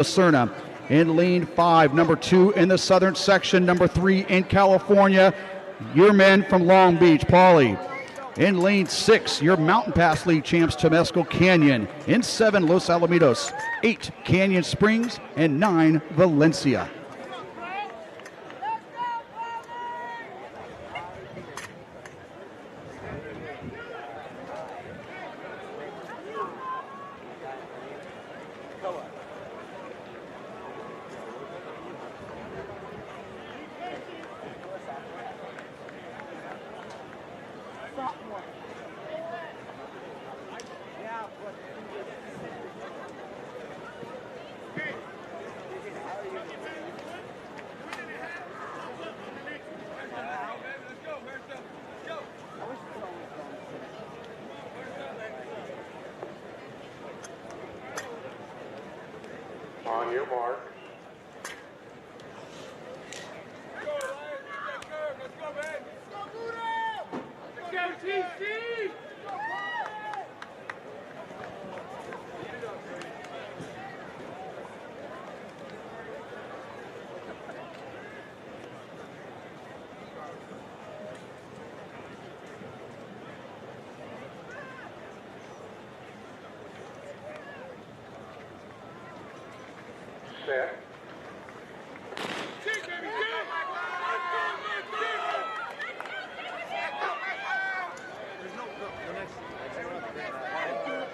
Lucerna. In lane 5, number 2 in the southern section, number 3 in California, your men from Long Beach, Pauley. In lane 6, your Mountain Pass League champs, Temescal Canyon. In 7, Los Alamitos. 8, Canyon Springs. And 9, Valencia. On your mark. Let's go, man. Let's go, TC. Set.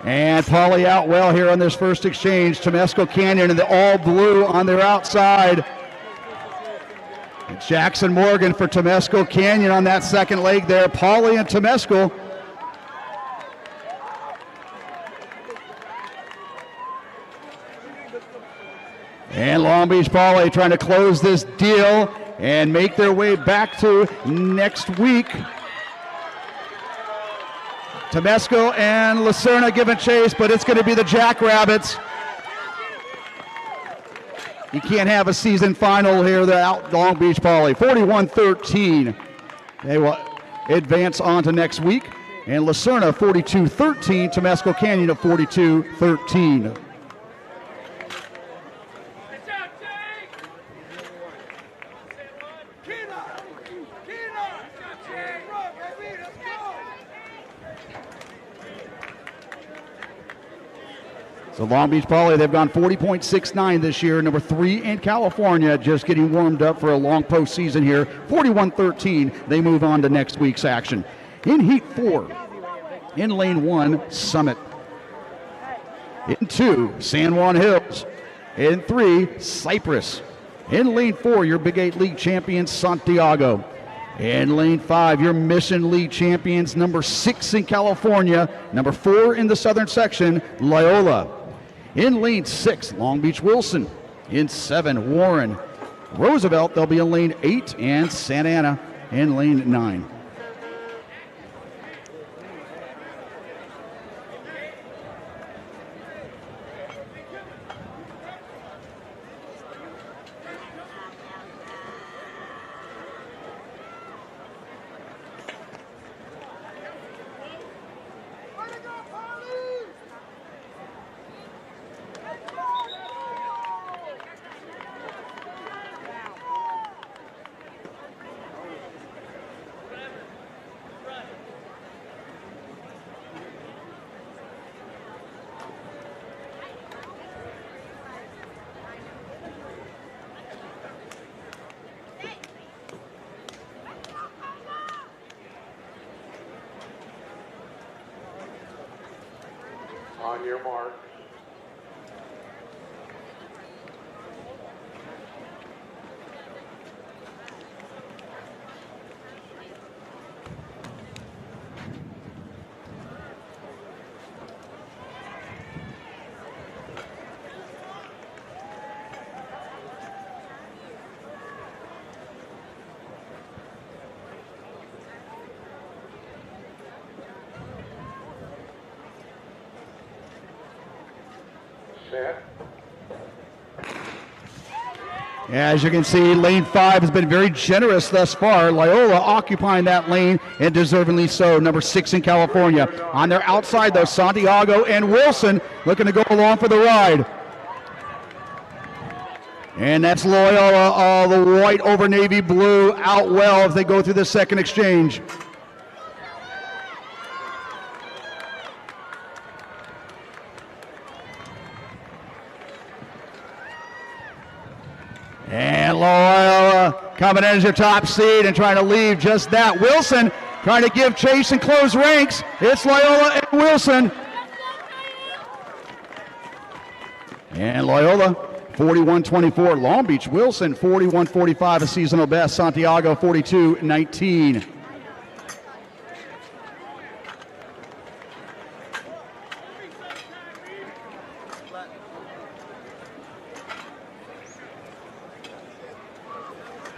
And Pauley out well here on this first exchange. Temescal Canyon in the all blue on their outside. And Jackson Morgan for Temescal Canyon on that second leg there. Pauley and Temescal. And Long Beach Pauley trying to close this deal and make their way back to next week. Temescal and Lucerna giving chase, but it's going to be the Jackrabbits. You can't have a season final here without Long Beach Pauley. 41-13. They will advance on to next week. And Lucerna 42-13. Temescal Canyon at 42-13. So Long Beach Pauley, they've gone 40.69 this year, number 3 in California, just getting warmed up for a long postseason here. 41-13, they move on to next week's action. In Heat 4, in Lane 1, Summit. In 2, San Juan Hills. In 3, Cypress. In Lane 4, your Big 8 League champions, Santiago. In Lane 5, your Mission League champions, number 6 in California, number 4 in the southern section, Loyola. In Lane 6, Long Beach Wilson. In 7, Warren. Roosevelt, they'll be in Lane 8, and Santa Ana in Lane 9. On your mark. Set. As you can see, Lane 5 has been very generous thus far. Loyola occupying that lane, and deservingly so. Number 6 in California. On their outside, though, Santiago and Wilson looking to go along for the ride. And that's Loyola, the white over navy blue, out well if they go through the second exchange. And Loyola coming in as your top seed and trying to leave just that. Wilson trying to give chase and close ranks. It's Loyola and Wilson. And Loyola 41-24. Long Beach Wilson 41-45, a seasonal best. Santiago 42-19.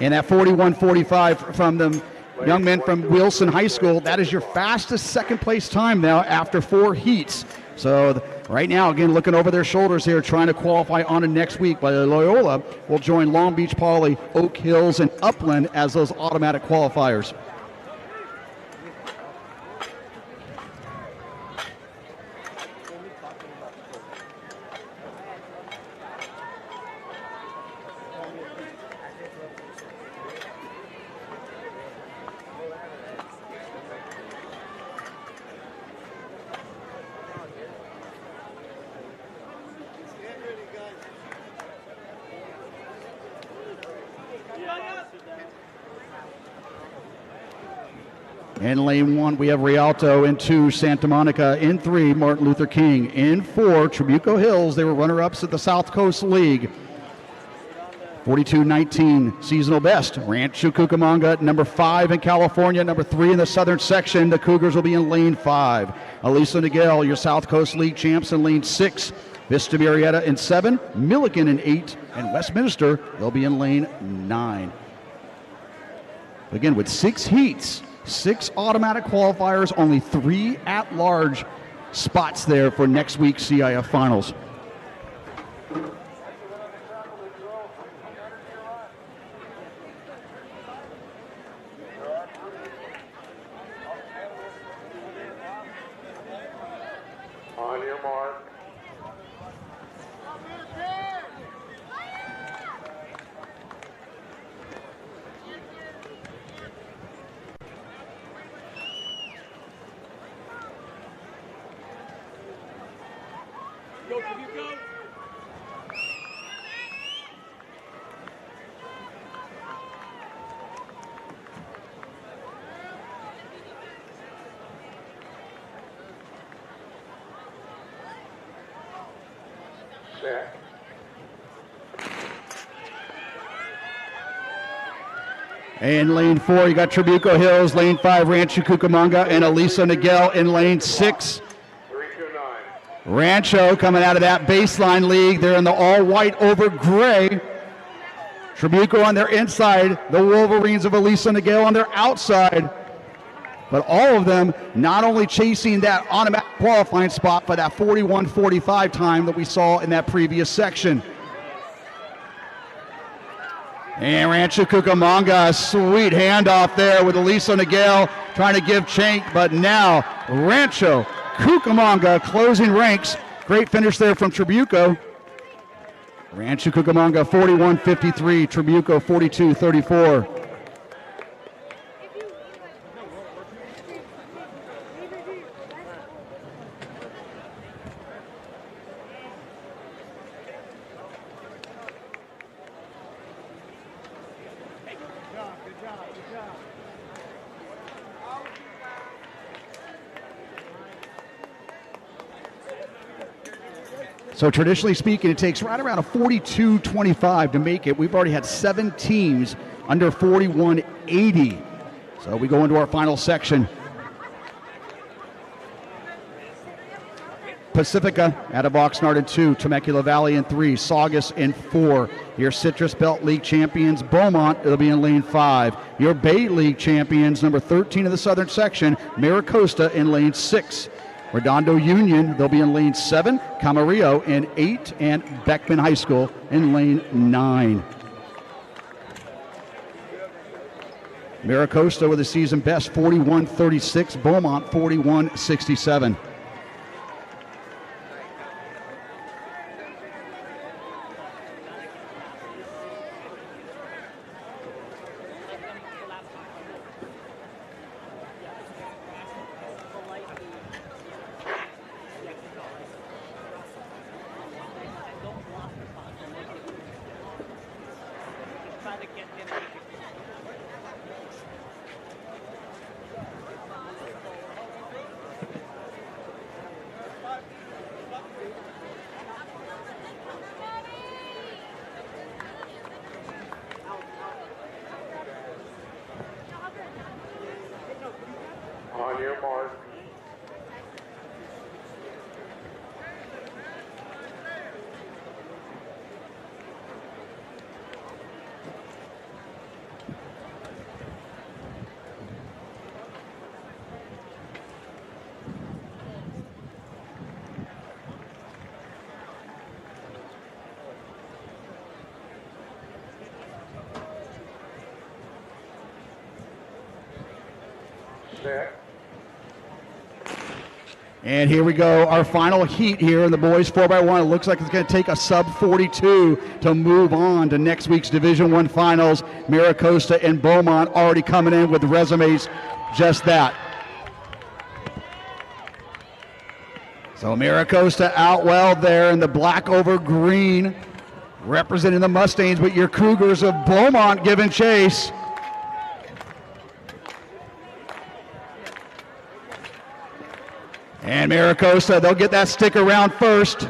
And that 41-45 from the young men from Wilson High School, that is your fastest second place time now after 4 heats. So right now, again, looking over their shoulders here, trying to qualify on to next week. But Loyola will join Long Beach Poly, Oak Hills, and Upland as those automatic qualifiers. In lane 1, we have Rialto. In 2, Santa Monica. In 3, Martin Luther King. In 4, Trabuco Hills. They were runner-ups at the South Coast League. 42-19, seasonal best. Rancho Cucamonga, number 5 in California, number 3 in the Southern section. The Cougars will be in lane 5. Aliso Niguel, your South Coast League champs, in lane 6. Vista Murrieta in 7. Milliken in 8. And Westminster, they'll be in lane 9. Again, with 6 heats, 6 automatic qualifiers, only 3 at-large spots there for next week's CIF Finals. On your mark. Go, Trabuco. Set. In lane 4, you got Trabuco Hills. Lane 5, Rancho Cucamonga, and Aliso Niguel in lane 6. 329. Rancho coming out of that baseline league. They're in the all-white over gray. Trabuco on their inside. The Wolverines of Aliso Niguel on their outside. But all of them not only chasing that automatic qualifying spot, but that 41-45 time that we saw in that previous section. And Rancho Cucamonga, a sweet handoff there with Aliso Niguel trying to give chink, but now Rancho Cucamonga closing ranks. Great finish there from Trabuco. Rancho Cucamonga 41-53, Trabuco 42-34. So traditionally speaking, it takes right around a 42-25 to make it. We've already had 7 teams under 41-80. So we go into our final section. Pacifica out of Oxnard in 2, Temecula Valley in 3, Saugus in 4. Your Citrus Belt League champions, Beaumont, it'll be in lane 5. Your Bay League champions, number 13 in the Southern section, Maricosta in lane 6. Redondo Union, they'll be in lane 7, Camarillo in 8, and Beckman High School in lane 9. Maricosta with a season best 41-36, Beaumont 41-67. On your mark. Set. And here we go, our final heat here in the boys 4x1. It looks like it's going to take a sub-42 to move on to next week's Division I Finals. Maricosta and Beaumont already coming in with resumes just that. So Maricosta out well there in the black over green, representing the Mustangs, but your Cougars of Beaumont giving chase. And Maricosta, they'll get that stick around first.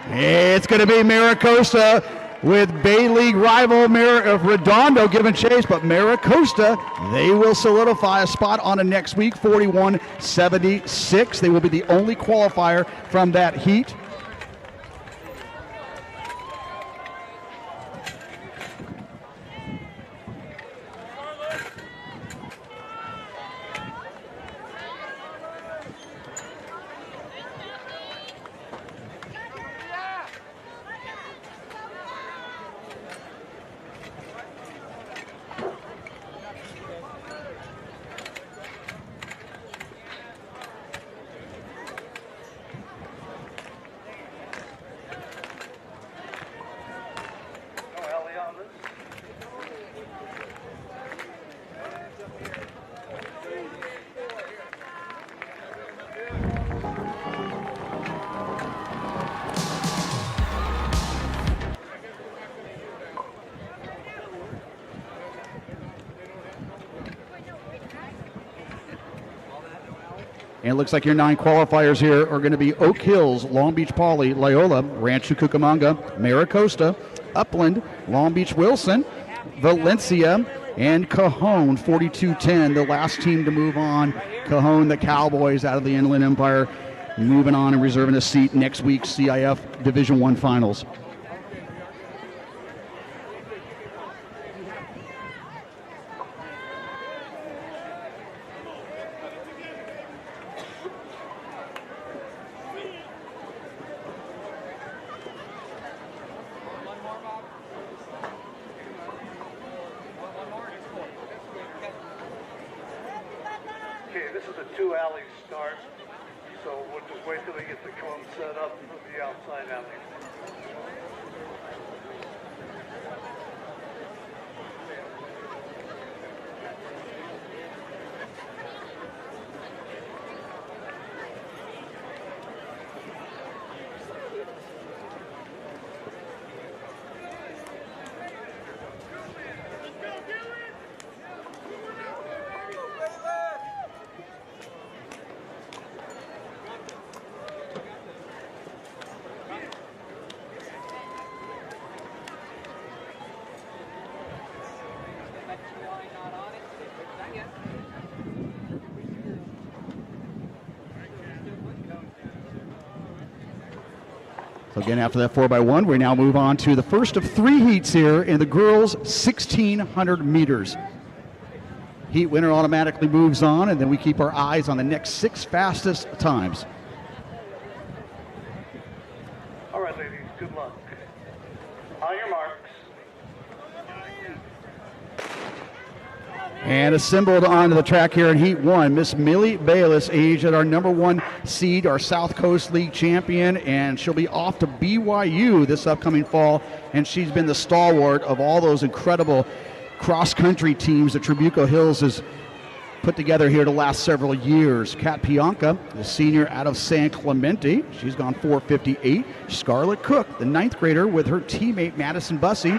It's going to be Maricosta with Bay League rival Redondo giving chase, but Maricosta, they will solidify a spot on a next week, 41-76. They will be the only qualifier from that heat. And it looks like your 9 qualifiers here are going to be Oak Hills, Long Beach Poly, Loyola, Rancho Cucamonga, Maricosta, Upland, Long Beach Wilson, Valencia, and Cajon, 42-10, the last team to move on. Cajon, the Cowboys out of the Inland Empire, moving on and reserving a seat next week's CIF Division I Finals. Okay, this is a 2-alley start, so we'll just wait till we get the cone set up for the outside alley. So again, after that 4x1, we now move on to the first of 3 heats here in the girls' 1,600 meters. Heat winner automatically moves on, and then we keep our eyes on the next 6 fastest times. All right, ladies, good luck. On your marks. And assembled onto the track here in Heat 1, Miss Millie Bayless, aged at our #1 seed, our South Coast League champion, and she'll be off to BYU this upcoming fall, and she's been the stalwart of all those incredible cross-country teams that Trabuco Hills has put together here the last several years. Kat Pianca, the senior out of San Clemente. She's gone 4:58. Scarlett Cook, the 9th grader, with her teammate Madison Bussey,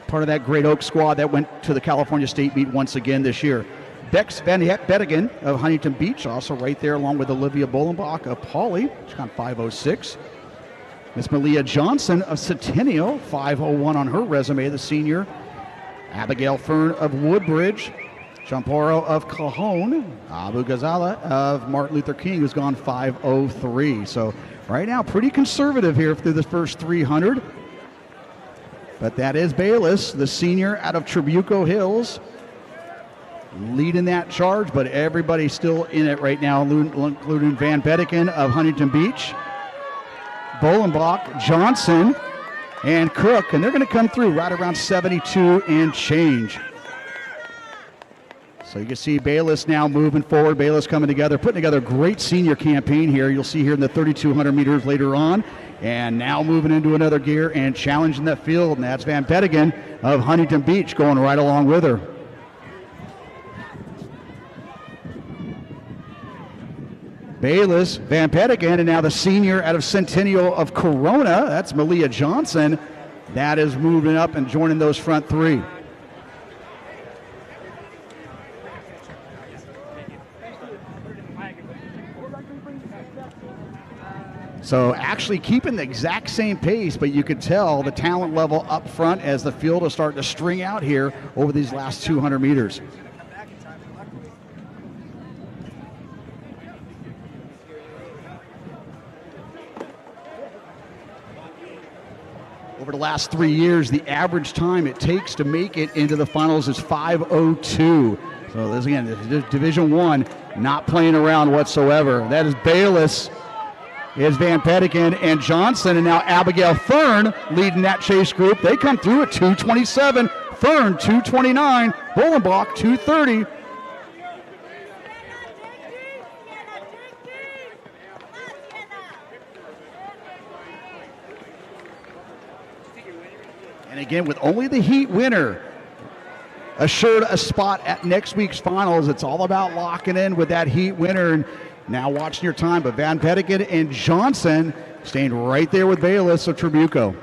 part of that Great Oak squad that went to the California State meet once again this year. Bex Van Bettigan of Huntington Beach, also right there, along with Olivia Bolenbach of Pauley. She's gone 5:06. Miss Malia Johnson of Centennial, 5:01 on her resume, the senior. Abigail Fern of Woodbridge. Champoro of Cajon. Abu Ghazala of Martin Luther King, who's gone 5:03. So right now, pretty conservative here through the first 300. But that is Bayless, the senior out of Trabuco Hills, leading that charge, but everybody's still in it right now, including Van Bettiken of Huntington Beach, Bolenbach, Johnson, and Cook, and they're going to come through right around 72 and change. So you can see Bayless now moving forward, Bayless coming together, putting together a great senior campaign here. You'll see here in the 3,200 meters later on, and now moving into another gear and challenging that field, and that's Van Bettiken of Huntington Beach going right along with her. Bayless, Van Bettiken, and now the senior out of Centennial of Corona, that's Malia Johnson, that is moving up and joining those front three. So actually keeping the exact same pace, but you could tell the talent level up front as the field is starting to string out here over these last 200 meters. Over the last 3 years, the average time it takes to make it into the finals is 5:02. So this, again, this is Division I, not playing around whatsoever. That is Bayless, is Van Bettiken and Johnson, and now Abigail Fern leading that chase group. They come through at 2:27. Fern 2:29. Bolenbach 2:30. And again, with only the heat winner assured a spot at next week's finals, it's all about locking in with that heat winner. And now watching your time, but Van Bettiken and Johnson staying right there with Bayless of Trabuco.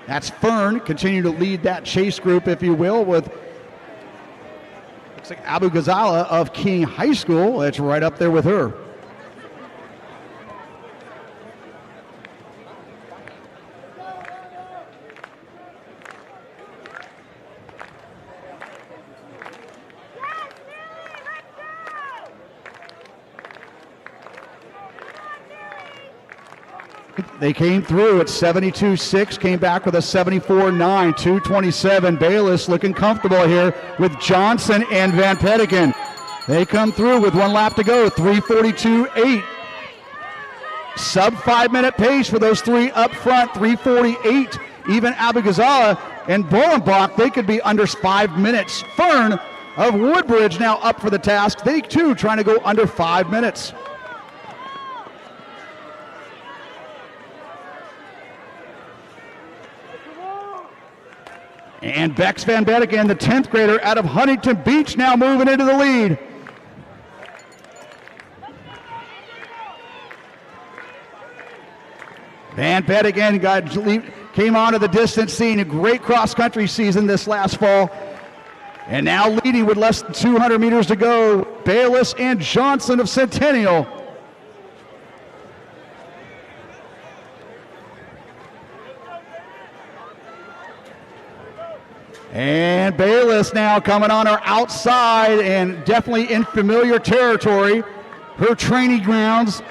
That's Fern continuing to lead that chase group, if you will, with looks like Abu Ghazala of King High School. That's right up there with her. They came through at 72.6, came back with a 74.9, 2:27. Bayless looking comfortable here with Johnson and Van Bettiken. They come through with 1 lap to go, 3:42.8. Sub 5-minute pace for those three up front, 3:48. Even Abu Ghazala and Bolenbach, they could be under 5 minutes. Fern of Woodbridge now up for the task. They too trying to go under 5 minutes. And Bex Van Bettiken, the 10th grader out of Huntington Beach, now moving into the lead. Van Bettiken came onto the distance scene, a great cross-country season this last fall. And now leading with less than 200 meters to go, Bayless and Johnson of Centennial. And Bayless now coming on her outside and definitely in familiar territory, her training grounds.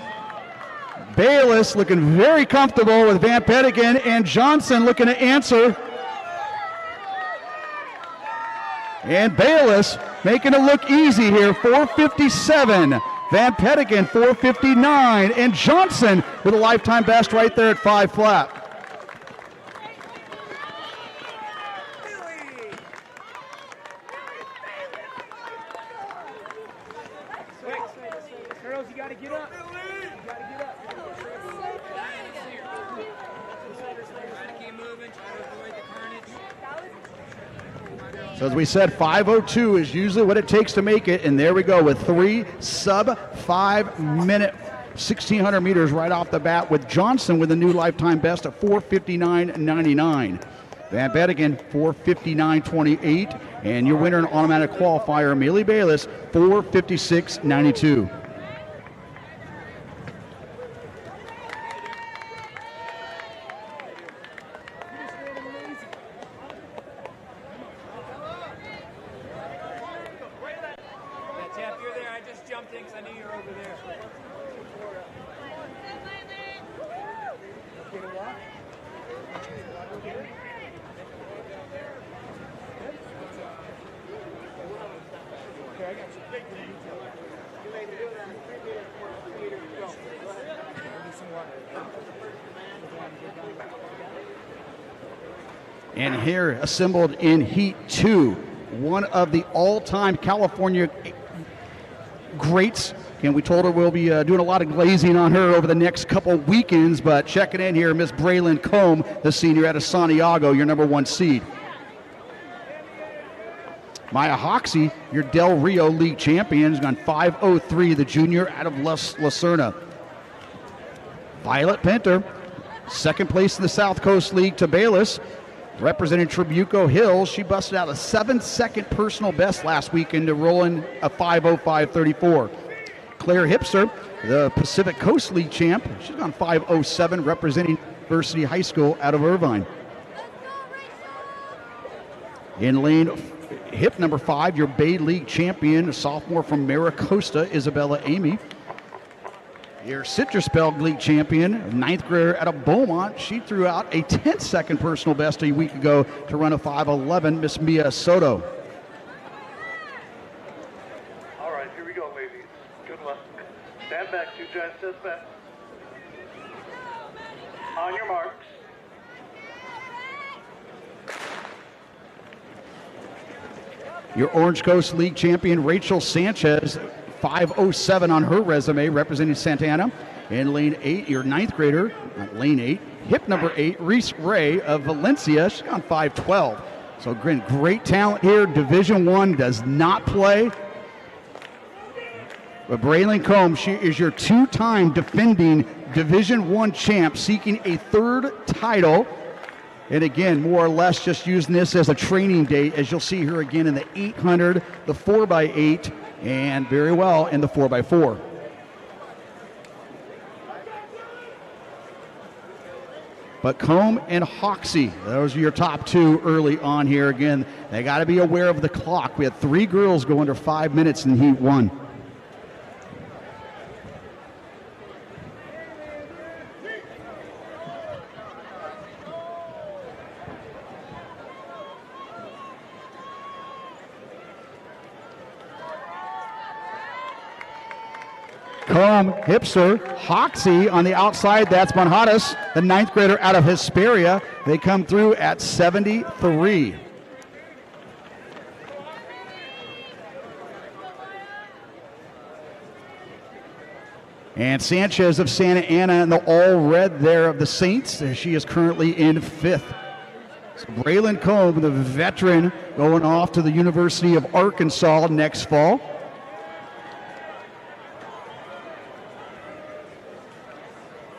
Bayless looking very comfortable with Van Bettiken and Johnson looking to answer. And Bayless making it look easy here, 4:57. Van Bettiken 4:59, and Johnson with a lifetime best right there at 5 flat. Girls, you gotta get up. You gotta get up. So as we said, 5:02 is usually what it takes to make it, and there we go with 3 sub-5 minute 1,600 meters right off the bat, with Johnson with a new lifetime best at 4:59.99. Van Bettigan 4:59.28, and your winner and automatic qualifier, Amelie Bayless, 4:56.92. And here, assembled in Heat 2, one of the all-time California greats. And we told her we'll be doing a lot of glazing on her over the next couple weekends, but checking in here, Miss Braylon Combe, the senior out of Santiago, your number 1 seed. Maya Hoxie, your Del Rio League champion, has gone 5:03, the junior out of La Serna. Violet Pinter, second place in the South Coast League to Bayless, representing Trabuco Hills. She busted out a 7-second personal best last weekend to roll in a 5:05.34. Claire Hipser, the Pacific Coast League champ, she's gone 5:07, representing University High School out of Irvine. In lane hip number 5, your Bay League champion, a sophomore from Maricosta, Isabella Amy. Your Citrus Bell League champion, 9th grader out of Beaumont. She threw out a 10-second personal best a week ago to run a 5:11, Miss Mia Soto. All right, here we go, ladies. Good luck. Stand back, 2 giant steps back. On your marks. Your Orange Coast League champion, Rachel Sanchez, 5:07 on her resume, representing Santa Ana. In lane 8, your 9th grader, lane 8, hip number 8, Reese Ray of Valencia. She's on 5:12. So great talent here. Division I does not play. But Braylon Combe, she is your 2-time defending Division I champ, seeking a 3rd title. And again, more or less just using this as a training day, as you'll see her again in the 800, the 4x8, and very well in the 4x4. But Combe and Hoxie, those are your top 2 early on here. Again, they got to be aware of the clock. We had 3 girls go under 5 minutes in Heat 1. Combe, Hipser, Hoxie on the outside. That's Monjadas, the 9th grader out of Hesperia. They come through at 73. And Sanchez of Santa Ana in the all red there of the Saints. She is currently in 5th. So Braylon Combe, the veteran, going off to the University of Arkansas next fall.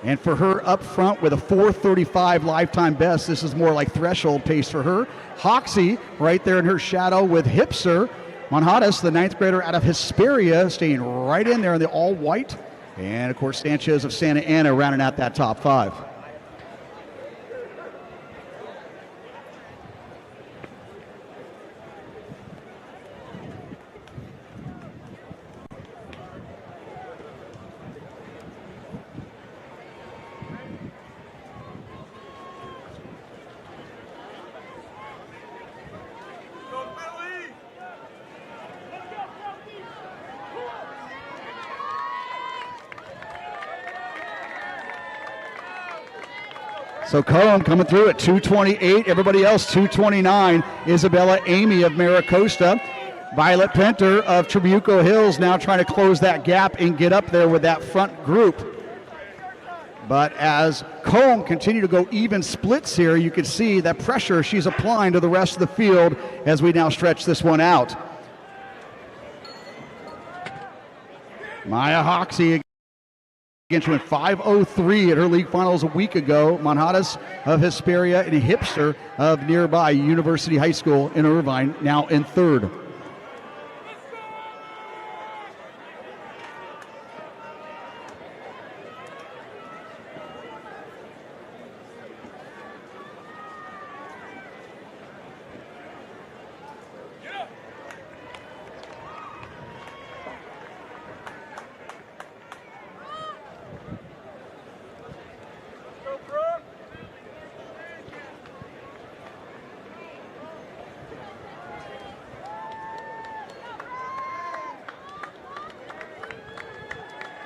And for her up front with a 4:35 lifetime best, this is more like threshold pace for her. Hoxie right there in her shadow with Hipser. Monjadas, the 9th grader out of Hesperia, staying right in there in the all white. And of course, Sanchez of Santa Ana rounding out that top 5. So Combe coming through at 2:28. Everybody else 2:29. Isabella Amy of Maricosta. Violet Pinter of Trabuco Hills now trying to close that gap and get up there with that front group. But as Combe continue to go even splits here, you can see that pressure she's applying to the rest of the field as we now stretch this one out. Maya Hoxie again, she went 5:03 at her league finals a week ago. Manhadas of Hesperia and Hipster of nearby University High School in Irvine now in third.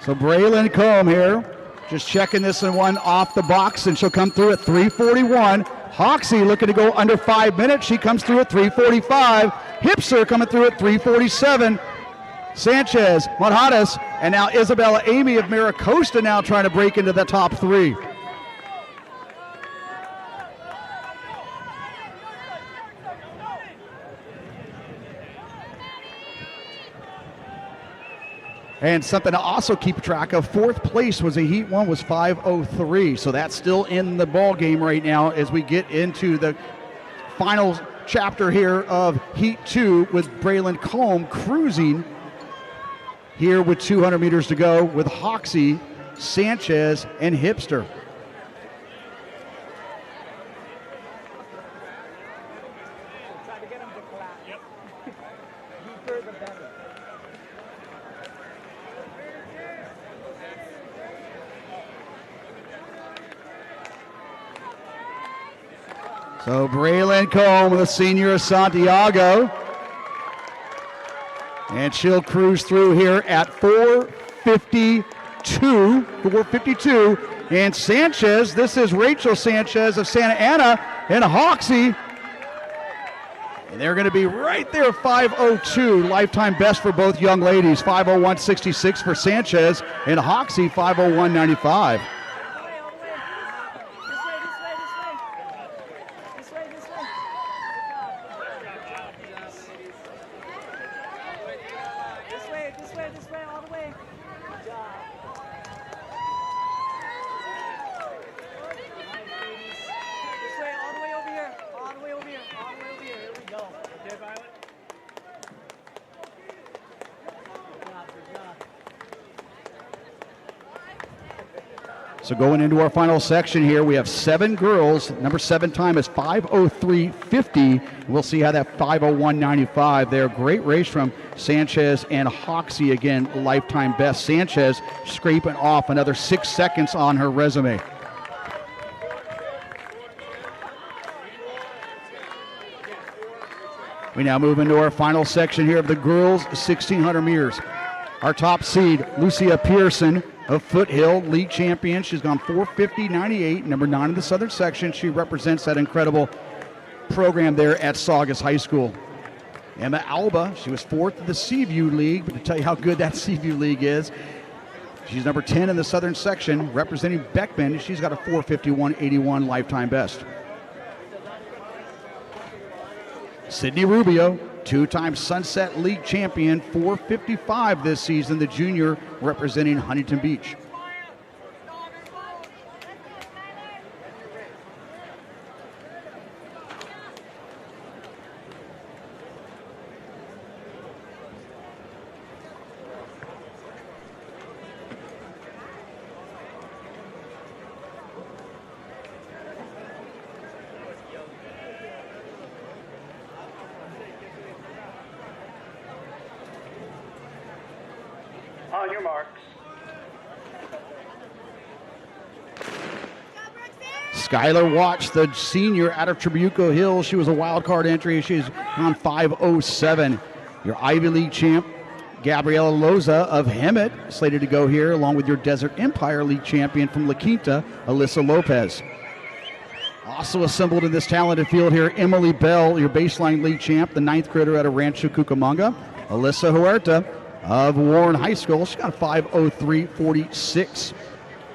So Braylon Combe here, just checking this one off the box, and she'll come through at 3:41. Hoxie looking to go under 5 minutes. She comes through at 3:45. Hipster coming through at 3:47. Sanchez, Manhadas, and now Isabella Amy of Maricosta now trying to break into the top three. And something to also keep track of, fourth place was a Heat 1 was 5:03. So that's still in the ball game right now as we get into the final chapter here of Heat 2 with Braylon Combe cruising here with 200 meters to go with Hoxie, Sanchez, and Hipster. So Braylon Combe, the senior of Santiago. And she'll cruise through here at 4:52. And Sanchez, this is Rachel Sanchez of Santa Ana, and Hoxie. And they're going to be right there, 5:02, lifetime best for both young ladies. 5:01.66 for Sanchez, and Hoxie 5:01.95. So going into our final section here, we have 7 girls. Number 7 time is 5:03.50. We'll see how that 5:01.95 there. Great race from Sanchez and Hoxie. Again, lifetime best. Sanchez scraping off another 6 seconds on her resume. We now move into our final section here of the girls 1,600 meters. Our top seed, Lucia Pearson of Foothill, league champion. She's gone 4:50.98, number 9 in the Southern section. She represents that incredible program there at Saugus High School. Emma Alba, she was 4th in the Seaview League, but to tell you how good that Seaview League is, she's number 10 in the Southern section, representing Beckman. She's got a 4:51.81 lifetime best. Sydney Rubio, 2-time Sunset League champion, 4:55 this season, the junior representing Huntington Beach. On your marks. Skylar Watts, the senior out of Trabuco Hills. She was a wild card entry. She's on 5:07. Your Ivy League champ, Gabriela Loza of Hemet, slated to go here, along with your Desert Empire League champion from La Quinta, Alyssa Lopez. Also assembled in this talented field here, Emily Bell, your baseline league champ, the 9th grader out of Rancho Cucamonga. Alyssa Huerta of Warren High School. She's got a 5:03.46.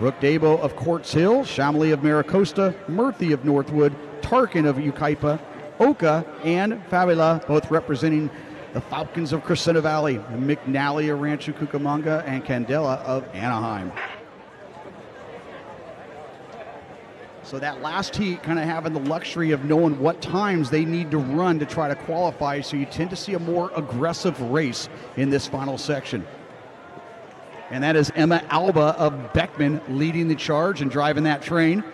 Brooke Dabo of Quartz Hill, Shamley of Maricosta, Murphy of Northwood, Tarkin of Yucaipa, Oka and Fabula, both representing the Falcons of Crescenta Valley, McNally of Rancho Cucamonga, and Candela of Anaheim. So that last heat kind of having the luxury of knowing what times they need to run to try to qualify, so you tend to see a more aggressive race in this final section. And that is Emma Alba of Beckman leading the charge and driving that train.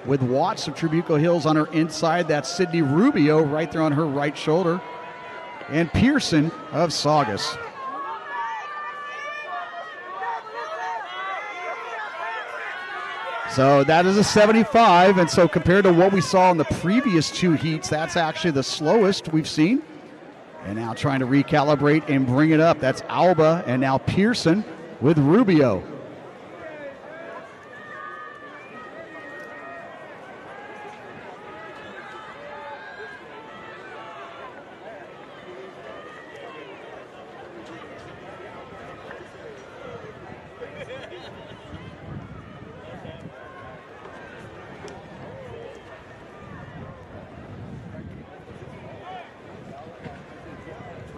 With Watts of Trabuco Hills on her inside, that's Sydney Rubio right there on her right shoulder. And Pearson of Saugus. So that is a 75, and so compared to what we saw in the previous two heats, that's actually the slowest we've seen. And now trying to recalibrate and bring it up. That's Alba and now Pearson with Rubio.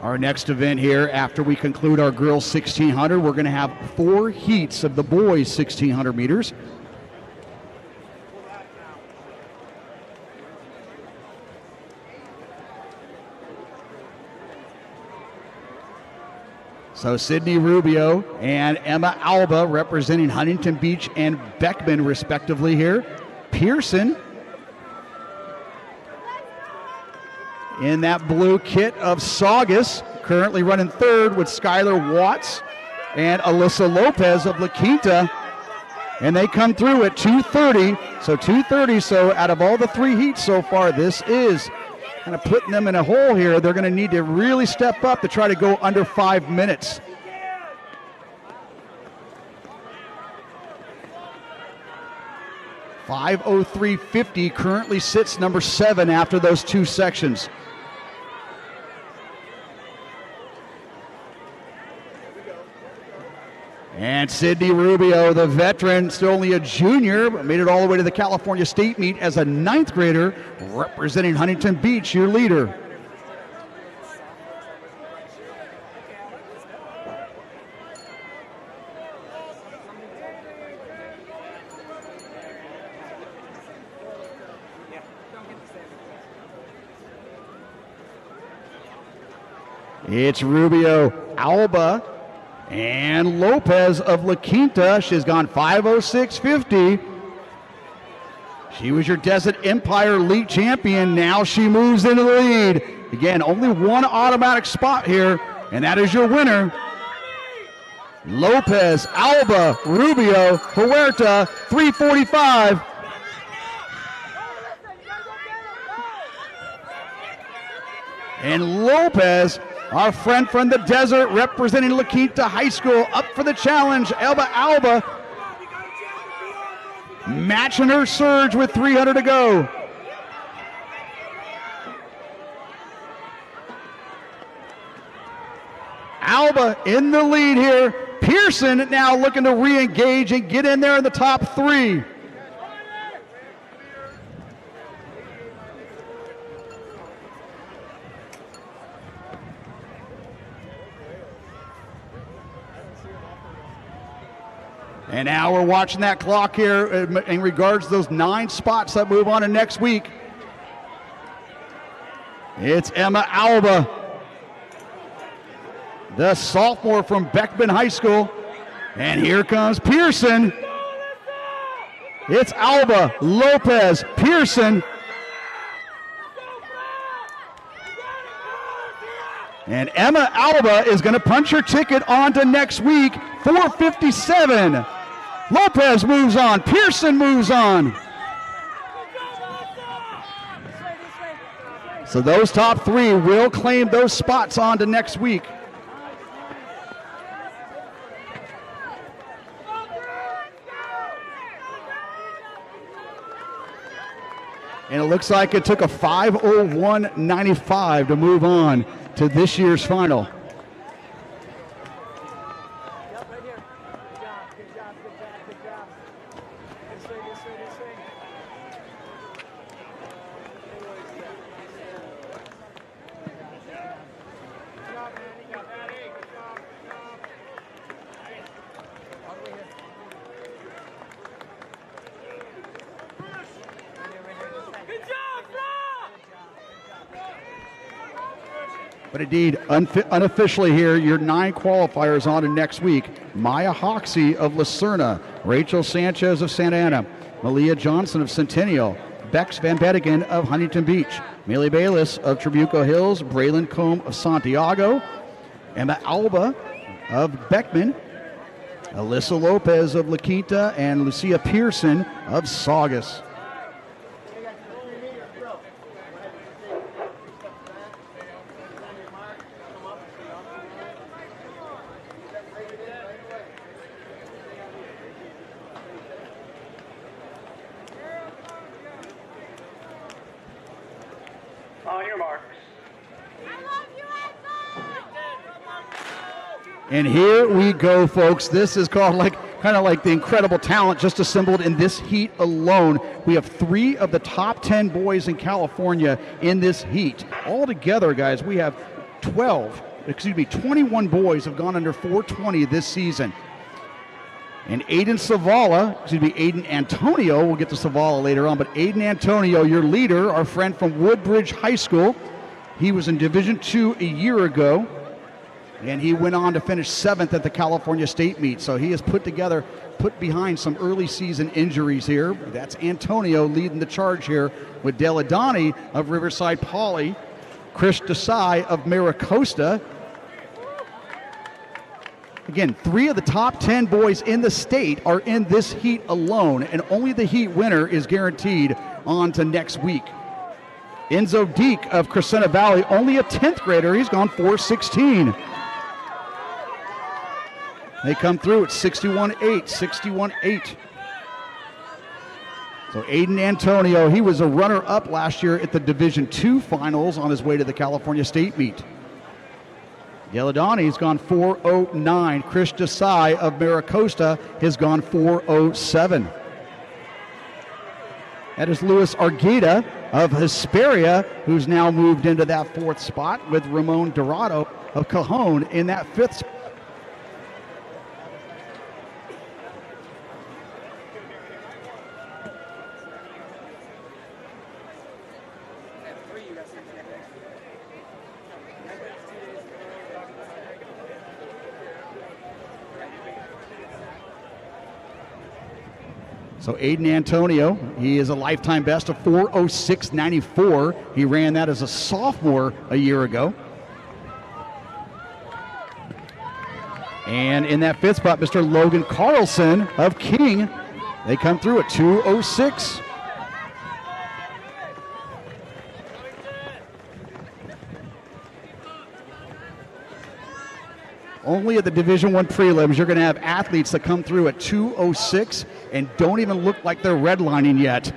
Our next event here, after we conclude our girls 1600, we're going to have 4 heats of the boys 1600 meters. So Sydney Rubio and Emma Alba representing Huntington Beach and Beckman respectively here. Pearson in that blue kit of Saugus, currently running third with Skylar Watts and Alyssa Lopez of La Quinta. And they come through at 2:30. So 2:30, so out of all the 3 heats so far, this is kind of putting them in a hole here. They're going to need to really step up to try to go under 5 minutes. .503.50 currently sits number 7 after those 2 sections. And Sydney Rubio, the veteran, still only a junior, but made it all the way to the California State meet as a 9th grader, representing Huntington Beach, your leader. It's Rubio, Alba, and Lopez of La Quinta. She's gone 5:06.50. She was your Desert Empire League champion. Now she moves into the lead. Again, only one automatic spot here, and that is your winner. Lopez, Alba, Rubio, Huerta, 3:45. And Lopez, our friend from the desert, representing La Quinta High School, up for the challenge. Alba matching her surge with 300 to go. Alba in the lead here. Pearson now looking to re-engage and get in there in the top 3. And now we're watching that clock here in regards to those 9 spots that move on to next week. It's Emma Alba, the sophomore from Beckman High School. And here comes Pearson. It's Alba, Lopez, Pearson. And Emma Alba is going to punch her ticket on to next week, 4:57. Lopez moves on. Pearson moves on. So those top 3 will claim those spots on to next week. And it looks like it took a 5:01.95 to move on to this year's final. Good job, good job, good job. This way, this way, this way. Good job, man. You got that. Hey, good job, good job. All the way here. Good job, bro! But indeed, unofficially here, your 9 qualifiers on to next week. Maya Hoxie of Lucerna, Rachel Sanchez of Santa Ana, Malia Johnson of Centennial, Bex Van Bettigen of Huntington Beach, Millie Bayless of Trabuco Hills, Braylon Combe of Santiago, Emma Alba of Beckman, Alyssa Lopez of La Quinta, and Lucia Pearson of Saugus. On your marks. And here we go, folks. This is called kind of like the incredible talent just assembled in this heat alone. We have 3 of the top 10 boys in California in this heat. All together, guys, we have 21 boys have gone under 420 this season. And Aiden Antonio, we'll get to Savala later on, but Aiden Antonio, your leader, our friend from Woodbridge High School. He was in Division II a year ago, and he went on to finish 7th at the California State Meet. So he has put behind some early season injuries here. That's Antonio leading the charge here with Deladani of Riverside Poly, Chris Desai of Maricosta. Again, 3 of the top 10 boys in the state are in this heat alone, and only the heat winner is guaranteed on to next week. Enzo Deek of Crescenta Valley, only a 10th grader. He's gone 4:16. They come through at 61.8, 61.8. So Aiden Antonio, he was a runner-up last year at the Division II Finals on his way to the California State Meet. Deladani's gone 4:09. Chris Desai of Maricosta has gone 4:07. That is Luis Argueta of Hesperia, who's now moved into that 4th spot, with Ramon Dorado of Cajon in that 5th spot. So Aiden Antonio, he is a lifetime best of 4:06.94. He ran that as a sophomore a year ago. And in that 5th spot, Mr. Logan Carlson of King. They come through at 2:06. Only at the Division I prelims, you're going to have athletes that come through at 2:06 and don't even look like they're redlining yet.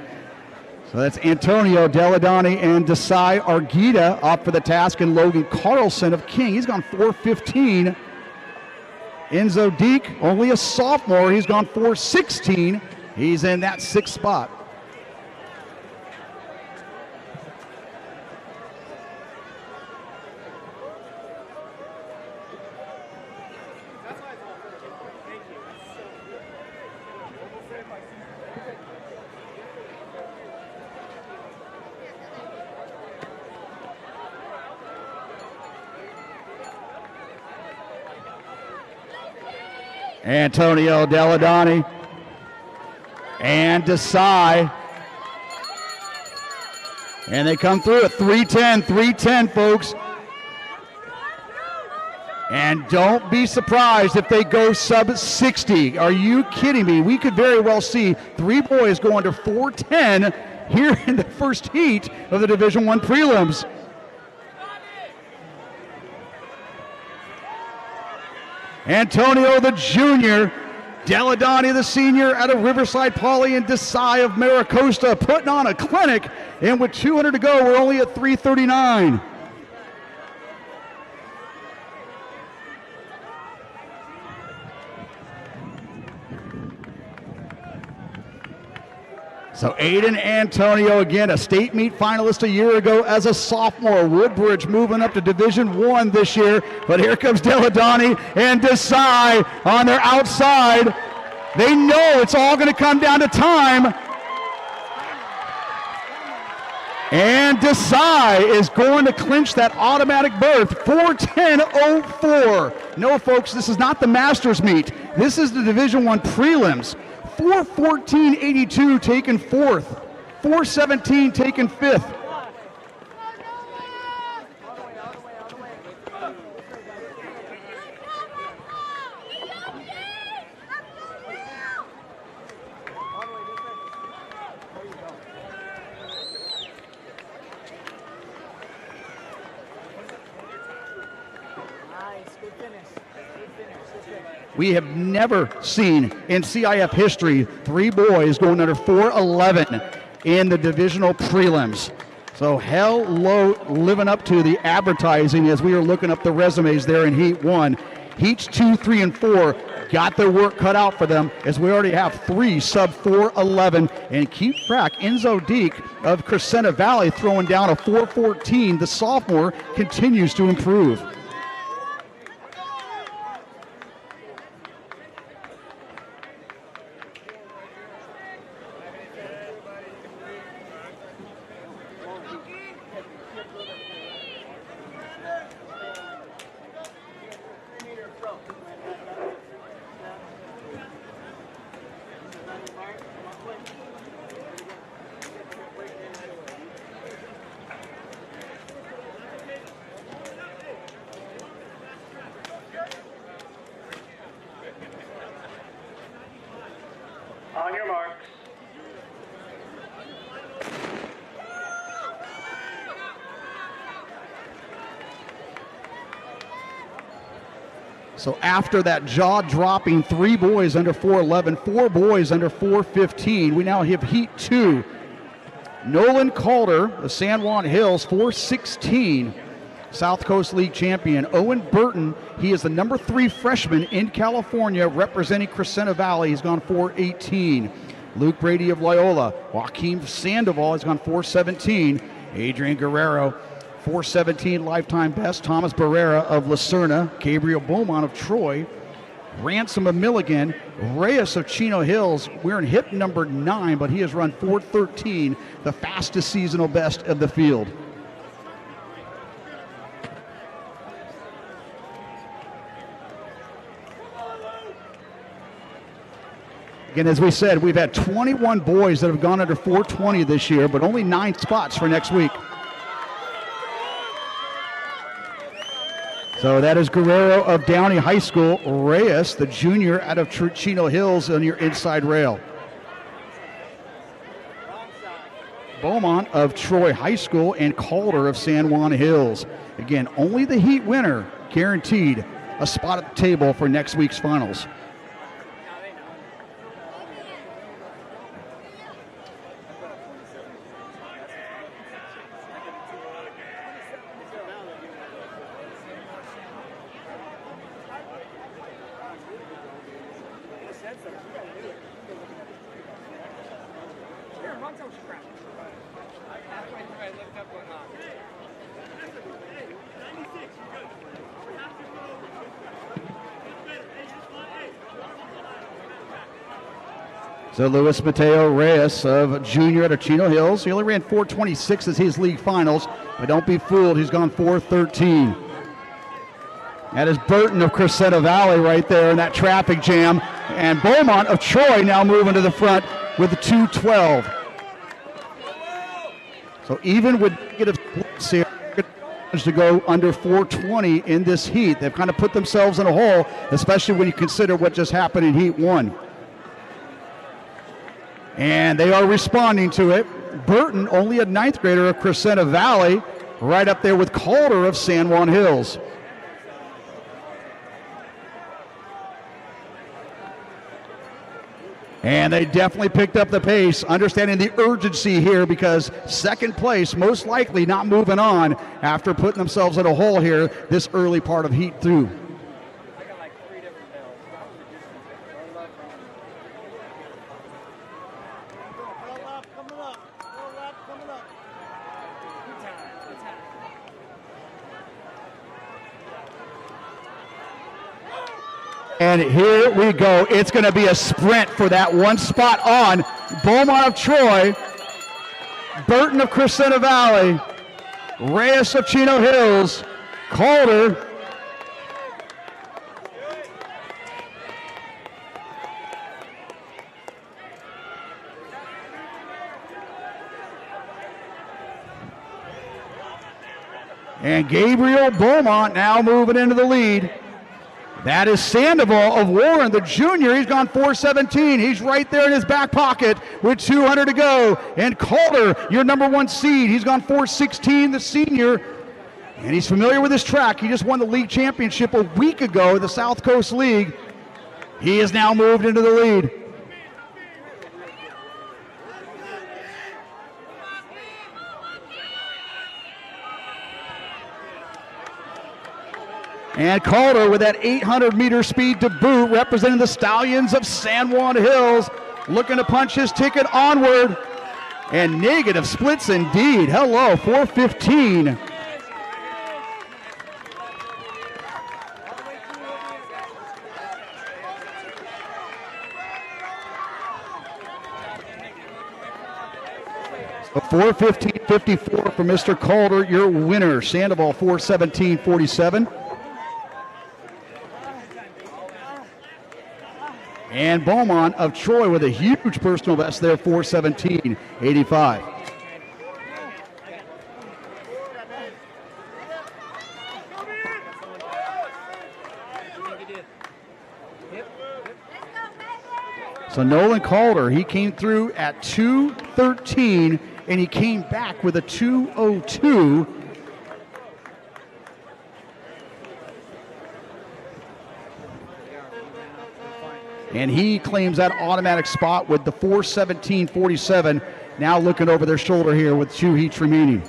So that's Antonio, Deladani, and Desai Argueta off for the task, and Logan Carlson of King. He's gone 4:15. Enzo Deek, only a sophomore. He's gone 4:16. He's in that 6th spot. Antonio Deladani and Desai. And they come through at 3:10, folks. And don't be surprised if they go sub-60. Are you kidding me? We could very well see 3 boys go under 4:10 here in the first heat of the Division I prelims. Antonio the junior, Deladani the senior out of Riverside Poly, and Desai of Maricosta putting on a clinic. And with 200 to go, we're only at 3:39. So Aiden Antonio, again, a state meet finalist a year ago as a sophomore. Woodbridge moving up to Division I this year. But here comes Deladani and Desai on their outside. They know it's all going to come down to time. And Desai is going to clinch that automatic berth, 4:10.04. No, folks, this is not the Masters meet. This is the Division I prelims. 4:14.82 taken fourth, 4:17 taken fifth. We have never seen in CIF history 3 boys going under 4:11 in the divisional prelims. So hello, living up to the advertising as we are looking up the resumes there in Heat 1. Heats 2, 3, and 4 got their work cut out for them as we already have 3 sub 4:11. And keep track, Enzo Deek of Crescenta Valley throwing down a 4:14. The sophomore continues to improve. On your marks. So after that jaw-dropping 3 boys under 4:11, 4 boys under 4:15, we now have Heat 2. Nolan Calder of San Juan Hills, 4:16, South Coast League champion. Owen Burton, he is the number 3 freshman in California representing Crescenta Valley. He's gone 4:18. Luke Brady of Loyola. Joaquin Sandoval has gone 4:17. Adrian Guerrero, 4:17 lifetime best. Thomas Barrera of Lucerna. Gabriel Beaumont of Troy. Ransom of Milligan. Reyes of Chino Hills. We're in hip number 9, but he has run 4:13, the fastest seasonal best of the field. Again, as we said, we've had 21 boys that have gone under 4:20 this year, but only 9 spots for next week. So that is Guerrero of Downey High School, Reyes, the junior out of Chino Hills on your inside rail. Beaumont of Troy High School and Calder of San Juan Hills. Again, only the Heat winner guaranteed a spot at the table for next week's finals. So Luis Mateo Reyes of junior out of Chino Hills. He only ran 4:26 as his league finals, but don't be fooled, he's gone 4:13. That is Burton of Crescenta Valley right there in that traffic jam. And Beaumont of Troy now moving to the front with the 2:12. So even with negative points here, to go under 4:20 in this heat. They've kind of put themselves in a hole, especially when you consider what just happened in Heat 1. And they are responding to it. Burton, only a 9th grader of Crescenta Valley, right up there with Calder of San Juan Hills. And they definitely picked up the pace, understanding the urgency here because second place most likely not moving on after putting themselves in a hole here this early part of Heat 2. And here we go. It's going to be a sprint for that one spot on. Beaumont of Troy, Burton of Crescenta Valley, Reyes of Chino Hills, Calder, and Gabriel Beaumont now moving into the lead. That is Sandoval of Warren, the junior. He's gone 4:17. He's right there in his back pocket with 200 to go. And Calder, your number 1 seed. He's gone 4:16, the senior. And he's familiar with this track. He just won the league championship a week ago, the South Coast League. He has now moved into the lead. And Calder with that 800-meter speed to boot, representing the Stallions of San Juan Hills, looking to punch his ticket onward. And negative splits indeed. Hello, 4:15. So 4:15.54 for Mr. Calder, your winner. Sandoval 4:17.47. And Beaumont of Troy with a huge personal best there, 4:17.85. So Nolan Calder, he came through at 2:13, and he came back with a 2:02. And he claims that automatic spot with the 4:17.47. Now looking over their shoulder here with 2 heats remaining.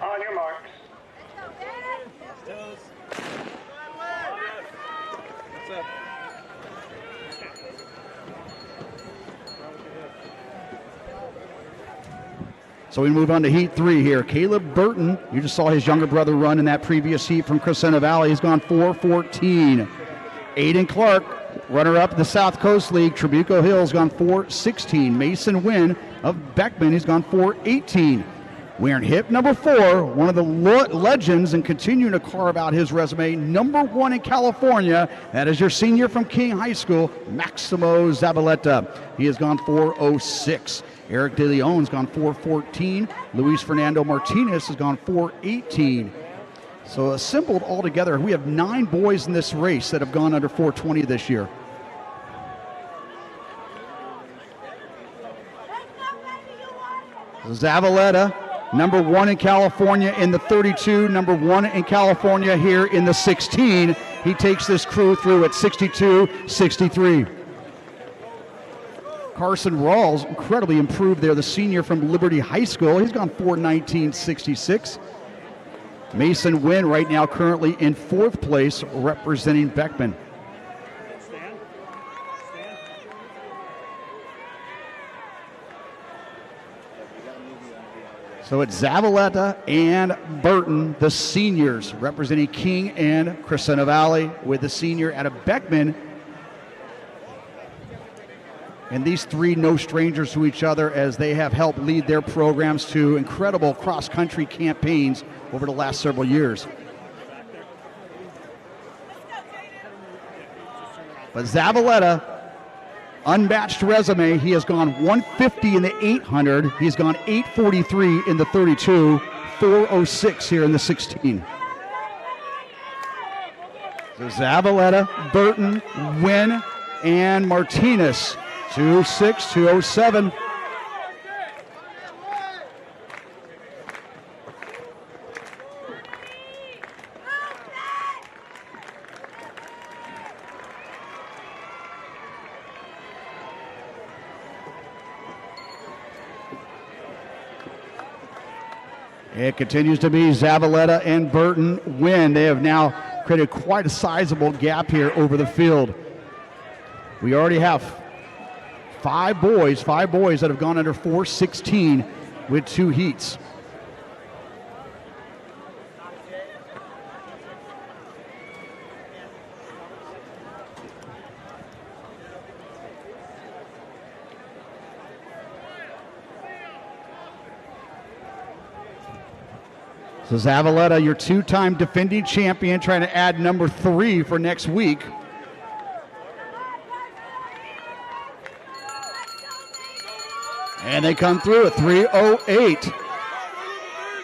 On your marks. So we move on to heat 3 here. Caleb Burton, you just saw his younger brother run in that previous heat from Crescenta Valley. He's gone 4:14. Aiden Clark, runner-up in the South Coast League. Trabuco Hills gone 4:16. Mason Wynn of Beckman, he's gone 4:18. Wearing hip number 4, one of the legends and continuing to carve out his resume, number 1 in California. That is your senior from King High School, Maximo Zabaleta. He has gone 4:06. Eric De Leon's gone 4:14. Luis Fernando Martinez has gone 4:18. So assembled all together, we have 9 boys in this race that have gone under 4:20 this year. Zavaleta, number 1 in California in the 32, number 1 in California here in the 16. He takes this crew through at 62-63. Carson Rawls, incredibly improved there, the senior from Liberty High School. He's gone 4:19.66. Mason Wynn right now currently in 4th place representing Beckman. So it's Zavaleta and Burton, the seniors, representing King and Crescenta Valley, with the senior out of Beckman. And these 3 no strangers to each other, as they have helped lead their programs to incredible cross-country campaigns over the last several years. But Zavaleta, unmatched resume. He has gone 150 in the 800. He's gone 843 in the 32, 406 here in the 16. So Zavaleta, Burton, Wynn, and Martinez. 206, 207. It continues to be Zavaleta and Burton win. They have now created quite a sizable gap here over the field. We already have five boys that have gone under 4:16 with 2 heats. So Zavaleta, your 2-time defending champion, trying to add number 3 for next week. And they come through at 3:08.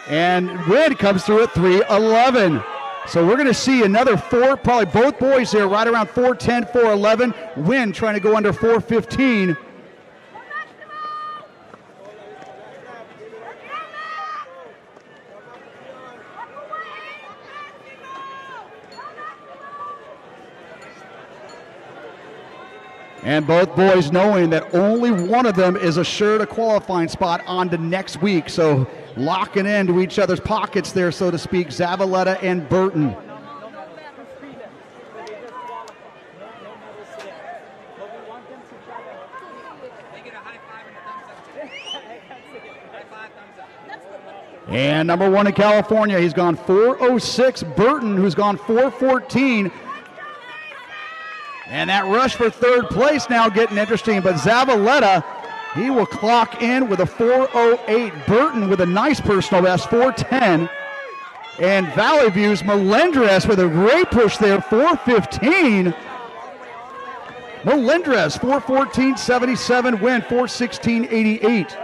And Wynn comes through at 3:11. So we're going to see another 4, probably both boys there, right around 4:10, 4:11. Wynn trying to go under 4:15. And both boys knowing that only one of them is assured a qualifying spot on to next week. So locking into each other's pockets there, so to speak, Zavaleta and Burton. And number 1 in California, he's gone 4:06. Burton, who's gone 4:14. And that rush for 3rd place now getting interesting, but Zavaleta, he will clock in with a 4:08. Burton with a nice personal best, 4:10. And Valley View's Melendrez with a great push there, 4:15. Melendrez, 4:14.77, win, 4:16.88.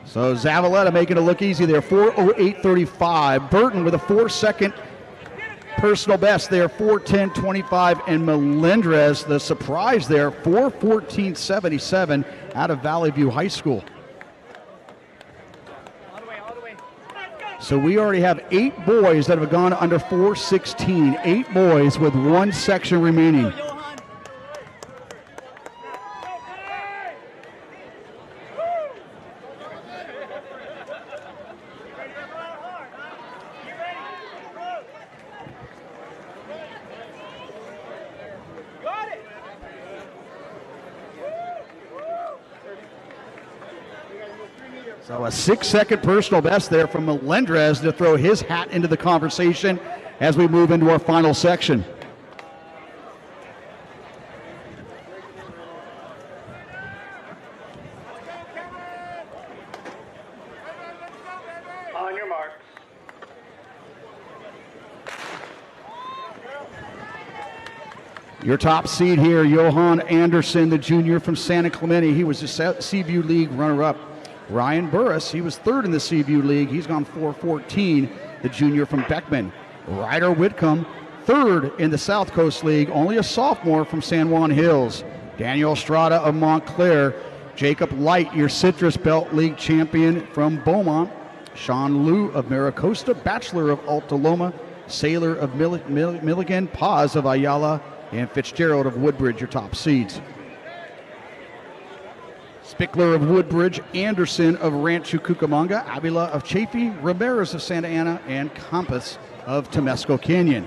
So Zavaleta making it look easy there, 4:08.35. Burton with a 4-second personal best there, 4:10.25. And Melendrez, the surprise there, 4:14.77 out of Valley View High School. So we already have 8 boys that have gone under 4:16. 8 boys with 1 section remaining. So a 6-second personal best there from Melendrez to throw his hat into the conversation as we move into our final section. On your marks. Your top seed here, Johan Anderson, the junior from Santa Clemente. He was the Seaview League runner-up. Ryan Burris, he was 3rd in the Seaview League. He's gone 4:14, the junior from Beckman. Ryder Whitcomb, 3rd in the South Coast League, only a sophomore from San Juan Hills. Daniel Estrada of Montclair. Jacob Light, your Citrus Belt League champion from Beaumont. Sean Liu of Maricosta, Bachelor of Alta Loma. Sailor of Milligan, Paz of Ayala, and Fitzgerald of Woodbridge, your top seeds. Spickler of Woodbridge, Anderson of Rancho Cucamonga, Avila of Chaffee, Ramirez of Santa Ana, and Compass of Temesco Canyon.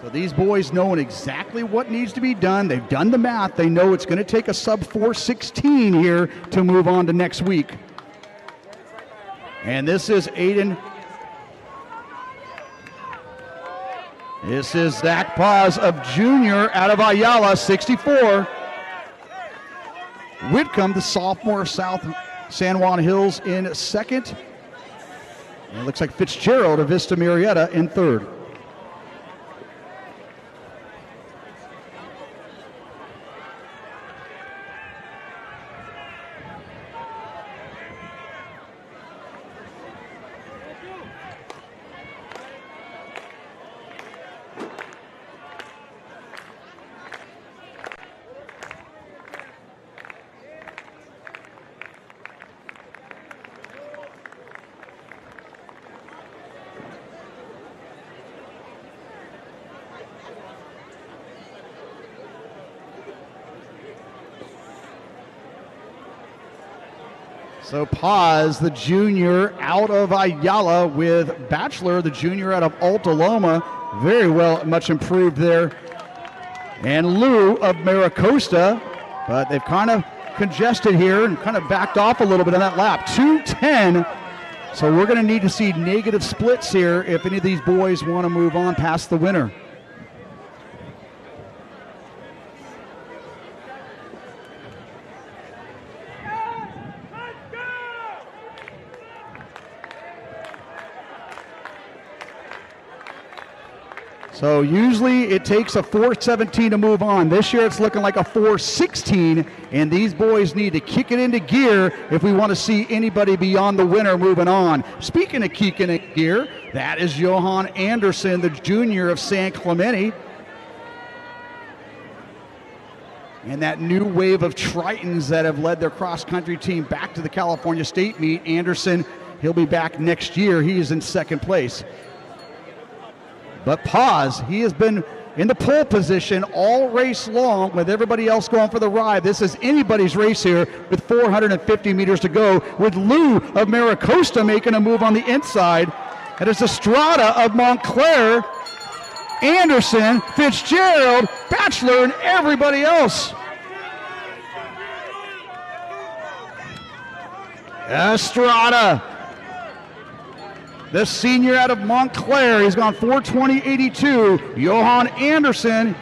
So these boys knowing exactly what needs to be done. They've done the math. They know it's going to take a sub 4:16 here to move on to next week. And this is Aiden. This is Zach Paz of Junior out of Ayala, 64. Whitcomb, the sophomore of South San Juan Hills, in 2nd. And it looks like Fitzgerald of Vista Marietta in 3rd. So Paz, the junior out of Ayala, with Bachelor, the junior out of Alta Loma. Very well, much improved there. And Lou of Maricosta, but they've kind of congested here and kind of backed off a little bit on that lap. 2:10. So we're going to need to see negative splits here if any of these boys want to move on past the winner. So usually it takes a 4:17 to move on. This year it's looking like a 4:16, and these boys need to kick it into gear if we want to see anybody beyond the winner moving on. Speaking of kicking into gear, that is Johan Anderson, the junior of San Clemente. And that new wave of Tritons that have led their cross-country team back to the California State meet. Anderson, he'll be back next year. He is in second place. But Paz, he has been in the pole position all race long with everybody else going for the ride. This is anybody's race here with 450 meters to go, with Lou of Maricosta making a move on the inside. And it's Estrada of Montclair, Anderson, Fitzgerald, Bachelor, and everybody else. Estrada, the senior out of Montclair, he's gone 4:20.82. Johan Anderson.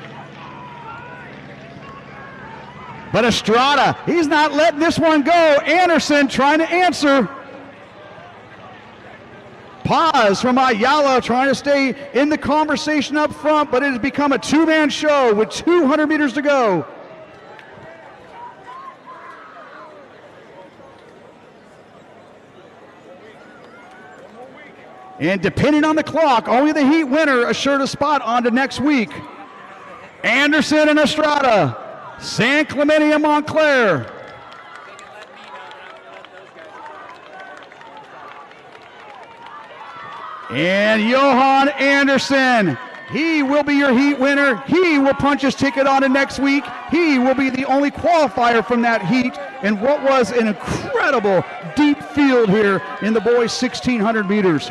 But Estrada, he's not letting this one go. Anderson trying to answer. Paz from Ayala trying to stay in the conversation up front, but it has become a two-man show with 200 meters to go. And depending on the clock, only the heat winner assured a spot on to next week. Anderson and Estrada, San Clemente and Montclair. And Johan Anderson, he will be your heat winner. He will punch his ticket on to next week. He will be the only qualifier from that heat in what was an incredible deep field here in the boys' 1,600 meters.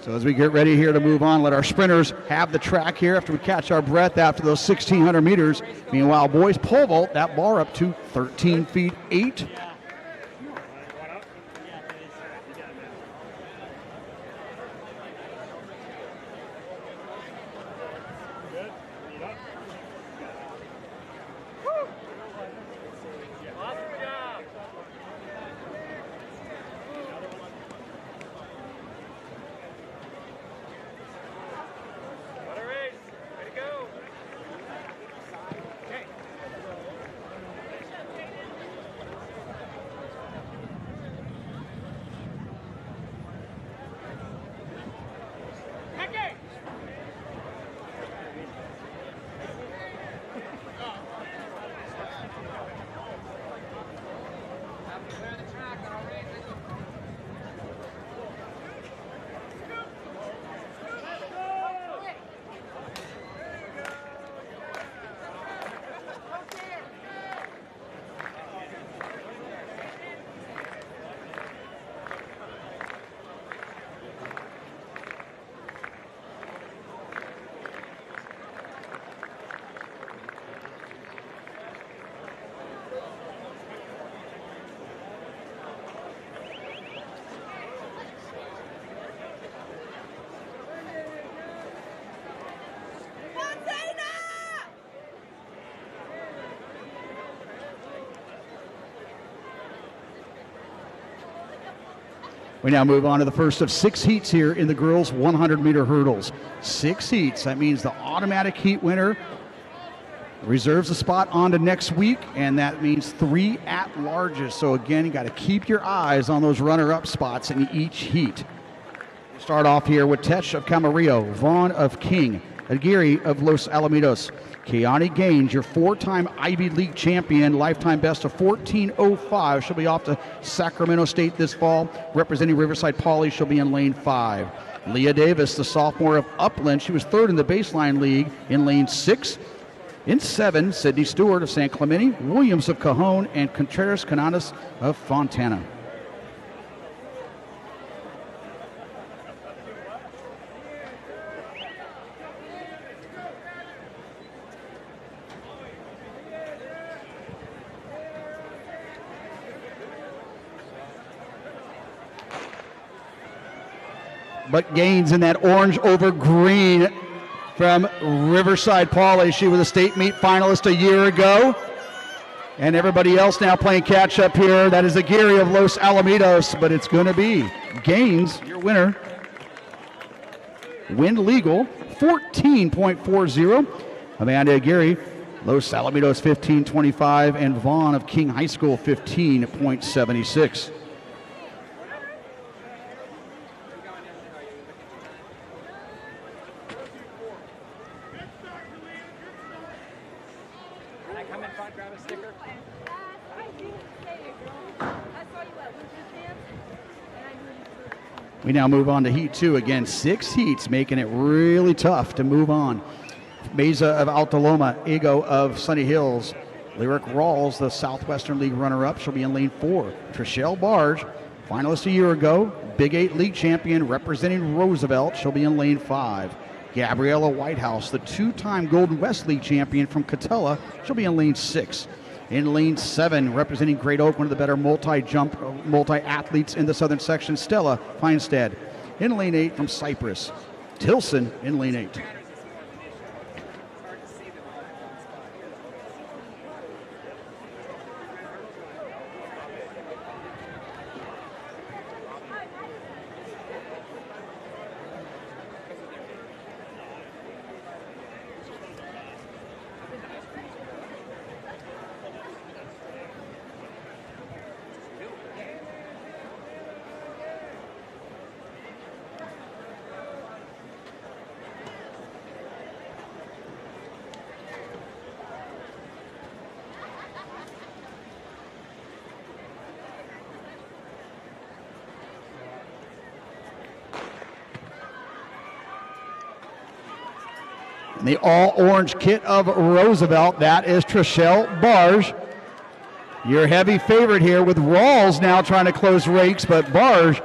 So as we get ready here to move on, let our sprinters have the track here after we catch our breath after those 1,600 meters. Meanwhile, boys pole vault that bar up to 13 feet 8. We now move on to the first of 6 heats here in the girls' 100-meter hurdles. 6 heats. That means the automatic heat winner reserves a spot on to next week, and that means 3 at-larges. So again, you got to keep your eyes on those runner-up spots in each heat. Start off here with Tesh of Camarillo, Vaughn of King, Aguirre of Los Alamitos. Keani Gaines, your 4-time Ivy League champion, lifetime best of 14:05. She'll be off to Sacramento State this fall. Representing Riverside Poly, she'll be in lane 5. Leah Davis, the sophomore of Upland. She was 3rd in the baseline league in lane 6. In 7, Sydney Stewart of San Clemente, Williams of Cajon, and Contreras Cananas of Fontana. But Gaines in that orange over green from Riverside Poly. She was a state meet finalist a year ago. And everybody else now playing catch up here. That is Aguirre of Los Alamitos, but it's going to be Gaines, your winner. Win legal, 14.40. Amanda Aguirre, Los Alamitos 15.25, and Vaughn of King High School 15.76. We now move on to Heat 2. Again, 6 heats, making it really tough to move on. Mesa of Alta Loma, Ego of Sunny Hills, Lyric Rawls, the Southwestern League runner-up. She'll be in lane 4. Trishelle Barge, finalist a year ago, Big 8 League champion representing Roosevelt. She'll be in lane 5. Gabriella Whitehouse, the 2-time Golden West League champion from Catella. She'll be in lane 6. In lane 7, representing Great Oak, one of the better multi-athletes in the southern section, Stella Feinstead. In lane 8 from Cypress, Tilson in lane 8. The all-orange kit of Roosevelt, that is Trishelle Barge. Your heavy favorite here with Rawls now trying to close ranks, but Barge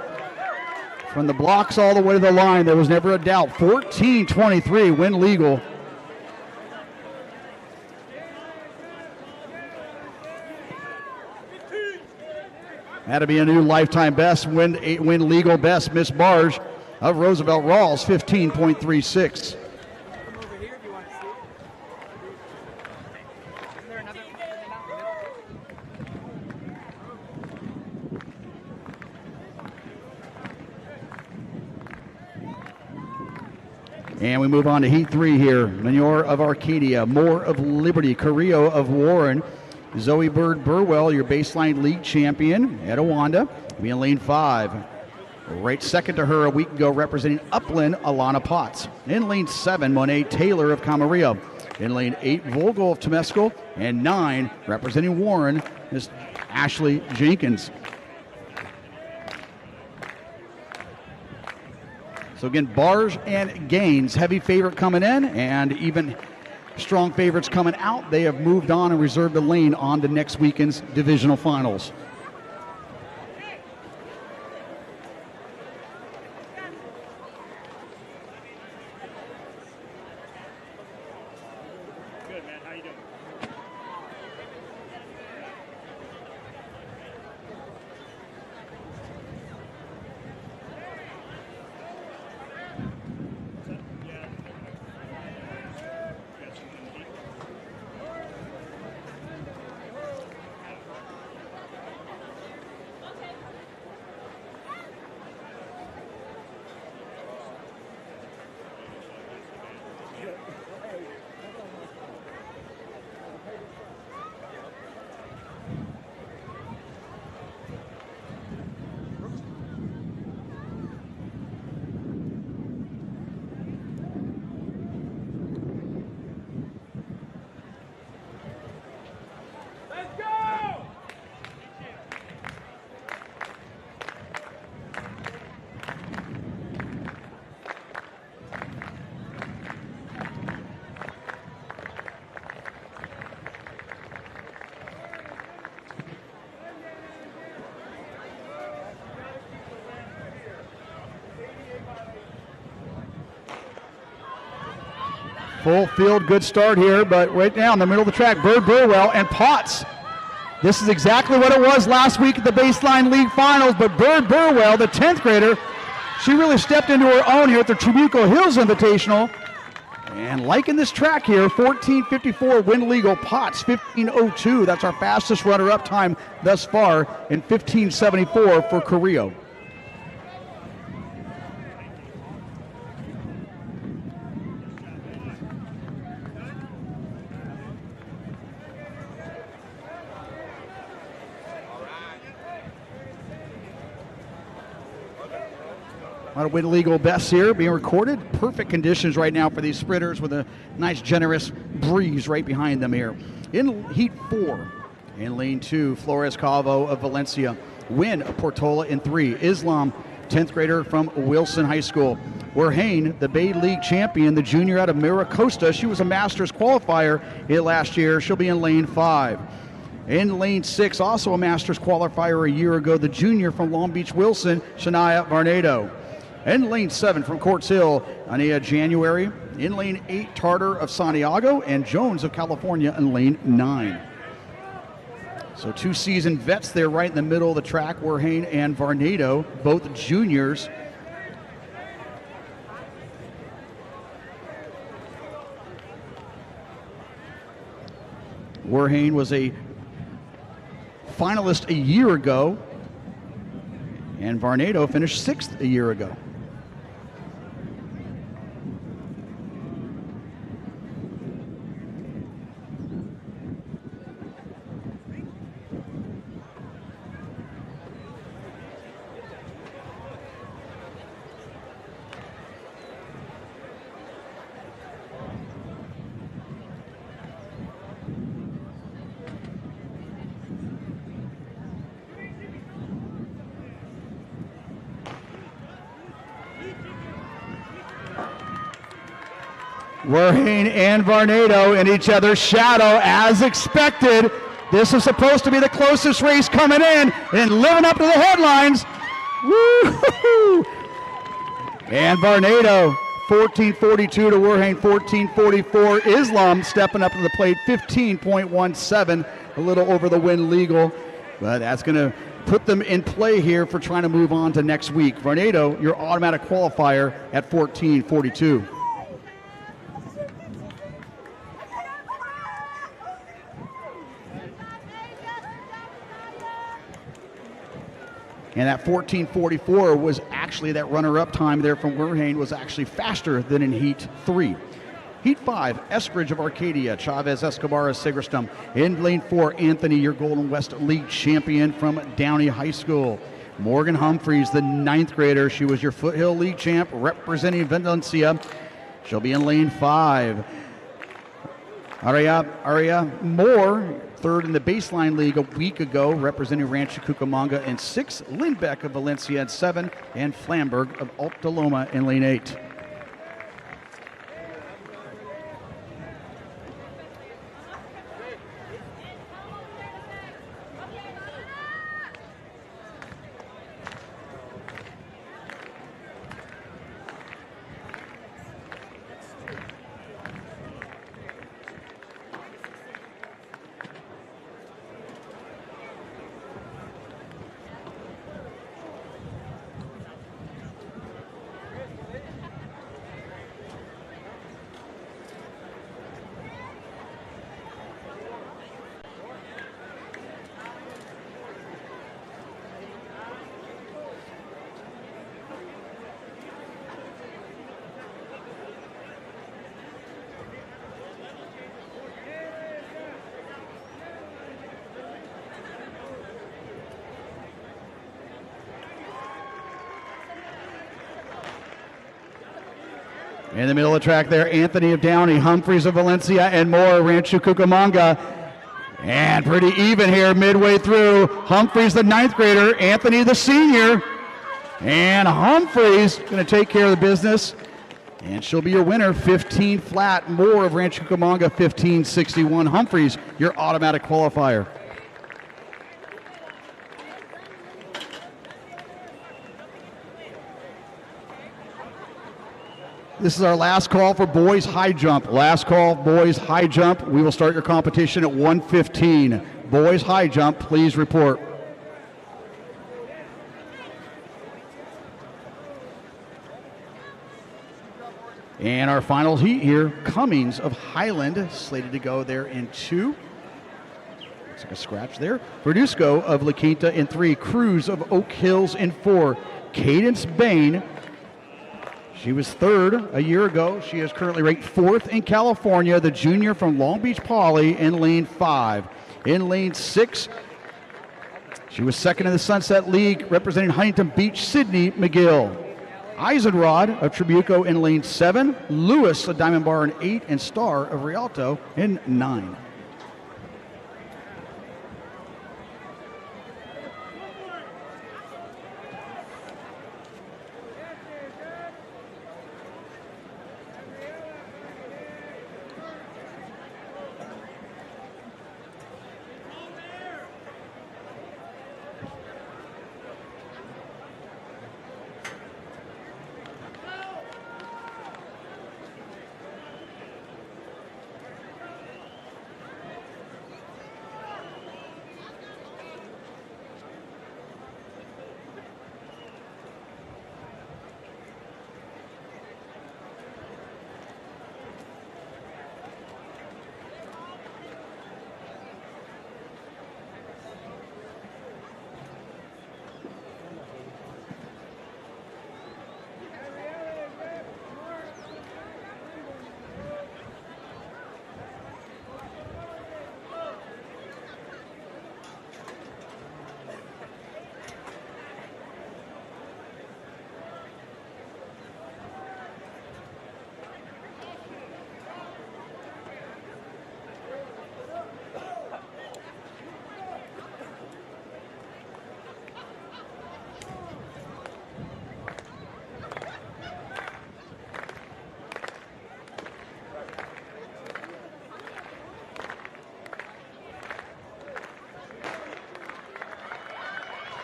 from the blocks all the way to the line, there was never a doubt. 14.23, win legal. That'll be a new lifetime best, win legal best, Miss Barge of Roosevelt. Rawls, 15.36. And we move on to Heat 3 here. Manure of Arcadia, Moore of Liberty, Carrillo of Warren, Zoe Bird Burwell, your baseline league champion, Etowanda, be in lane 5. Right second to her a week ago, representing Upland, Alana Potts. In lane 7, Monet Taylor of Camarillo. In lane 8, Vogel of Temescal. And 9, representing Warren, Miss Ashley Jenkins. So again, Barge and Gaines, heavy favorite coming in, and even strong favorites coming out. They have moved on and reserved a lane on to next weekend's divisional finals. Good, man. How you doing? Full field, good start here, but right now in the middle of the track, Bird Burwell and Potts. This is exactly what it was last week at the Baseline League Finals, but Bird Burwell, the 10th grader, she really stepped into her own here at the Trabuco Hills Invitational. And liking this track here, 14:54 win legal, Potts 15:02. That's our fastest runner-up time thus far, and 15:74 for Carrillo. A lot of win legal bests here being recorded. Perfect conditions right now for these sprinters with a nice generous breeze right behind them here. In heat 4, in lane 2, Flores Calvo of Valencia. Win of Portola in 3. Islam, 10th grader from Wilson High School. Werhane, the Bay League champion, the junior out of Miracosta. She was a Masters qualifier here last year. She'll be in lane 5. In lane 6, also a Masters qualifier a year ago, the junior from Long Beach Wilson, Shania Varnado. In lane 7 from Quartz Hill, Ania January. In lane 8, Tartar of Santiago, and Jones of California in lane 9. So 2 seasoned vets there right in the middle of the track, Werhane and Varnado, both juniors. Werhane was a finalist a year ago, and Varnado finished 6th a year ago. Werhane and Varnado in each other's shadow as expected. This is supposed to be the closest race coming in and living up to the headlines. Woo-hoo-hoo. And Varnado, 14:42 to Werhane, 14:44. Islam stepping up to the plate, 15.17, a little over the win legal. But that's going to put them in play here for trying to move on to next week. Varnado, your automatic qualifier at 14:42. And that 14:44 was actually, that runner-up time there from Werhane was actually faster than in Heat 3. Heat 5, Eskridge of Arcadia, Chavez Escobar of Sigerstam. In lane 4, Anthony, your Golden West League champion from Downey High School. Morgan Humphreys, the 9th grader. She was your Foothill League champ representing Valencia. She'll be in lane 5. Aria Moore, 3rd in the Baseline League a week ago, representing Rancho Cucamonga in 6. Lindbeck of Valencia in 7. And Flamberg of Alta Loma in lane 8. In the middle of the track there, Anthony of Downey, Humphreys of Valencia, and Moore, Rancho Cucamonga. And pretty even here midway through. Humphreys, the 9th grader, Anthony, the senior. And Humphreys going to take care of the business. And she'll be your winner, 15 flat. Moore of Rancho Cucamonga, 15:61. Humphreys, your automatic qualifier. This is our last call for boys high jump. Last call, boys high jump. We will start your competition at 1:15. Boys high jump, please report. And our final heat here, Cummings of Highland, slated to go there in 2. Looks like a scratch there. Verduzco of La Quinta in 3. Cruz of Oak Hills in 4. Cadence Bain, she was 3rd a year ago. She is currently ranked 4th in California, the junior from Long Beach Poly in lane 5. In lane 6, she was 2nd in the Sunset League, representing Huntington Beach, Sydney McGill. Eisenrod of Trabuco in lane 7, Lewis of Diamond Bar in 8, and Star of Rialto in 9.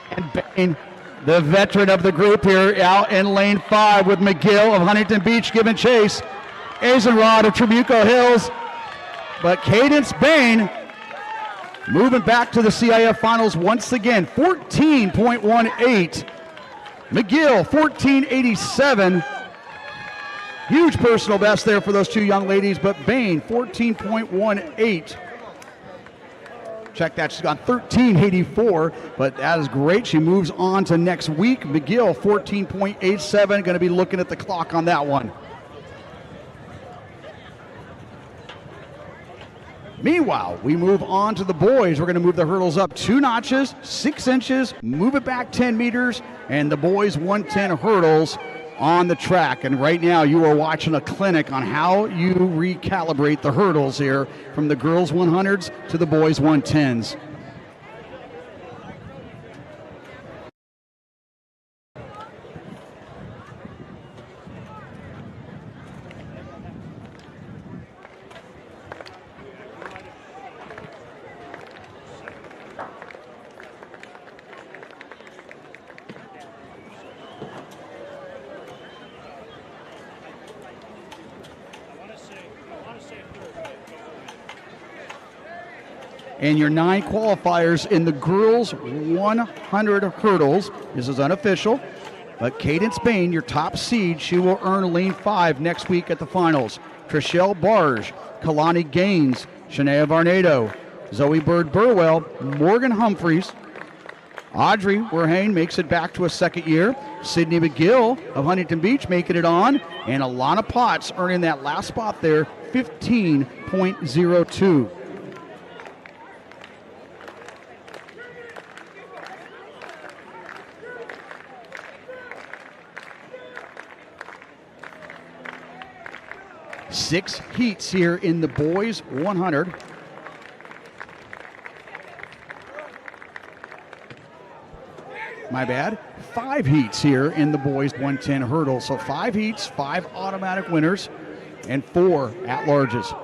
And Bain, the veteran of the group here, out in lane 5 with McGill of Huntington Beach giving chase. Eisenrod of Trabuco Hills. But Cadence Bain moving back to the CIF Finals once again. 14.18. McGill, 14.87. Huge personal best there for those two young ladies, but Bain, 14.18. Check that, she's got 13.84, but that is great. She moves on to next week. McGill, 14.87, going to be looking at the clock on that one. Meanwhile, we move on to the boys. We're going to move the hurdles up 2 notches, 6 inches, move it back 10 meters, and the boys 110 hurdles on the track. And right now you are watching a clinic on how you recalibrate the hurdles here from the girls 100s to the boys 110s. And your 9 qualifiers in the girls 100 hurdles. This is unofficial, but Cadence Bain, your top seed, she will earn lane 5 next week at the finals. Trishelle Barge, Kalani Gaines, Shania Varnado, Zoe Bird Burwell, Morgan Humphreys, Audrey Werhane makes it back to a second year. Sydney McGill of Huntington Beach making it on, and Alana Potts earning that last spot there, 15.02. Six heats here in the boys 100. My bad. 5 heats here in the boys 110 hurdle. So 5 heats, 5 automatic winners, and 4 at-larges.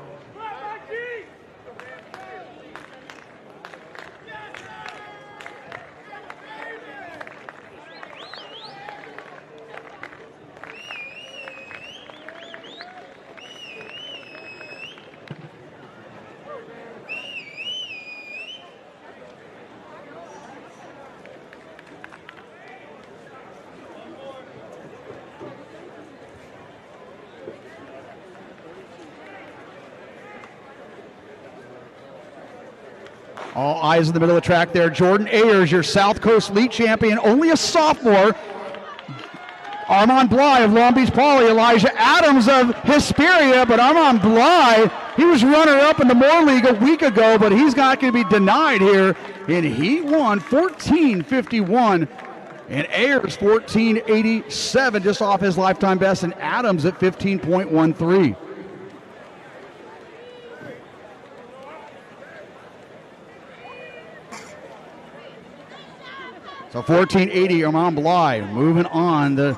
All eyes in the middle of the track there. Jordan Ayers, your South Coast League champion, only a sophomore. Armand Bly of Long Beach Poly, Elijah Adams of Hesperia, but Armand Bly, he was runner-up in the Moore League a week ago, but he's not going to be denied here, and he won 14:51, and Ayers 14:87, just off his lifetime best, and Adams at 15.13. So 14:80, Armand Bly moving on, the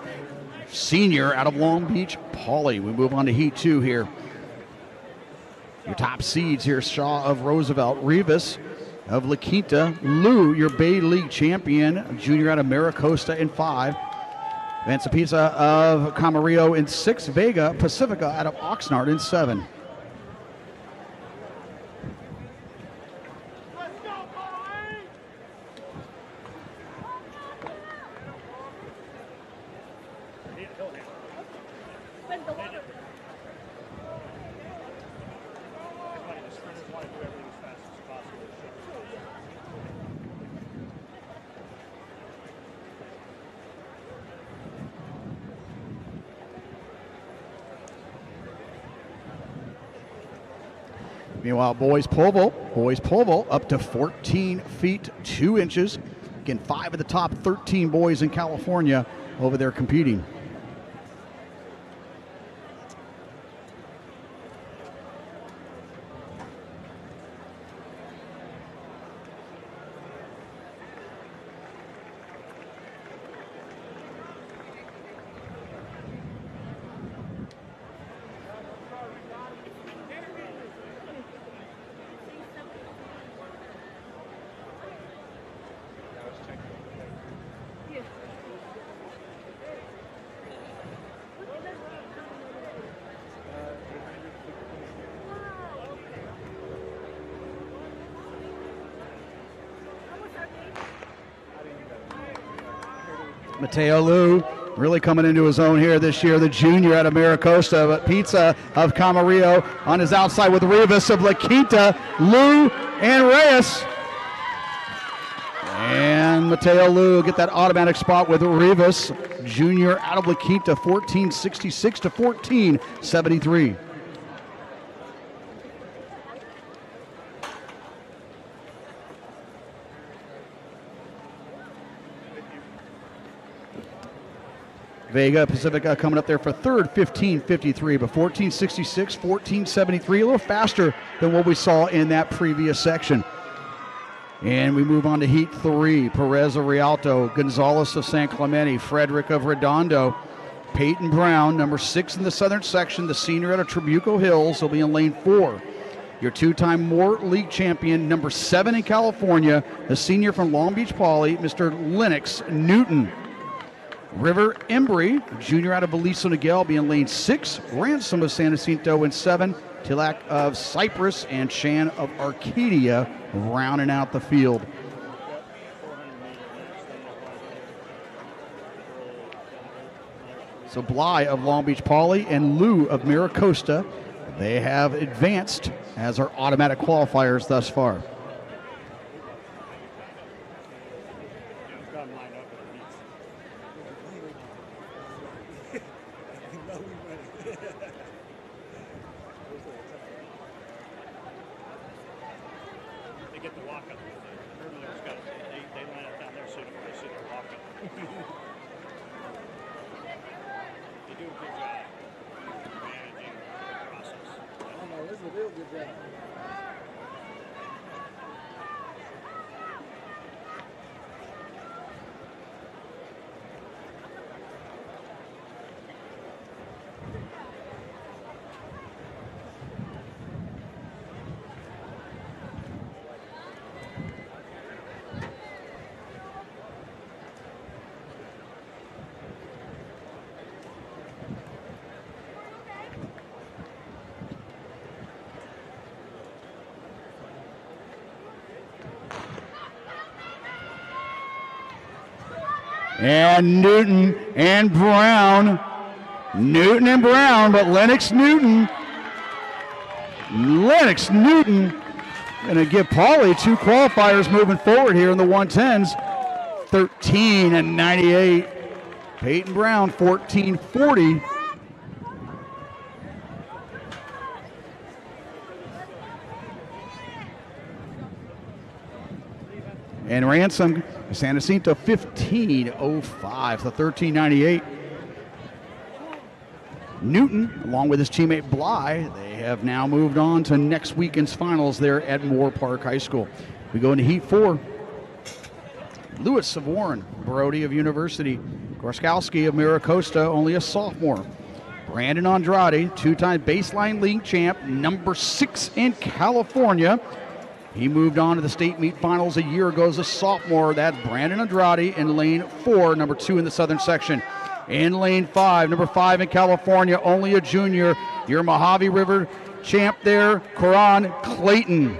senior out of Long Beach Poly. We move on to Heat 2 here. Your top seeds here, Shaw of Roosevelt, Rivas of La Quinta, Lou, your Bay League champion, junior out of Maricosta in 5. Vansapisa of Camarillo in 6. Vega Pacifica out of Oxnard in 7. Meanwhile, boys pole vault up to 14 feet 2 inches. Again, 5 of the top 13 boys in California over there competing. Mateo Liu really coming into his own here this year, the junior out of Maricosta, but Pizza of Camarillo on his outside with Rivas of La Quinta, Liu and Reyes. And Mateo Liu get that automatic spot with Rivas, junior out of La Quinta, 14:66 to 14:73. Vega Pacifica coming up there for third, 15:53, but 14:66, 14:73, a little faster than what we saw in that previous section. And we move on to Heat 3. Perez of Rialto, Gonzalez of San Clemente, Frederick of Redondo, Peyton Brown, number 6 in the Southern section, the senior out of Trabuco Hills, will be in lane 4. Your 2-time Moore League champion, number 7 in California, the senior from Long Beach Poly, Mr. Lennox Newton. River Embry, junior out of Beliso Niguel, be in lane 6. Ransom of San Jacinto in 7. Tilak of Cypress and Chan of Arcadia rounding out the field. So Bly of Long Beach Poly and Lou of Maricosta, they have advanced as our automatic qualifiers thus far. And Newton and Brown. Newton and Brown, but Lennox Newton Going to give Pauly 2 qualifiers moving forward here in the 110s. 13 and 98. Peyton Brown 14-40. And Ransom, San Jacinto 15-05, so 13-98. Newton, along with his teammate Bly, they have now moved on to next weekend's finals there at Moore Park High School. We go into Heat 4. Lewis of Warren, Brody of University, Gorskowski of Miracosta, only a sophomore. Brandon Andrade, 2-time baseline league champ, number 6 in California. He moved on to the state meet finals a year ago as a sophomore. That's Brandon Andrade in lane 4, number 2 in the southern section. In lane 5, number 5 in California, only a junior, your Mojave River champ there, Coran Clayton.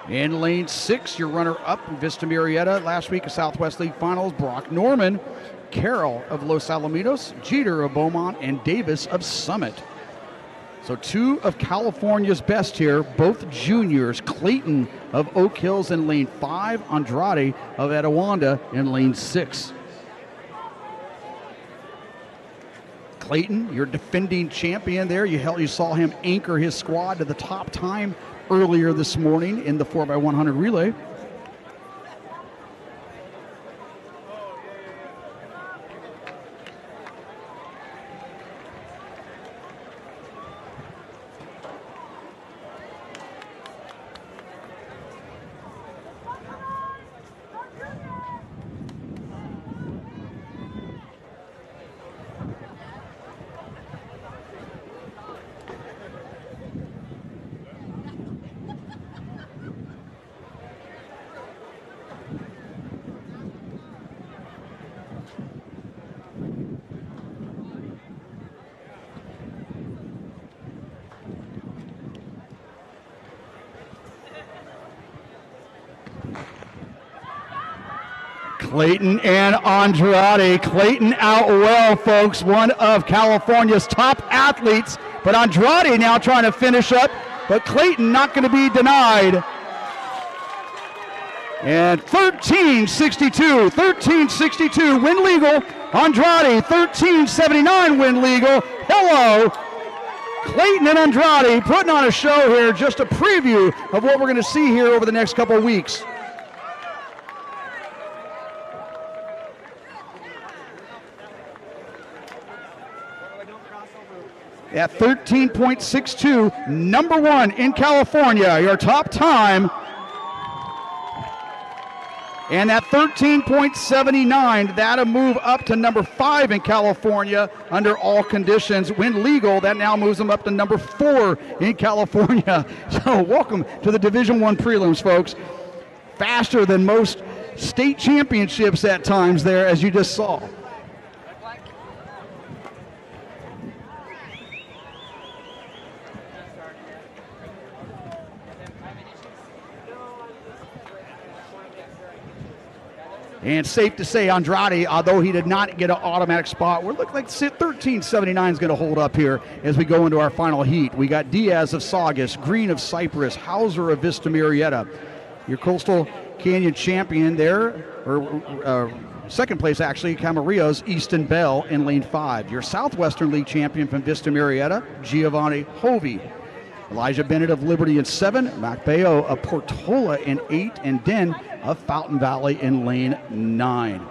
In lane 6, your runner-up in Vista Marietta last week of Southwest League Finals, Brock Norman, Carroll of Los Alamitos, Jeter of Beaumont, and Davis of Summit. So 2 of California's best here, both juniors. Clayton of Oak Hills in lane 5, Andrade of Etowanda in lane 6. Clayton, your defending champion there. You saw him anchor his squad to the top time earlier this morning in the 4x100 relay. Clayton and Andrade. Clayton out well, folks. One of California's top athletes. But Andrade now trying to finish up. But Clayton not going to be denied. And 13-62. 13-62 win legal. Andrade 13-79 win legal. Hello. Clayton and Andrade putting on a show here. Just a preview of what we're going to see here over the next couple of weeks. At 13.62, number 1 in California, your top time. And at 13.79, that'll move up to number 5 in California under all conditions. When legal, that now moves them up to number 4 in California. So welcome to the Division I prelims, folks. Faster than most state championships at times there, as you just saw. And safe to say, Andrade, although he did not get an automatic spot, we're looking like 13.79 is going to hold up here as we go into our final heat. We got Diaz of Saugus, Green of Cypress, Hauser of Vista Marietta. Your Coastal Canyon champion there, or second place actually, Camarillo's Easton Bell in lane 5. Your Southwestern League champion from Vista Marietta, Giovanni Hovey. Elijah Bennett of Liberty in 7, Mac Bayo of Portola in 8, and Den of Fountain Valley in lane 9.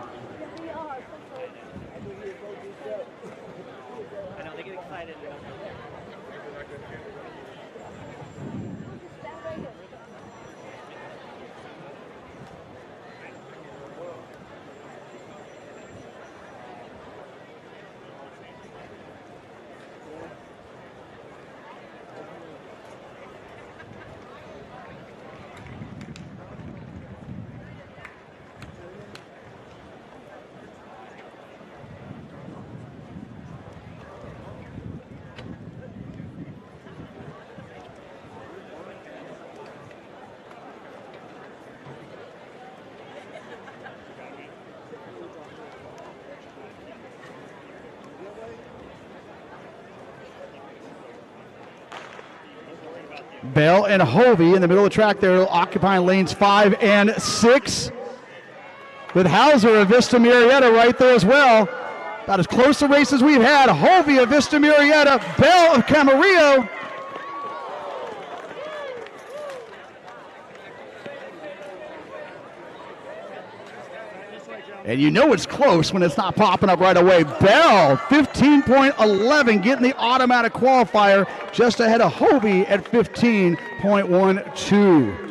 Bell and Hovey in the middle of the track there, occupying lanes 5 and 6. With Hauser of Vista Marietta right there as well. About as close a race as we've had. Hovey of Vista Marietta, Bell of Camarillo. And you know it's close when it's not popping up right away. Bell, 15.11, getting the automatic qualifier, just ahead of Hovey at 15.12.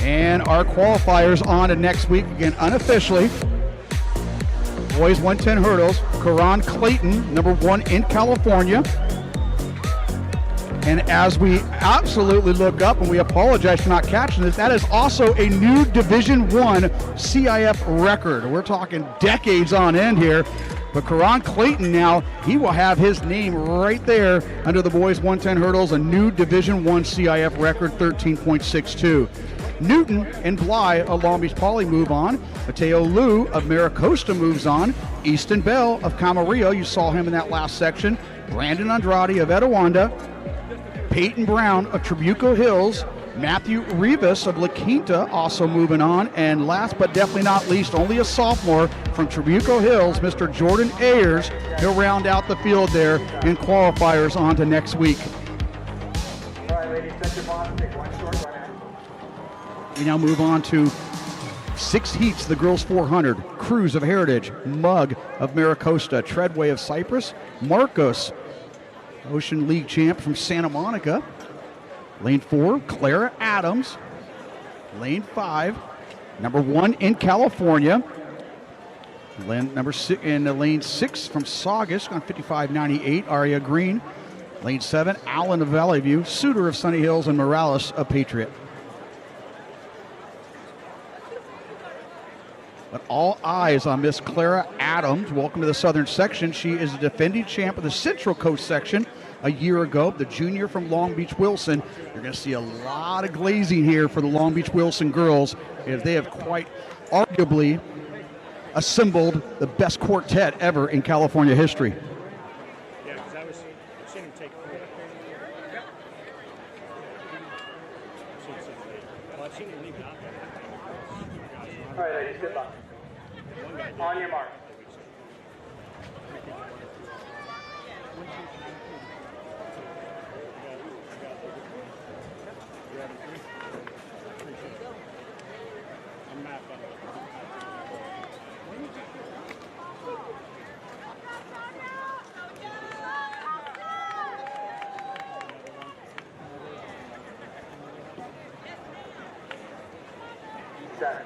And our qualifiers on to next week, again, unofficially. Boys 110 hurdles, Karan Clayton, number 1 in California. And as we absolutely look up, and we apologize for not catching this, that is also a new Division I CIF record. We're talking decades on end here. But Karan Clayton now, he will have his name right there under the boys 110 hurdles, a new Division I CIF record, 13.62. Newton and Bly of Long Beach Poly move on. Mateo Liu of Maricosta moves on. Easton Bell of Camarillo, you saw him in that last section. Brandon Andrade of Etiwanda. Peyton Brown of Trabuco Hills. Matthew Rivas of La Quinta also moving on. And last but definitely not least, only a sophomore from Trabuco Hills, Mr. Jordan Ayers. He'll round out the field there in qualifiers on to next week. All right, ladies, set your bonds, take one short run out. We now move on to 6 heats, the girls 400. Cruz of Heritage, Mug of Maricosta, Treadway of Cyprus, Marcos, Ocean League champ from Santa Monica. Lane 4, Clara Adams. Lane 5, number 1 in California. Number 6 in lane 6 from Saugus on 55.98, Aria Green. Lane 7, Allen of Valley View, Suter of Sunny Hills, and Morales of Patriot. But all eyes on Miss Clara Adams. Welcome to the Southern section. She is the defending champ of the Central Coast section a year ago, the junior from Long Beach Wilson. You're going to see a lot of glazing here for the Long Beach Wilson girls, as they have quite arguably assembled the best quartet ever in California history. Yeah, because I've seen him take four. Well, I've seen him leave it out there. All right, ladies, good luck. On your mark. Seven.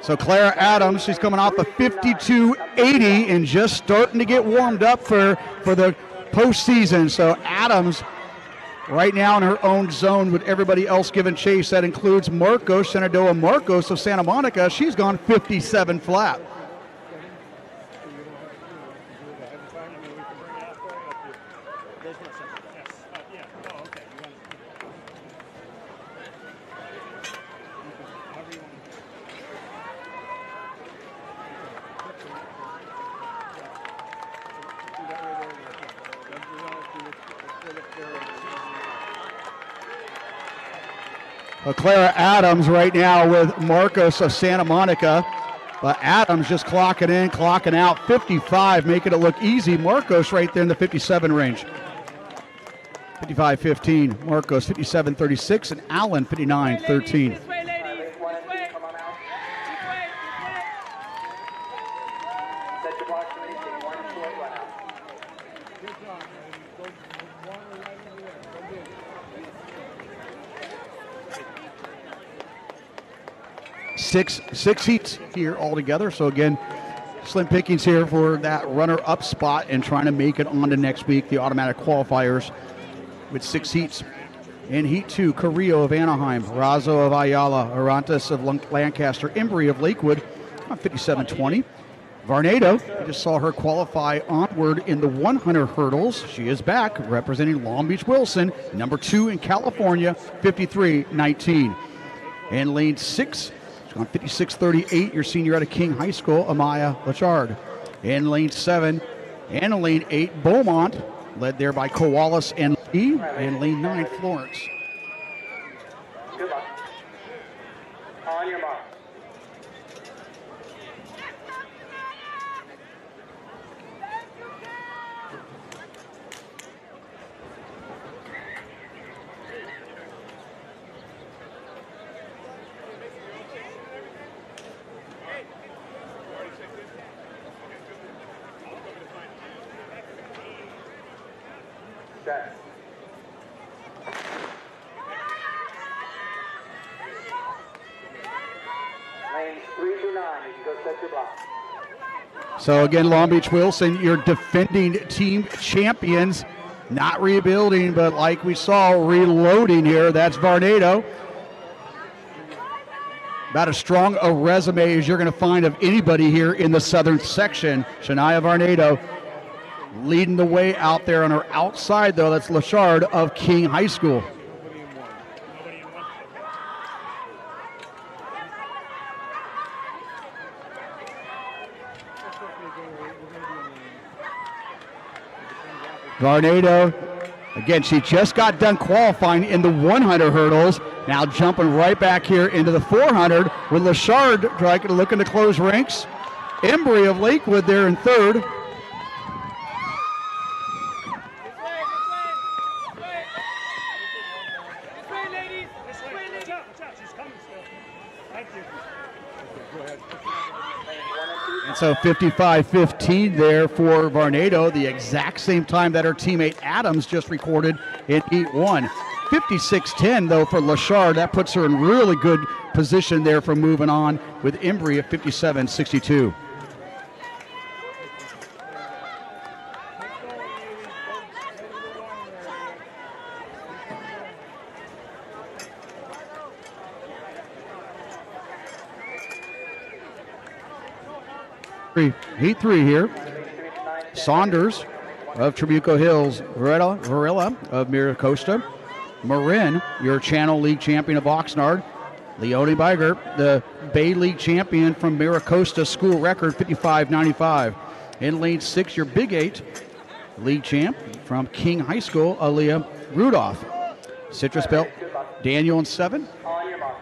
So Clara Adams, she's coming off a 52.80 and just starting to get warmed up for the postseason. So Adams right now in her own zone with everybody else giving chase. That includes Marcos, Shenandoah Marcos of Santa Monica. She's gone 57 flat. Clara Adams right now with Marcos of Santa Monica. But Adams just clocking in, clocking out, 55, making it look easy. Marcos right there in the 57 range. 55-15, Marcos 57-36, and Allen 59-13. Six heats here altogether. So again, slim pickings here for that runner-up spot and trying to make it on to next week, the automatic qualifiers with 6 heats. In Heat 2, Carrillo of Anaheim, Razo of Ayala, Arantes of Lancaster, Embry of Lakewood on 57-20. Varnado, I just saw her qualify onward in the 100 hurdles. She is back representing Long Beach Wilson, number 2 in California, 53-19. In lane 6, she's gone 56-38, your senior out of King High School, Amaya Lachard. In lane 7 and in lane 8, Beaumont, led there by Koalas and Lee. In lane 9, Florence. Good luck. On your mark. Set. Lanes 3 through 9, you can go set your block. So again, Long Beach Wilson, your defending team champions, not rebuilding, but like we saw, reloading here. That's Varnado. About as strong a resume as you're going to find of anybody here in the Southern section. Shania Varnado leading the way out there on her outside, though. That's Lachard of King High School. Varnado, again, she just got done qualifying in the 100 hurdles. Now jumping right back here into the 400 with Lachard looking to close ranks. Embry of Lakewood there in 3rd. And so 55-15 there for Varnado, the exact same time that her teammate Adams just recorded in Heat 1. 56-10 though for Lachard. That puts her in really good position there for moving on with Embry at 57-62. Heat 3 here. Saunders of Trabuco Hills, Varela of Miracosta, Marin, your Channel League champion of Oxnard, Leone Biger, the Bay League champion from Miracosta, school record 55-95. In lane 6, your Big 8 league champ from King High School, Aaliyah Rudolph. Citrus Belt, Daniel in 7. On your mark.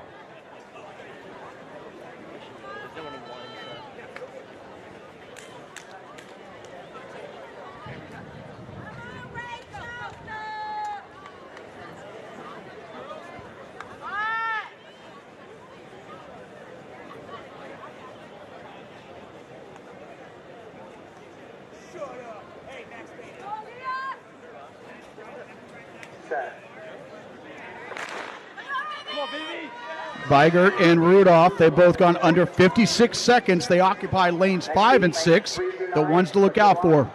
Bigert and Rudolph, they've both gone under 56 seconds. They occupy lanes 5 and 6, the ones to look out for.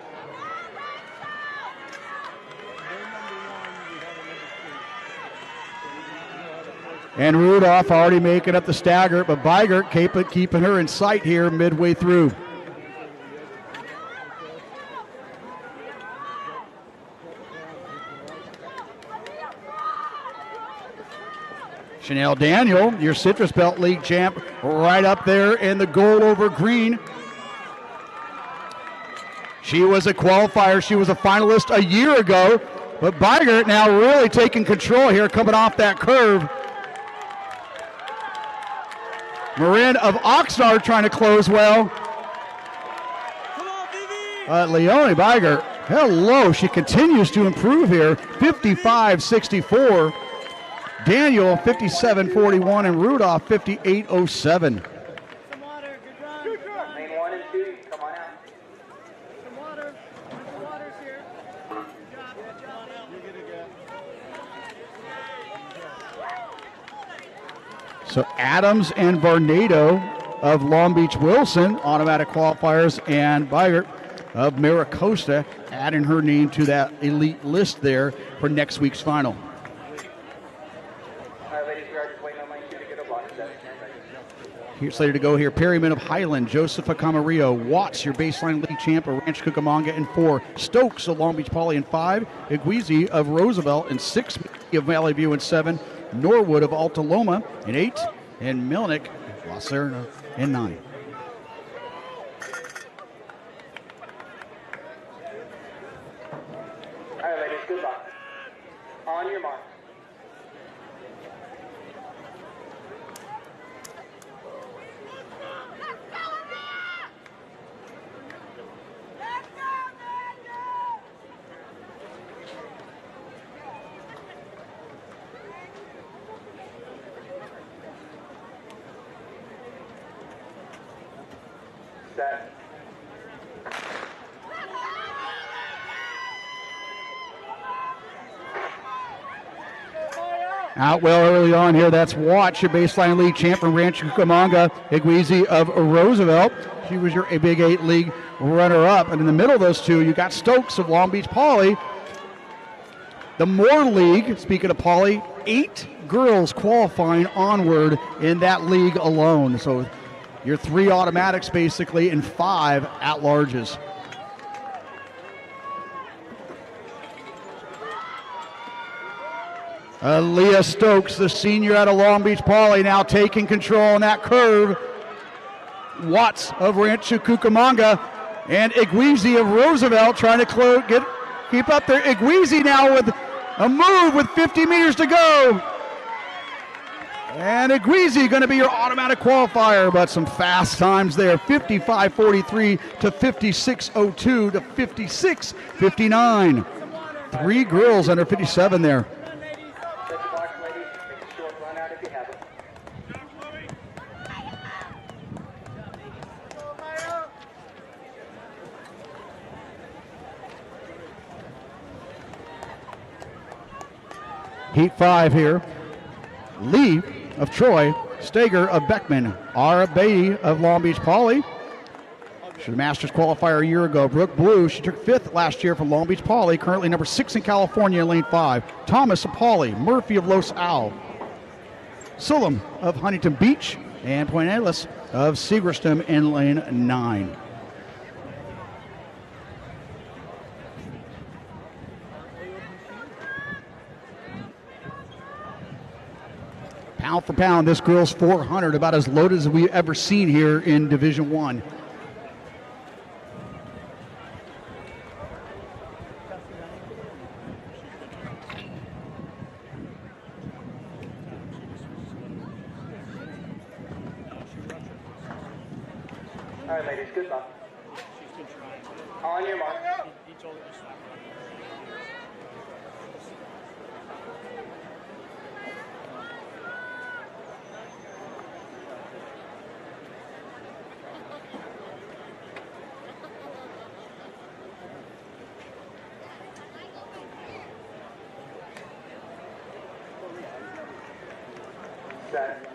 And Rudolph already making up the stagger, but Beigert keeping her in sight here midway through. Chanel Daniel, your Citrus Belt League champ, right up there in the gold over green. She was a qualifier. She was a finalist a year ago, but Beigert now really taking control here, coming off that curve. Marin of Oxnard trying to close well. Leonie Beigert, hello, she continues to improve here. 55.64. Daniel 57.41 and Rudolph 58.07. Some water, good run. Lane 1 and 2, come on out. Some water. Some water's here. Good job, good job. So Adams and Varnado of Long Beach Wilson, automatic qualifiers, and Beigert of Maricosta adding her name to that elite list there for next week's final. All right, ladies, we are just waiting on lane 2 to get a block set. Here's slated to go here. Perryman of Highland, Josepha Camarillo, Watts, your baseline league champ of Ranch Cucamonga in 4, Stokes of Long Beach Poly in 5, Iguizi of Roosevelt in 6, of Valley View in 7, Norwood of Alta Loma in 8, and Milnick, La Serena in 9. All right, ladies, good luck. On your mark. Set. Out well early on here. That's Watts, your baseline league champ from Rancho Cucamonga. Iguizi of Roosevelt. She was your Big 8 league runner-up. And in the middle of those two, you got Stokes of Long Beach Poly. The Moore League, speaking of Poly, 8 girls qualifying onward in that league alone. So your 3 automatics basically and 5 at-larges. Leah Stokes, the senior out of Long Beach Poly, now taking control on that curve. Watts of Rancho Cucamonga and Iguizi of Roosevelt trying to keep up there. Iguizi now with a move with 50 meters to go. And Iguizi going to be your automatic qualifier, but some fast times there. 55.43 to 56.02 to 56.59. 3 girls under 57 there. Set your box, ladies. Take a short run out if you have it. Heat 5 here. Lee of Troy, Steger of Beckman, Ara Beatty of Long Beach Poly. She was a Masters qualifier a year ago. Brooke Blue, she took 5th last year from Long Beach Poly, currently number 6 in California in lane 5. Thomas of Poly, Murphy of Los Al, Sullum of Huntington Beach, and Poinellis of Seagraston in lane 9. Pound for pound, this girl's 400, about as loaded as we've ever seen here in Division I. All right, ladies, good luck. On your mark. Set.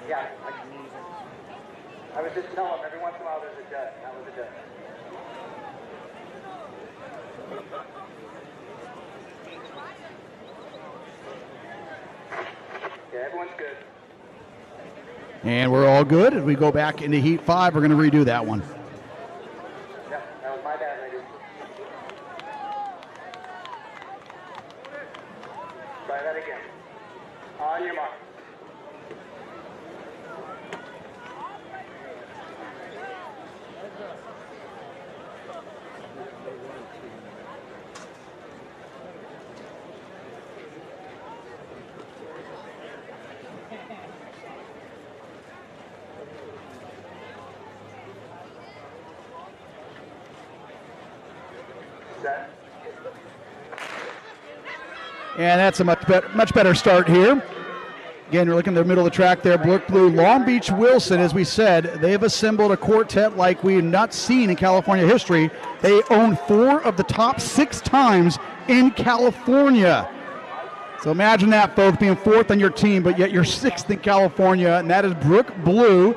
Yeah. I was just telling them, every once in a while there's a dud. That was a dud. Yeah, everyone's good. And we're all good. As we go back into Heat 5, we're going to redo that one. Yeah, that was my bad, ladies. Try that again. On your mark. Set. And that's a much better start here. Again, you're looking in the middle of the track there. Brook Blue, Long Beach Wilson, as we said, they've assembled a quartet like we have not seen in California history. They own 4 of the top 6 times in California. So imagine that, folks, being 4th on your team, but yet you're 6th in California, and that is Brook Blue.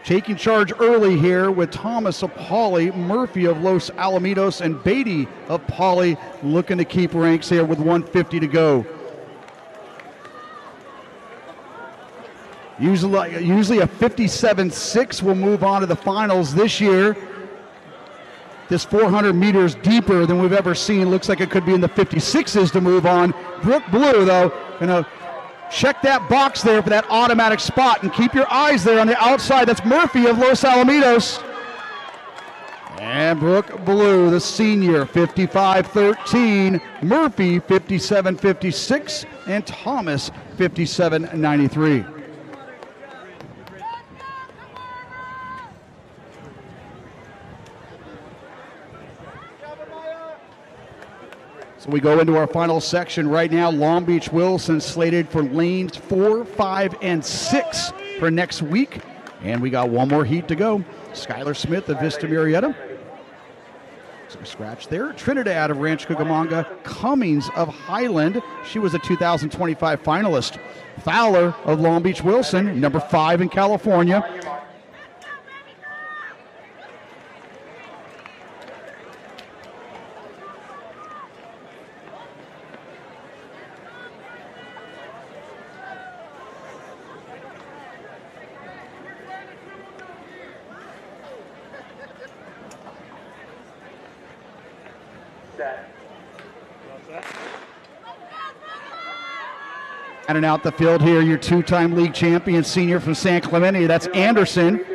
Taking charge early here with Thomas of Pauley, Murphy of Los Alamitos, and Beatty of Pauley looking to keep ranks here with 150 to go. Usually a 57.6 will move on to the finals this year. This 400 meters deeper than we've ever seen. Looks like it could be in the 56s to move on. Brook Blue, though, going to check that box there for that automatic spot and keep your eyes there on the outside. That's Murphy of Los Alamitos. And Brook Blue, the senior, 55.13. Murphy, 57.56. And Thomas, 57.93. So we go into our final section right now. Long Beach Wilson slated for lanes 4, 5, and 6 for next week. And we got one more heat to go. Skylar Smith of Vista Murrieta. So scratch there. Trinidad of Rancho Cucamonga. Cummings of Highland. She was a 2025 finalist. Fowler of Long Beach Wilson, number 5 in California. And out the field here, your 2-time league champion senior from San Clemente, that's Anderson.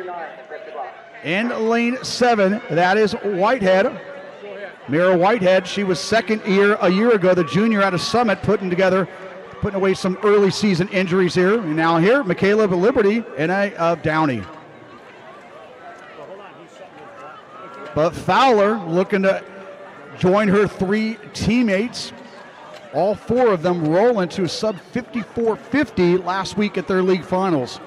In lane 7, that is Whitehead. Mira Whitehead, she was second a year ago, the junior out of Summit, putting away some early season injuries here. And now here, Michaela of Liberty and of Downey. But Fowler looking to join her 3 teammates. All 4 of them roll into sub 54.50 last week at their league finals.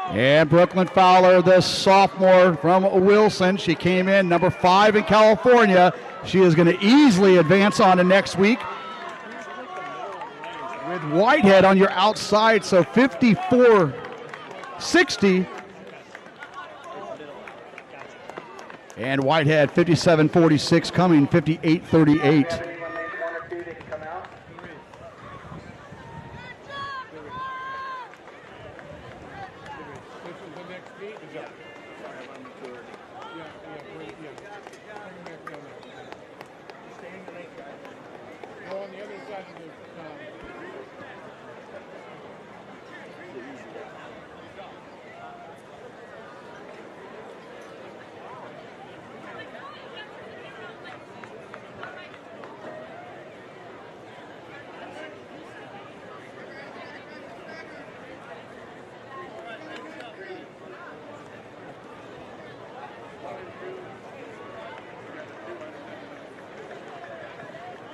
And Brooklyn Fowler, the sophomore from Wilson, she came in number 5 in California. She is going to easily advance on to next week with Whitehead on your outside, so 54.60. And Whitehead, 57.46, coming 58.38.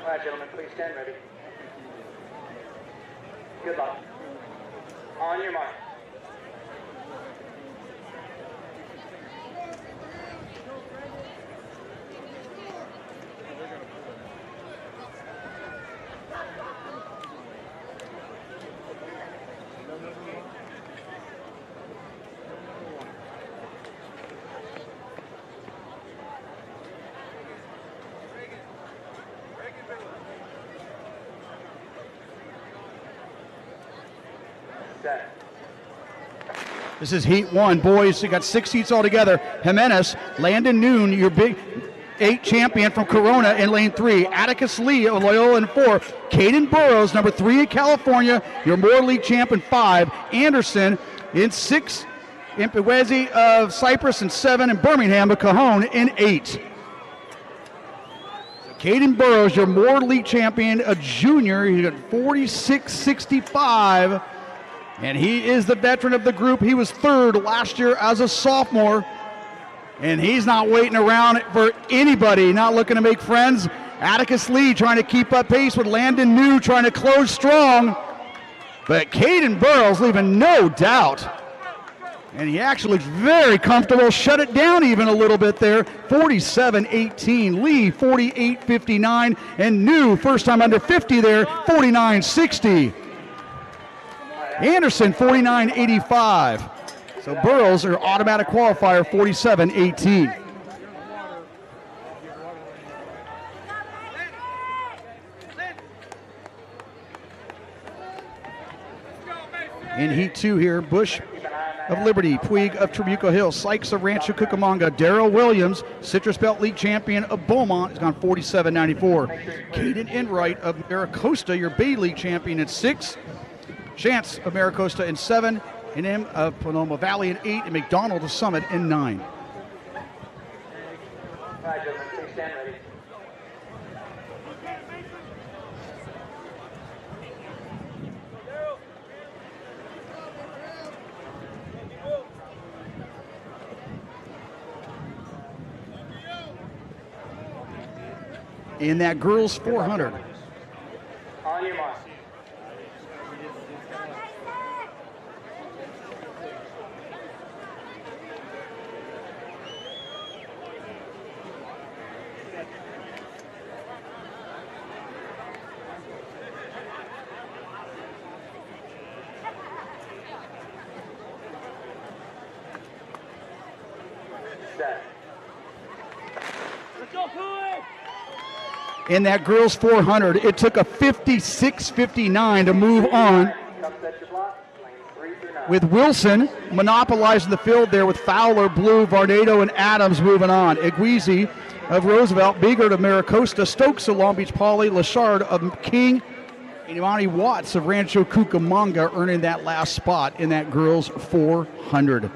All right, gentlemen, please stand ready. Good luck. On your mark. Set. This is heat one, boys. You got 6 heats altogether. Jimenez, Landon Noon, your big 8 champion from Corona in lane 3. Atticus Lee of Loyola in 4. Caden Burrows, number 3 in California, your Moore League champ in 5. Anderson in 6. Impewezi of Cyprus in 7. And Birmingham of Cajon in 8. Caden Burrows, your Moore League champion, a junior. He got 46.65. And he is the veteran of the group. He was 3rd last year as a sophomore. And he's not waiting around for anybody, not looking to make friends. Atticus Lee trying to keep up pace with Landon New, trying to close strong. But Caden Burrows leaving no doubt. And he actually looks very comfortable, shut it down even a little bit there. 47.18, Lee 48.59, and New, first time under 50 there, 49.60. Anderson, 49.85. So Burrows are automatic qualifier, 47.18. In heat 2 here, Bush of Liberty, Puig of Trabuco Hills, Sykes of Rancho Cucamonga, Darrell Williams, Citrus Belt League champion of Beaumont, has gone 47.94. Caden Enright of Maricosta, your Bay League champion at 6. Chance of Maricosta in 7, and M of Sonoma Valley in 8, and McDonald of Summit in 9. All right, gentlemen, please stand ready. In that girls 400. On your mark. Set. Let's go, Puig! In that girls 400, it took a 56.59 to move on, Come set your block. Lane 3 through 9. with Wilson monopolizing the field there with Fowler, Blue, Varnado, and Adams moving on. Iguizi of Roosevelt, Biegert of Maricosta, Stokes of Long Beach Poly, Lachard of King, and Imani Watts of Rancho Cucamonga earning that last spot in that girls 400.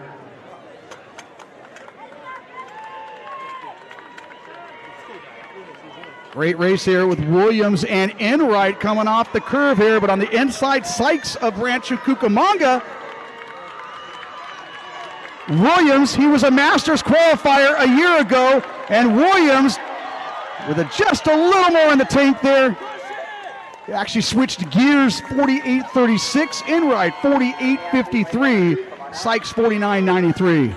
Great race here with Williams and Enright coming off the curve here, but on the inside, Sykes of Rancho Cucamonga. Williams, he was a Masters qualifier a year ago, and Williams, with just a little more in the tank there, he actually switched gears, 48.36, Enright 48.53, Sykes 49.93.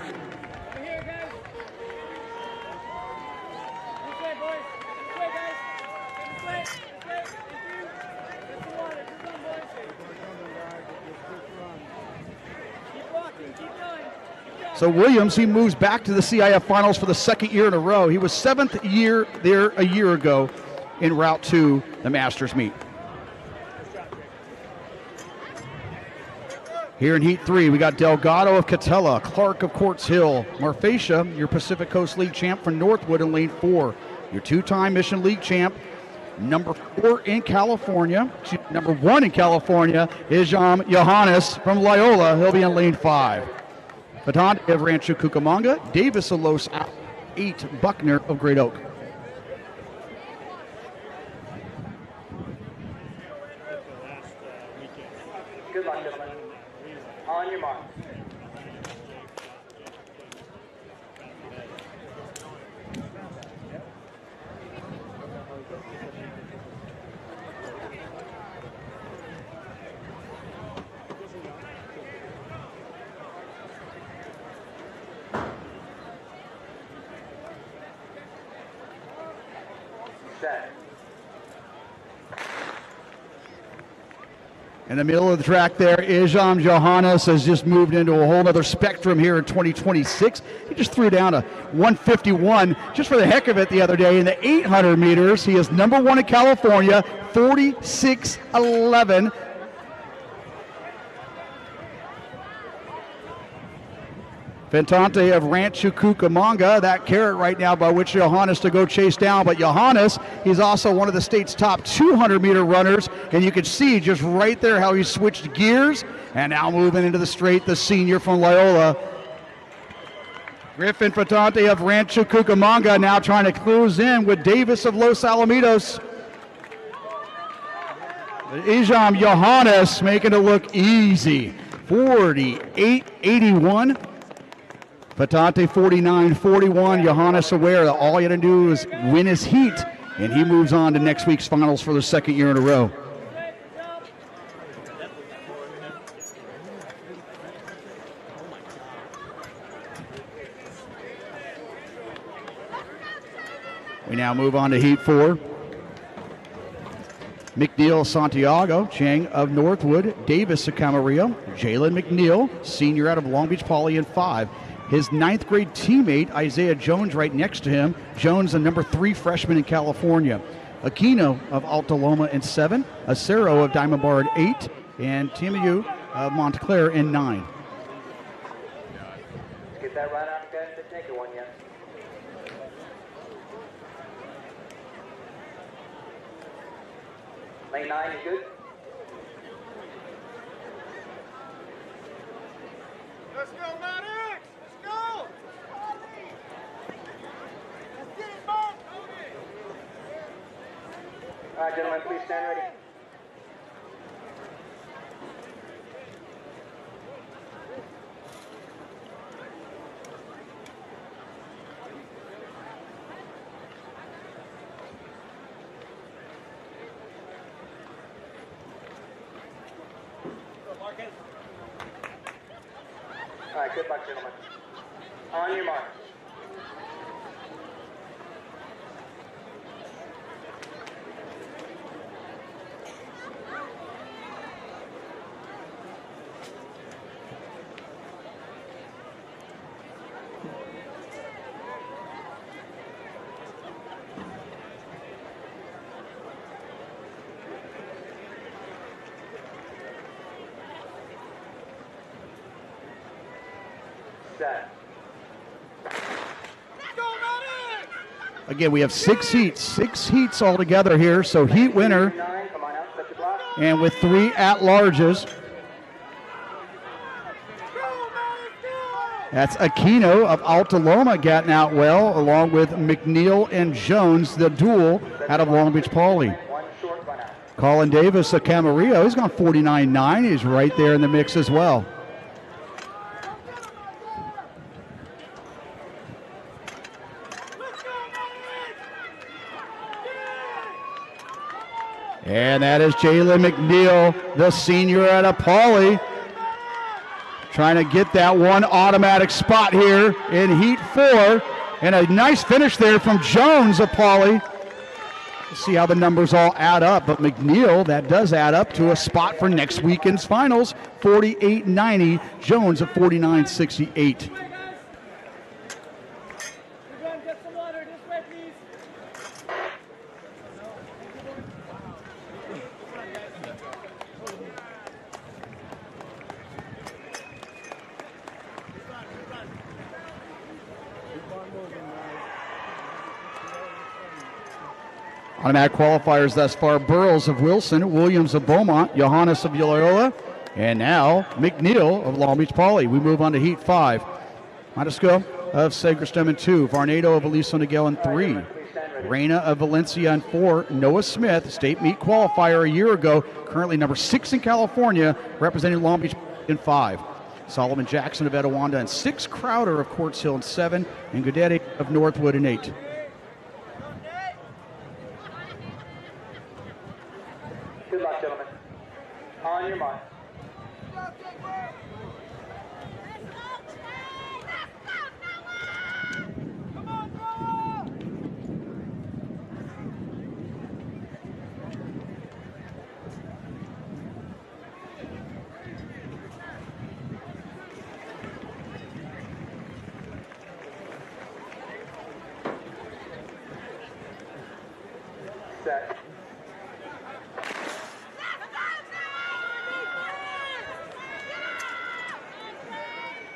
So Williams, he moves back to the CIF Finals for the 2nd year in a row. He was 7th year there a year ago in Route 2, the Masters meet. Here in Heat 3, we got Delgado of Catella, Clark of Quartz Hill, Marfacia, your Pacific Coast League champ from Northwood in lane 4. Your 2-time Mission League champ, number 4 in California, number 1 in California is Johannes from Loyola. He'll be in lane 5. Patante of Rancho Cucamonga, Davis of Los 8, Buckner of Great Oak. Good luck, gentlemen. On your mark. Set. In the middle of the track there, Ijam Johannes has just moved into a whole other spectrum here in 2026. He just threw down a 151 just for the heck of it the other day in the 800 meters. He is number 1 in California, 46.11. Ventante of Rancho Cucamonga, that carrot right now by which Johannes to go chase down. But Johannes, he's also one of the state's top 200-meter runners, and you can see just right there how he switched gears, and now moving into the straight, the senior from Loyola. Griffin Ventante of Rancho Cucamonga now trying to close in with Davis of Los Alamitos. Ijam Johannes making it look easy. 48-81. Ventante 49-41. Johannes aware that all he had to do is win his heat, and he moves on to next week's finals for the second year in a row. We now move on to Heat 4. McNeil Santiago, Chang of Northwood, Davis of Camarillo, Jalen McNeil, senior out of Long Beach Poly in 5. His 9th grade teammate, Isaiah Jones, right next to him. Jones, a number 3 freshman in California. Aquino of Alta Loma in 7. Acero of Diamond Bar in 8. And Timiu of Montclair in 9. Get that right out, guys. Take it one yet. Lane 9 is good. Let's go, Maddox! Let's go! Let's get it, Mark! All right, gentlemen, please stand ready. All right, good luck, gentlemen. On your mark. Set. Again, we have 6 heats altogether here, so heat winner, 9, come on out, set your block. and with 3 at-larges. That's Aquino of Alta Loma getting out well, along with McNeil and Jones, the duel out of Long Beach Poly. 1 short run out. Colin Davis of Camarillo, he's gone 49.9. He's right there in the mix as well. And that is Jalen McNeil, the senior out of Poly, trying to get that one automatic spot here in Heat 4. And a nice finish there from Jones of Poly. Let's see how the numbers all add up. But McNeil, that does add up to a spot for next weekend's finals, 48.90. Jones at 49.68. Get some water this way, please. Automatic qualifiers thus far: Burrows of Wilson, Williams of Beaumont, Johannes of Loyola, and now McNeil of Long Beach Poly. We move on to Heat 5. Montesco of Sagerstem in 2, Varnado of Aliso Niguel in 3, Reina of Valencia in 4, Noah Smith, state meet qualifier a year ago, currently number 6 in California, representing Long Beach in 5. Solomon Jackson of Etowanda in 6, Crowder of Quartz Hill in 7, and Gudetti of Northwood in 8. Good luck, gentlemen. On your mark. Set.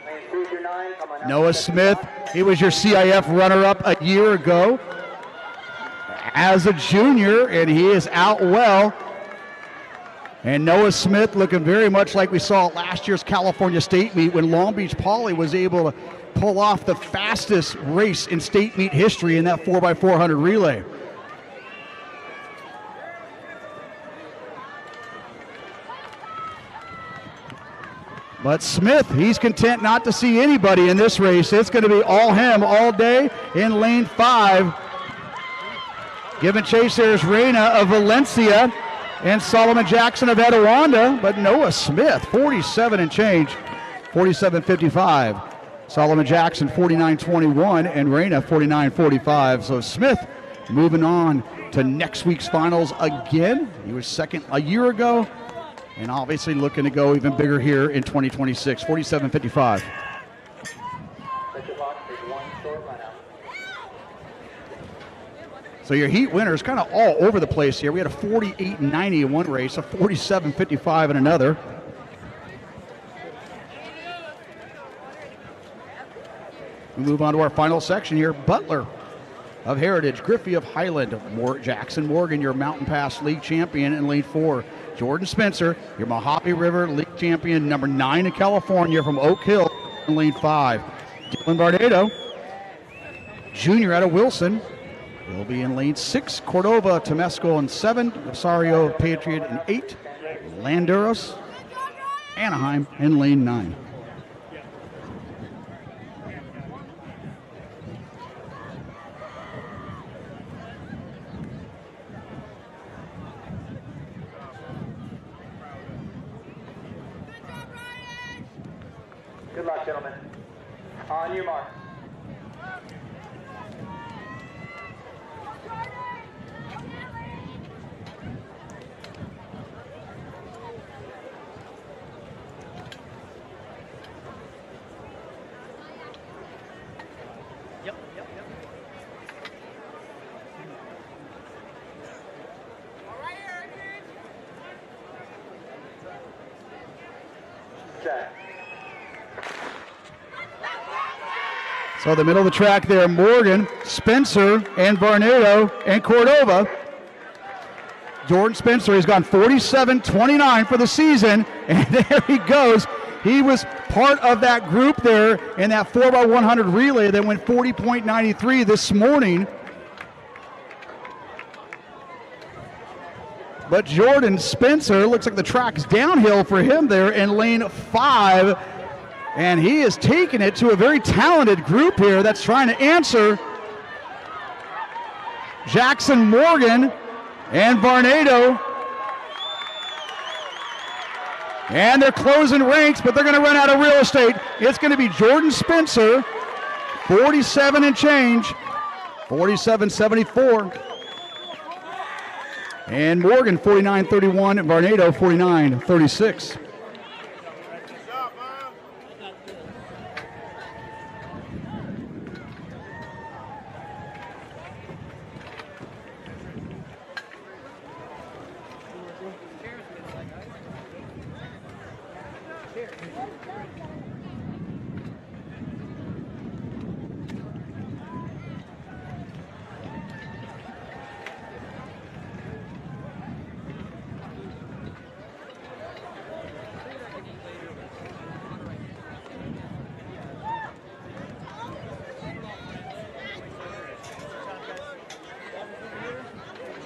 Lanes 3 through 9, Noah Smith, he was your CIF runner-up a year ago as a junior, and he is out well. And Noah Smith looking very much like we saw at last year's California State Meet when Long Beach Poly was able to pull off the fastest race in state meet history in that 4x400 relay. But Smith, he's content not to see anybody in this race. It's going to be all him all day in lane 5. Giving chase there is Reyna of Valencia and Solomon Jackson of Etiwanda, but Noah Smith, 47 and change, 47.55. Solomon Jackson, 49.21, and Reyna, 49.45. So Smith moving on to next week's finals again. He was second a year ago, and obviously looking to go even bigger here in 2026, 47.55. So your heat winners kind of all over the place here. We had a 48.90 in one race, a 47.55 in another. We move on to our final section here. Butler of Heritage, Griffey of Highland, Jackson Morgan, your Mountain Pass League champion in lane 4. Jordan Spencer, your Mojave River League champion, number 9 in California from Oak Hill in lane 5. Dylan Barnado, junior out of Wilson, will be in lane 6. Cordova, Temescal in 7. Rosario, Patriot in 8. Landeros, Anaheim in lane 9. Good luck, gentlemen. On your mark. So the middle of the track there, Morgan, Spencer, and Barnado, and Cordova. Jordan Spencer, he's gone 47-29 for the season, and there he goes. He was part of that group there in that 4x100 relay that went 40.93 this morning. But Jordan Spencer, looks like the track's downhill for him there in lane 5. And he is taking it to a very talented group here that's trying to answer. Jackson Morgan and Barnado. And they're closing ranks, but they're going to run out of real estate. It's going to be Jordan Spencer, 47 and change, 47.74. And Morgan, 49.31, and Barnado, 49.36.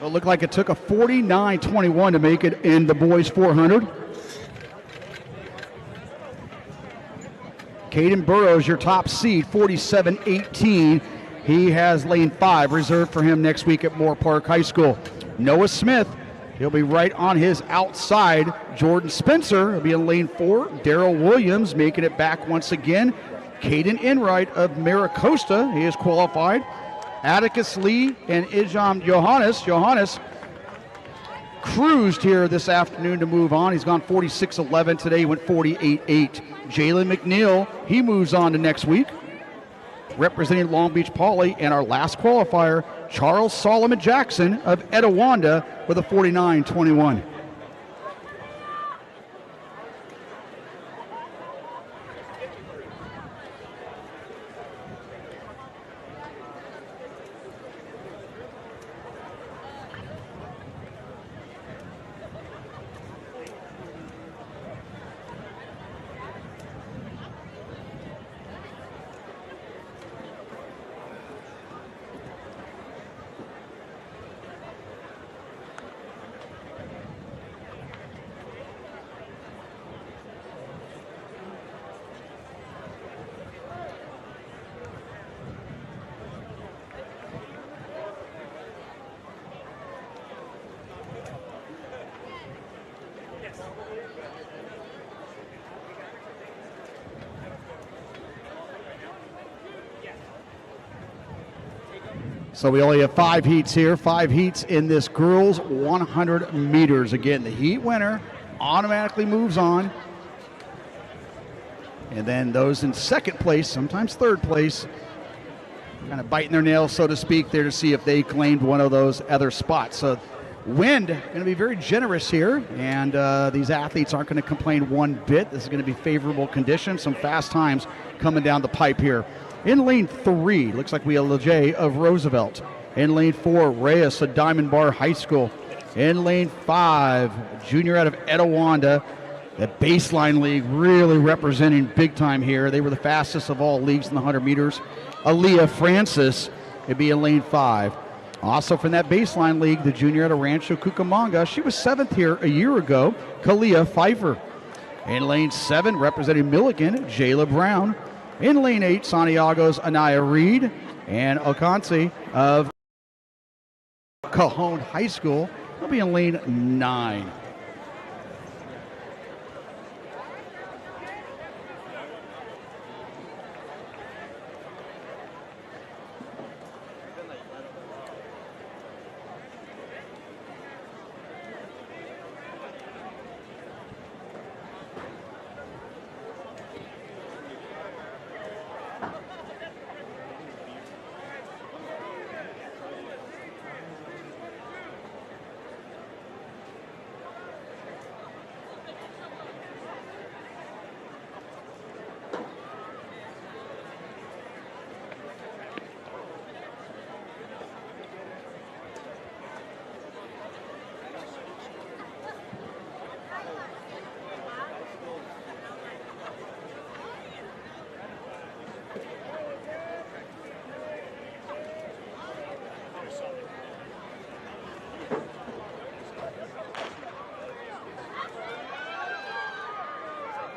So it looked like it took a 49.21 to make it in the boys 400. Caden Burrows, your top seed, 47.18. He has lane 5 reserved for him next week at Moore Park High School. Noah Smith, he'll be right on his outside. Jordan Spencer will be in lane 4. Darrell Williams making it back once again. Caden Enright of Maricosta, he is qualified. Atticus Lee and Ijam Johannes cruised here this afternoon to move on. He's gone 46.11 today. He went 48.8. Jalen McNeil, he moves on to next week, representing Long Beach Poly. And our last qualifier, Charles Solomon Jackson of Etiwanda with a 49.21. So we only have 5 heats here, 5 heats in this girls 100 meters. Again, the heat winner automatically moves on. And then those in second place, sometimes third place, kind of biting their nails, so to speak, there to see if they claimed one of those other spots. So wind going to be very generous here, and these athletes aren't going to complain one bit. This is going to be favorable conditions, some fast times coming down the pipe here. In lane 3, looks like we have Lejay of Roosevelt. In lane 4, Reyes of Diamond Bar High School. In lane 5, junior out of Etiwanda. The baseline league really representing big time here. They were the fastest of all leagues in the 100 meters. Aaliyah Francis would be in lane 5. Also from that baseline league, the junior out of Rancho Cucamonga. She was 7th here a year ago, Kalia Pfeiffer. In lane 7, representing Milligan, Jayla Brown. In lane 8, Santiago's Anaya Reed. And Okansi of Cajon High School will be in lane 9.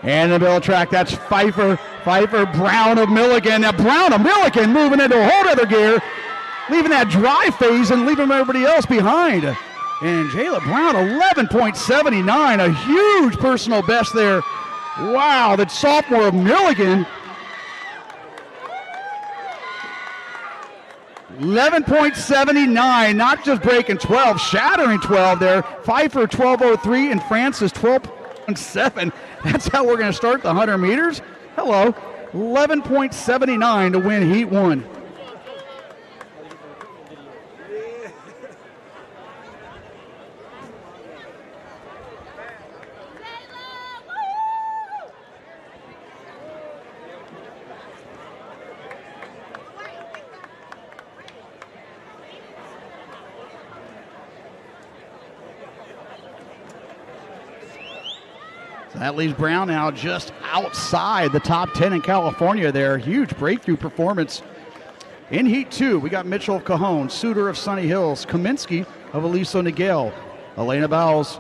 And the middle of the track, that's Pfeiffer Brown of Milligan. Now Brown of Milligan moving into a whole other gear, leaving that dry phase and leaving everybody else behind. And Jayla Brown, 11.79, a huge personal best there. Wow, the sophomore of Milligan. 11.79, not just breaking 12, shattering 12 there. Pfeiffer 12.03 and Francis 12.7. That's how we're going to start the 100 meters. Hello, 11.79 to win heat 1. That leaves Brown now just outside the top 10 in California there. Huge breakthrough performance. In Heat 2, we got Mitchell of Cajon, Suter of Sunny Hills, Kaminsky of Aliso Niguel, Elena Bowles,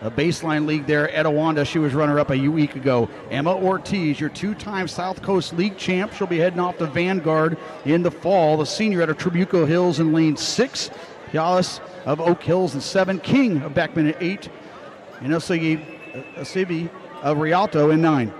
a baseline league there at Etiwanda. She was runner-up a week ago. Emma Ortiz, your 2-time South Coast League champ. She'll be heading off to Vanguard in the fall. The senior out of Trabuco Hills in lane 6. Yalis of Oak Hills in 7. King of Beckman at 8. And Asibi of Rialto in 9.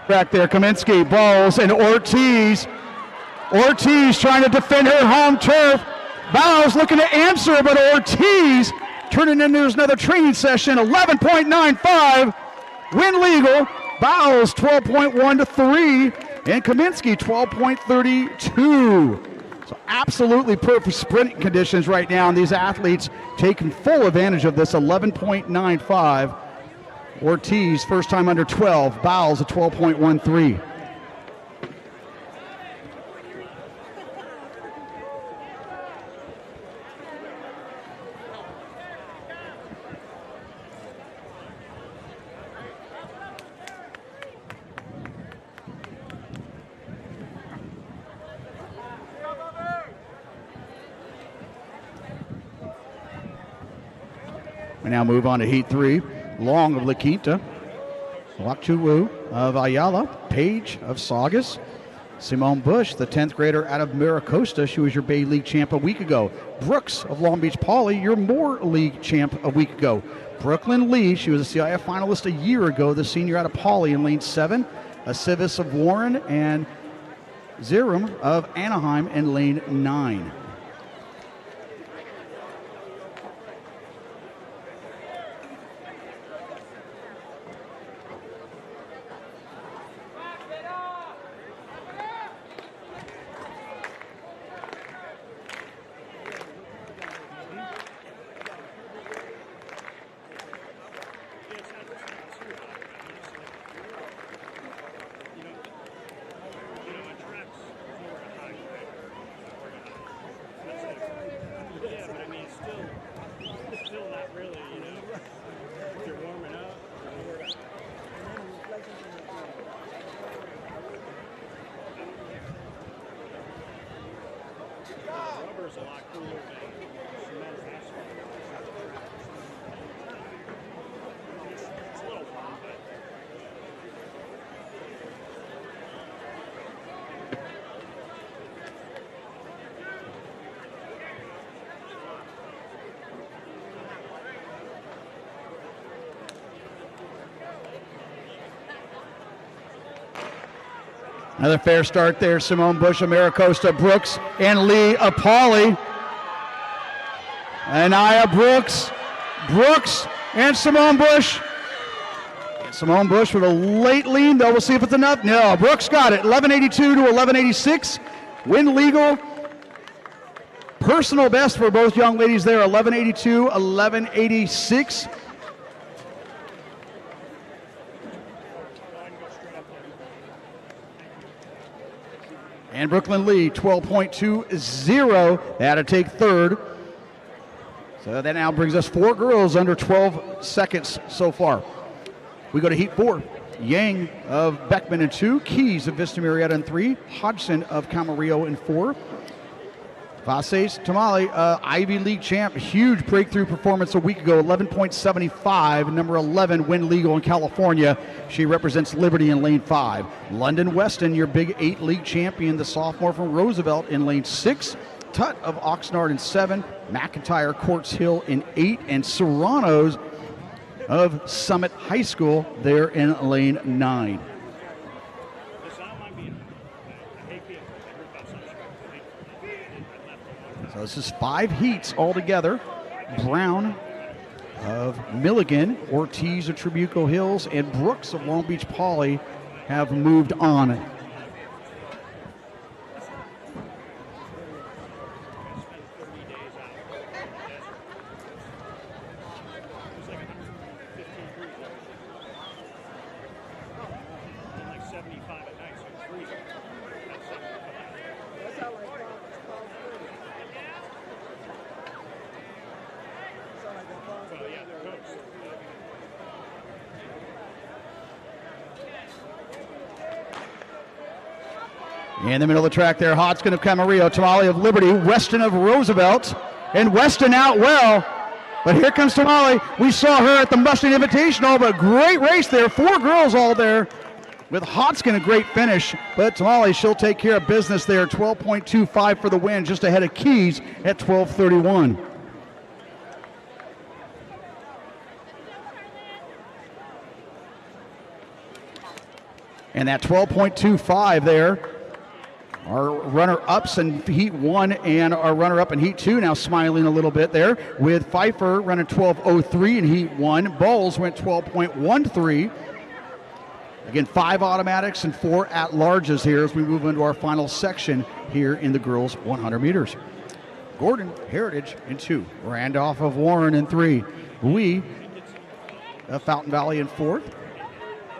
Back there, Kaminsky, Bowles, and Ortiz. Ortiz trying to defend her home turf. Bowles looking to answer, but Ortiz turning into another training session. 11.95, win legal. Bowles 12.1 to 3, and Kaminsky 12.32. So absolutely perfect sprint conditions right now, and these athletes taking full advantage of this 11.95. Ortiz, first time under 12. Bowles at 12.13. We now move on to Heat 3. Long of La Quinta, Wak-Chu Wu of Ayala, Page of Saugus, Simone Bush, the 10th grader out of Maricosta. She was your Bay League champ a week ago. Brooks of Long Beach Poly, your Moore League champ a week ago. Brooklyn Lee, she was a CIF finalist a year ago, the senior out of Poly in lane 7. Civis of Warren and Zerum of Anaheim in lane 9. Another fair start there. Simone Bush of Maricosta, Brooks and Lee of Poly. Anaya Brooks, and Simone Bush. Simone Bush with a late lean, though. We'll see if it's enough. No, Brooks got it. 11:82 to 11:86. Win legal. Personal best for both young ladies there. 11:82, 11:86. And Brooklyn Lee, 12.20. They had to take third. So that now brings us 4 girls under 12 seconds so far. We go to Heat 4. Yang of Beckman in 2. Keys of Vista Marietta in 3. Hodgson of Camarillo in 4. Vases Tamale, Ivy League champ. Huge breakthrough performance a week ago. 11.75. Number 11, win legal in California. She represents Liberty in lane 5. London Weston, your Big 8 league champion. The sophomore from Roosevelt in lane 6. Tutt of Oxnard in 7. McIntyre Quartz Hill in 8. And Serrano's of Summit High School there in lane 9. So this is 5 heats altogether. Brown of Milligan, Ortiz of Trabuco Hills, and Brooks of Long Beach Poly have moved on. In the middle of the track there, Hodgson of Camarillo, Tamale of Liberty, Weston of Roosevelt, and Weston out well. But here comes Tamale. We saw her at the Mustang Invitational, but great race there. 4 girls all there with Hodgson a great finish. But Tamale, she'll take care of business there. 12.25 for the win, just ahead of Keys at 12:31. And that 12.25 there. Our runner-ups in Heat 1 and our runner-up in Heat 2 now smiling a little bit there, with Pfeiffer running 12.03 in Heat 1. Bowles went 12.13. Again, 5 automatics and 4 at-larges here as we move into our final section here in the girls' 100 meters. Gordon, Heritage in 2. Randolph of Warren in 3. Bowie of Fountain Valley in 4th.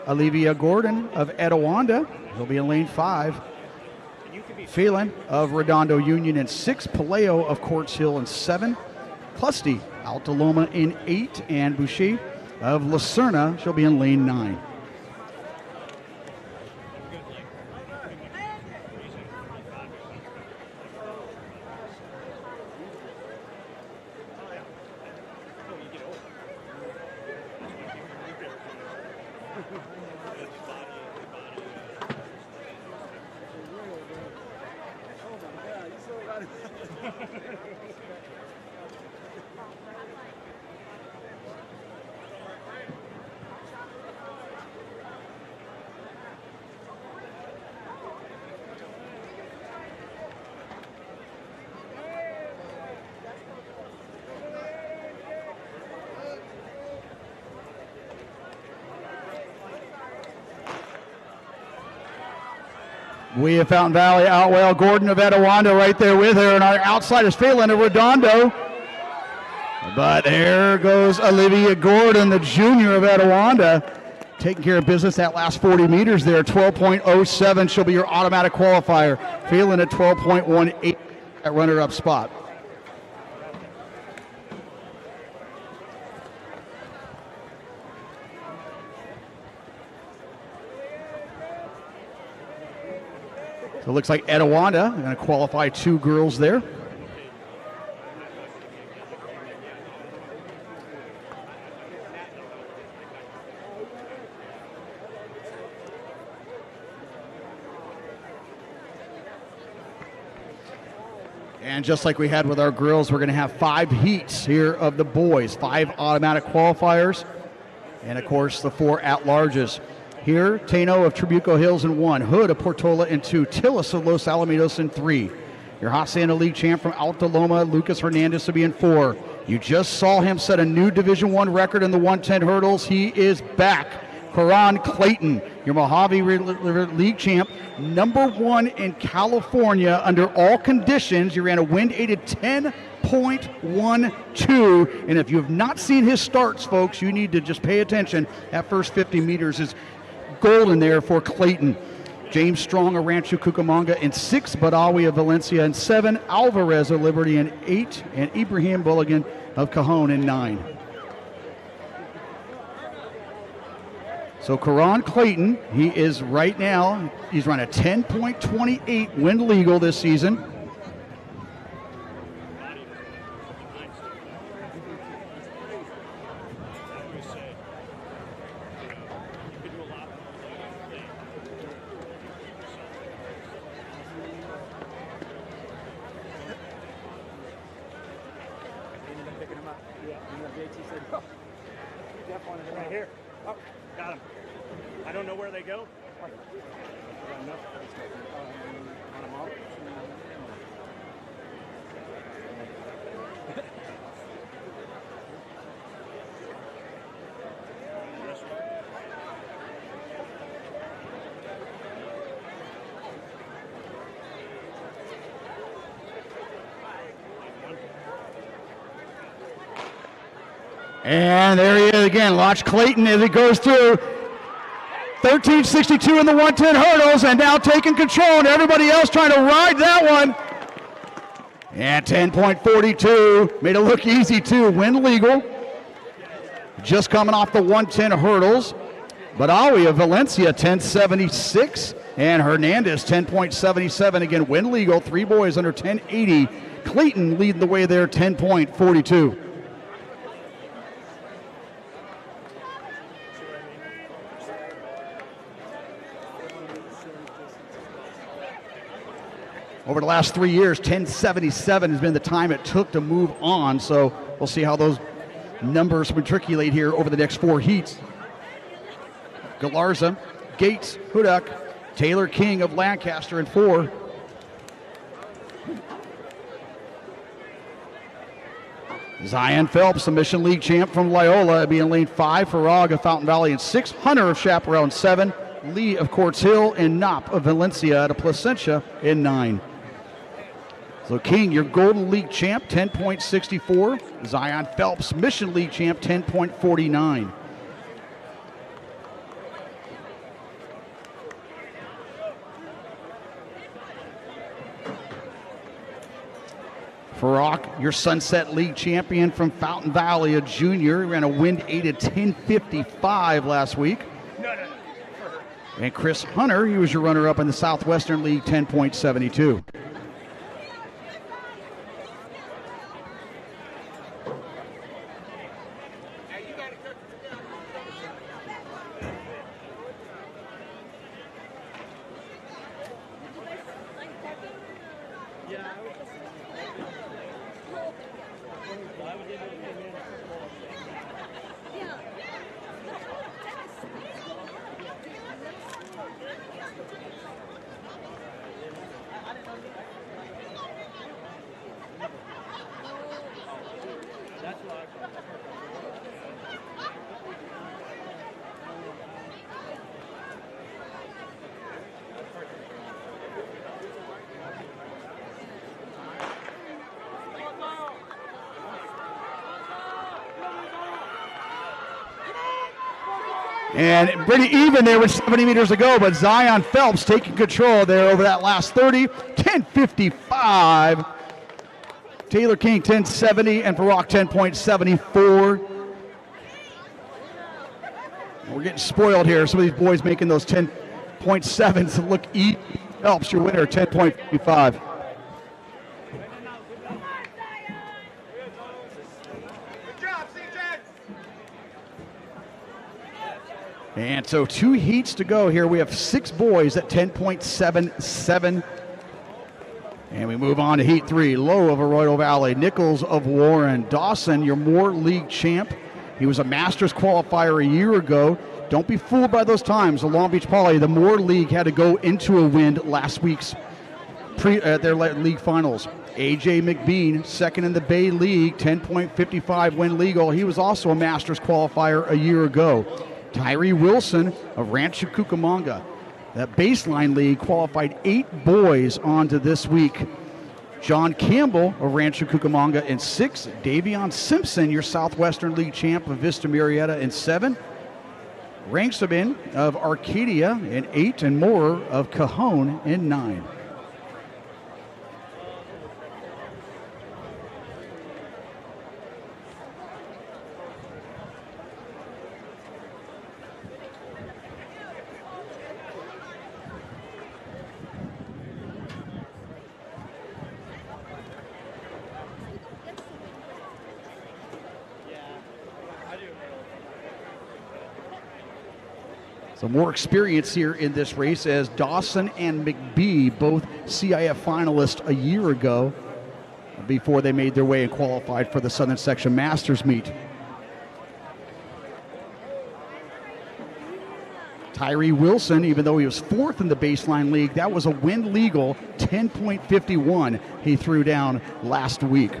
Olivia Gordon of Etowanda, he'll be in lane 5. Phelan of Redondo Union in 6. Paleo of Quartz Hill in 7. Clusty, Alta Loma in 8. And Boucher of Lucerna, she'll be in lane 9. We have Fountain Valley Outwell, Gordon of Etiwanda right there with her, and our outside is Phelan of Redondo. But there goes Olivia Gordon, the junior of Etiwanda, taking care of business that last 40 meters there. 12.07, she'll be your automatic qualifier. Phelan at 12.18 at runner-up spot. So it looks like Etiwanda going to qualify 2 girls there. And just like we had with our girls, we're going to have 5 heats here of the boys, 5 automatic qualifiers, and of course the 4 at-larges. Here, Tano of Trabuco Hills in 1, Hood of Portola in 2, Tillis of Los Alamitos in 3. Your Hacienda League champ from Alta Loma, Lucas Hernandez, to be in 4. You just saw him set a new Division I record in the 110 hurdles. He is back. Karan Clayton, your Mojave League champ, number 1 in California under all conditions. You ran a wind-aided 10.12, and if you have not seen his starts, folks, you need to just pay attention. That first 50 meters is golden there for Clayton. James Strong of Rancho Cucamonga in 6, Badawi of Valencia in 7, Alvarez of Liberty in 8, and Ibrahim Bulligan of Cajon in 9. So Karan Clayton, he is right now, he's run a 10.28 wind legal this season. Right here. Oh, got him. I don't know where they go. And there he is again. Watch Clayton as he goes through. 13.62 in the 110 hurdles, and now taking control, and everybody else trying to ride that one. And 10.42, made it look easy too. Wind legal. Just coming off the 110 hurdles. Badawi of Valencia 10.76, and Hernandez 10.77. Again, wind legal. 3 boys under 10.80. Clayton leading the way there, 10.42. Over the last 3 years, 10.77 has been the time it took to move on. So we'll see how those numbers matriculate here over the next 4 heats. Galarza, Gates, Hudak, Taylor King of Lancaster in 4. Zion Phelps, the Mission League champ from Loyola, being in lane 5. Farag of Fountain Valley in 6. Hunter of Chaparral in 7. Lee of Quartz Hill, and Knopp of Valencia out of Placentia in 9. So King, your Golden League champ, 10.64. Zion Phelps, Mission League champ, 10.49. Farag, your Sunset League champion from Fountain Valley, a junior. He ran a wind-aided 10.55 last week. And Chris Hunter, he was your runner-up in the Southwestern League, 10.72. And pretty even there with 70 meters to go, but Zion Phelps taking control there over that last 30. 10:55. Taylor King 10:70 and Farrakh 10.74. We're getting spoiled here. Some of these boys making those 10.7s look easy. Phelps, your winner, 10.55. And so 2 heats to go here. We have 6 boys at 10.77. And we move on to Heat 3. Low of Arroyo Valley, Nichols of Warren. Dawson, your Moore League champ. He was a Masters qualifier a year ago. Don't be fooled by those times. The Long Beach Poly, the Moore League had to go into a wind last week's their league finals. AJ McBean, second in the Bay League, 10.55 win legal. He was also a Masters qualifier a year ago. Tyree Wilson of Rancho Cucamonga. That baseline league qualified 8 boys onto this week. John Campbell of Rancho Cucamonga in 6. Davion Simpson, your Southwestern League champ of Vista Murrieta in 7. Ranksabin of Arcadia in 8. And Moore of Cajon in 9. So more experience here in this race as Dawson and McBee, both CIF finalists a year ago before they made their way and qualified for the Southern Section Masters meet. Tyree Wilson, even though he was 4th in the baseline league, that was a win legal, 10.51 he threw down last week.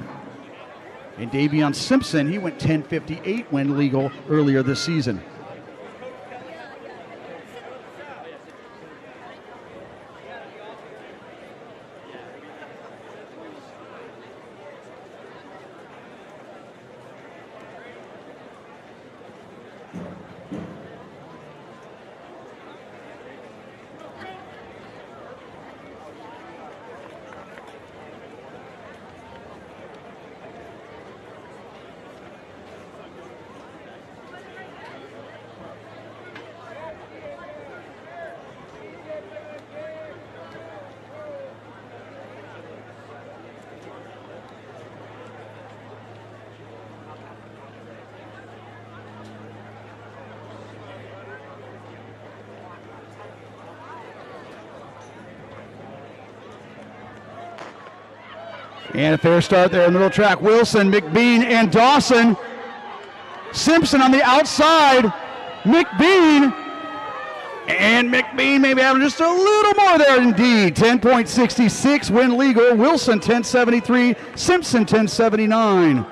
And Davion Simpson, he went 10.58 win legal earlier this season. And a fair start there in the middle track. Wilson, McBean, and Dawson. Simpson on the outside. McBean. And McBean maybe having just a little more there indeed. 10.66 win legal. Wilson 10.73. Simpson 10.79.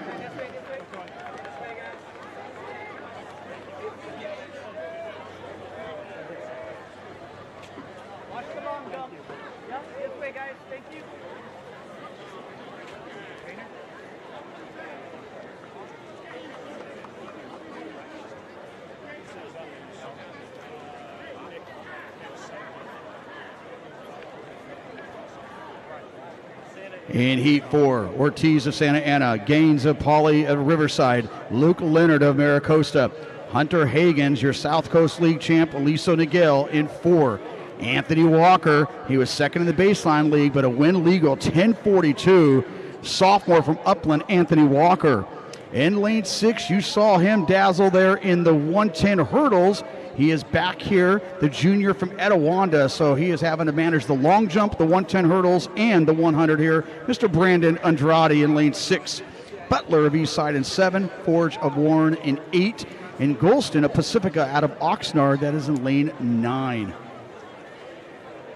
In Heat 4, Ortiz of Santa Ana, Gaines of Pauley of Riverside, Luke Leonard of Maricosta, Hunter Hagens, your South Coast League champ, Aliso Niguel in 4. Anthony Walker, he was 2nd in the baseline league, but a win legal, 10.42. Sophomore from Upland, Anthony Walker. In lane 6, you saw him dazzle there in the 110 hurdles. He is back here, the junior from Etiwanda, so he is having to manage the long jump, the 110 hurdles, and the 100 here. Mr. Brandon Andrade in lane 6. Butler of Eastside in 7, Forge of Warren in 8, and Golston of Pacifica out of Oxnard, that is in lane 9.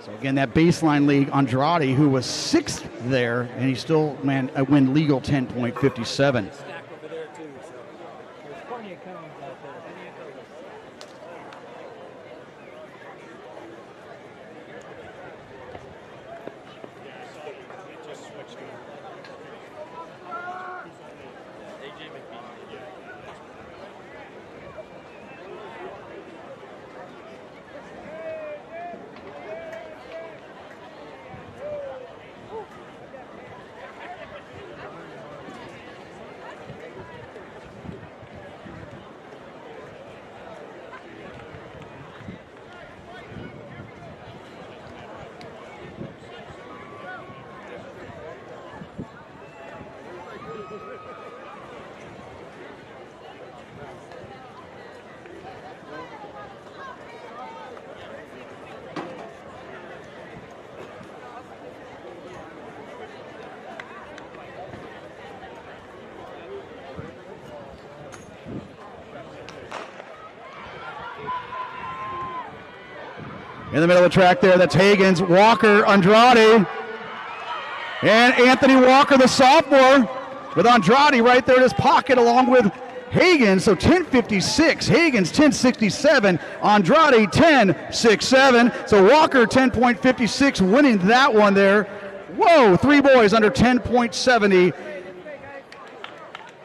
So again, that baseline league, Andrade, who was 6th there, and he still win legal 10.57. In the middle of the track there, that's Hagens, Walker, Andrade, and Anthony Walker, the sophomore, with Andrade right there in his pocket along with Hagens. So 10.56, Hagens 10.67, Andrade 10.67. So Walker 10.56 winning that one there. Whoa, 3 boys under 10.70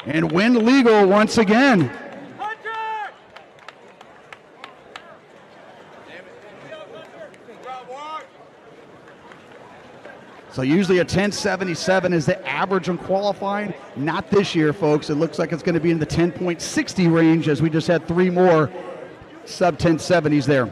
and win legal once again. So usually a 10.77 is the average on qualifying. Not this year, folks. It looks like it's going to be in the 10.60 range as we just had 3 more sub 1070s there.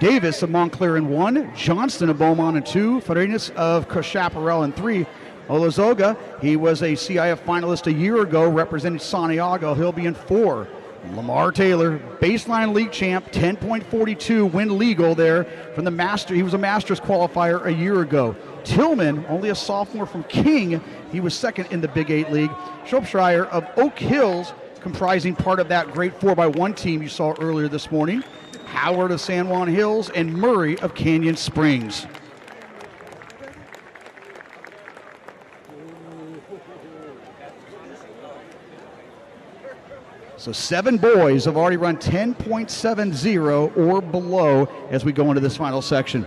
Davis of Montclair in 1, Johnston of Beaumont in 2, Farinas of Chaparral in 3. Olazoga, he was a CIF finalist a year ago representing Santiago. He'll be in 4. Lamar Taylor, baseline league champ, 10.42, win legal there from the Master. He was a Masters qualifier a year ago. Tillman, only a sophomore from King, he was 2nd in the Big 8 League. Shropshire of Oak Hills, comprising part of that great 4x1 team you saw earlier this morning. Howard of San Juan Hills, and Murray of Canyon Springs. So 7 boys have already run 10.70 or below as we go into this final section.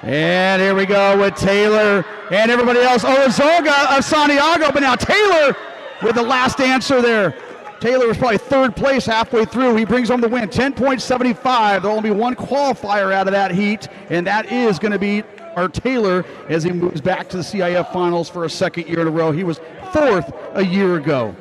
And here we go with Taylor and everybody else. Olazoga of Santiago, but now Taylor with the last answer there. Taylor was probably 3rd place halfway through. He brings home the win, 10.75. There'll only be 1 qualifier out of that heat, and that is going to be our Taylor as he moves back to the CIF Finals for a 2nd year in a row. He was 4th a year ago.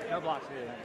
No blocks here.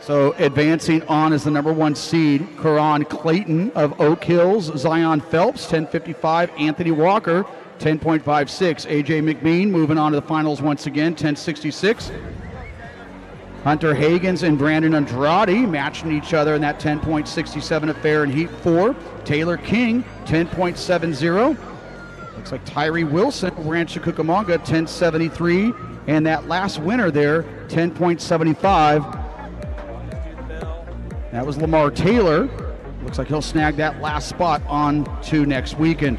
So advancing on is the number 1 seed, Karan Clayton of Oak Hills, Zion Phelps, 10:55, Anthony Walker, 10.56, AJ McBean moving on to the finals once again, 10:66. Hunter Hagens and Brandon Andrade matching each other in that 10.67 affair in Heat 4. Taylor King, 10.70. Looks like Tyree Wilson, Rancho Cucamonga, 10.73. And that last winner there, 10.75. That was Lamar Taylor. Looks like he'll snag that last spot on to next weekend.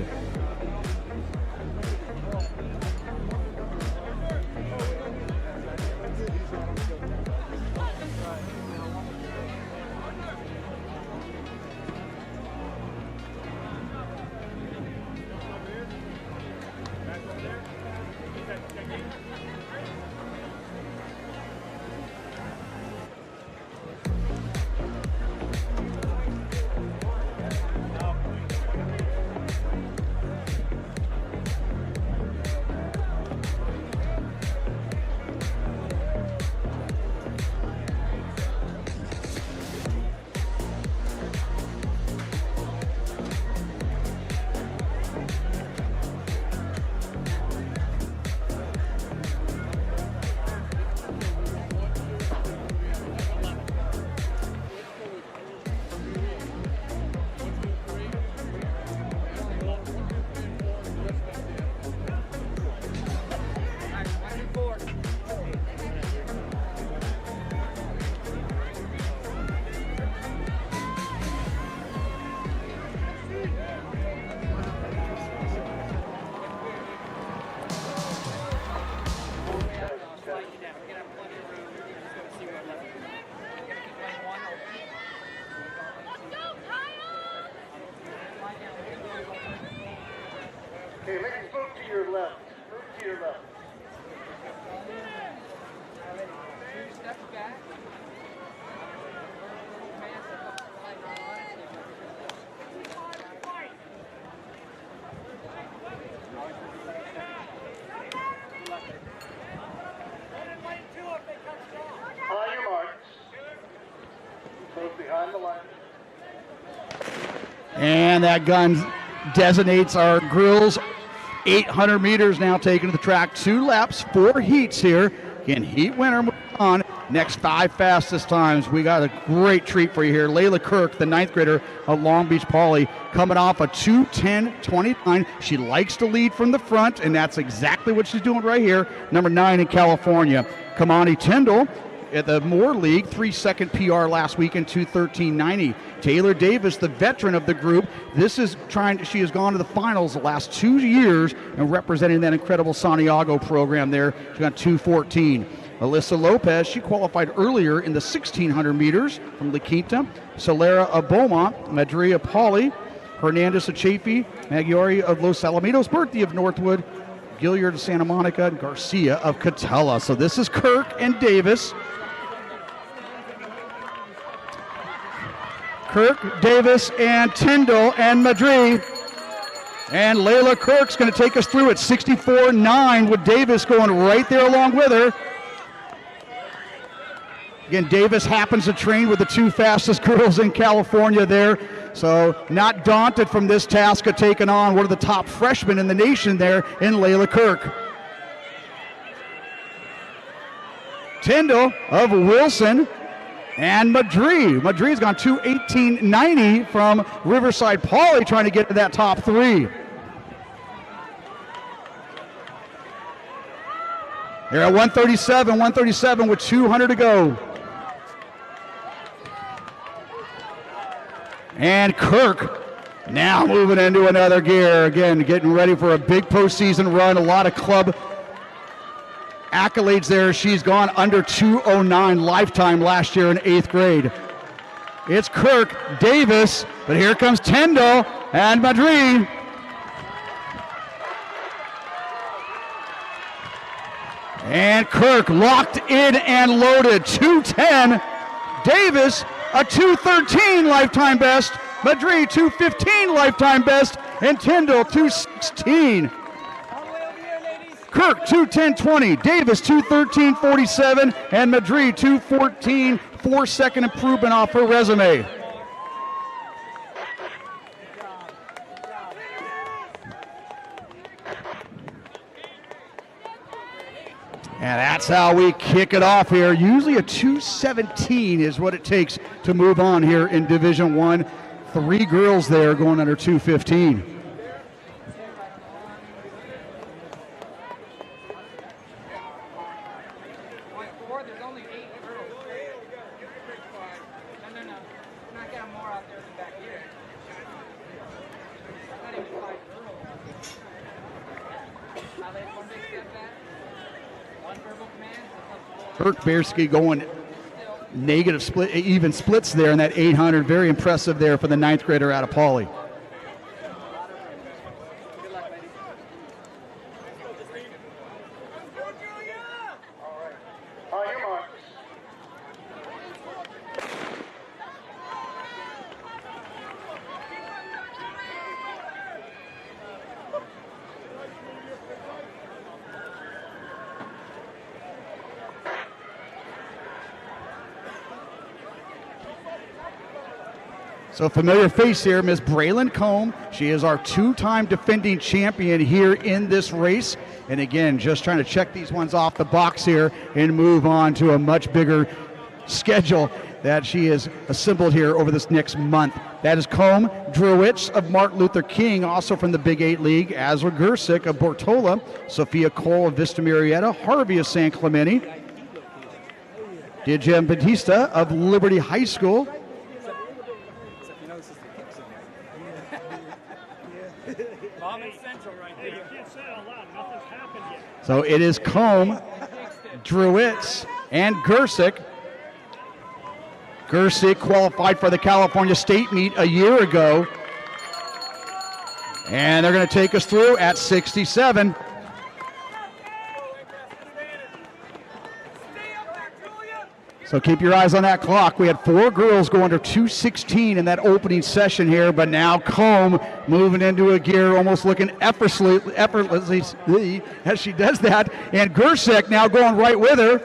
Okay, ladies, move to your left. Move to your left. On your marks. Move behind the line. And that gun designates our grills 800 meters now taken to the track. 2 laps, 4 heats here. Again, heat winner moving on. Next 5 fastest times. We got a great treat for you here. Layla Kirk, the 9th grader of Long Beach Poly, coming off a 2:10.29. She likes to lead from the front, and that's exactly what she's doing right here. Number 9 in California. Kamani Tyndall at the Moore League, 3-second PR last week in 2:13.90. Taylor Davis, the veteran of the group, she has gone to the finals the last 2 years and representing that incredible Santiago program there. She got 2:14. Alyssa Lopez, she qualified earlier in the 1,600 meters from La Quinta. Solera of Beaumont, Madria Pauli, Hernandez of Chaffee, Maggiore of Los Alamitos, Berthe of Northwood, Gilliard of Santa Monica, and Garcia of Catella. So this is Kirk and Davis. Kirk, Davis, and Tyndall, and Madri. And Layla Kirk's going to take us through at 64.9 with Davis going right there along with her. Again, Davis happens to train with the 2 fastest girls in California there. So not daunted from this task of taking on one of the top freshmen in the nation there in Layla Kirk. Tyndall of Wilson and Madri. Madri's gone 2:18.90 from Riverside Poly, trying to get to that top 3. They're at 137 with 200 to go. And Kirk now moving into another gear. Again, getting ready for a big postseason run. A lot of club accolades there. She's gone under 2:09 lifetime last year in 8th grade. It's Kirk, Davis, but here comes Tyndall and Madri. And Kirk locked in and loaded. 2:10. Davis, a 2:13 lifetime best. Madrid 2:15 lifetime best, and Tyndall 2:16. Kirk 2:10.20, Davis 2:13.47, and Madrid 2:14, 4-second improvement off her resume. And that's how we kick it off here. Usually a 2:17 is what it takes to move on here in Division I. 3 girls there going under 2:15. Kirk Bearski going negative split, even splits there in that 800. Very impressive there for the 9th grader out of Pauley. On your marks. So familiar face here, Miss Braylon Combe. She is our 2-time defending champion here in this race. And again, just trying to check these ones off the box here and move on to a much bigger schedule that she has assembled here over this next month. That is Combe, Drewitz of Martin Luther King, also from the Big 8 League, Azra Gersick of Portola, Sophia Cole of Vista Marietta, Harvey of San Clemente, Dijem Batista of Liberty High School, so it is Combe, Drewitz, and Gersick. Gersick qualified for the California State meet a year ago. And they're going to take us through at 67. So keep your eyes on that clock. We had 4 girls go under 2:16 in that opening session here, but now Combe moving into a gear, almost looking effortlessly as she does that. And Gersick now going right with her.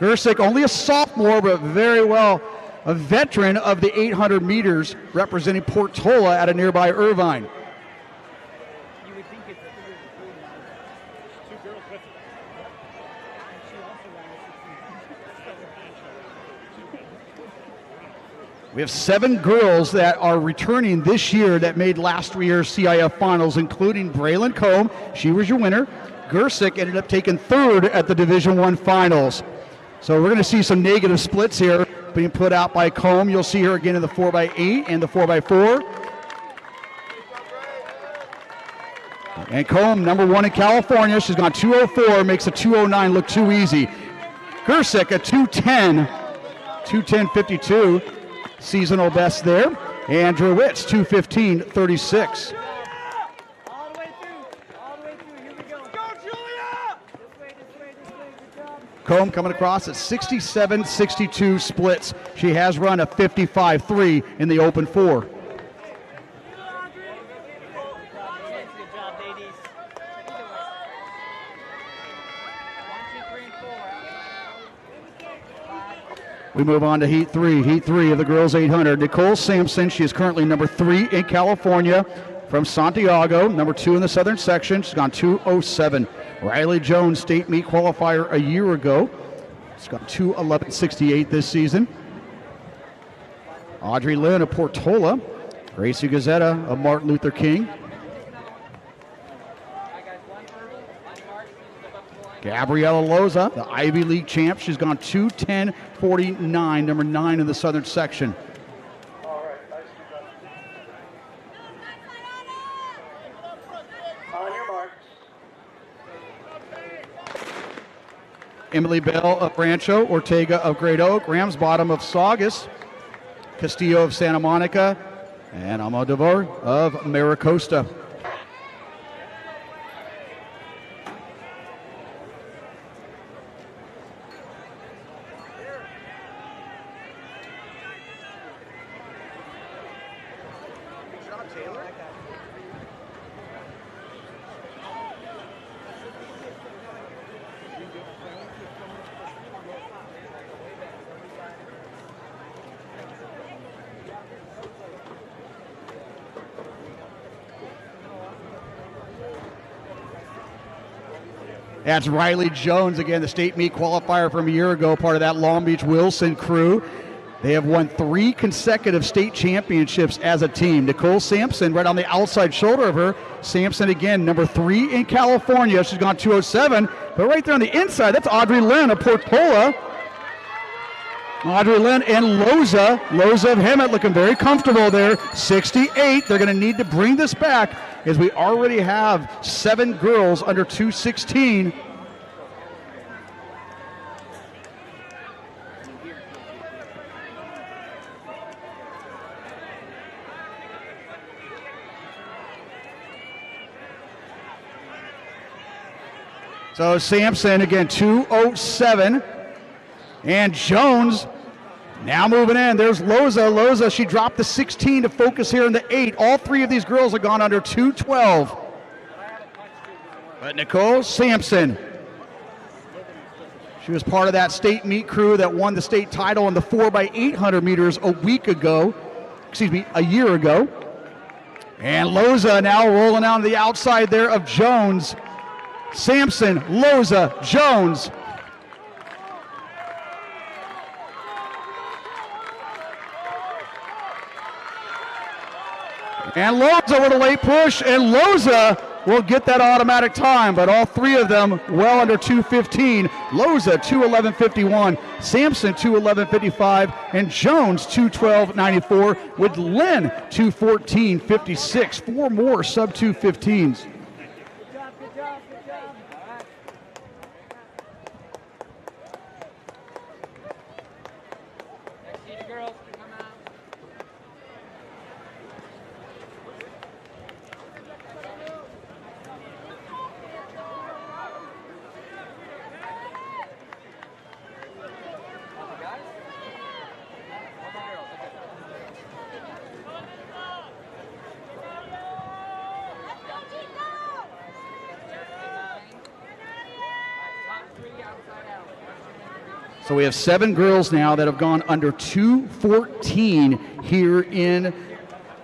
Gersick only a sophomore, but very well a veteran of the 800 meters, representing Portola at a nearby Irvine. We have 7 girls that are returning this year that made last year's CIF finals, including Braylon Combe. She was your winner. Gersick ended up taking 3rd at the Division I finals. So we're going to see some negative splits here being put out by Combe. You'll see her again in the 4x8 and the 4x4. And Combe, number 1 in California. She's gone 2:04, makes a 2:09 look too easy. Gersick, a 2:10, 2:10.52. Seasonal best there. And Drewitz, 2:15.36. All the way through. Here we go. Go, Julia! This way. Good job. Combe coming across at 67-62 splits. She has run a 55.3 in the open 4. Good job, ladies. 1, 2, 3, and 4. We move on to Heat 3. Heat 3 of the girls 800. Nicole Sampson, she is currently number 3 in California from Santiago, number 2 in the Southern section. She's gone 2:07. Riley Jones, state meet qualifier a year ago. She's got 2:11.68 this season. Audrey Lynn of Portola. Gracie Gazzetta of Martin Luther King. Gabriella Loza, the Ivy League champ. She's gone 2:10.49, number 9 in the Southern section. All right, nicely done. On your marks. Emily Bell of Rancho, Ortega of Great Oak, Ramsbottom of Saugus, Castillo of Santa Monica, and Almodovar of Maricosta. That's Riley Jones, again, the state meet qualifier from a year ago, part of that Long Beach Wilson crew. They have won 3 consecutive state championships as a team. Nicole Sampson right on the outside shoulder of her. Sampson, again, number 3 in California. She's gone 2:07, but right there on the inside, that's Audrey Lynn of Portola. Audrey Lynn and Loza of Hemet looking very comfortable there. 68. They're going to need to bring this back as we already have 7 girls under 216. So Sampson again, 2:07. And Jones now moving in. There's Loza. Loza, she dropped the 16 to focus here in the 8. All 3 of these girls have gone under 2:12. But Nicole Sampson, she was part of that state meet crew that won the state title in the 4x800 meters a year ago. And Loza now rolling out to the outside there of Jones. Sampson, Loza, Jones. And Loza with a late push, and Loza will get that automatic time, but all 3 of them well under 2:15. Loza 2:11.51, Sampson 2:11.55, and Jones 2:12.94, with Lynn 2:14.56. 4 more sub 2:15s. Good job, good job, good job. Next seat, girls, come out. So we have 7 girls now that have gone under 2:14 here in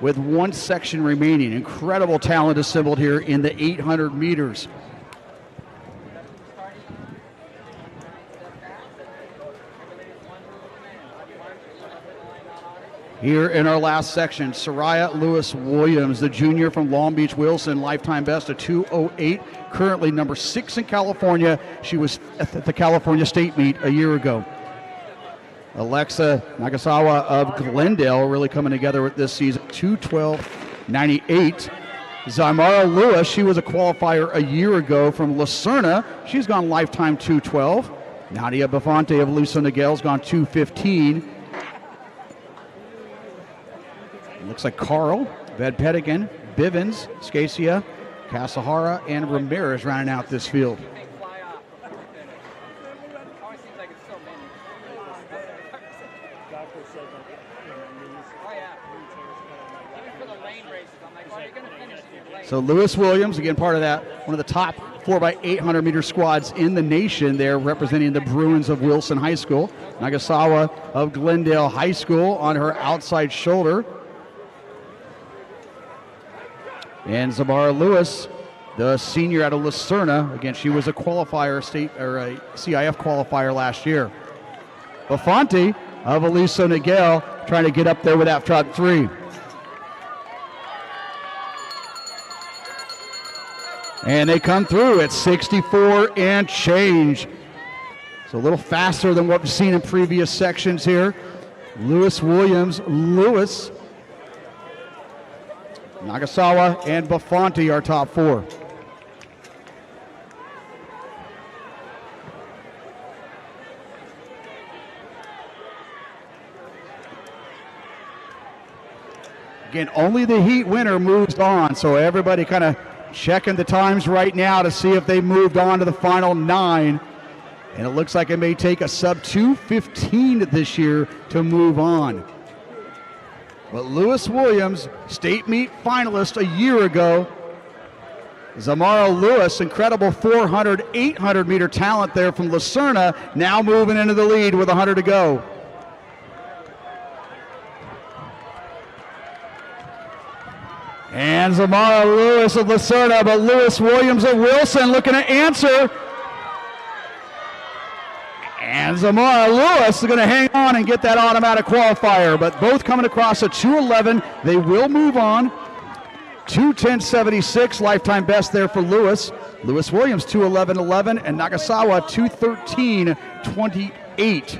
with 1 section remaining. Incredible talent assembled here in the 800 meters. Here in our last section, Soraya Lewis Williams, the junior from Long Beach Wilson, lifetime best of 2:08, currently number 6 in California. She was at the California State meet a year ago. Alexa Nagasawa of Glendale really coming together with this season, 2:12.98. Zymara Lewis, she was a qualifier a year ago from Lucerna. She's gone lifetime 2:12. Nadia Bafante of Luso Niguel's gone 2:15. Looks like Carl, Vedpetigan, Bivens, Scacia, Casahara, and Ramirez rounding out this field. So Lewis Williams, again part of that, one of the top 4x800 meter squads in the nation there, representing the Bruins of Wilson High School. Nagasawa of Glendale High School on her outside shoulder. And Zabara Lewis, the senior out of Lucerna. Again, she was a qualifier, a CIF qualifier last year. Bafante of Aliso Niguel trying to get up there with that front 3. And they come through at 64 and change. So a little faster than what we've seen in previous sections here. Lewis Williams, Lewis, Nagasawa, and Bafante are top 4. Again, only the heat winner moves on, so everybody kind of checking the times right now to see if they moved on to the final 9. And it looks like it may take a sub 2:15 this year to move on. But Lewis Williams, state meet finalist a year ago. Zamara Lewis, incredible 400, 800 meter talent there from Lucerna, now moving into the lead with 100 to go. And Zamara Lewis of Lucerna, but Lewis Williams of Wilson looking to answer. And Zamara Lewis is going to hang on and get that automatic qualifier, but both coming across a 2:11. They will move on. 2:10.76, lifetime best there for Lewis. Lewis Williams 2:11.11, and Nagasawa 2:13.28.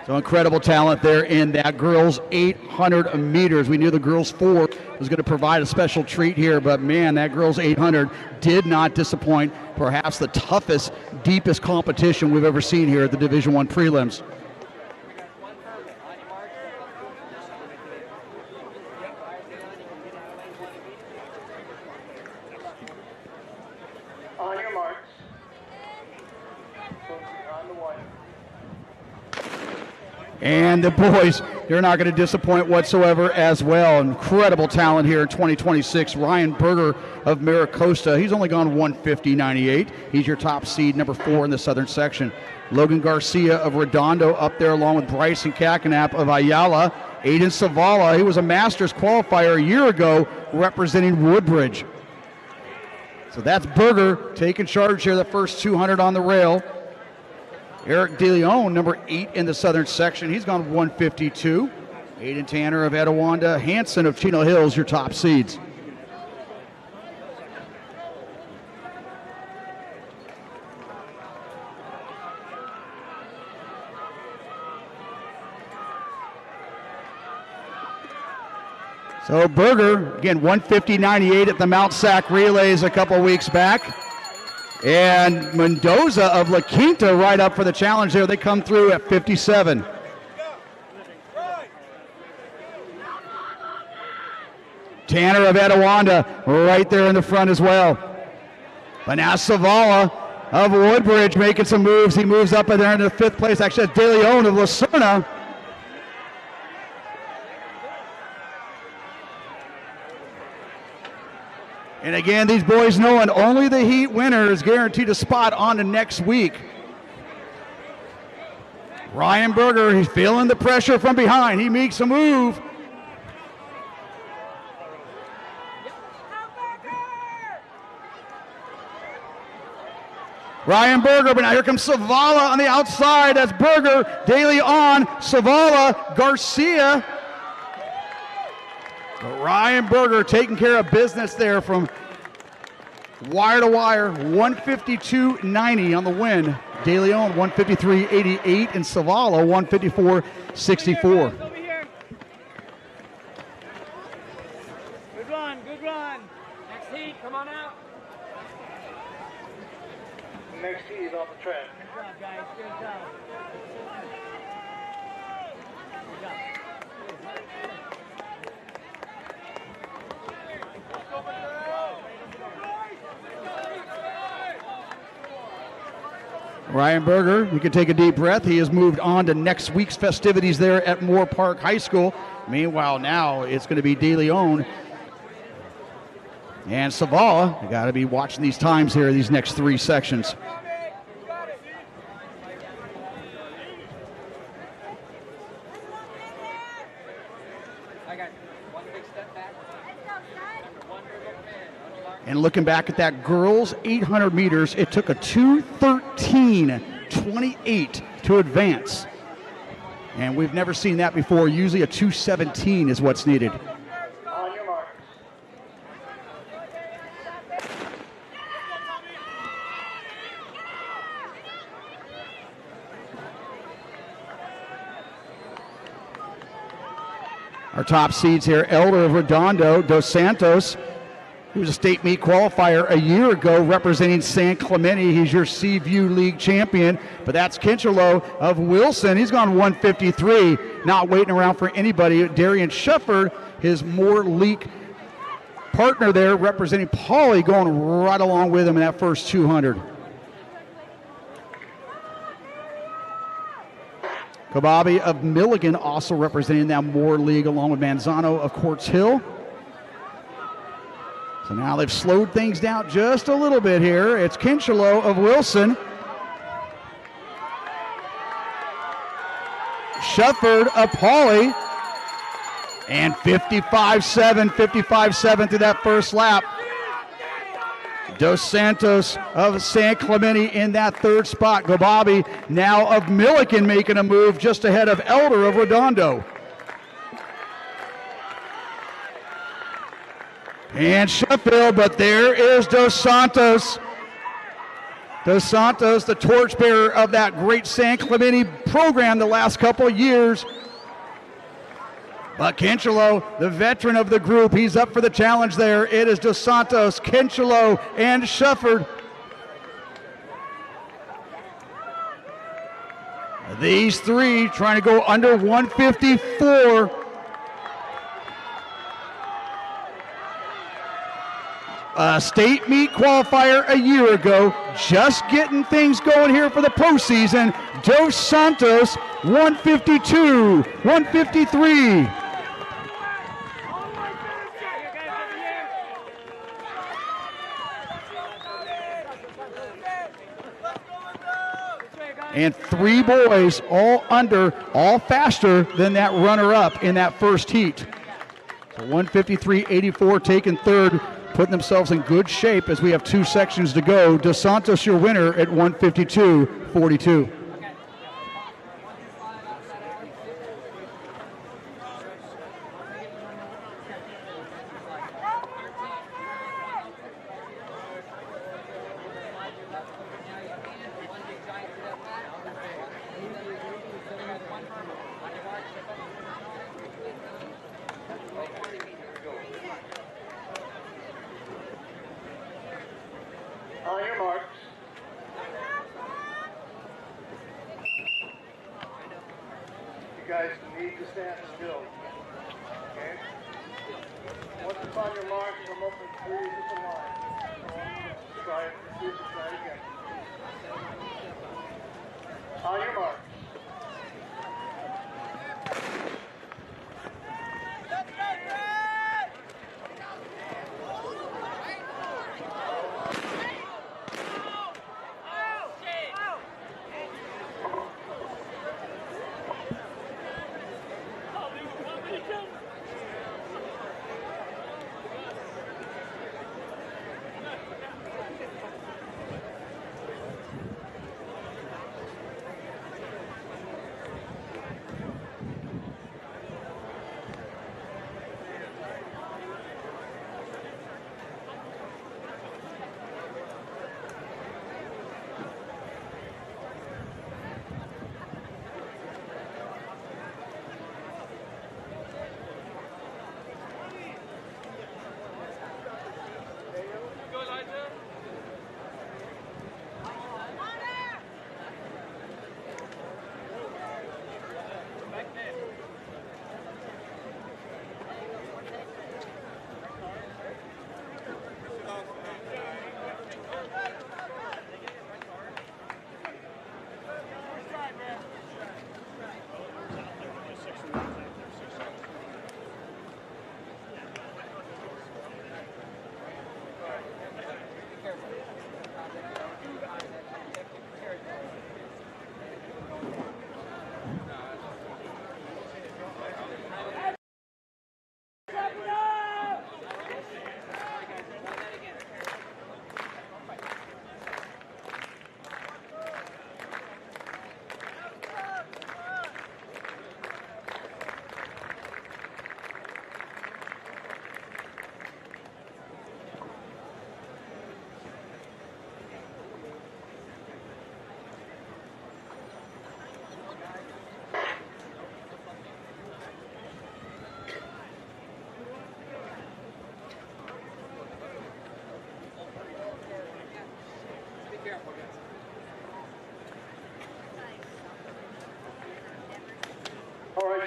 So incredible talent there in that girls 800 meters. We knew the girls 4 was going to provide a special treat here, but man, that girls 800 did not disappoint. Perhaps the toughest, deepest competition we've ever seen here at the Division I prelims. On your marks. On the one. And the boys, they're not going to disappoint whatsoever as well. Incredible talent here in 2026. Ryan Berger of Maricosta. He's only gone 150.98. He's your top seed, number 4 in the Southern section. Logan Garcia of Redondo up there along with Bryson Kakanap of Ayala. Aiden Savala, he was a Masters qualifier a year ago representing Woodbridge. So that's Berger taking charge here, the first 200 on the rail. Eric DeLeon, number 8 in the Southern section. He's gone 152. Aiden Tanner of Etowanda. Hanson of Chino Hills, your top seeds. So Berger, again, 150.98 at the Mount Sac Relays a couple weeks back. And Mendoza of La Quinta right up for the challenge there. They come through at 57. Tanner of Etowanda right there in the front as well. But now Savala of Woodbridge making some moves. He moves up in there into 5th place. Actually, that's De Leon of Lucerna. And again, these boys knowing only the heat winner is guaranteed a spot on to next week. Ryan Berger, he's feeling the pressure from behind. He makes a move. Ryan Berger, but now here comes Savala on the outside. That's Berger, Daly on, Savala, Garcia. But Ryan Berger taking care of business there from wire to wire, 152.90 on the win. De Leon 153.88 and Savala 154.64. Over here. Good run, good run. Next heat, come on out. Next heat is off the track. Good job, guys. Good job. Good job. Ryan Berger, you can take a deep breath. He has moved on to next week's festivities there at Moore Park High School. Meanwhile, now it's going to be De Leon and Savala. You got to be watching these times here, these next 3 sections. And looking back at that girls 800 meters, it took a 2:13.28 to advance. And we've never seen that before. Usually a 2:17 is what's needed. On your mark. Our top seeds here, Elder of Redondo, Dos Santos. He was a state meet qualifier a year ago representing San Clemente. He's your Seaview League champion. But that's Kincherlow of Wilson. He's gone 153, not waiting around for anybody. Darian Shefford, his Moore League partner there, representing Pauley, going right along with him in that first 200. Kababi of Milligan also representing that Moore League along with Manzano of Quartz Hill. So now they've slowed things down just a little bit here. It's Kincherlow of Wilson. Shefford of Pauley. And 55-7 through that first lap. Dos Santos of San Clemente in that third spot. Gobabi now of Milliken making a move just ahead of Elder of Redondo. And Sheffield, but there is Dos Santos. Dos Santos, the torchbearer of that great San Clemente program the last couple of years. But Kincherlow, the veteran of the group, he's up for the challenge there. It is Dos Santos, Kincherlow, and Shefford. These three trying to go under 154. State meet qualifier a year ago, just getting things going here for the postseason. Dos Santos, 152, 153. And three boys all under, all faster than that runner-up in that first heat. So 153.84 taking third, putting themselves in good shape as we have two sections to go. Dos Santos your winner at 152.42. On your marks. You guys need to stand still. Okay? Once it's on your mark, come up and freeze at the line. Try it. Try it again. On your mark.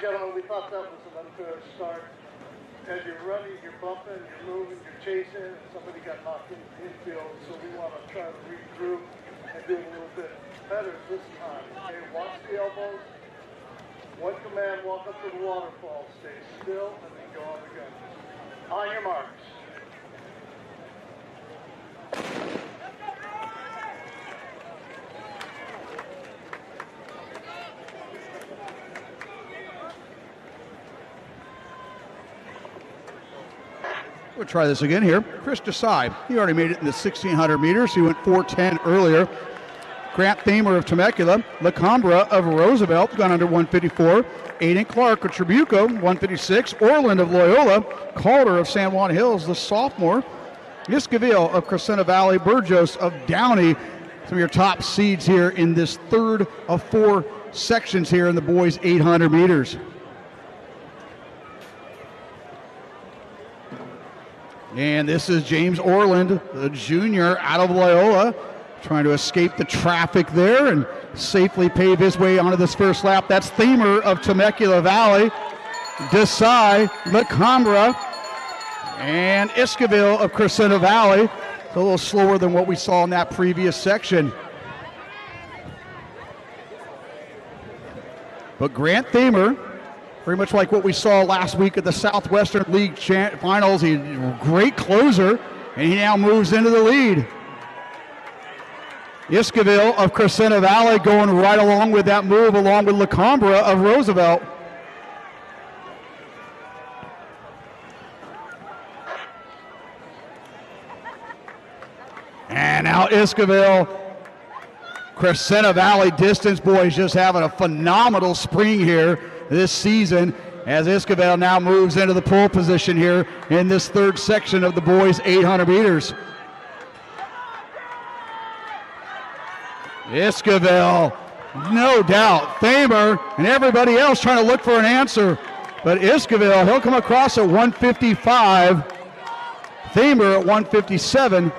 gentlemen, we thought that was an unfair start. As you're running, you're bumping, you're moving, you're chasing, and somebody got knocked in the infield, so we want to try to regroup and do it a little bit better this time. Okay, watch the elbows. One command, walk up to the waterfall, stay still, and then go on the gun. On your marks. We'll try this again here. Chris Desai, he already made it in the 1,600 meters. He went 4:10 earlier. Grant Thamer of Temecula, LaCombra of Roosevelt, gone under 154. Aiden Clark of Trabuco, 156. Orland of Loyola. Calder of San Juan Hills, the sophomore. Esquivel of Crescenta Valley. Burgos of Downey. Some of your top seeds here in this third of four sections here in the boys' 800 meters. And this is James Orland, the junior out of Loyola, trying to escape the traffic there and safely pave his way onto this first lap. That's Thamer of Temecula Valley, Desai, LaCombra, and Esquivel of Crescenta Valley. It's a little slower than what we saw in that previous section. But Grant Thamer, very much like what we saw last week at the Southwestern League Finals, he's a great closer, and he now moves into the lead. Esquivel of Crescenta Valley going right along with that move, along with LaCombra of Roosevelt. And now Esquivel, Crescenta Valley distance boys just having a phenomenal spring here this season, as Esquivel now moves into the pole position here in this third section of the boys' 800 meters. Esquivel, no doubt. Thamer and everybody else trying to look for an answer, but Esquivel, he'll come across at 155. Thamer at 157.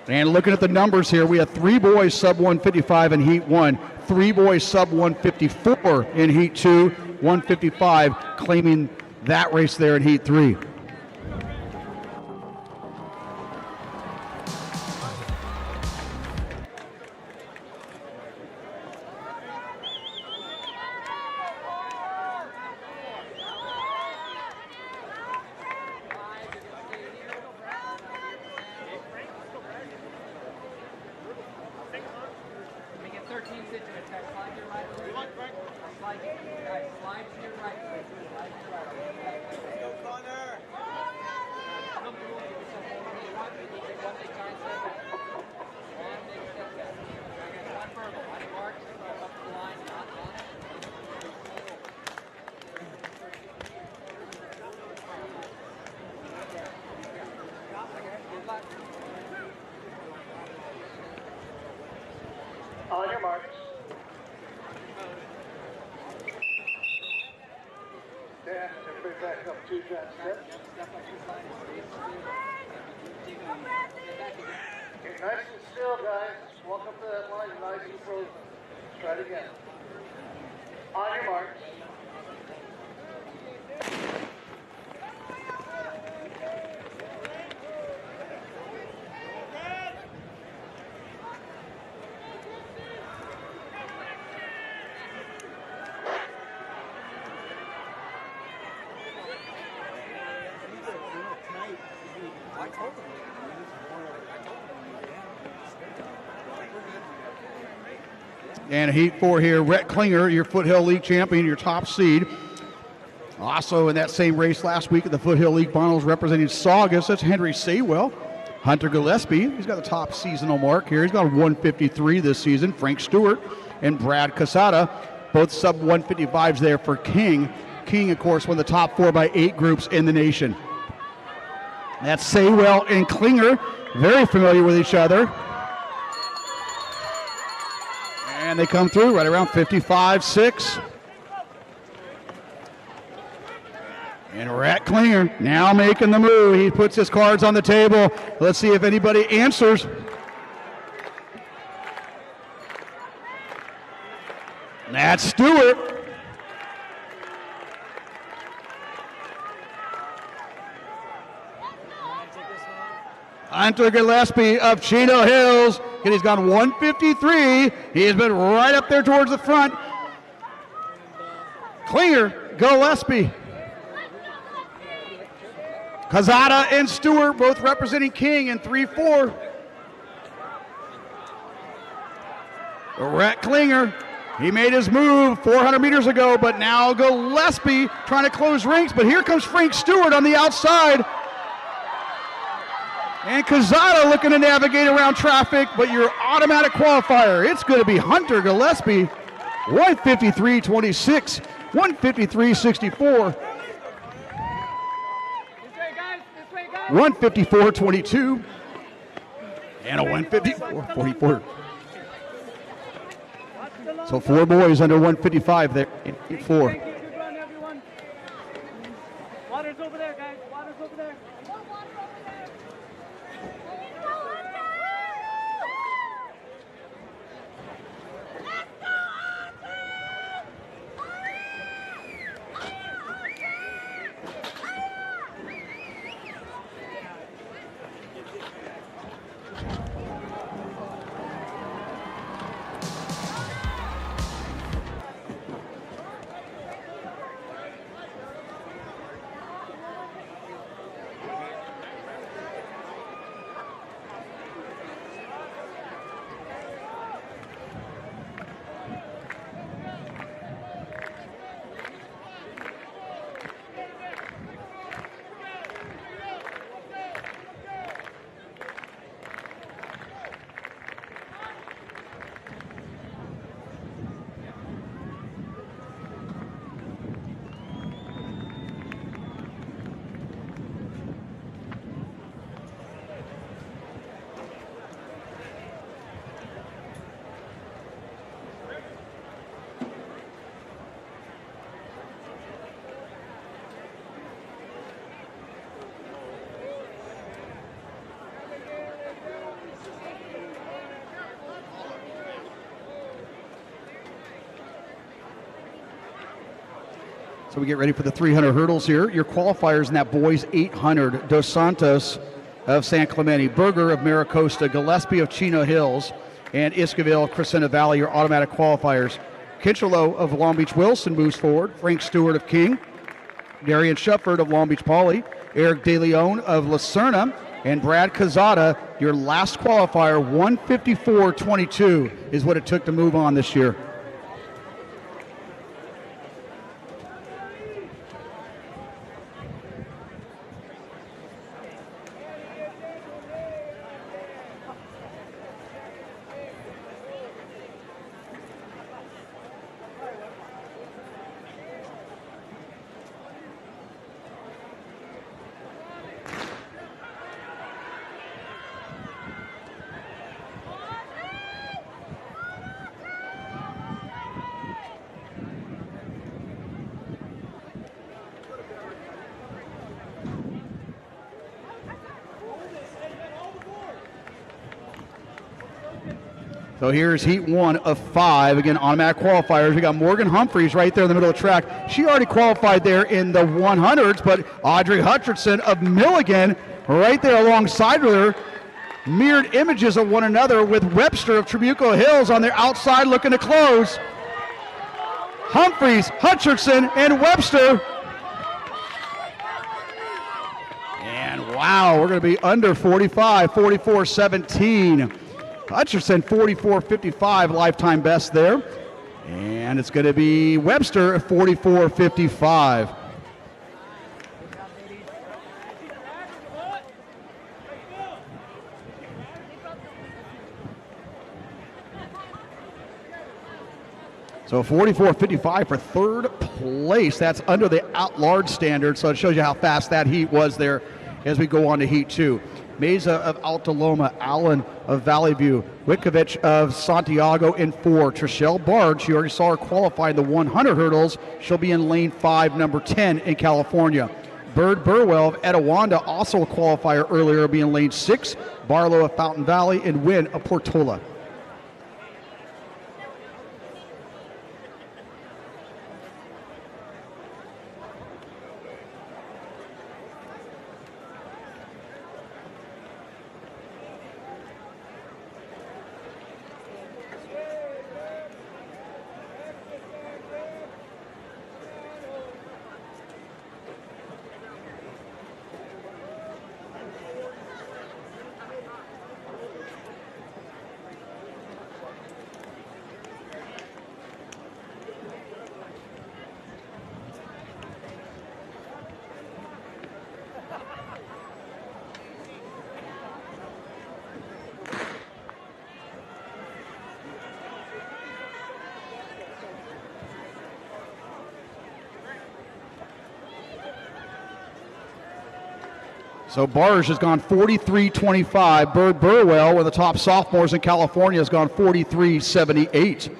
And looking at the numbers here, we have 3 boys sub 155 in Heat 1, 3 boys sub 154 in Heat 2, 155 claiming that race there in Heat 3. On your marks. Dan, everybody back up 2 giant steps. Okay, nice and still, guys. Walk up to that line nice and frozen. Try it again. On your marks. And Heat 4 here, Rhett Klinger, your Foothill League champion, your top seed. Also in that same race last week at the Foothill League Finals representing Saugus, that's Henry Saywell. Hunter Gillespie, he's got the top seasonal mark here. He's got a 153 this season. Frank Stewart and Brad Casada, both sub 155s there for King. King, of course, won the top 4x8 groups in the nation. That's Saywell and Klinger, very familiar with each other. And they come through right around 55.6. And Rhett Klinger now making the move. He puts his cards on the table. Let's see if anybody answers. That's Stewart. Hunter Gillespie of Chino Hills. And he's gone 153. He has been right up there towards the front. Klinger, Gillespie. Kazada and Stewart both representing King in 3-4. Rhett Klinger, he made his move 400 meters ago, but now Gillespie trying to close ranks. But here comes Frank Stewart on the outside. And Kazada looking to navigate around traffic, but your automatic qualifier, it's going to be Hunter Gillespie, 153.26, 153.64, 154.22, and a 154.44. So 4 boys under 155 there in 4. Good run, everyone. Water's over there, guys. Water's over there. So we get ready for the 300 hurdles here. Your qualifiers in that boys 800, Dos Santos of San Clemente, Berger of Maricosta, Gillespie of Chino Hills, and Iscaville, Crescenta Valley, your automatic qualifiers. Kincherlow of Long Beach Wilson moves forward, Frank Stewart of King, Darian Shufford of Long Beach Poly, Eric DeLeon of Lucerna, and Brad Kazada, your last qualifier, 154.22 is what it took to move on this year. So here's heat 1 of 5. Again, automatic qualifiers. We got Morgan Humphreys right there in the middle of the track. She already qualified there in the 100s, but Audrey Hutchinson of Milligan right there alongside her. Mirrored images of one another with Webster of Trabuco Hills on their outside looking to close. Humphreys, Hutchinson, and Webster. And wow, we're going to be under 45, 44-17. Hutchinson 44.55 lifetime best there. And it's going to be Webster 44.55. So 44.55 for third place. That's under the at-large standard, so it shows you how fast that heat was there as we go on to heat 2. Meza of Alta Loma, Allen of Valley View, Wickovich of Santiago in 4. Trishelle Bard, you already saw her qualify in the 100 hurdles. She'll be in lane 5, number 10 in California. Bird Burwell of Etowanda, also a qualifier earlier, being lane 6. Barlow of Fountain Valley, and Wynn of Portola. So Barge has gone 43-25. Bird Burwell, one of the top sophomores in California, has gone 43-78.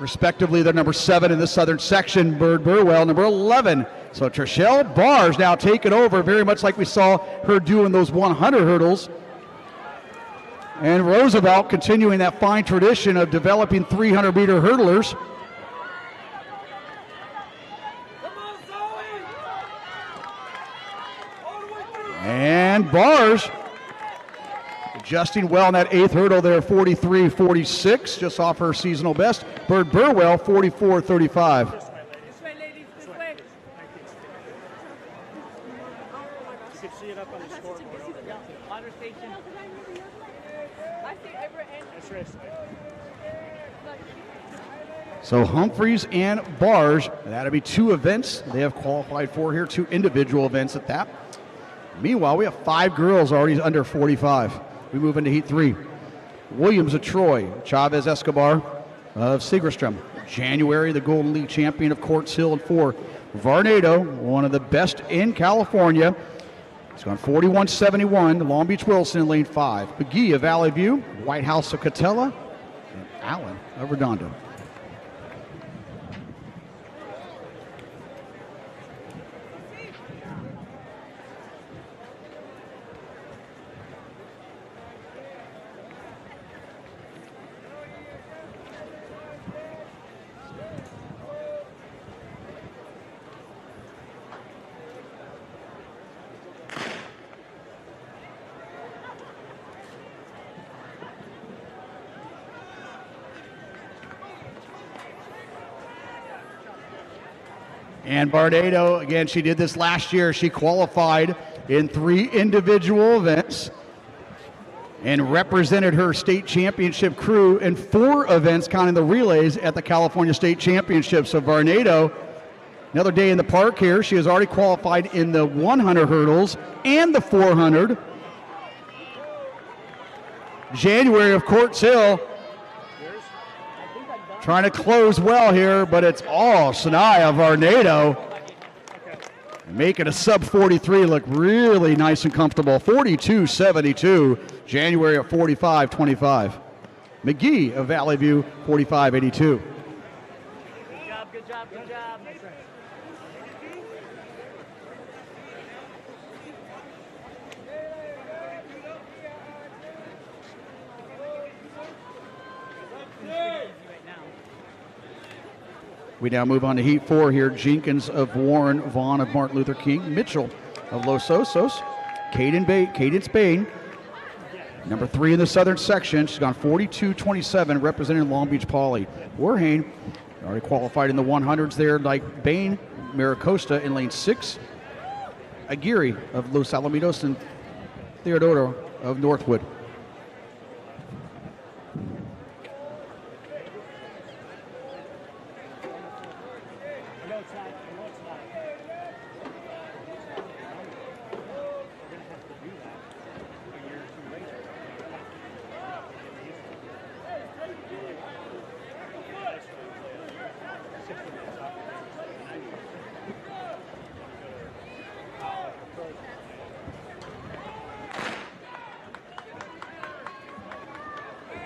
Respectively, they're number 7 in the Southern section. Bird Burwell, number 11. So Trishelle Barge now taking over, very much like we saw her do in those 100 hurdles. And Roosevelt continuing that fine tradition of developing 300-meter hurdlers. And Barge adjusting well in that 8th hurdle there, 43-46, just off her seasonal best. Bird Burwell, 44-35. This way, ladies, this way. You can see it up on the scoreboard. Water station. I see every end. That's right. So Humphreys and Barge, that'll be 2 events they have qualified for here, 2 individual events at that. Meanwhile, we have 5 girls already under 45. We move into Heat 3. Williams of Troy, Chavez Escobar of Segerstrom. January, the Golden League champion of Quartz Hill, and 4. Varnado, one of the best in California. He's gone 41-71. Long Beach Wilson in lane 5. McGee of Valley View, White House of Catella, and Allen of Redondo. And Bardado, again, she did this last year. She qualified in 3 individual events and represented her state championship crew in 4 events, counting the relays at the California State Championship. So Varnado, another day in the park here. She has already qualified in the 100 hurdles and the 400. January of Quartz Hill, trying to close well here, but it's all Sanaya Varnado. Making a sub 43 look really nice and comfortable. 42-72, January of 45-25. McGee of Valley View, 45-82. Good job, good job, good job. We now move on to Heat 4 here. Jenkins of Warren, Vaughn of Martin Luther King, Mitchell of Los Osos, Cadence Bain, number 3 in the Southern section. She's gone 42-27, representing Long Beach Poly. Warhane already qualified in the 100s there, like Bain, Maricosta in lane 6. Aguirre of Los Alamitos and Theodoro of Northwood.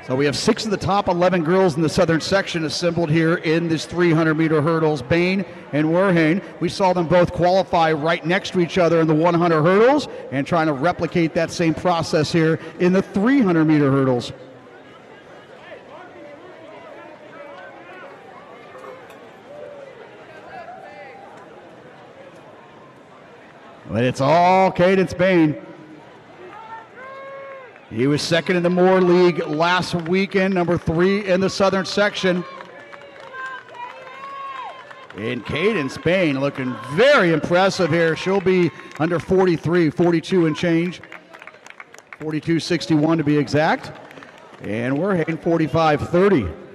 So we have 6 of the top 11 girls in the Southern section assembled here in this 300-meter hurdles. Bain and Werhane, we saw them both qualify right next to each other in the 100 hurdles and trying to replicate that same process here in the 300-meter hurdles. But it's all Cadence Bain. He was second in the Moore League last weekend, number 3 in the Southern section. And Cadence Bain looking very impressive here. She'll be under 43, 42 and change. 42.61 to be exact. And we're hitting 45.30.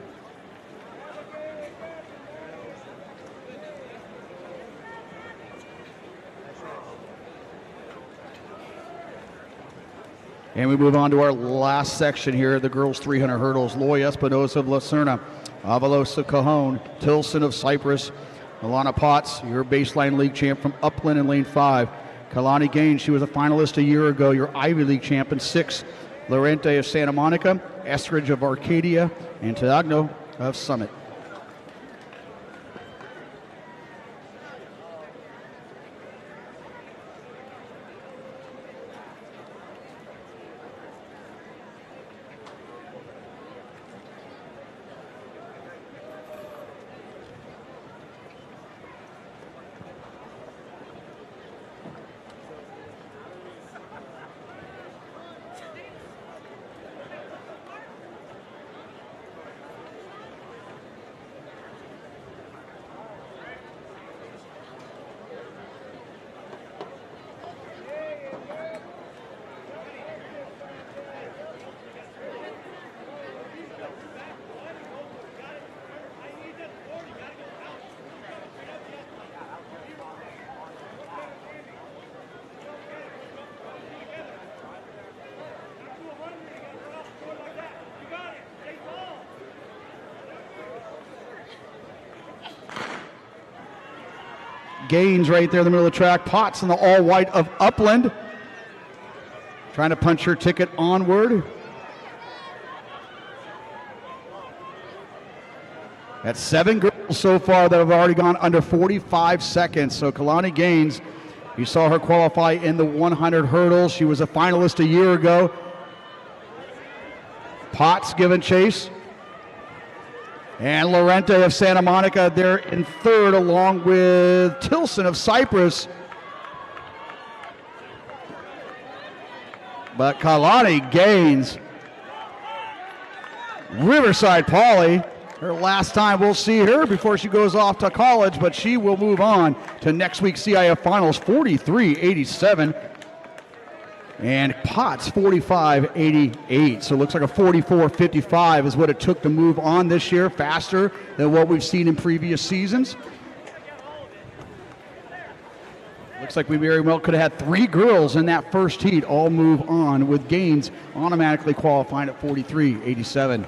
And we move on to our last section here, the girls 300 hurdles. Loy Espinosa of Lacerna, Avalos of Cajon, Tilson of Cyprus, Alana Potts, your baseline league champ from Upland in lane 5. Kalani Gaines, she was a finalist a year ago, your Ivy League champ in 6. Lorente of Santa Monica, Estridge of Arcadia, and Tadagno of Summit. Gaines right there in the middle of the track. Potts in the all-white of Upland. Trying to punch her ticket onward. That's 7 girls so far that have already gone under 45 seconds. So Kalani Gaines, you saw her qualify in the 100 hurdles. She was a finalist a year ago. Potts giving chase. And Lorente of Santa Monica there in 3rd, along with Tilson of Cyprus. But Kalani Gaines, Riverside Poly, her last time we'll see her before she goes off to college, but she will move on to next week's CIF Finals, 43.87. And Potts 45.88. So it looks like a 44.55 is what it took to move on this year, faster than what we've seen in previous seasons. Looks like we very well could have had 3 girls in that first heat all move on, with Gaines automatically qualifying at 43.87.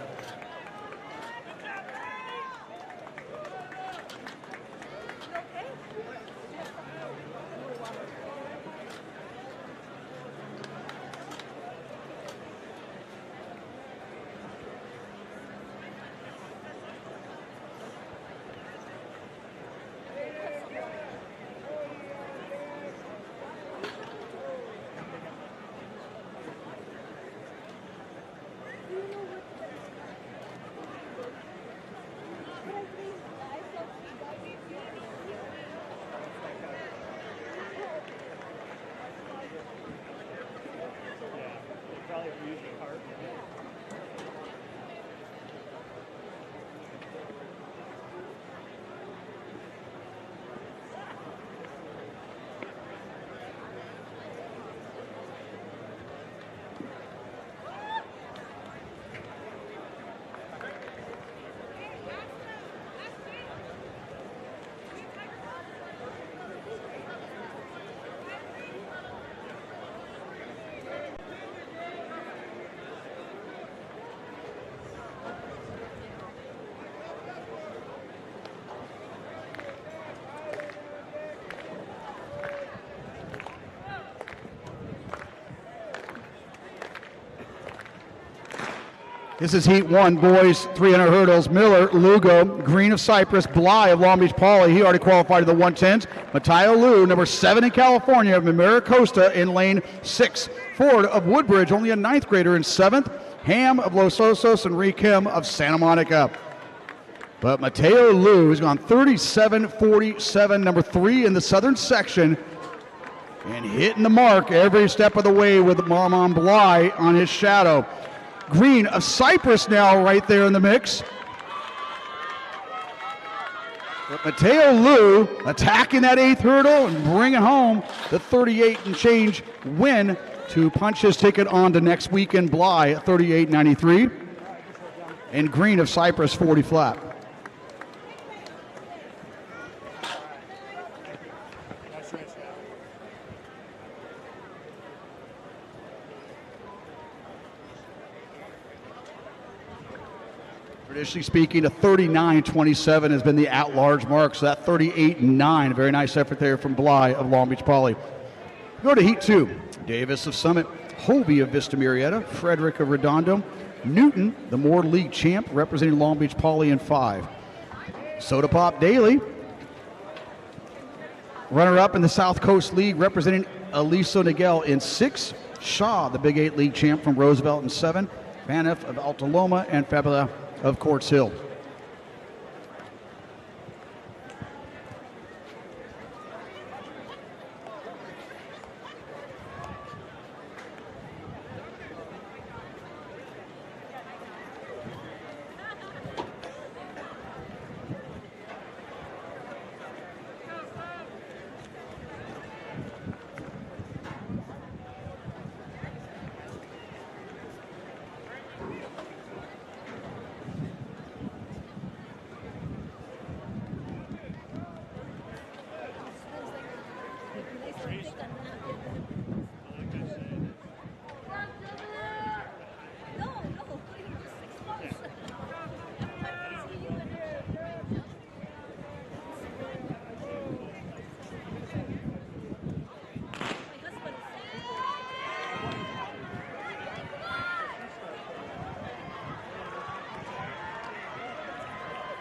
This is Heat 1, boys, 300 hurdles. Miller, Lugo, Green of Cyprus, Bly of Long Beach Poly. He already qualified to the 110s. Mateo Liu, number 7 in California, Mimira Costa in lane 6. Ford of Woodbridge, only a 9th grader in 7th. Ham of Los Osos and Ree Kim of Santa Monica. But Mateo Liu has gone 37-47, number 3 in the Southern section, and hitting the mark every step of the way with Marmon Bly on his shadow. Green of Cyprus now right there in the mix. But Mateo Liu attacking that 8th hurdle and bringing home the 38 and change win to punch his ticket on to next weekend. Bly at 38.93 and Green of Cyprus 40 flat. Traditionally speaking, a 39.27 has been the at-large mark, so that 38.9, a very nice effort there from Bly of Long Beach Poly. Go to Heat 2. Davis of Summit, Hobie of Vista Murrieta, Frederick of Redondo, Newton, the Moore League champ, representing Long Beach Poly in 5. Soda Pop Daly, runner-up in the South Coast League, representing Aliso Niguel in 6. Shaw, the Big 8 League champ from Roosevelt in 7. Vaneff of Alta Loma and Fabula of Quartz Hill.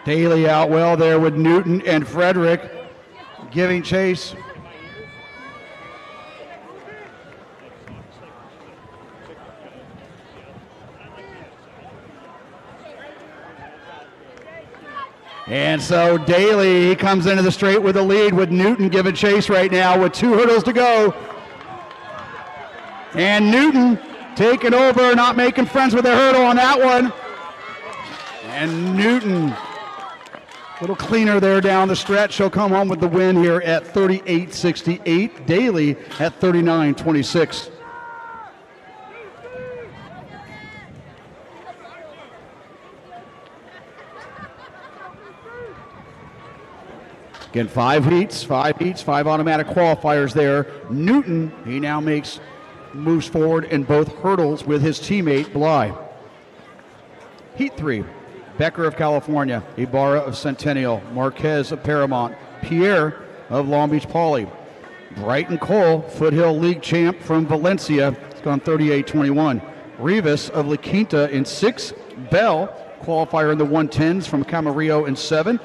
Daly out well there with Newton and Frederick giving chase. And so Daly, he comes into the straight with the lead with Newton giving chase right now with 2 hurdles to go. And Newton taking over, not making friends with the hurdle on that one. And Newton, a little cleaner there down the stretch. He'll come home with the win here at 38.68. Daly at 39.26. Again, 5 heats, 5 automatic qualifiers there. Newton, he now moves forward in both hurdles with his teammate Bly. Heat 3. Becker of California, Ibarra of Centennial, Marquez of Paramount, Pierre of Long Beach Poly. Brighton Cole, Foothill League champ from Valencia, it's gone 38.21. Rivas of La Quinta in 6. Bell, qualifier in the 110s from Camarillo in 7.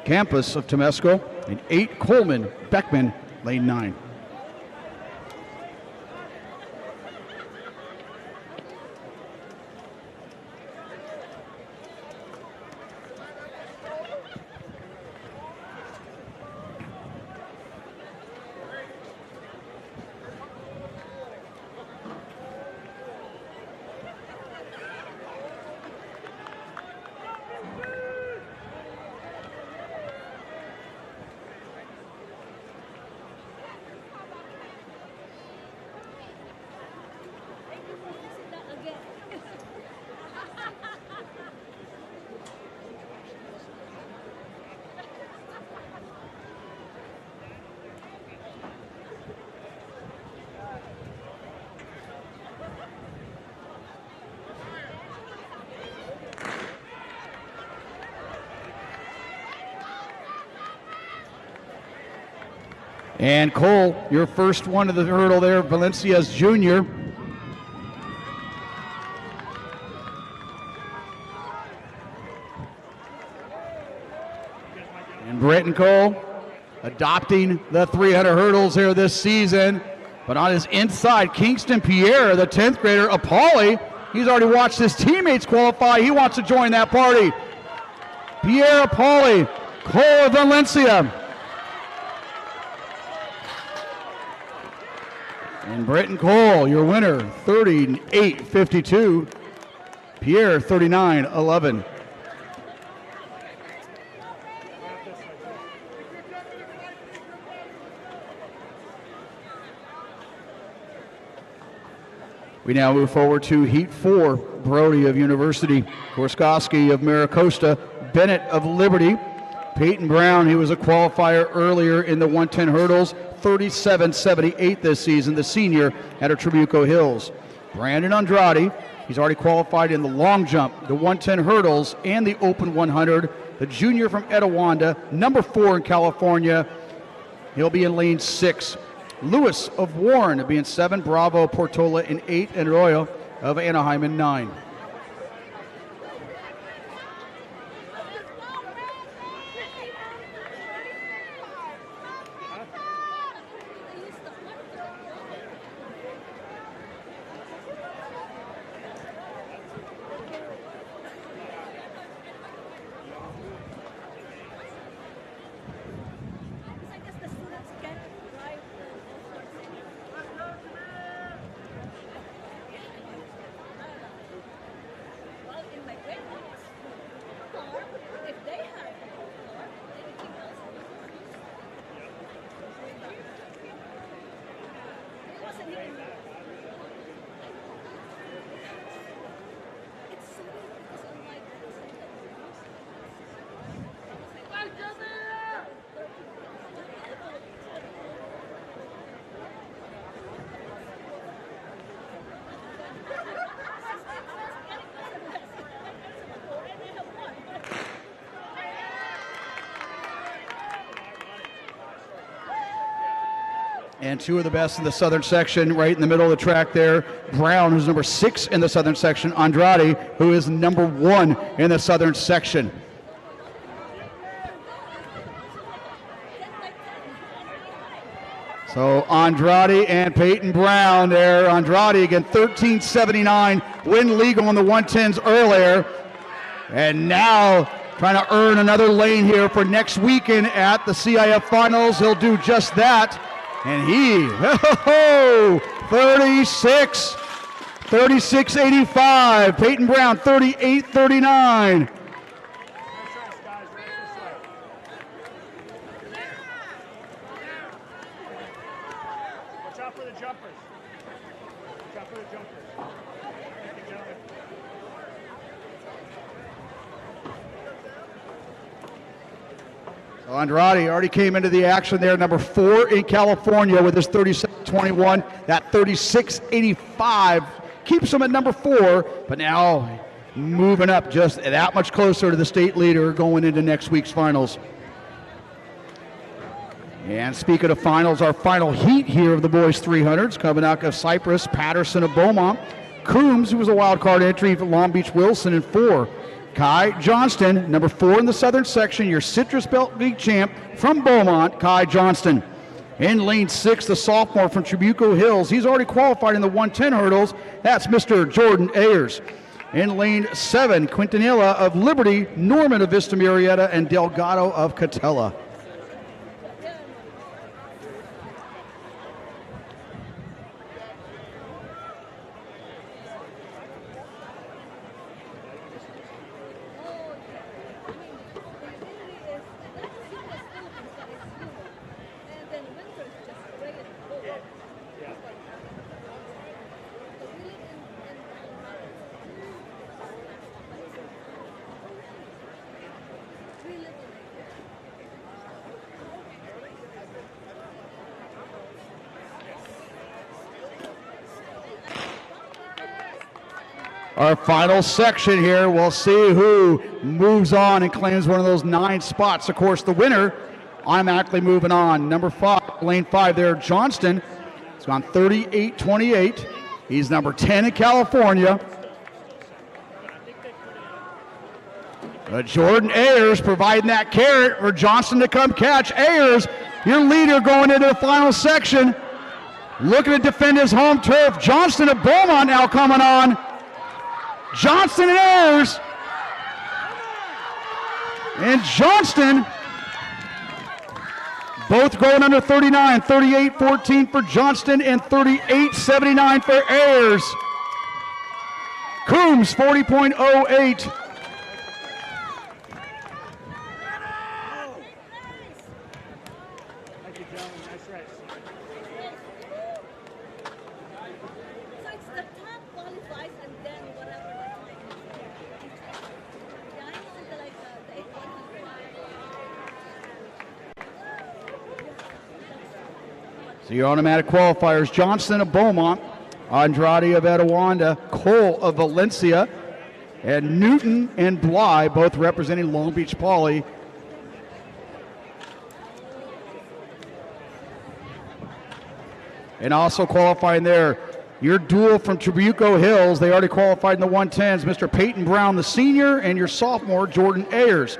Campus of Temesco in 8. Coleman, Beckman, lane 9. And Cole, your first one of the hurdle there, Valencia's junior. And Britton Cole adopting the 300 hurdles here this season. But on his inside, Kingston Pierre, the 10th grader, Apolli, he's already watched his teammates qualify. He wants to join that party. Pierre Apolli, Cole Valencia. And Britton Cole, your winner, 38-52. Pierre, 39-11. We now move forward to Heat 4. Brody of University, Gorskowski of Maricosta, Bennett of Liberty, Peyton Brown, he was a qualifier earlier in the 110 hurdles, 37-78 this season, the senior out of Trabuco Hills. Brandon Andrade, he's already qualified in the long jump, the 110 hurdles, and the open 100. The junior from Etiwanda, number 4 in California. He'll be in lane 6. Lewis of Warren to be in 7, Bravo Portola in 8, and Royo of Anaheim in 9. And two of the best in the southern section, right in the middle of the track there. Brown, who's number 6 in the southern section. Andrade, who is number 1 in the southern section. So Andrade and Peyton Brown there. Andrade again, 13.79, win legal on the 110s earlier. And now trying to earn another lane here for next weekend at the CIF Finals. He'll do just that. And he, 36.85. Peyton Brown, 38.39. Watch out for the jumpers. Watch out for the jumpers. Thank you, gentlemen. So Andrade already came into the action there, number 4 in California with his 37.21. That 36.85 keeps him at number 4, but now moving up just that much closer to the state leader going into next week's finals. And speaking of finals, our final heat here of the boys 300s, coming out of Cypress, Patterson of Beaumont, Coombs, who was a wild card entry for Long Beach Wilson in 4. Kai Johnston, number 4 in the southern section, your Citrus Belt League champ from Beaumont, Kai Johnston. In lane 6, the sophomore from Trabuco Hills. He's already qualified in the 110 hurdles. That's Mr. Jordan Ayers. In lane 7, Quintanilla of Liberty, Norman of Vista Murrieta, and Delgado of Catella. Our final section here, we'll see who moves on and claims one of those 9 spots. Of course, the winner automatically moving on. Number 5, lane 5 there, Johnston. He's gone 38.28. He's number 10 in California. Jordan Ayers providing that carrot for Johnston to come catch. Ayers, your leader going into the final section, looking to defend his home turf. Johnston of Beaumont now coming on. Johnston and Ayers. And Johnston both going under 39, 38-14 for Johnston and 38-79 for Ayers. Coombs 40.08. So your automatic qualifiers: Johnston of Beaumont, Andrade of Etiwanda, Cole of Valencia, and Newton and Bly, both representing Long Beach Poly. And also qualifying there, your duel from Trabuco Hills. They already qualified in the 110s. Mr. Peyton Brown, the senior, and your sophomore, Jordan Ayers.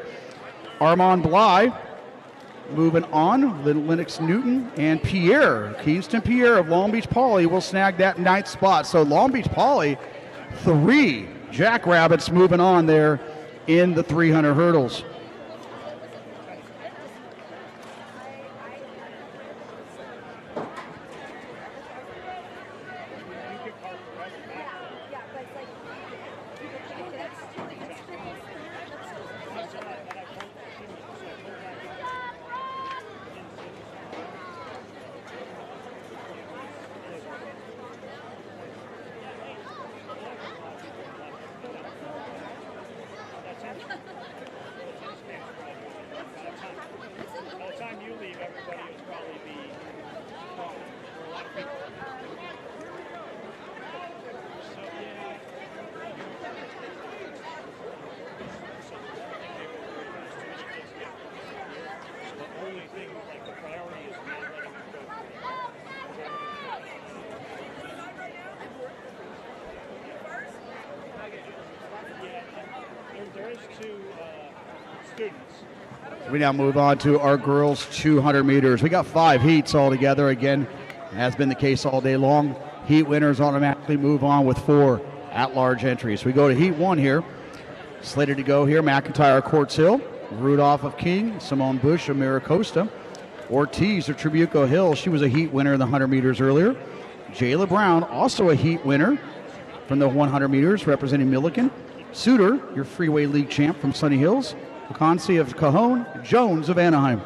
Armand Bly. Moving on, Lennox Newton and Pierre, Kingston Pierre of Long Beach Poly will snag that 9th spot. So Long Beach Poly, 3 Jackrabbits moving on there in the 300 hurdles. We now move on to our girls 200 meters. We got 5 heats all together. Again, has been the case all day long. Heat winners automatically move on with 4 at-large entries. We go to heat 1 here. Slated to go here: McIntyre, Quartz Hill, Rudolph of King, Simone Bush of Maricosta, Ortiz of Trabuco Hills. She was a heat winner in the 100 meters earlier. Jayla Brown, also a heat winner from the 100 meters, representing Milliken. Suter, your Freeway League champ from Sunny Hills. Vacancy of Cajon, Jones of Anaheim.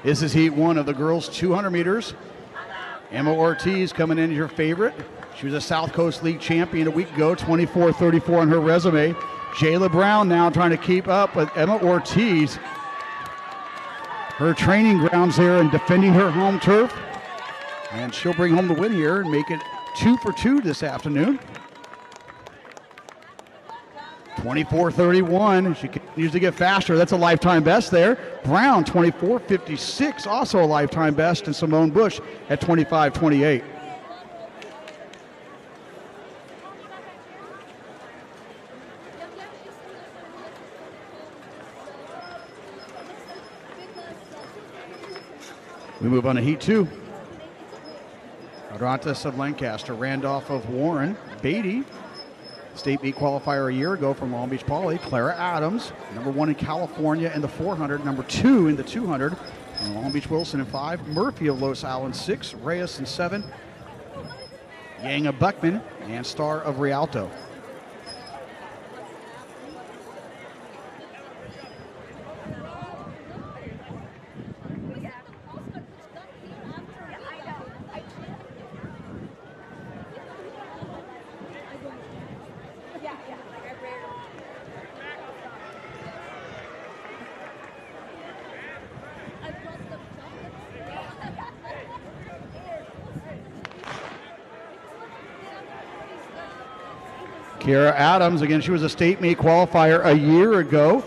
This is heat 1 of the girls 200 meters. Emma Ortiz coming in as your favorite. She was a South Coast League champion a week ago, 24-34 on her resume. Jayla Brown now trying to keep up with Emma Ortiz. Her training grounds there and defending her home turf. And she'll bring home the win here and make it 2 for 2 this afternoon. 24-31. She continues to get faster. That's a lifetime best there. Brown, 24-56, also a lifetime best, and Simone Bush at 25-28. We move on to Heat 2. Arantes of Lancaster, Randolph of Warren, Beatty, state meet qualifier a year ago from Long Beach Poly, Clara Adams, number 1 in California in the 400, number 2 in the 200, and Long Beach Wilson in 5, Murphy of Los Alamos 6, Reyes in 7, Yang of Buckman, and Starr of Rialto. Kara Adams, again, she was a state meet qualifier a year ago.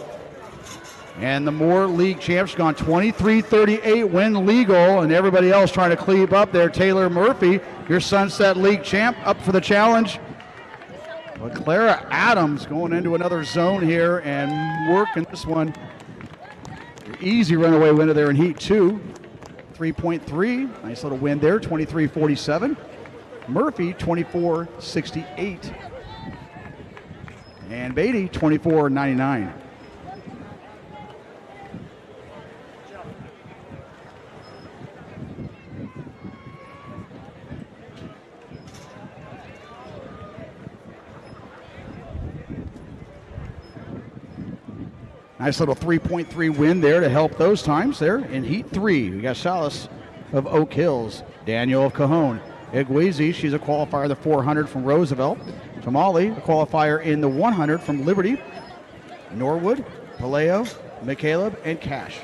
And the Moore League champs gone 23-38, win legal, and everybody else trying to cleave up there. Taylor Murphy, your Sunset League champ, up for the challenge. But Clara Adams going into another zone here and working this one. Easy runaway winner there in Heat 2. 3.3, nice little win there, 23-47. Murphy, 24-68. And Beatty, 24-99. Nice little 3.3 win there to help those times there in Heat 3. We got Salas of Oak Hills, Daniel of Cajon, Iguazi, she's a qualifier in the 400 from Roosevelt. Tamale, a qualifier in the 100 from Liberty. Norwood, Paleo, McCaleb, and Cash.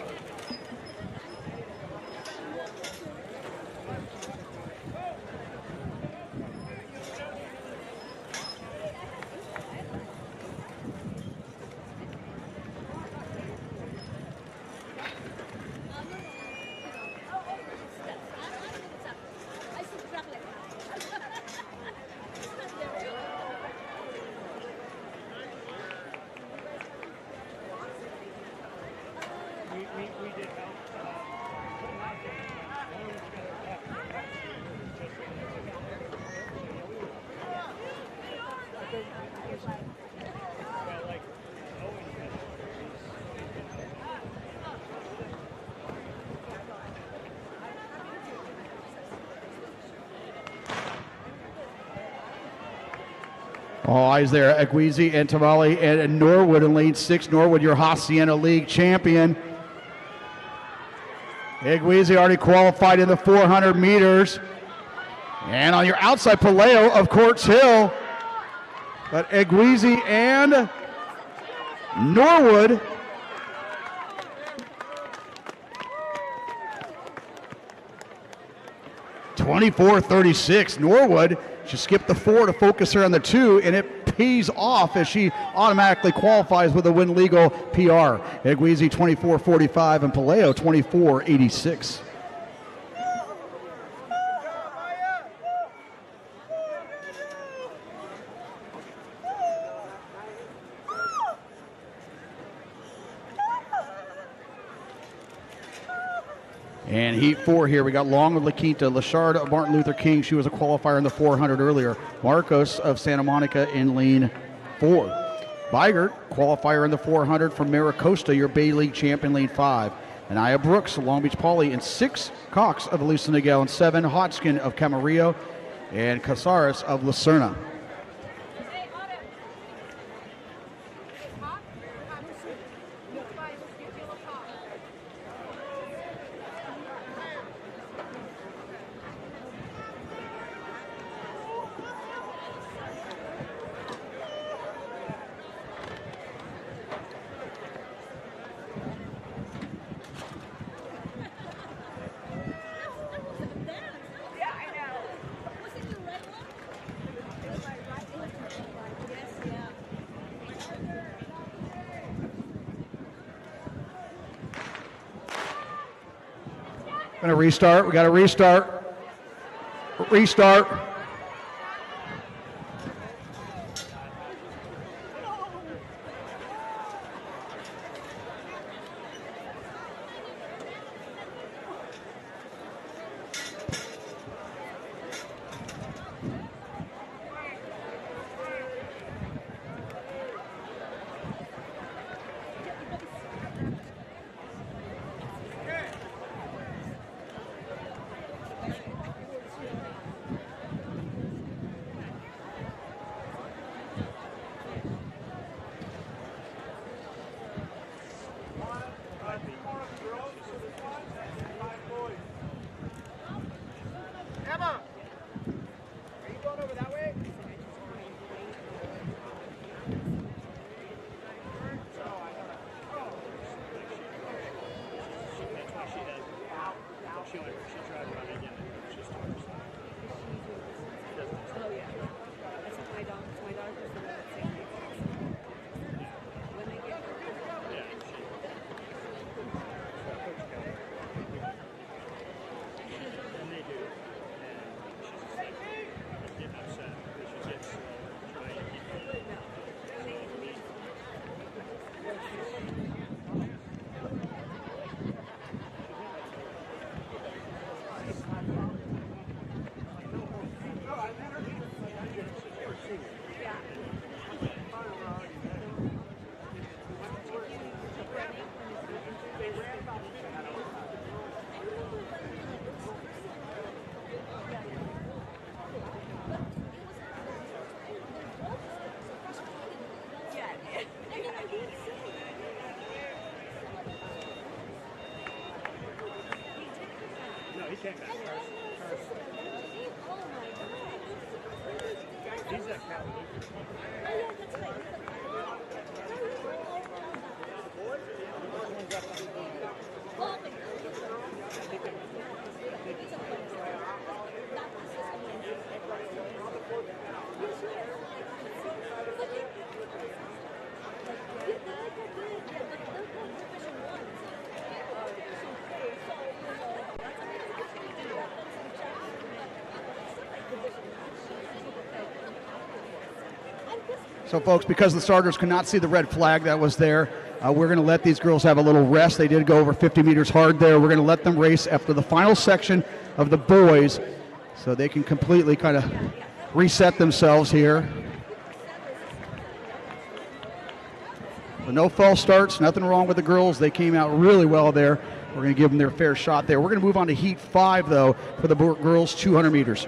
All eyes there, Iguazi and Tamale and Norwood in lane 6. Norwood, your Hacienda League champion. Iguazi already qualified in the 400 meters. And on your outside, Paleo of Courts Hill. But Iguazi and Norwood. (24:36). Norwood, she skipped the 4 to focus her on the 2, and it pays off as she automatically qualifies with a win legal PR. Iguazi 24:45 and Paleo 24:86. And Heat 4 here, we got Long of La Quinta, Lashard of Martin Luther King. She was a qualifier in the 400 earlier. Marcos of Santa Monica in lane 4. Bygert, qualifier in the 400 from Maricosta, your Bay League champ in lane 5. And Aya Brooks of Long Beach Poly in 6. Cox of Aliso Niguel in 7. Hodgkin of Camarillo and Casares of Lucerna. Gonna restart. We got to restart. Restart. can't curse. He's that cat. So, folks, because the starters could not see the red flag that was there, we're going to let these girls have a little rest. They did go over 50 meters hard there. We're going to let them race after the final section of the boys so they can completely kind of reset themselves here. So no false starts, nothing wrong with the girls. They came out really well there. We're going to give them their fair shot there. We're going to move on to Heat 5, though, for the girls 200 meters.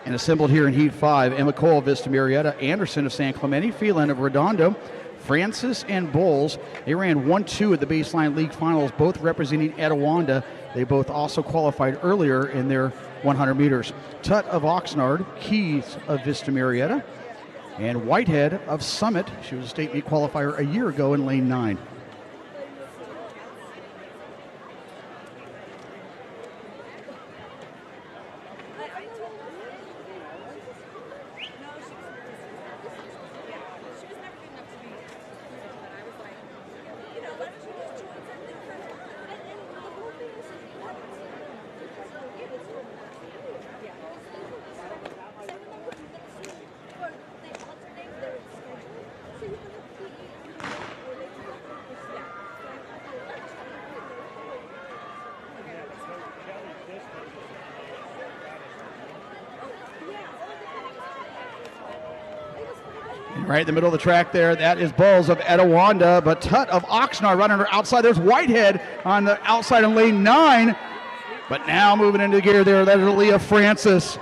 And assembled here in Heat 5, Emma Cole of Vista Marietta, Anderson of San Clemente, Phelan of Redondo, Francis and Bowles. They ran 1-2 at the Baseline League Finals, both representing Etiwanda. They both also qualified earlier in their 100 meters. Tutt of Oxnard, Keys of Vista Marietta, and Whitehead of Summit. She was a state meet qualifier a year ago in lane 9. Right in the middle of the track there, that is Bowles of Etiwanda, but Tutt of Oxnard right on her outside. There's Whitehead on the outside in lane 9, but now moving into gear there, that is Aaliyah Francis.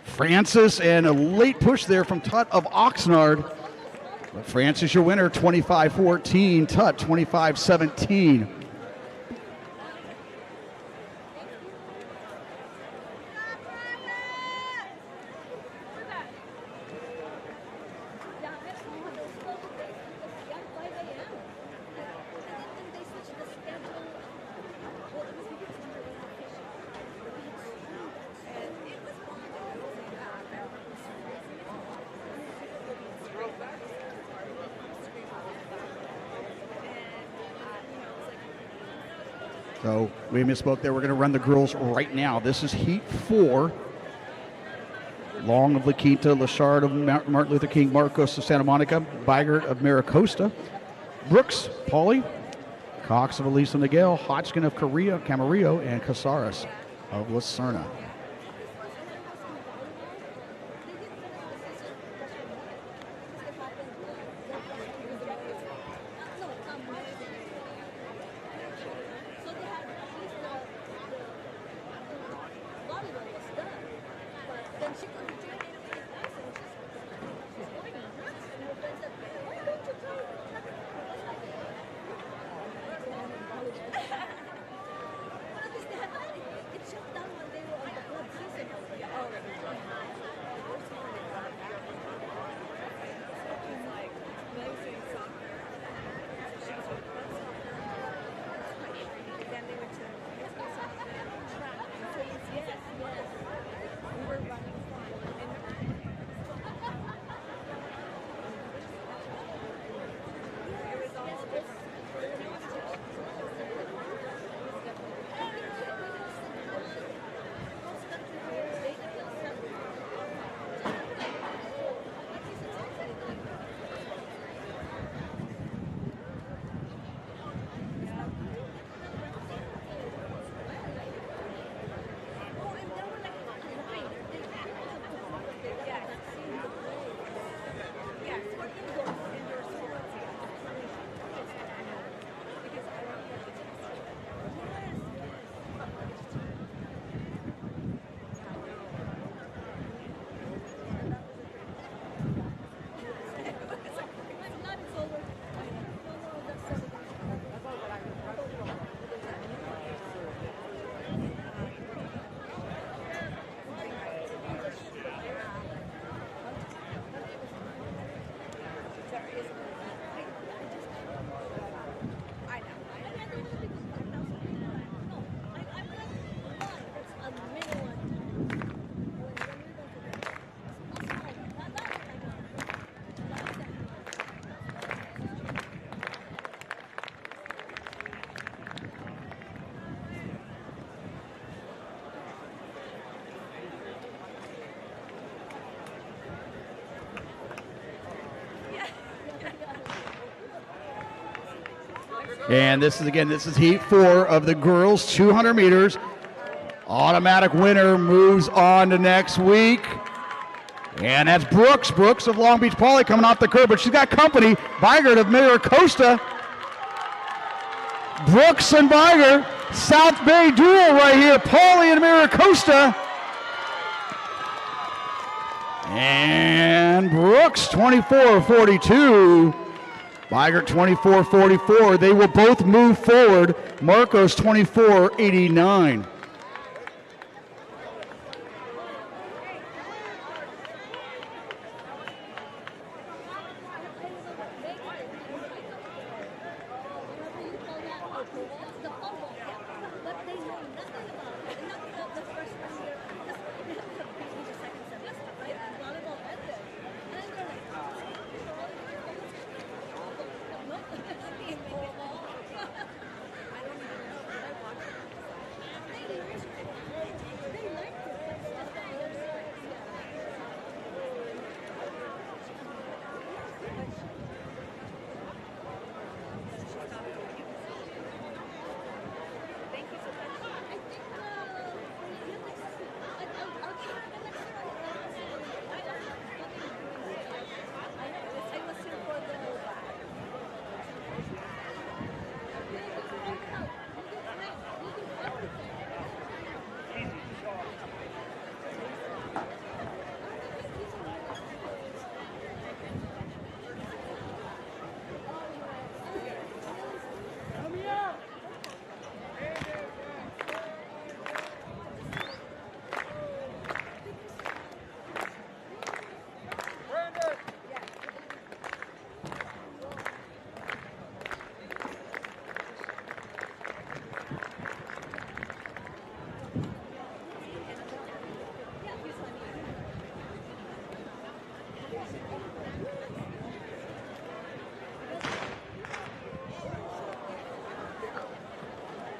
Francis, and a late push there from Tutt of Oxnard. But Francis, your winner, 25-14, Tutt 25-17. So we misspoke there. We're going to run the girls right now. This is Heat 4. Long of La Quinta, Lachard of Martin Luther King, Marcos of Santa Monica, Bygert of Maricosta, Brooks, Pauly, Cox of Elisa Niguel, Hodgkin of Camarillo, and Casares of Lucerna. And this is heat 4 of the girls 200 meters. Automatic winner moves on to next week. And that's Brooks of Long Beach Poly coming off the curb, but she's got company. Bygert of Maricosta. Brooks and Bygert, South Bay duel right here, Poly and Maricosta. And Brooks 24-42. Bygert 24-44. They will both move forward. Marcos 24-89.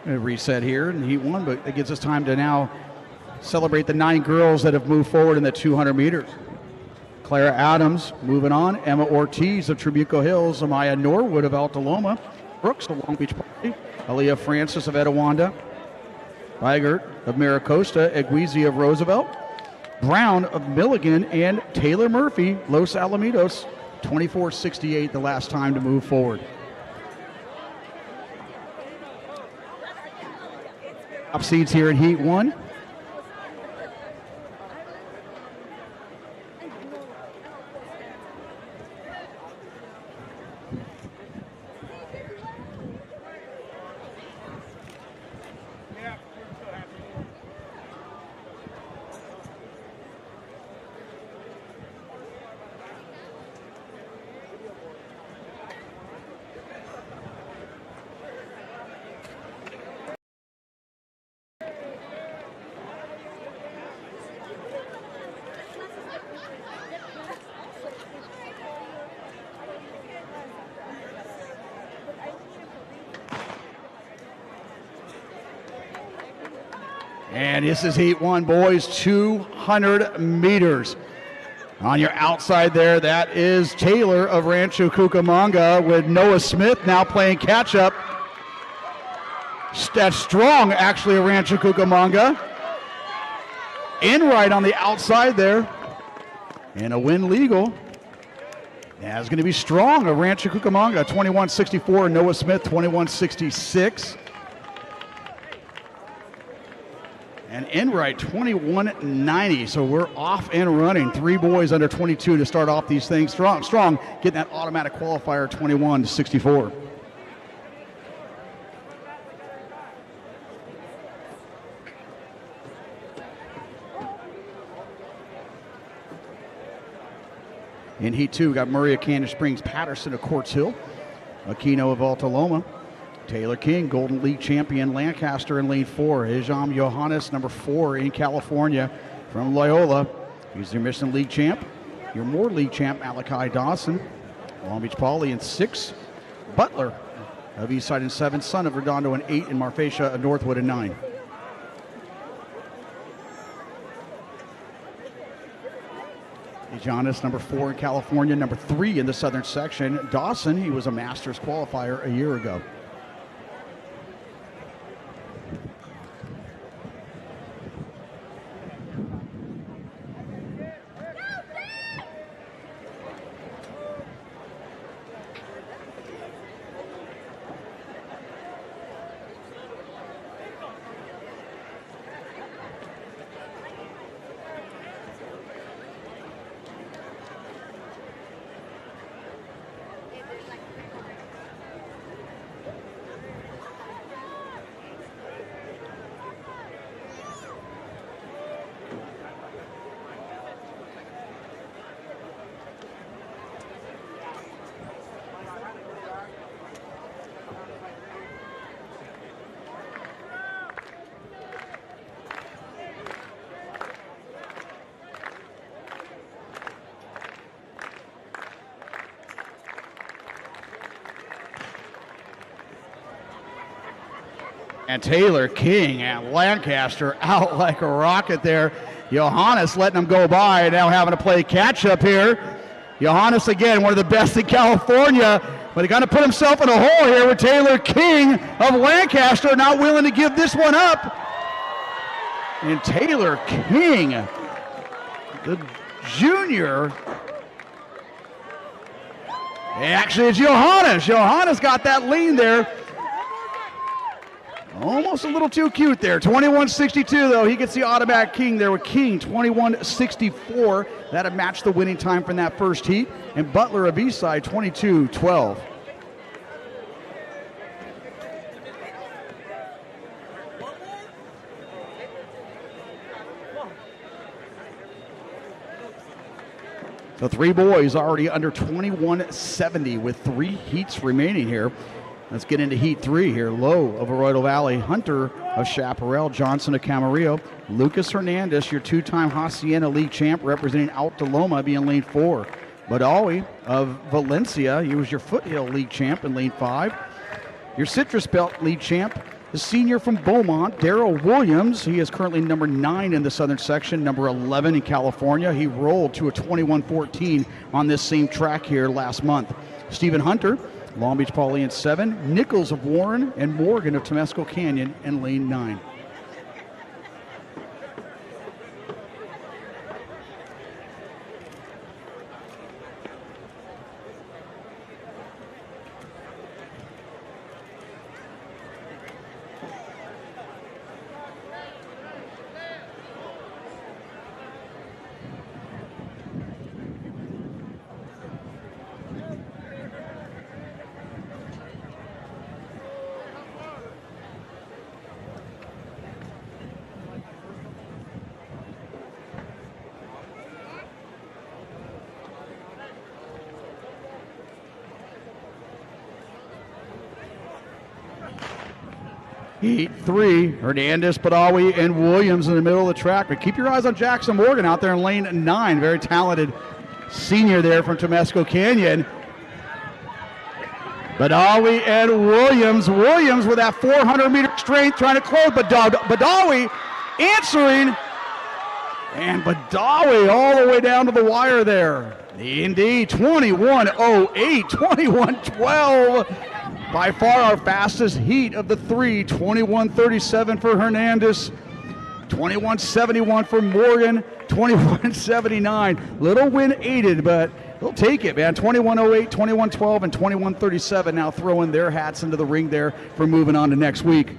A reset here in Heat 1, but it gives us time to now celebrate the 9 girls that have moved forward in the 200 meters. Clara Adams moving on, Emma Ortiz of Trabuco Hills, Amaya Norwood of Alta Loma, Brooks of Long Beach Poly, Aaliyah Francis of Etiwanda, Bygert of Maricosta, Eguizi of Roosevelt, Brown of Milligan, and Taylor Murphy, Los Alamitos, 24-68 the last time to move forward. Top seeds here in Heat 1. And this is Heat 1, boys, 200 meters. On your outside there, that is Taylor of Rancho Cucamonga with Noah Smith now playing catch-up. That's Strong, actually, of Rancho Cucamonga. Enright on the outside there. And a win legal. That's going to be Strong of Rancho Cucamonga, 21-64, and Noah Smith, 21-66. And Enright, 21-90. So we're off and running. 3 boys under 22 to start off these things. Strong getting that automatic qualifier, 21-64. In Heat 2, we got Murray of Cannon Springs, Patterson of Quartz Hill, Aquino of Alta Loma, Taylor King, Golden League champion, Lancaster in lane 4. Hijam Johannes, number 4 in California from Loyola. He's your Mission League champ. Your Moore League champ, Malachi Dawson. Long Beach Poly in 6. Butler of Eastside in 7. Son of Redondo in 8. And Marfacia of Northwood in 9. Johannes, number 4 in California, number 3 in the Southern section. Dawson, he was a Masters qualifier a year ago. And Taylor King and Lancaster out like a rocket there. Johannes letting them go by, now having to play catch up here. Johannes again, one of the best in California, but he got to put himself in a hole here with Taylor King of Lancaster not willing to give this one up. And Taylor King, the junior. Actually, it's Johannes. Johannes got that lean there. Almost a little too cute there. 21-62 though. He gets the automatic king there with King 21-64. That'd match the winning time from that first heat. And Butler of Eastside 22-12. So three boys already under 21-70 with 3 heats remaining here. Let's get into heat 3 here. Lowe of Arroyo Valley, Hunter of Chaparral, Johnson of Camarillo, Lucas Hernandez, your 2-time Hacienda League champ, representing Alta Loma, being lane 4. Badawi of Valencia, he was your Foothill League champ in lane 5. Your Citrus Belt League champ, the senior from Beaumont, Darrell Williams. He is currently number 9 in the Southern section, number 11 in California. He rolled to a 21-14 on this same track here last month. Stephen Hunter, Long Beach Poly in 7, Nichols of Warren, and Morgan of Temescal Canyon in lane 9. Heat 3, Hernandez, Badawi, and Williams in the middle of the track. But keep your eyes on Jackson Morgan out there in lane 9. Very talented senior there from Temescal Canyon. Badawi and Williams. Williams with that 400-meter strength trying to close. Badawi answering. And Badawi all the way down to the wire there. Indeed, 21:08, 21:12. By far our fastest heat of the 3, 21:37 for Hernandez, 21:71 for Morgan, 21:79. Little wind aided, but they'll take it, man. 21:08, 21:12, and 21:37 now throwing their hats into the ring there for moving on to next week.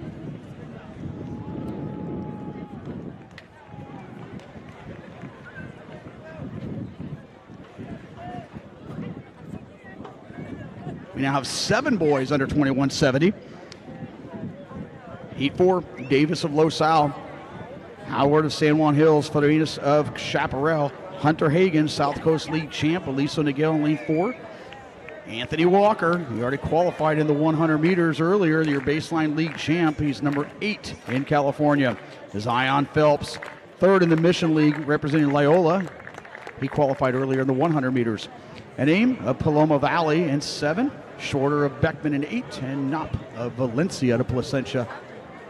We now have 7 boys under 21:70. Heat 4, Davis of Los Al, Howard of San Juan Hills, Farinas of Chaparral, Hunter Hagen, South Coast League champ, Aliso Niguel in lane 4. Anthony Walker, he already qualified in the 100 meters earlier, your baseline league champ. He's number 8 in California. Zion Phelps, 3rd in the Mission League, representing Loyola. He qualified earlier in the 100 meters. And Aim of Paloma Valley in 7. Shorter of Beckman in 8, and Knopp of Valencia to Placentia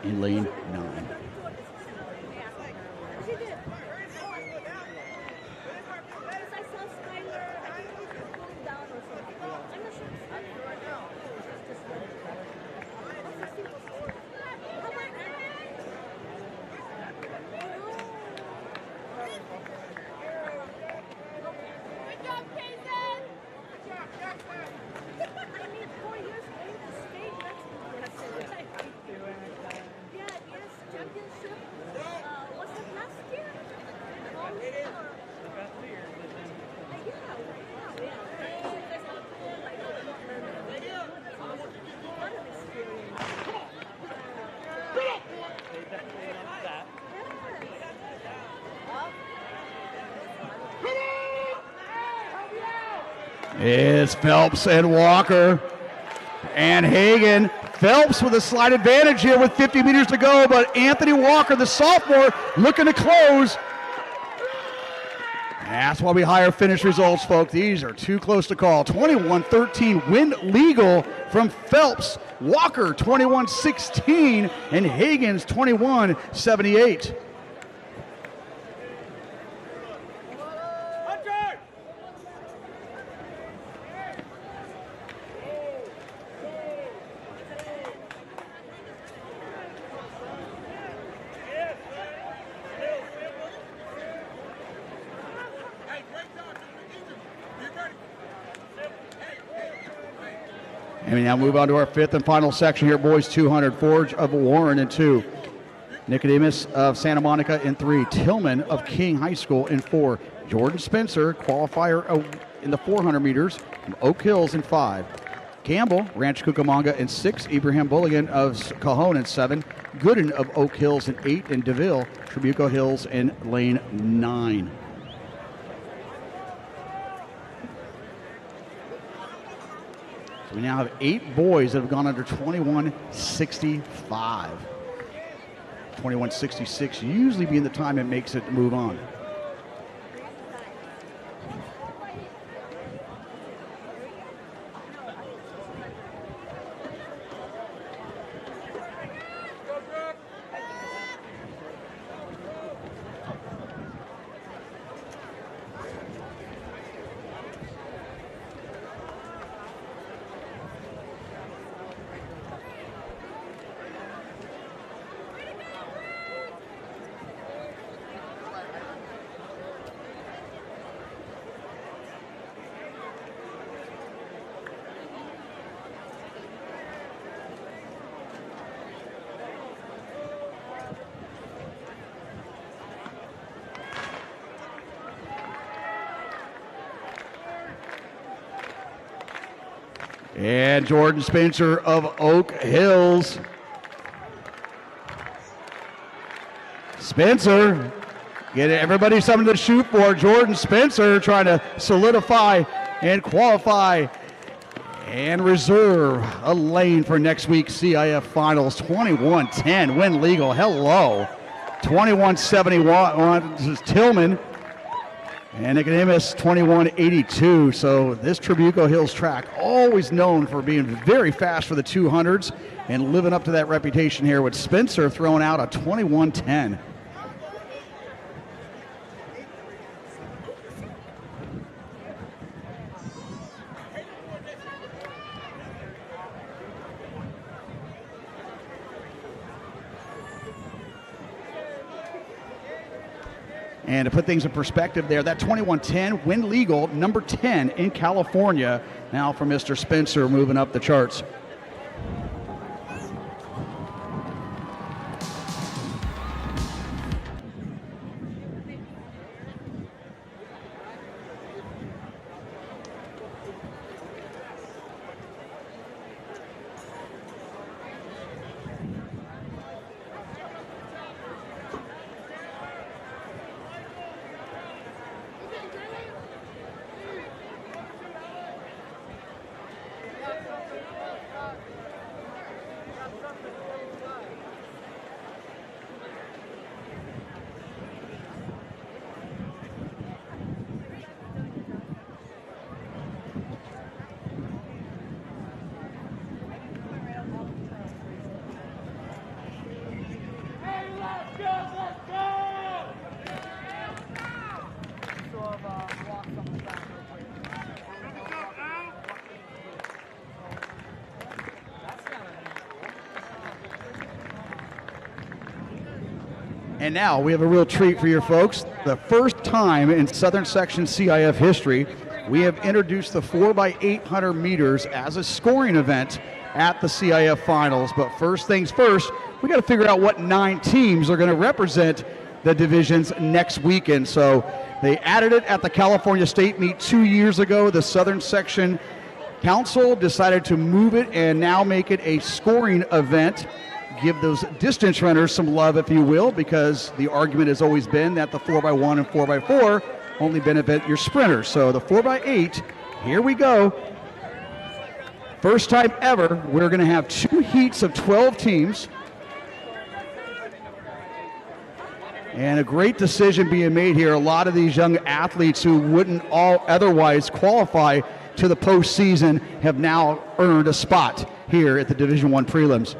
in lane 9. It's Phelps and Walker and Hagen. Phelps with a slight advantage here with 50 meters to go, but Anthony Walker, the sophomore, looking to close. That's why we hire finish results, folks. These are too close to call. 21-13, win legal from Phelps. Walker, 21-16, and Higgins, 21-78. And we now move on to our fifth and final section here, boys 200. Forge of Warren in 2. Nicodemus of Santa Monica in 3. Tillman of King High School in 4. Jordan Spencer, qualifier in the 400 meters from Oak Hills in 5. Campbell, Ranch Cucamonga in 6. Ibrahim Bulligan of Cajon in 7. Gooden of Oak Hills in 8. And DeVille, Trabuco Hills in lane 9. We now have 8 boys that have gone under 21.65. 21.66 usually being the time it makes it move on. And Jordan Spencer of Oak Hills. Spencer, get everybody something to shoot for. Jordan Spencer trying to solidify and qualify and reserve a lane for next week's CIF Finals. 21-10, win legal. Hello. 21-71, this is Tillman. And Nicodemus, 21-82. So this Trabuco Hills track, always known for being very fast for the 200s and living up to that reputation here with Spencer throwing out a 21-10. And to put things in perspective there, that 21-10 win legal, number 10 in California, now for Mr. Spencer moving up the charts. And now we have a real treat for your folks. The first time in Southern Section CIF history, we have introduced the 4x800 meters as a scoring event at the CIF Finals. But first things first, we got to figure out what 9 teams are going to represent the divisions next weekend. So they added it at the California State Meet 2 years ago. The Southern Section Council decided to move it and now make it a scoring event. Give those distance runners some love, if you will, because the argument has always been that the 4x1 and 4x4 only benefit your sprinters. So the 4x8, here we go. First time ever, we're going to have 2 heats of 12 teams. And a great decision being made here. A lot of these young athletes who wouldn't all otherwise qualify to the postseason have now earned a spot here at the Division I prelims.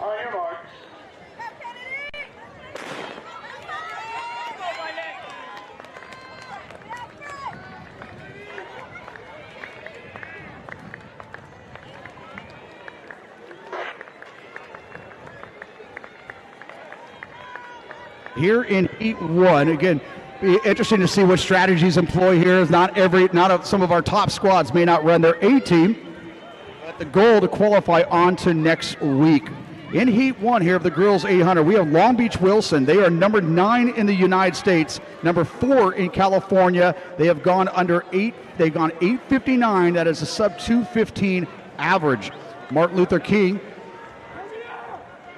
On your marks. Here in Heat 1, again, be interesting to see what strategies employ here. Some of our top squads may not run their A team, but the goal to qualify on to next week. In Heat 1 here of the girls 800, we have Long Beach Wilson. They are number 9 in the United States, number 4 in California. They have gone under 8. They've gone 8:59. That is a sub 2:15 average. Martin Luther King,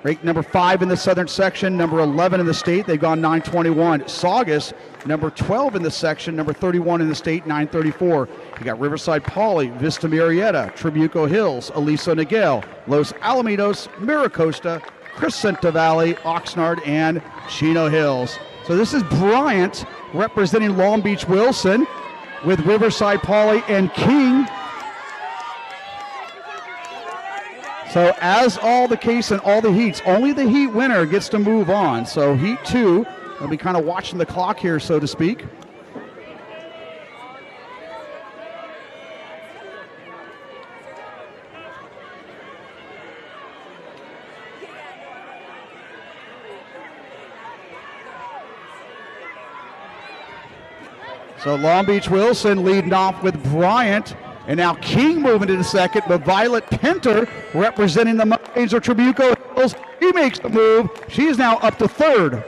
ranked number 5 in the Southern section, number 11 in the state. They've gone 9:21. Saugus, number 12 in the section, number 31 in the state, 9:34. You got Riverside Poly, Vista Marietta, Trabuco Hills, Aliso Niguel, Los Alamitos, Miracosta, Crescenta Valley, Oxnard, and Chino Hills. So this is Bryant representing Long Beach Wilson with Riverside Poly and King. So as all the case in all the heats, only the heat winner gets to move on. So Heat 2, we'll be kind of watching the clock here, so to speak. So Long Beach Wilson leading off with Bryant. And now King moving to the second, but Violet Pinter representing the Mustangs of Trabuco Hills. He makes the move. She is now up to third.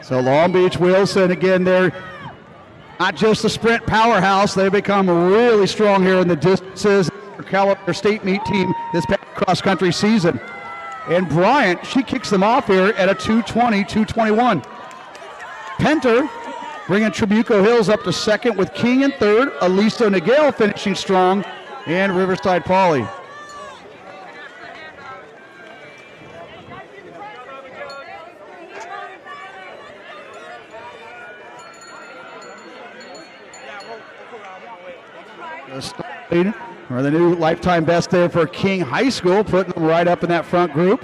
So Long Beach Wilson, again, they're not just a sprint powerhouse. They've become really strong here in the distances. Their state meet team this past cross-country season. And Bryant, she kicks them off here at a 2:20, 2:21. Penter bringing Trabuco Hills up to second with King in third. Aliso Niguel finishing strong, and Riverside Poly. Or the new lifetime best there for King High School, putting them right up in that front group.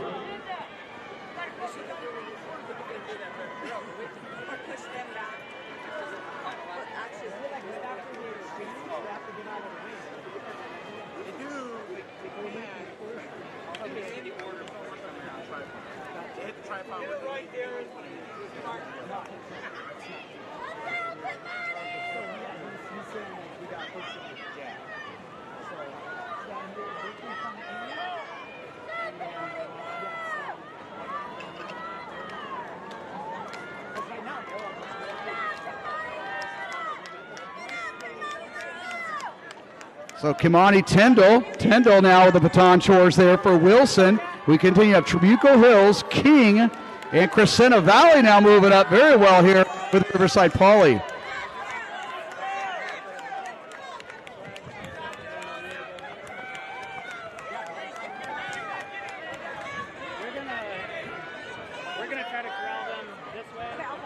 So Kimani Tyndall now with the baton chores there for Wilson. We continue to have Trabuco Hills, King, and Crescenta Valley now moving up very well here with Riverside Poly. We're gonna try to corral them this way. Because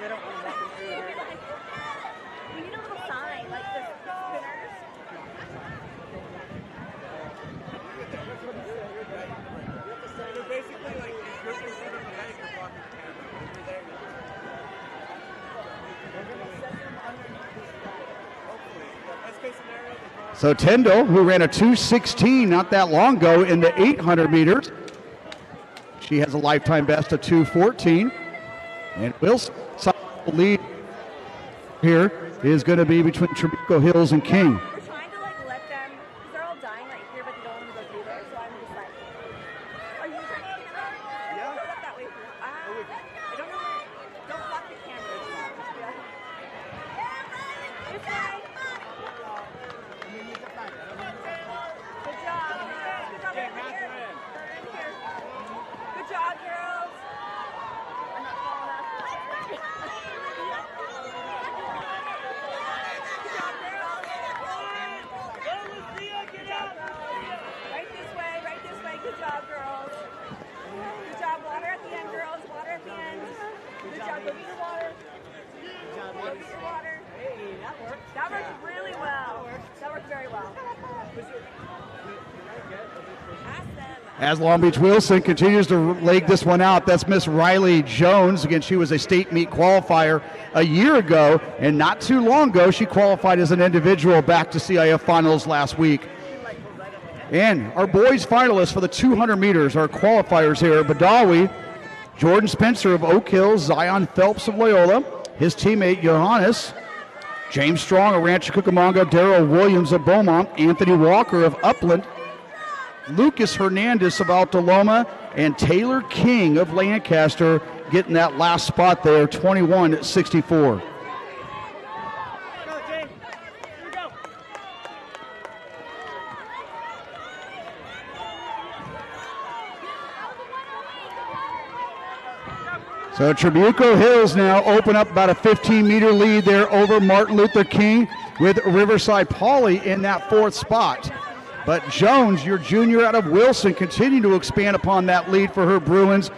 they don't want to walk them through here. We need a little sign, like the spinners. They're basically like you're in front of the bag, you're blocking the camera. Over there. We're gonna set them underneath this guy. Hopefully. Best case scenario, they go So Tyndall, who ran a 2:16 not that long ago in the 800 meters, she has a lifetime best of 2:14. And Wilson, lead here is going to be between Trabuco Hills and King. We're trying to like let them, because they're all dying right here, but they don't want to go through there. So I'm just like, are you trying to get them? Yeah. Go up that way. I don't know where. Don't block the camera. Yeah. This way. Good job. Good job. Right here. Right here. Good job, girls. I'm not falling off. Right this way. Good job, girls. Good job. Water at the end, girls. Water at the end. Good job. Go get your water. Go get your water. Hey, that worked. That worked really well. That worked very well. As Long Beach Wilson continues to leg this one out, that's Miss Riley Jones. Again, she was a state meet qualifier a year ago, and not too long ago, she qualified as an individual back to CIF finals last week. And our boys finalists for the 200 meters, our qualifiers here, Badawi, Jordan Spencer of Oak Hills, Zion Phelps of Loyola, his teammate Johannes, James Strong of Rancho Cucamonga, Darrell Williams of Beaumont, Anthony Walker of Upland, Lucas Hernandez of Alta Loma, and Taylor King of Lancaster getting that last spot there, 21-64. So Trabuco Hills now open up about a 15-meter lead there over Martin Luther King, with Riverside Pauley in that fourth spot. But Jones, your junior out of Wilson, continuing to expand upon that lead for her Bruins.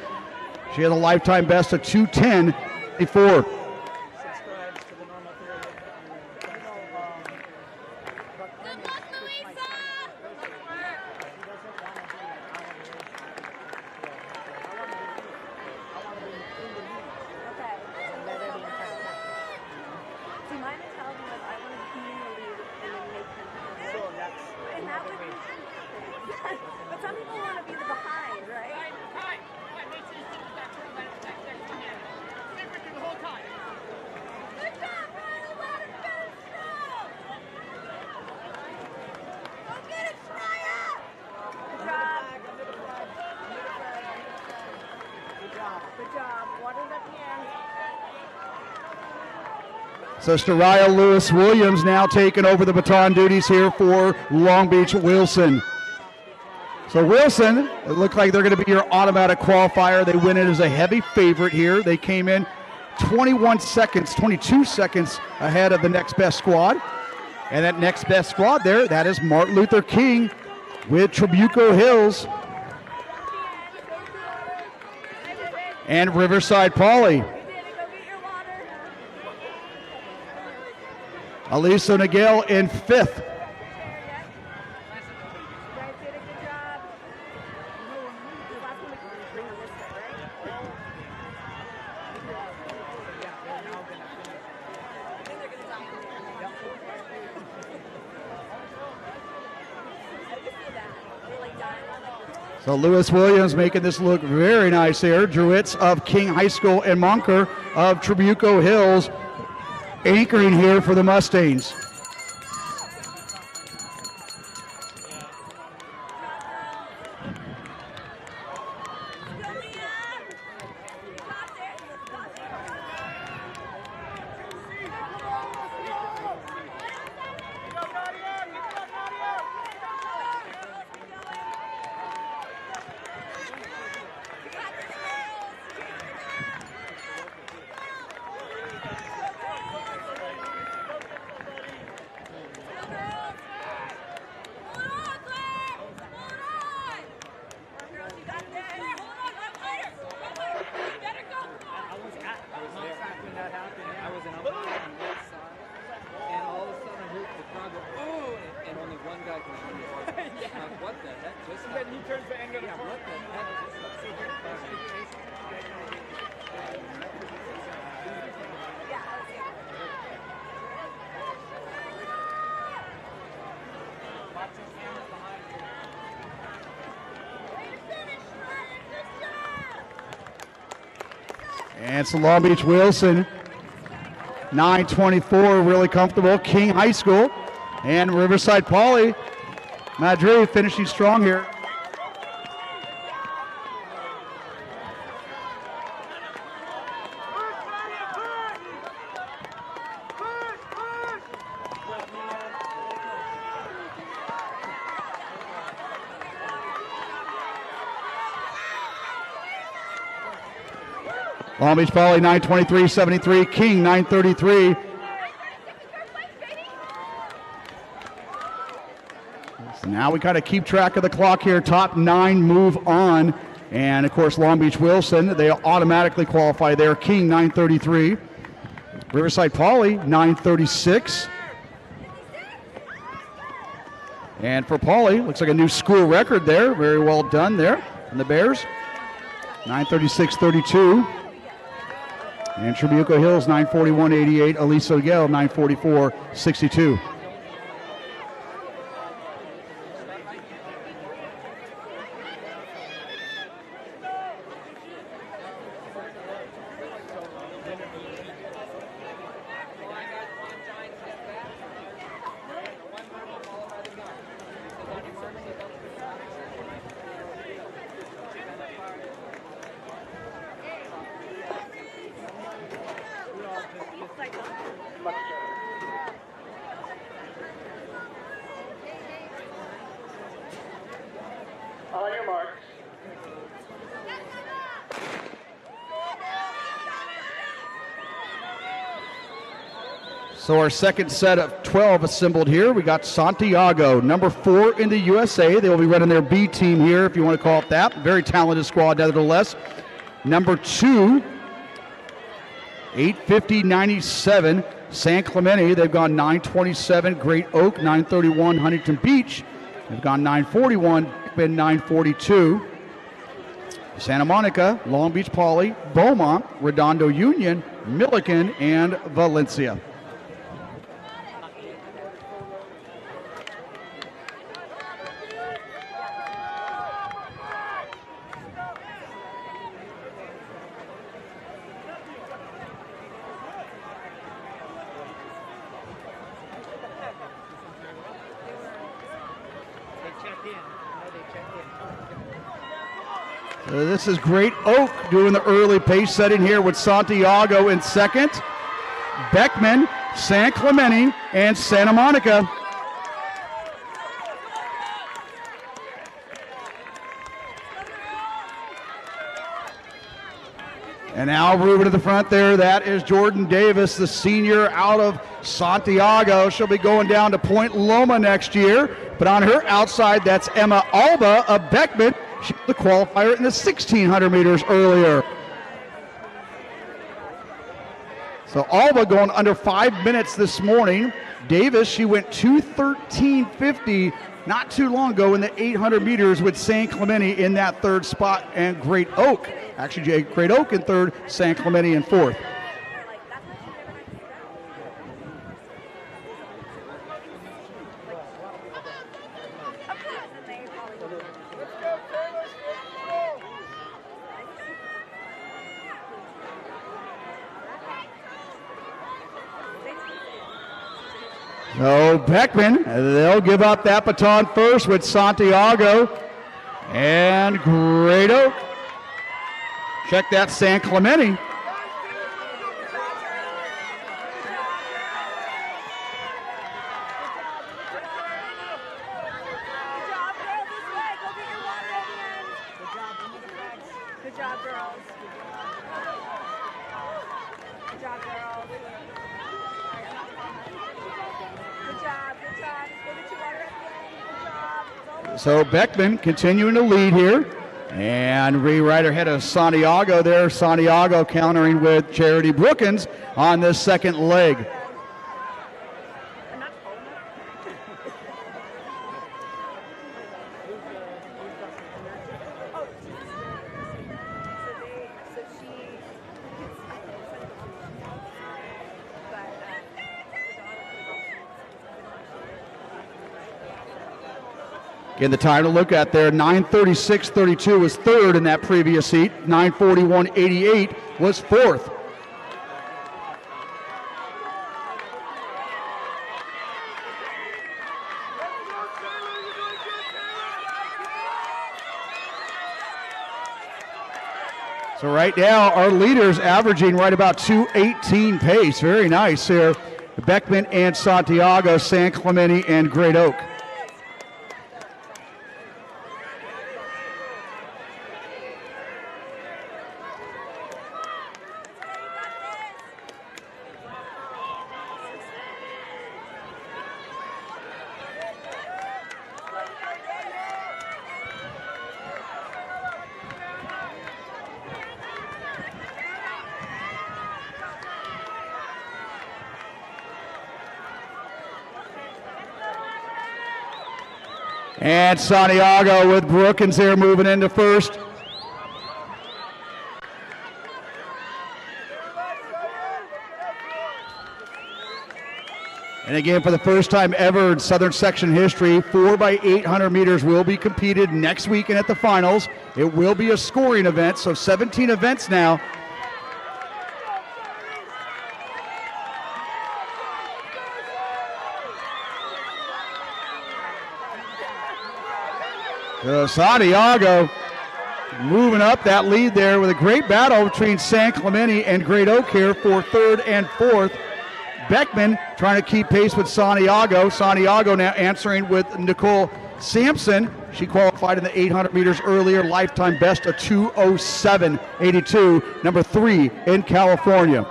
She had a lifetime best of 2:10.84. But some people want to be behind, right? Good job. Water's at the end. So Staraya Lewis Williams now taking over the baton duties here for Long Beach Wilson. So Wilson, it looked like they're going to be your automatic qualifier. They win it as a heavy favorite here. They came in 22 seconds ahead of the next best squad. And that next best squad there, that is Martin Luther King with Trabuco Hills and Riverside Pauley. Alisa Nagel in fifth. So Lewis Williams making this look very nice here. Druids of King High School and Monker of Trabuco Hills anchoring here for the Mustangs. And it's Long Beach Wilson. 9:24, really comfortable. King High School and Riverside Poly. Madrid finishing strong here. Long Beach Poly 9:23.73, King 9:33. So now we kind of keep track of the clock here. Top 9 move on. And of course, Long Beach Wilson, they automatically qualify there. King 9:33. Riverside Poly 9:36. And for Poly, looks like a new school record there. Very well done there. And the Bears 9:36.32. And Trabuco Hills 9:41.88. Aliso Gale 9:44.62. On your marks. So our second set of 12 assembled here. We got Santiago, number 4 in the USA. They will be running their B team here, if you want to call it that. Very talented squad, nevertheless. Number 2, 850.97, San Clemente. They've gone 9:27. Great Oak 9:31. Huntington Beach. They've gone 9:41. Been 9:42. Santa Monica, Long Beach Poly, Beaumont, Redondo Union, Milliken, and Valencia. This is Great Oak doing the early pace setting here with Santiago in second. Beckman, San Clemente, and Santa Monica. And now Ruben to the front there. That is Jordan Davis, the senior out of Santiago. She'll be going down to Point Loma next year. But on her outside, that's Emma Alba of Beckman. She was the qualifier in the 1,600 meters earlier. So Alba going under 5 minutes this morning. Davis, she went 2:13.50 not too long ago in the 800 meters with San Clemente in that third spot, and Great Oak. Actually, Great Oak in third, San Clemente in fourth. So Beckman, they'll give up that baton first with Santiago and Great Oak. Check that, San Clemente. Good job, girls. Good job, girls. Good job, good job. Just go get your water at the end. Good job. It's almost So Beckman continuing to lead here. And right ahead of Santiago there. Santiago countering with Charity Brookins on this second leg. Again, the time to look at there, 9:36.32 was third in that previous heat. 9:41.88 was fourth. So right now, our leaders averaging right about 2:18 pace. Very nice here. Beckman and Santiago, San Clemente and Great Oak. And Santiago with Brookins there moving into first. And again, for the first time ever in Southern Section history, 4x800 meters will be competed next weekend at the finals. It will be a scoring event, so 17 events now. Santiago moving up that lead there with a great battle between San Clemente and Great Oak here for third and fourth. Beckman trying to keep pace with Santiago. Santiago now answering with Nicole Sampson. She qualified in the 800 meters earlier, lifetime best of 2:07.82, number 3 in California.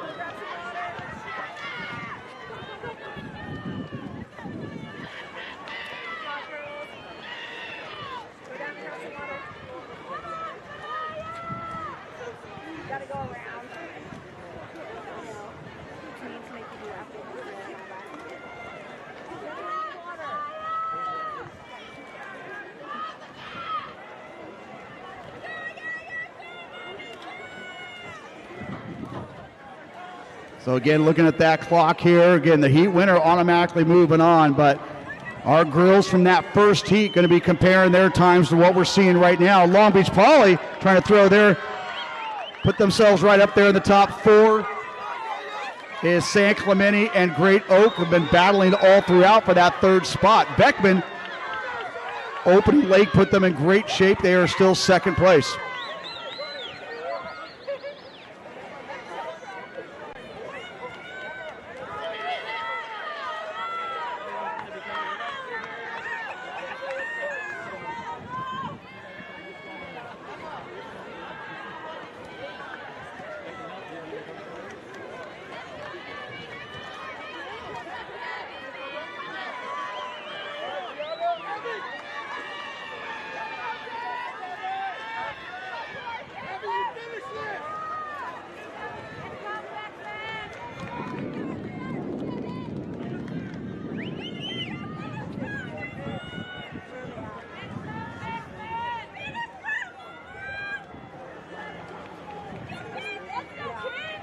So again, looking at that clock here, again, the heat winner automatically moving on, but our girls from that first heat going to be comparing their times to what we're seeing right now. Long Beach Poly trying to throw their, put themselves right up there in the top 4 is San Clemente and Great Oak have been battling all throughout for that third spot. Beckman, opening leg put them in great shape. They are still second place.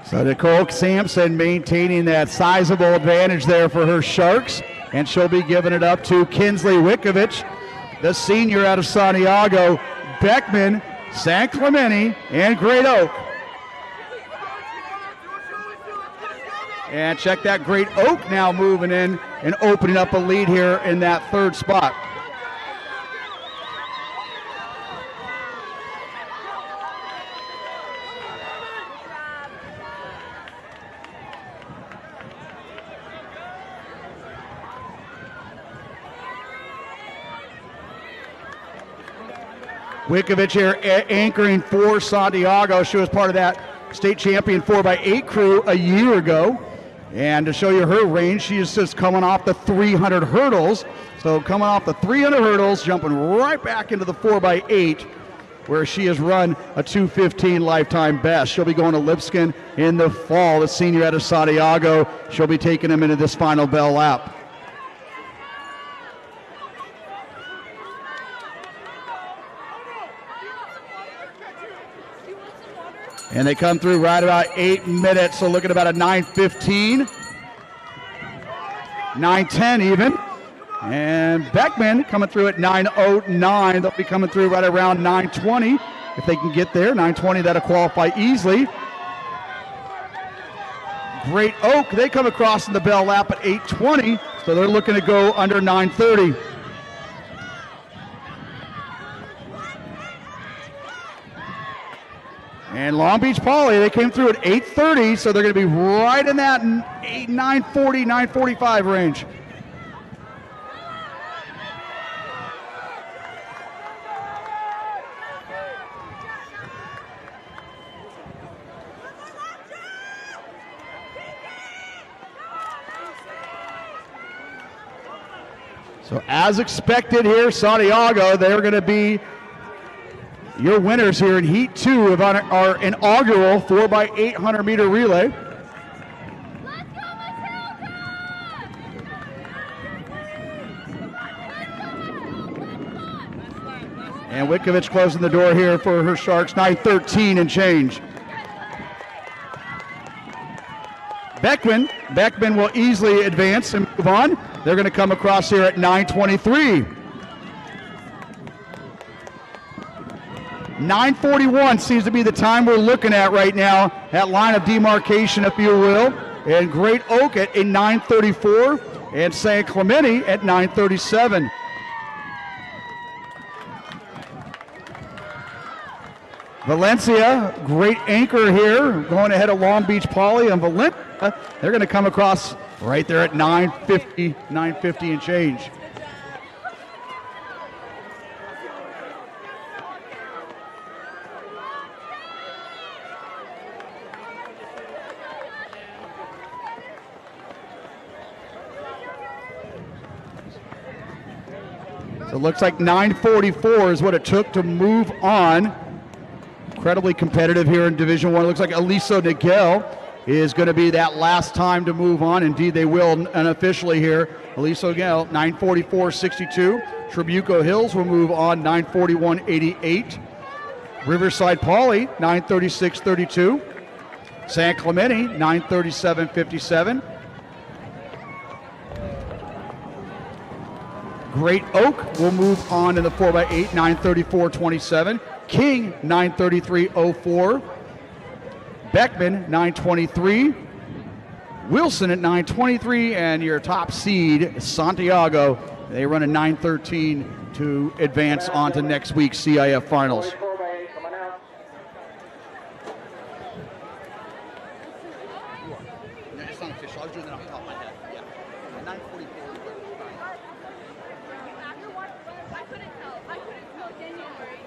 So Nicole Sampson maintaining that sizable advantage there for her Sharks, and she'll be giving it up to Kinsley Wickovich, the senior out of Santiago. Beckman, San Clemente, and Great Oak. And check that, Great Oak now moving in and opening up a lead here in that third spot. Wickovich here anchoring for Santiago. She was part of that state champion 4x8 crew a year ago. And to show you her range, she is just coming off the 300 hurdles. So coming off the 300 hurdles, jumping right back into the 4x8, where she has run a 2:15 lifetime best. She'll be going to Lipscomb in the fall. The senior out of Santiago, she'll be taking them into this final bell lap. And they come through right about 8 minutes, so looking about a 9:15, 9:10 even. And Beckman coming through at 9:09. They'll be coming through right around 9:20 if they can get there. 9:20, that'll qualify easily. Great Oak, they come across in the bell lap at 8:20, so they're looking to go under 9:30. And Long Beach Poly, they came through at 8:30, so they're going to be right in that 9:40, 9:45 range. So as expected here, Santiago, they're going to be your winners here in Heat 2 of our inaugural 4x800 meter relay. And Witkovich closing the door here for her Sharks, 9:13 and change. Beckman will easily advance and move on. They're going to come across here at 9:23. 9:41 seems to be the time we're looking at right now, that line of demarcation, if you will. And Great Oak at 9:34 and San Clemente at 9:37. Valencia, great anchor here, going ahead of Long Beach Poly, and Valencia, they're going to come across right there at 9:50 and change. So it looks like 9:44 is what it took to move on. Incredibly competitive here in Division One. It looks like Aliso Niguel is going to be that last time to move on. Indeed, they will unofficially here. Aliso Niguel, 9:44.62. Trabuco Hills will move on, 9:41.88. Riverside Poly, 9:36.32. San Clemente, 9:37.57. Great Oak will move on in the 4x8, 9:34.27. King, 9:33.04. Beckman, 9:23. Wilson at 9:23, and your top seed, Santiago, they run a 9:13 to advance on to next week's CIF Finals. It's not official. I was doing that off the top of my head. Yeah. 9:44. I couldn't tell. January.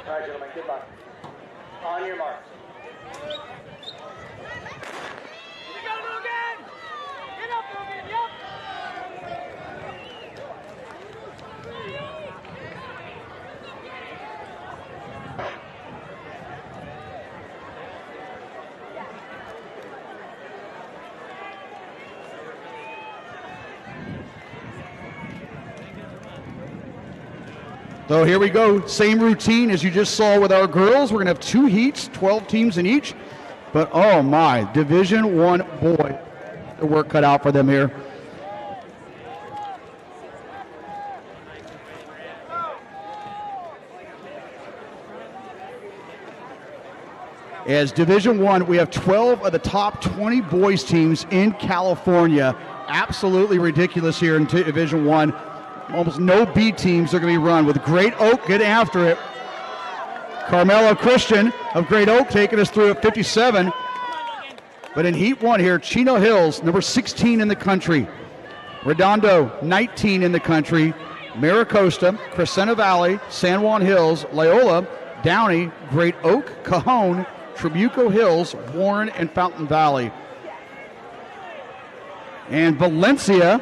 All right, gentlemen, good luck. On your marks. So here we go, same routine as you just saw with our girls. We're gonna have 2 heats, 12 teams in each. But oh my, Division One, boy, the work cut out for them here. As Division One, we have 12 of the top 20 boys teams in California. Absolutely ridiculous here in Division One. Almost no B teams are going to be run with Great Oak getting after it. Carmelo Christian of Great Oak taking us through at 57. But in Heat 1 here, Chino Hills, number 16 in the country. Redondo, 19 in the country. Maricosta, Crescenta Valley, San Juan Hills, Loyola, Downey, Great Oak, Cajon, Trabuco Hills, Warren, and Fountain Valley. And Valencia,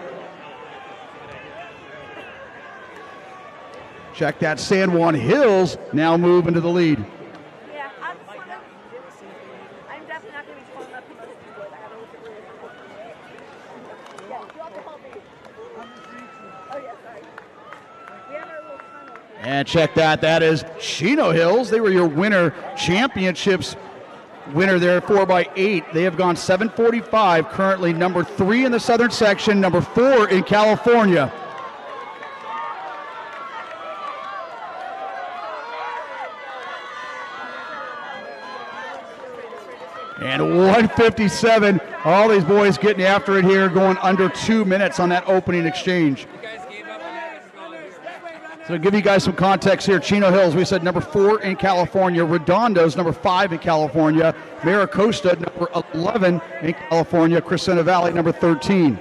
check that, San Juan Hills now move into the lead. Yeah, I'm definitely not going to be pulling up to most of these boys. I got to look at where yeah, you have to help me. Oh, yeah, sorry. We have our little tunnel here. And check that, that is Chino Hills. They were your winner championships winner there, 4x8. They have gone 7:45, currently number 3 in the Southern section, number 4 in California. And 157, all these boys getting after it here, going under 2 minutes on that opening exchange. So to give you guys some context here, Chino Hills, we said number 4 in California. Redondo's number 5 in California. Maricosta, number 11 in California. Crescenta Valley, number 13.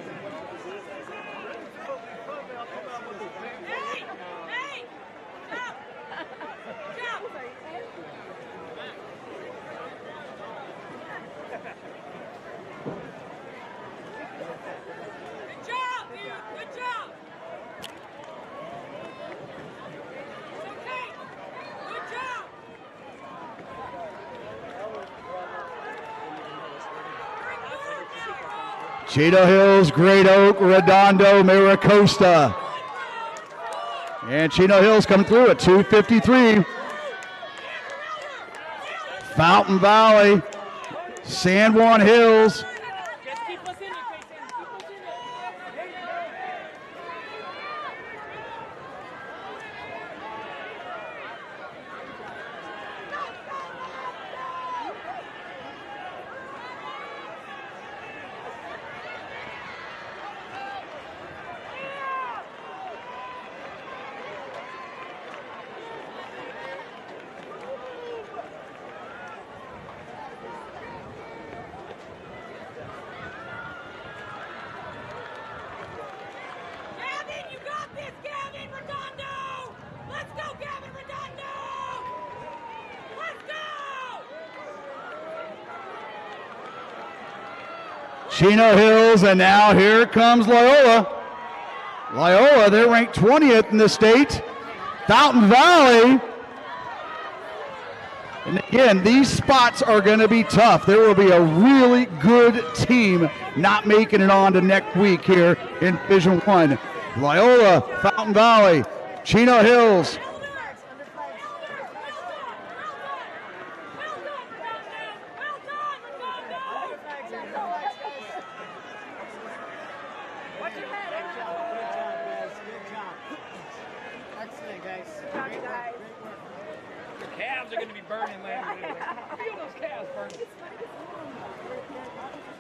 Chino Hills, Great Oak, Redondo, Maricosta. And Chino Hills coming through at 2:53. Fountain Valley, San Juan Hills. Chino Hills, and now here comes Loyola. Loyola, they're ranked 20th in the state. Fountain Valley. And again, these spots are going to be tough. There will be a really good team not making it on to next week here in Division 1. Loyola, Fountain Valley, Chino Hills.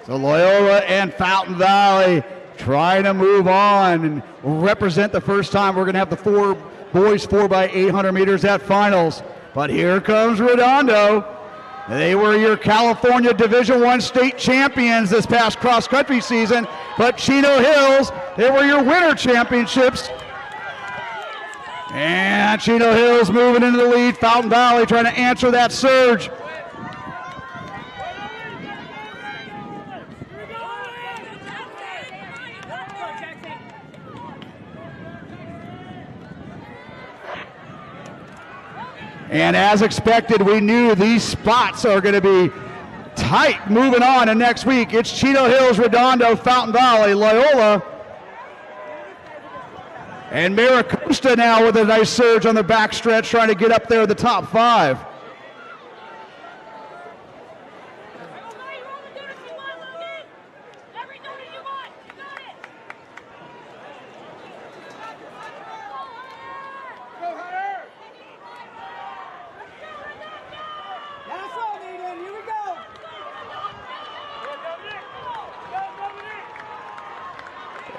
So Loyola and Fountain Valley trying to move on and represent the first time we're going to have the 4 boys 4x800 meters at finals. But here comes Redondo. They were your California Division I state champions this past cross-country season, but Chino Hills, they were your winter championships. And Chino Hills moving into the lead. Fountain Valley trying to answer that surge. And as expected, we knew these spots are going to be tight moving on. And next week, it's Chino Hills, Redondo, Fountain Valley, Loyola, and Maricosta now with a nice surge on the backstretch, trying to get up there in the top 5.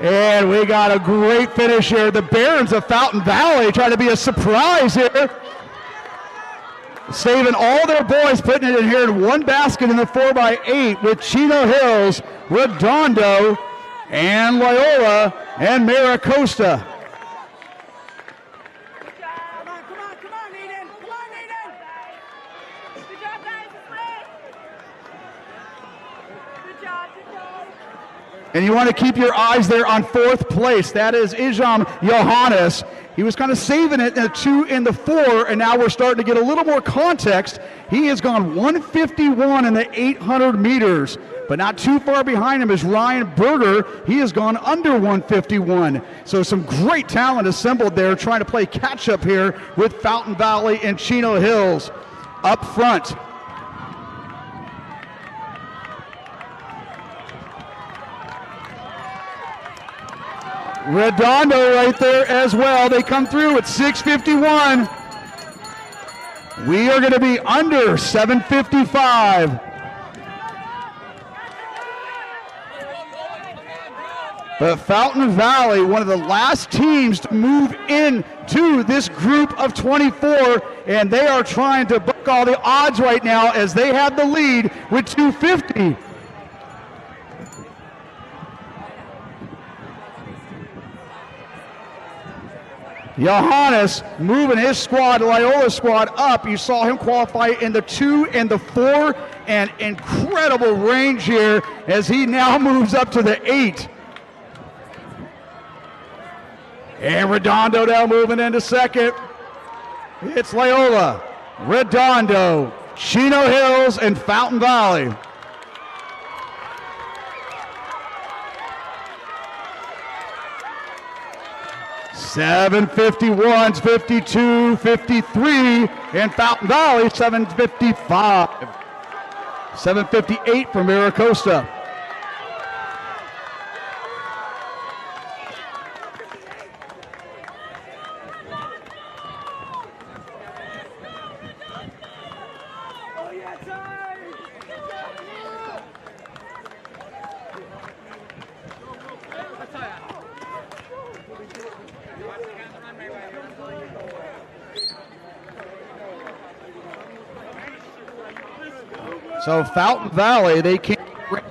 And we got a great finish here. The Barons of Fountain Valley trying to be a surprise here. saving all their boys, putting it in here in one basket in the 4x8 with Chino Hills, Redondo, and Loyola, and Maricosta. Come on, Aiden. Come on, Aiden. Good job, guys. This way. Good job. And you want to keep your eyes there on fourth place. That is Ijam Johannes. He was kind of saving it in the 2 and the 4, and now we're starting to get a little more context. He has gone 151 in the 800 meters, but not too far behind him is Ryan Berger. He has gone under 151. So some great talent assembled there, trying to play catch up here with Fountain Valley and Chino Hills up front. Redondo right there as well. They come through at 6:51. We are going to be under 7:55. But Fountain Valley, one of the last teams to move into this group of 24, and they are trying to buck all the odds right now as they have the lead with 2:50. Johannes moving his squad, Loyola squad, up. You saw him qualify in the 2 and the 4, and incredible range here as he now moves up to the 8. And Redondo now moving into second. It's Loyola, Redondo, Chino Hills, and Fountain Valley. $7:51, 52, 53, and Fountain Valley, 7:55. 7:58 for Maricosta. So Fountain Valley, they came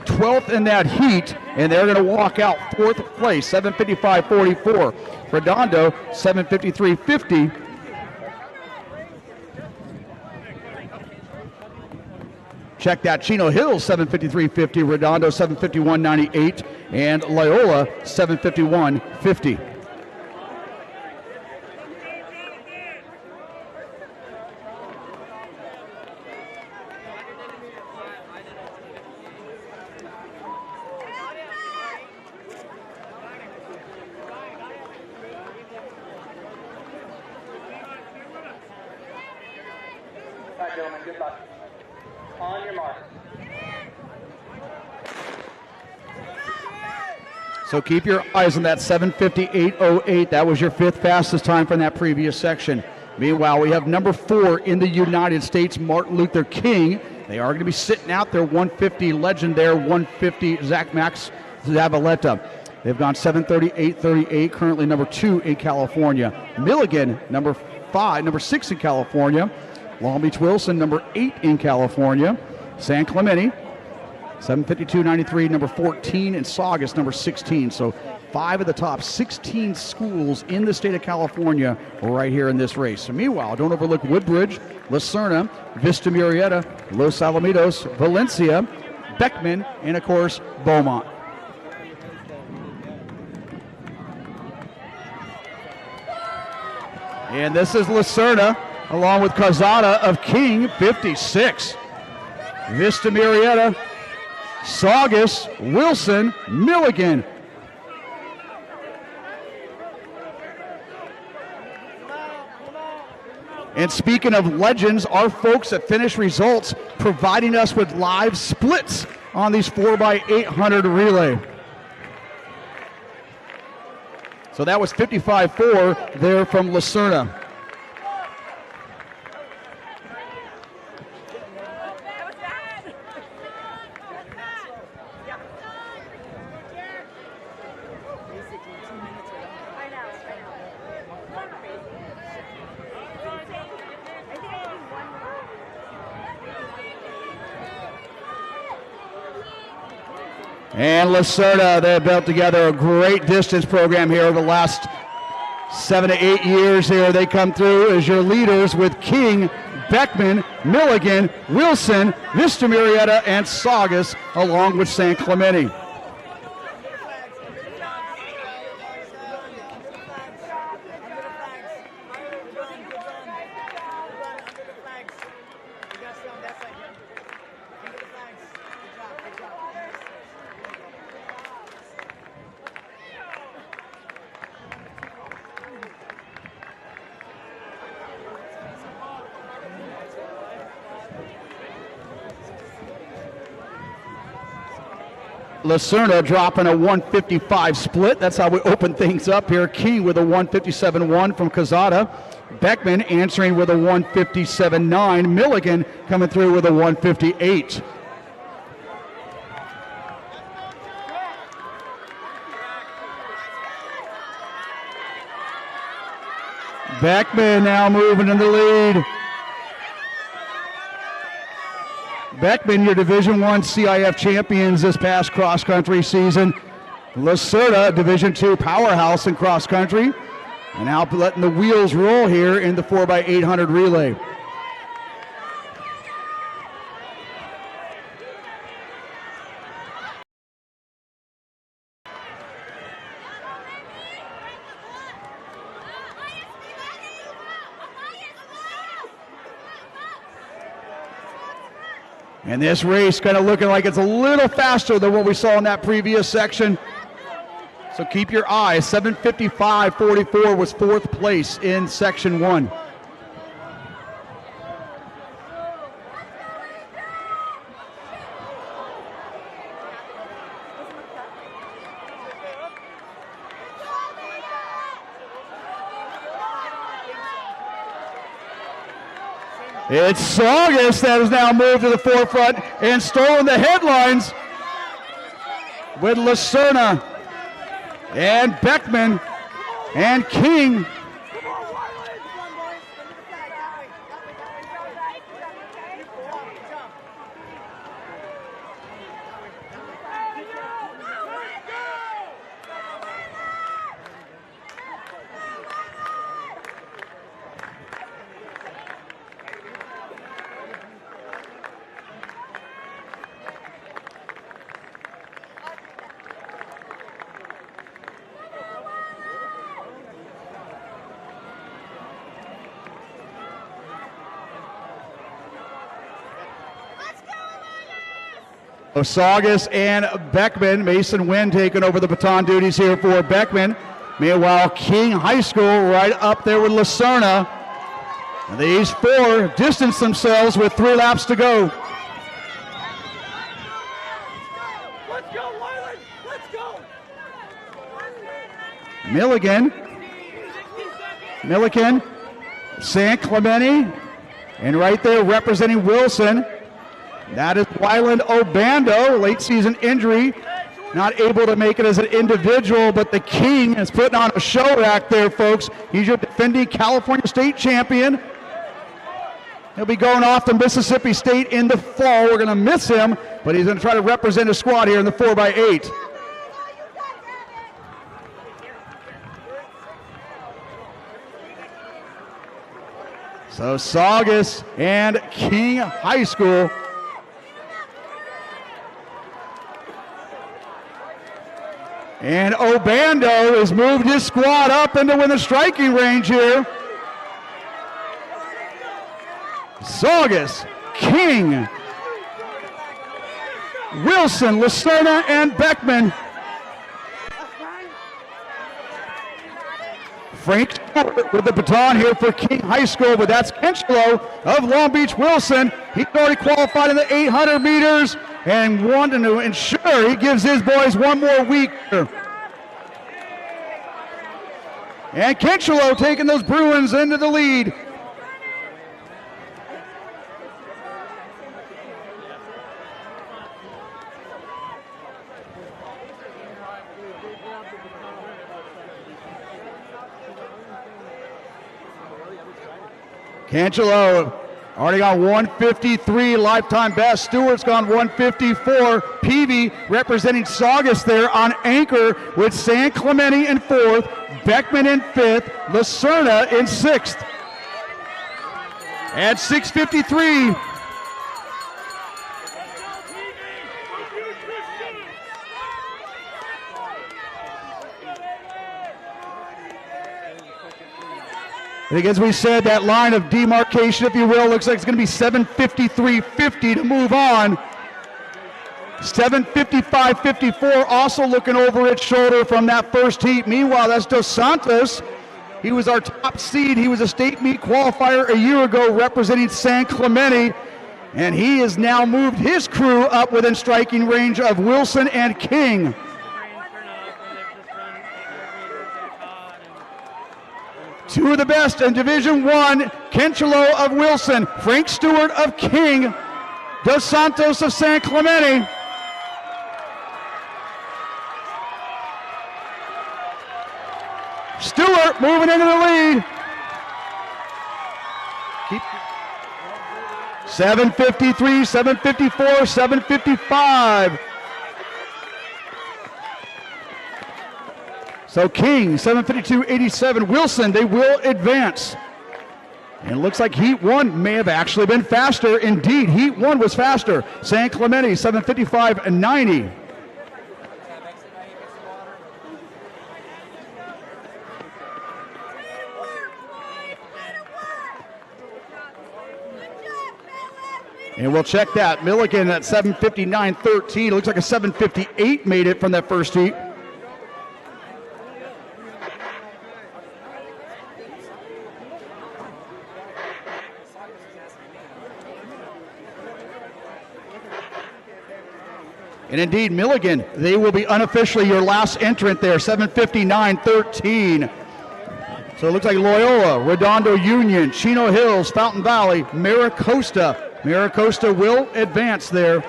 12th in that heat, and they're going to walk out 4th place, 7:55.44. Redondo, 7:53.50. Check that, Chino Hills, 7:53.50. Redondo, 7:51.98. And Loyola, 7:51.50. All right, gentlemen, good luck. On your mark. So keep your eyes on that 7:58.08. That was your 5th fastest time from that previous section. Meanwhile, we have number 4 in the United States, Martin Luther King. They are going to be sitting out their 150 legend there, 150 Zach Max Zavaleta. They've gone 7:38.38, currently number 2 in California. Milligan, number 6 in California. Long Beach Wilson, number 8 in California. San Clemente, 7:52.93, number 14, and Saugus, number 16. So 5 of the top 16 schools in the state of California are right here in this race. So meanwhile, don't overlook Woodbridge, Lucerna, Vista Murrieta, Los Alamitos, Valencia, Beckman, and of course, Beaumont. And this is Lucerna, along with Calzada of King, 56. Vista Murrieta, Saugus, Wilson, Milligan. And speaking of legends, our folks at Finish Results providing us with live splits on these 4x800 relay. So that was 55.4 there from Lucerna. And Lacerda, they've built together a great distance program here over the last 7 to 8 years here. They come through as your leaders with King, Beckman, Milligan, Wilson, Vista Murrieta, and Saugus, along with San Clemente. Lacerda dropping a 155 split. That's how we open things up here. King with a 157.1 from Cazada. Beckman answering with a 157.9. Milligan coming through with a 158. Beckman now moving in the lead. Beckman, your Division I CIF champions this past cross-country season. Lacerda, Division II powerhouse in cross-country. And now letting the wheels roll here in the 4x800 relay. And this race kind of looking like it's a little faster than what we saw in that previous section. So keep your eye. 7:55.44 was fourth place in section 1. It's Saugus that has now moved to the forefront and stolen the headlines with Lacerda and Beckman and King. Saugus and Beckman. Mason Wynn taking over the baton duties here for Beckman. Meanwhile, King High School right up there with Lacerda. These four distance themselves with 3 laps to go. Let's go, Wyland! Let's go! Milligan, San Clemente, and right there representing Wilson. That is Wyland Obando, late season injury, not able to make it as an individual, but the King is putting on a show act there, folks. He's your defending California State champion. He'll be going off to Mississippi State in the fall. We're going to miss him, but he's going to try to represent his squad here in the 4x8. So Saugus and King High School. And Obando has moved his squad up into the striking range here. Saugus, King, Wilson, Lacerda, and Beckman. Frank Stewart with the baton here for King High School, but that's Kenchlow of Long Beach Wilson. He's already qualified in the 800 meters and wanting to ensure he gives his boys one more week. And Kenchlow taking those Bruins into the lead. Kenchlow Already got 153 lifetime best. Stewart's gone 154. Peavy representing Saugus there on anchor with San Clemente in 4th, Beckman in 5th, Lucerna in 6th. At 6:53. I think, as we said, that line of demarcation, if you will, looks like it's going to be 7:53.50 to move on. 7:55.54, also looking over its shoulder from that first heat. Meanwhile, that's Dos Santos. He was our top seed. He was a state meet qualifier a year ago representing San Clemente, and he has now moved his crew up within striking range of Wilson and King. Two of the best in Division I, Kenchelo of Wilson, Frank Stewart of King, Dos Santos of San Clemente. Stewart moving into the lead. 7:53, 7:54, 7:55. So King, 7:52.87. Wilson, they will advance. And it looks like Heat 1 may have actually been faster. Indeed, Heat 1 was faster. San Clemente, 7:55.90. And we'll check that. Milligan at 7:59.13. It looks like a 7:58 made it from that first heat. And indeed, Milligan, they will be unofficially your last entrant there, 7:59.13. So it looks like Loyola, Redondo Union, Chino Hills, Fountain Valley, Maricosta. Maricosta will advance there,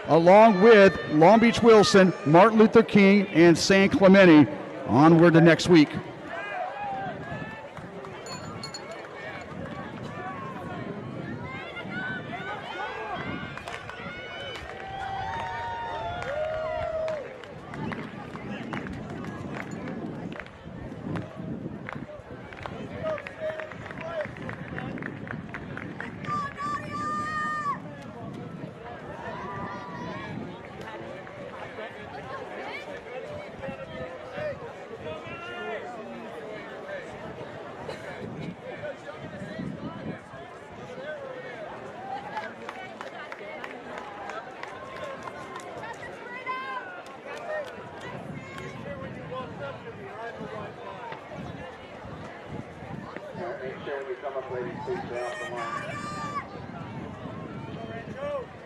along with Long Beach Wilson, Martin Luther King, and San Clemente, onward to next week.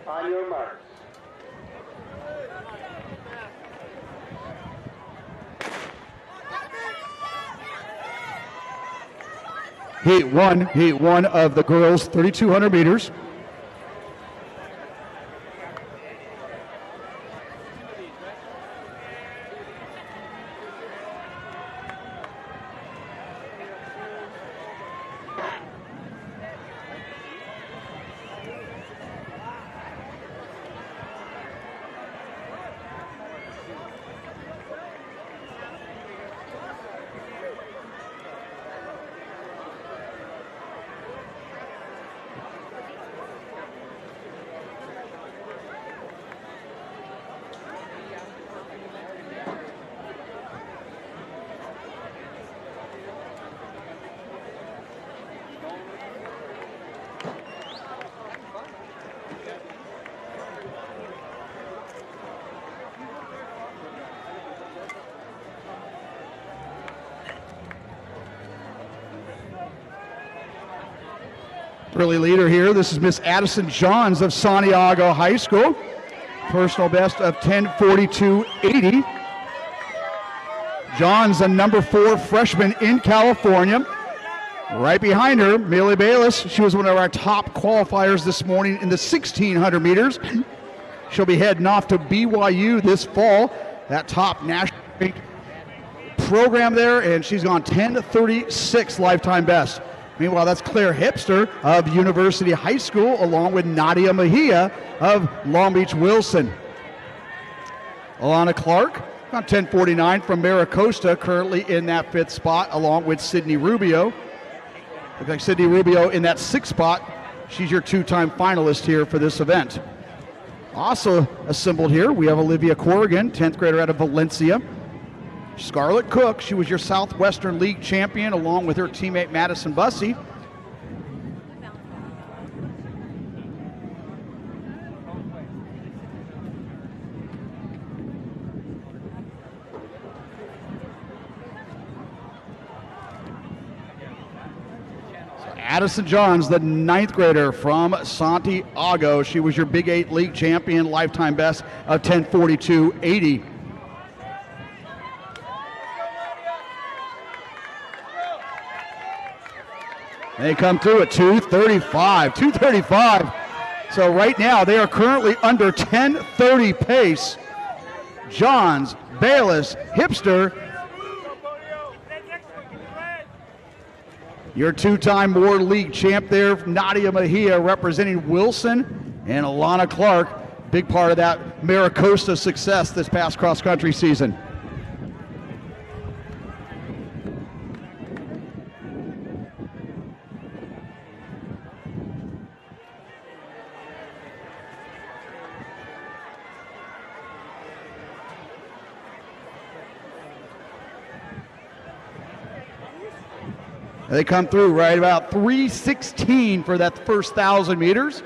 On your marks. Heat one of the girls, 3,200 meters. Early leader here, this is Miss Addison Johns of Santiago High School. Personal best of 10:42.80. Johns, a number 4 freshman in California. Right behind her, Millie Bayless. She was one of our top qualifiers this morning in the 1,600 meters. She'll be heading off to BYU this fall, that top national program there, and she's gone 10:36 lifetime best. Meanwhile, that's Claire Hipster of University High School, along with Nadia Mejia of Long Beach Wilson. Alana Clark on 10:49 from Maricosta, currently in that 5th spot, along with Sydney Rubio. Looks like Sydney Rubio in that 6th spot. She's your 2-time finalist here for this event. Also assembled here, we have Olivia Corrigan, 10th grader out of Valencia. Scarlett Cook, she was your Southwestern League champion, along with her teammate Madison Bussey. Addison Johns, the 9th grader from Santiago. She was your Big 8 League champion, lifetime best of 10:42.80. They come through at 2:35. So right now they are currently under 10:30 pace. Johns, Bayless, Hipster. Your 2-time World League champ there, Nadia Mejia, representing Wilson, and Alana Clark, big part of that Maricosta success this past cross-country season. They come through right about 3:16 for that first 1,000 meters.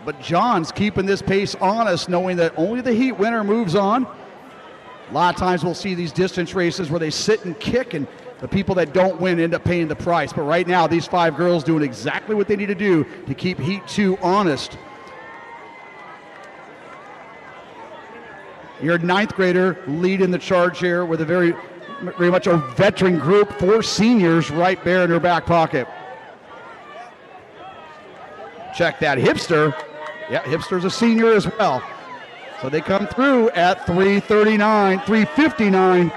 But John's keeping this pace honest, knowing that only the heat winner moves on. A lot of times we'll see these distance races where they sit and kick, and the people that don't win end up paying the price. But right now, these 5 girls doing exactly what they need to do to keep Heat 2 honest. Your 9th grader leading the charge here with a very much a veteran group, 4 seniors right there in her back pocket. Check that, Hipster. Yeah, Hipster's a senior as well. So they come through at 3:59.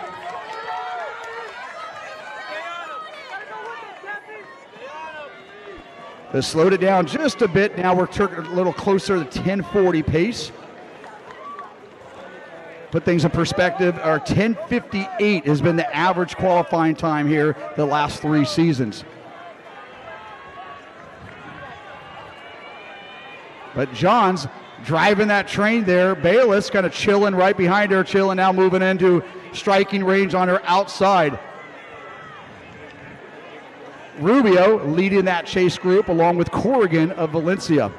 They slowed it down just a bit. Now we're a little closer to 10:40 pace. Put things in perspective, our 10:58 has been the average qualifying time here the last 3 seasons. But John's driving that train there. Bayless kind of chilling right behind her, now moving into striking range on her outside. Rubio leading that chase group along with Corrigan of Valencia.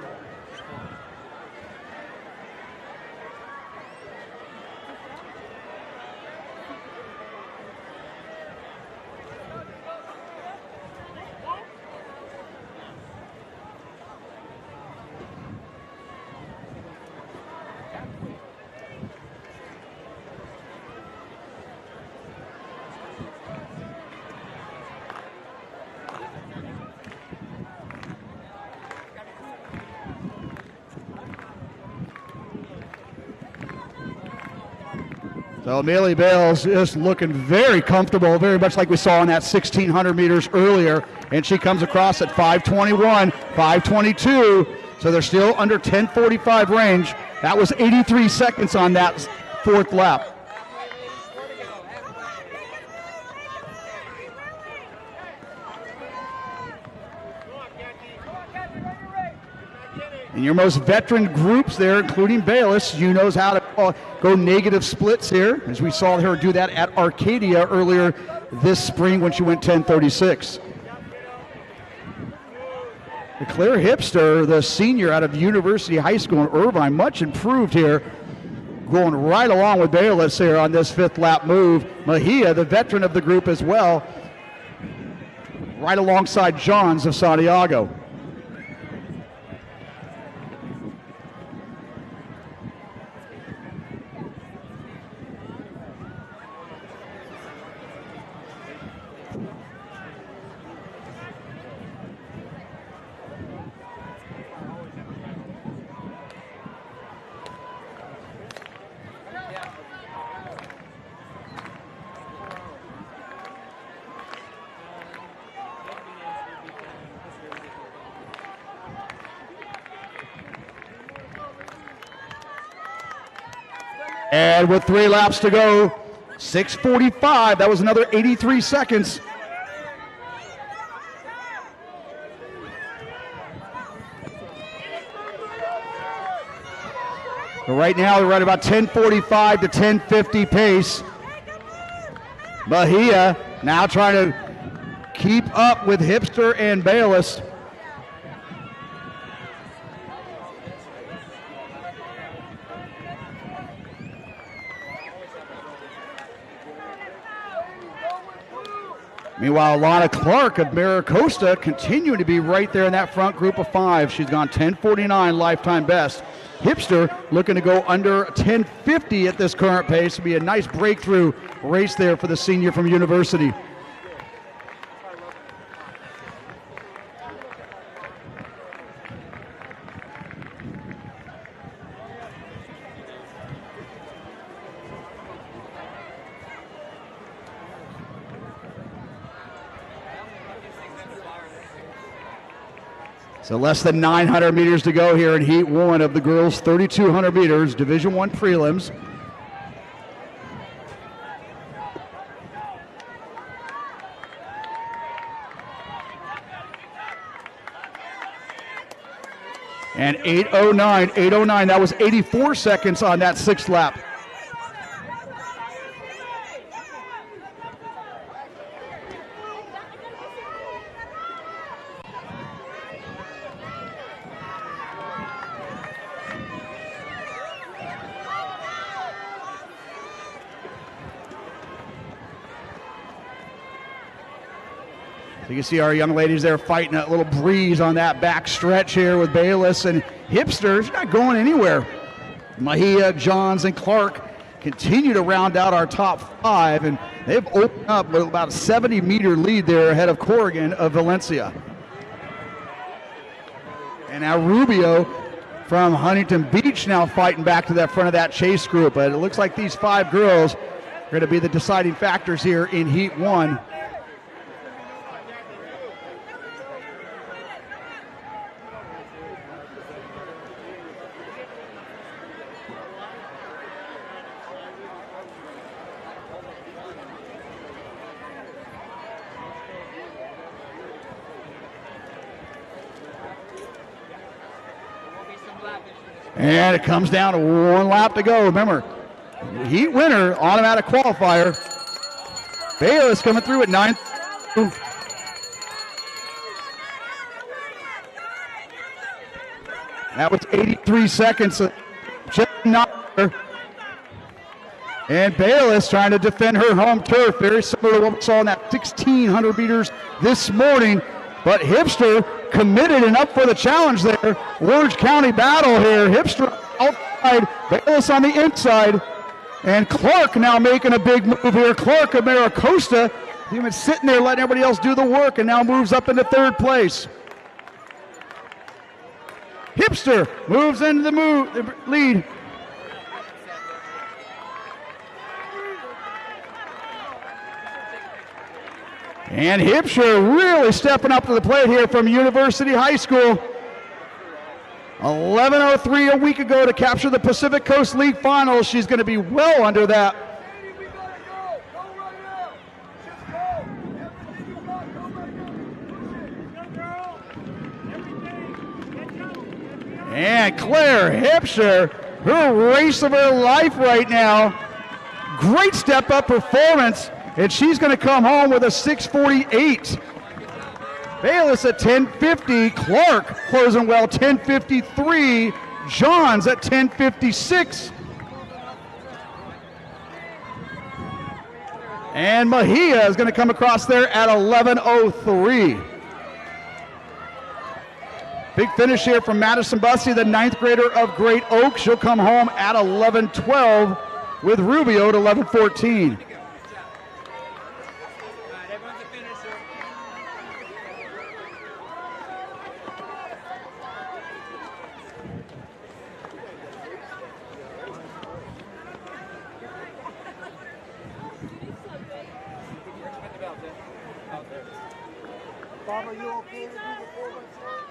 So Amelia Bales just looking very comfortable, very much like we saw in that 1,600 meters earlier. And she comes across at 5:21, 5:22. So they're still under 10:45 range. That was 83 seconds on that 4th lap. And your most veteran groups there, including Bayless, knows how to go negative splits here, as we saw her do that at Arcadia earlier this spring when she went 10:36. Claire Hipster, the senior out of University High School in Irvine, much improved here, going right along with Bayless here on this 5th lap move. Mejia, the veteran of the group as well, right alongside Johns of Santiago. And with 3 laps to go, 6:45. That was another 83 seconds. But right now, they're right about 10:45 to 10:50 pace. Bahia now trying to keep up with Hipster and Bayless. Meanwhile, Lana Clark of Maricosta continuing to be right there in that front group of 5. She's gone 10:49 lifetime best. Hipster looking to go under 10:50 at this current pace. It'll be a nice breakthrough race there for the senior from University. So less than 900 meters to go here in Heat 1 of the girls' 3,200 meters, Division I prelims. And 8:09, that was 84 seconds on that 6th lap. So you can see our young ladies there fighting that little breeze on that back stretch here with Bayless and Hipster. She's not going anywhere. Mahia, Johns, and Clark continue to round out our top 5, and they've opened up with about a 70-meter lead there ahead of Corrigan of Valencia. And now Rubio from Huntington Beach now fighting back to that front of that chase group. But it looks like these 5 girls are going to be the deciding factors here in Heat 1. And it comes down to 1 lap to go. Remember, Heat winner, automatic qualifier. Bayless coming through at 9. That was 83 seconds. Just not there. And Bayless trying to defend her home turf, very similar to what we saw in that 1,600 meters this morning. But Hipster committed and up for the challenge there. Orange County battle here. Hipster outside, Bayless on the inside. And Clark now making a big move here. Clark of Maricosta, he's been sitting there letting everybody else do the work and now moves up into 3rd place. Hipster moves into the lead. And Hipster really stepping up to the plate here from University High School. 11:03 a week ago to capture the Pacific Coast League Finals. She's going to be well under that. And Claire Hipster, her race of her life right now. Great step up performance. And she's going to come home with a 6:48. Bayless at 10:50. Clark closing well, 10:53. Johns at 10:56. And Mahia is going to come across there at 11:03. Big finish here from Madison Bussey, the 9th grader of Great Oak. She'll come home at 11:12 with Rubio at 11:14. Bob, are you okay to do the 4x4?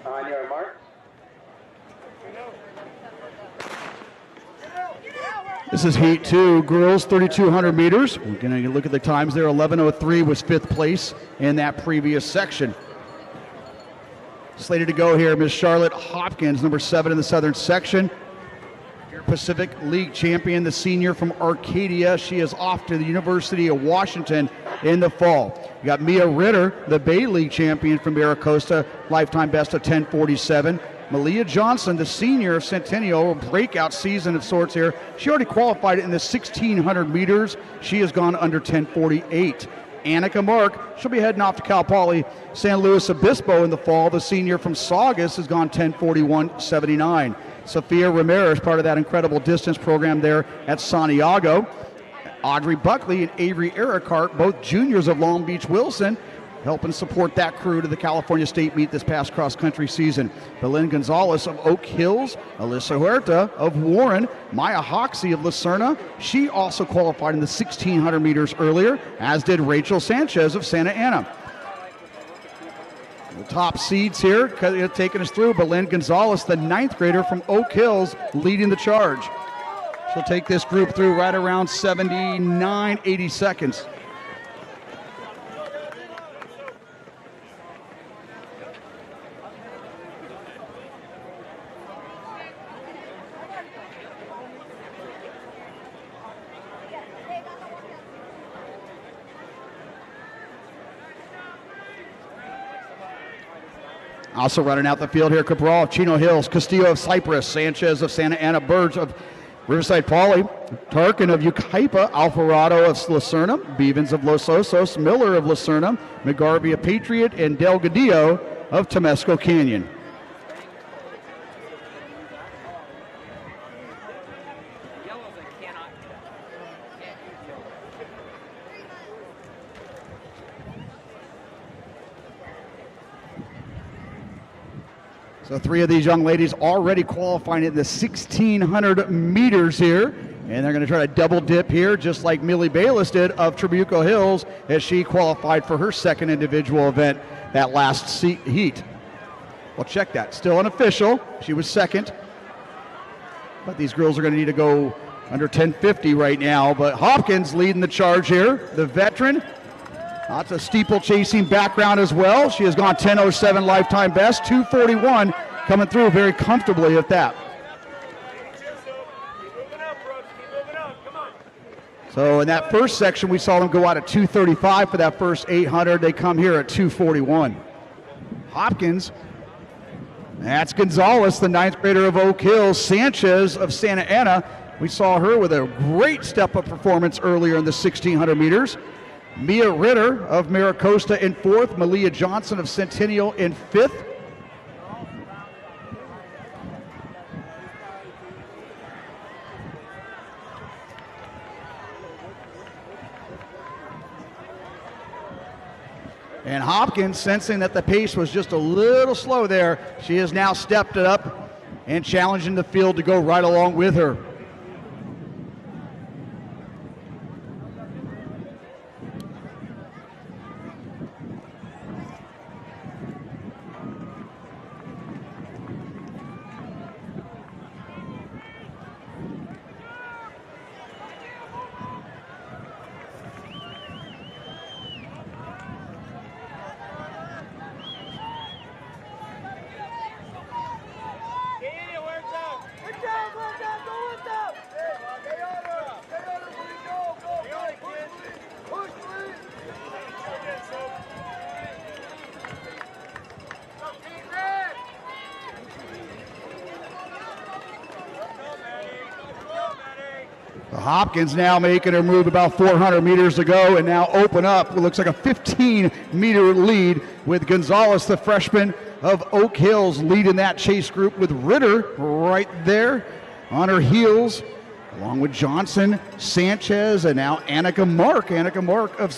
On your mark. This is heat 2, girls 3,200 meters. We're going to look at the times there. 11:03 was 5th place in that previous section. Slated to go here, Miss Charlotte Hopkins, number 7 in the Southern section. Pacific League champion, the senior from Arcadia. She is off to the University of Washington in the fall. You got Mia Ritter, the Bay League champion from Maricosta, lifetime best of 10:47. Malia Johnson, the senior of Centennial, a breakout season of sorts here. She already qualified in the 1,600 meters. She has gone under 10:48. Annika Mark, she'll be heading off to Cal Poly San Luis Obispo in the fall. The senior from Saugus has gone 10:41.79. Sophia Ramirez, part of that incredible distance program there at Santiago. Audrey Buckley and Avery Ericart, both juniors of Long Beach Wilson, helping support that crew to the California State meet this past cross-country season. Belen Gonzalez of Oak Hills, Alyssa Huerta of Warren, Maya Hoxie of Lucerna. She also qualified in the 1,600 meters earlier, as did Rachel Sanchez of Santa Ana. The top seeds here taking us through. Belen Gonzalez, the 9th grader from Oak Hills, leading the charge. She'll take this group through right around 79, 80 seconds. Also running out the field here, Cabral of Chino Hills, Castillo of Cypress, Sanchez of Santa Ana, Burge of Riverside Poly, Tarkin of Yucaipa, Alvarado of Lucerna, Bevins of Los Osos, Miller of Lucerna, McGarvey of Patriot, and Delgadillo of Temesco Canyon. So 3 of these young ladies already qualifying in the 1,600 meters here. And they're going to try to double dip here, just like Millie Bayless did of Trabuco Hills, as she qualified for her second individual event that last heat. Well, check that. Still unofficial. She was second. But these girls are going to need to go under 10:50 right now. But Hopkins leading the charge here, the veteran. Lots of steeple-chasing background as well. She has gone 10:07 lifetime best, 2:41 coming through very comfortably at that. So in that first section, we saw them go out at 2:35 for that first 800. They come here at 2:41. Hopkins, that's Gonzalez, the 9th grader of Oak Hills. Sanchez of Santa Ana, we saw her with a great step-up performance earlier in the 1,600 meters. Mia Ritter of Maricosta in 4th, Malia Johnson of Centennial in 5th. And Hopkins, sensing that the pace was just a little slow there, she has now stepped it up and challenging the field to go right along with her. Hopkins now making her move about 400 meters to go and now open up what looks like a 15-meter lead with Gonzalez, the freshman of Oak Hills, leading that chase group with Ritter right there on her heels, along with Johnson, Sanchez, and now Annika Mark. Annika Mark of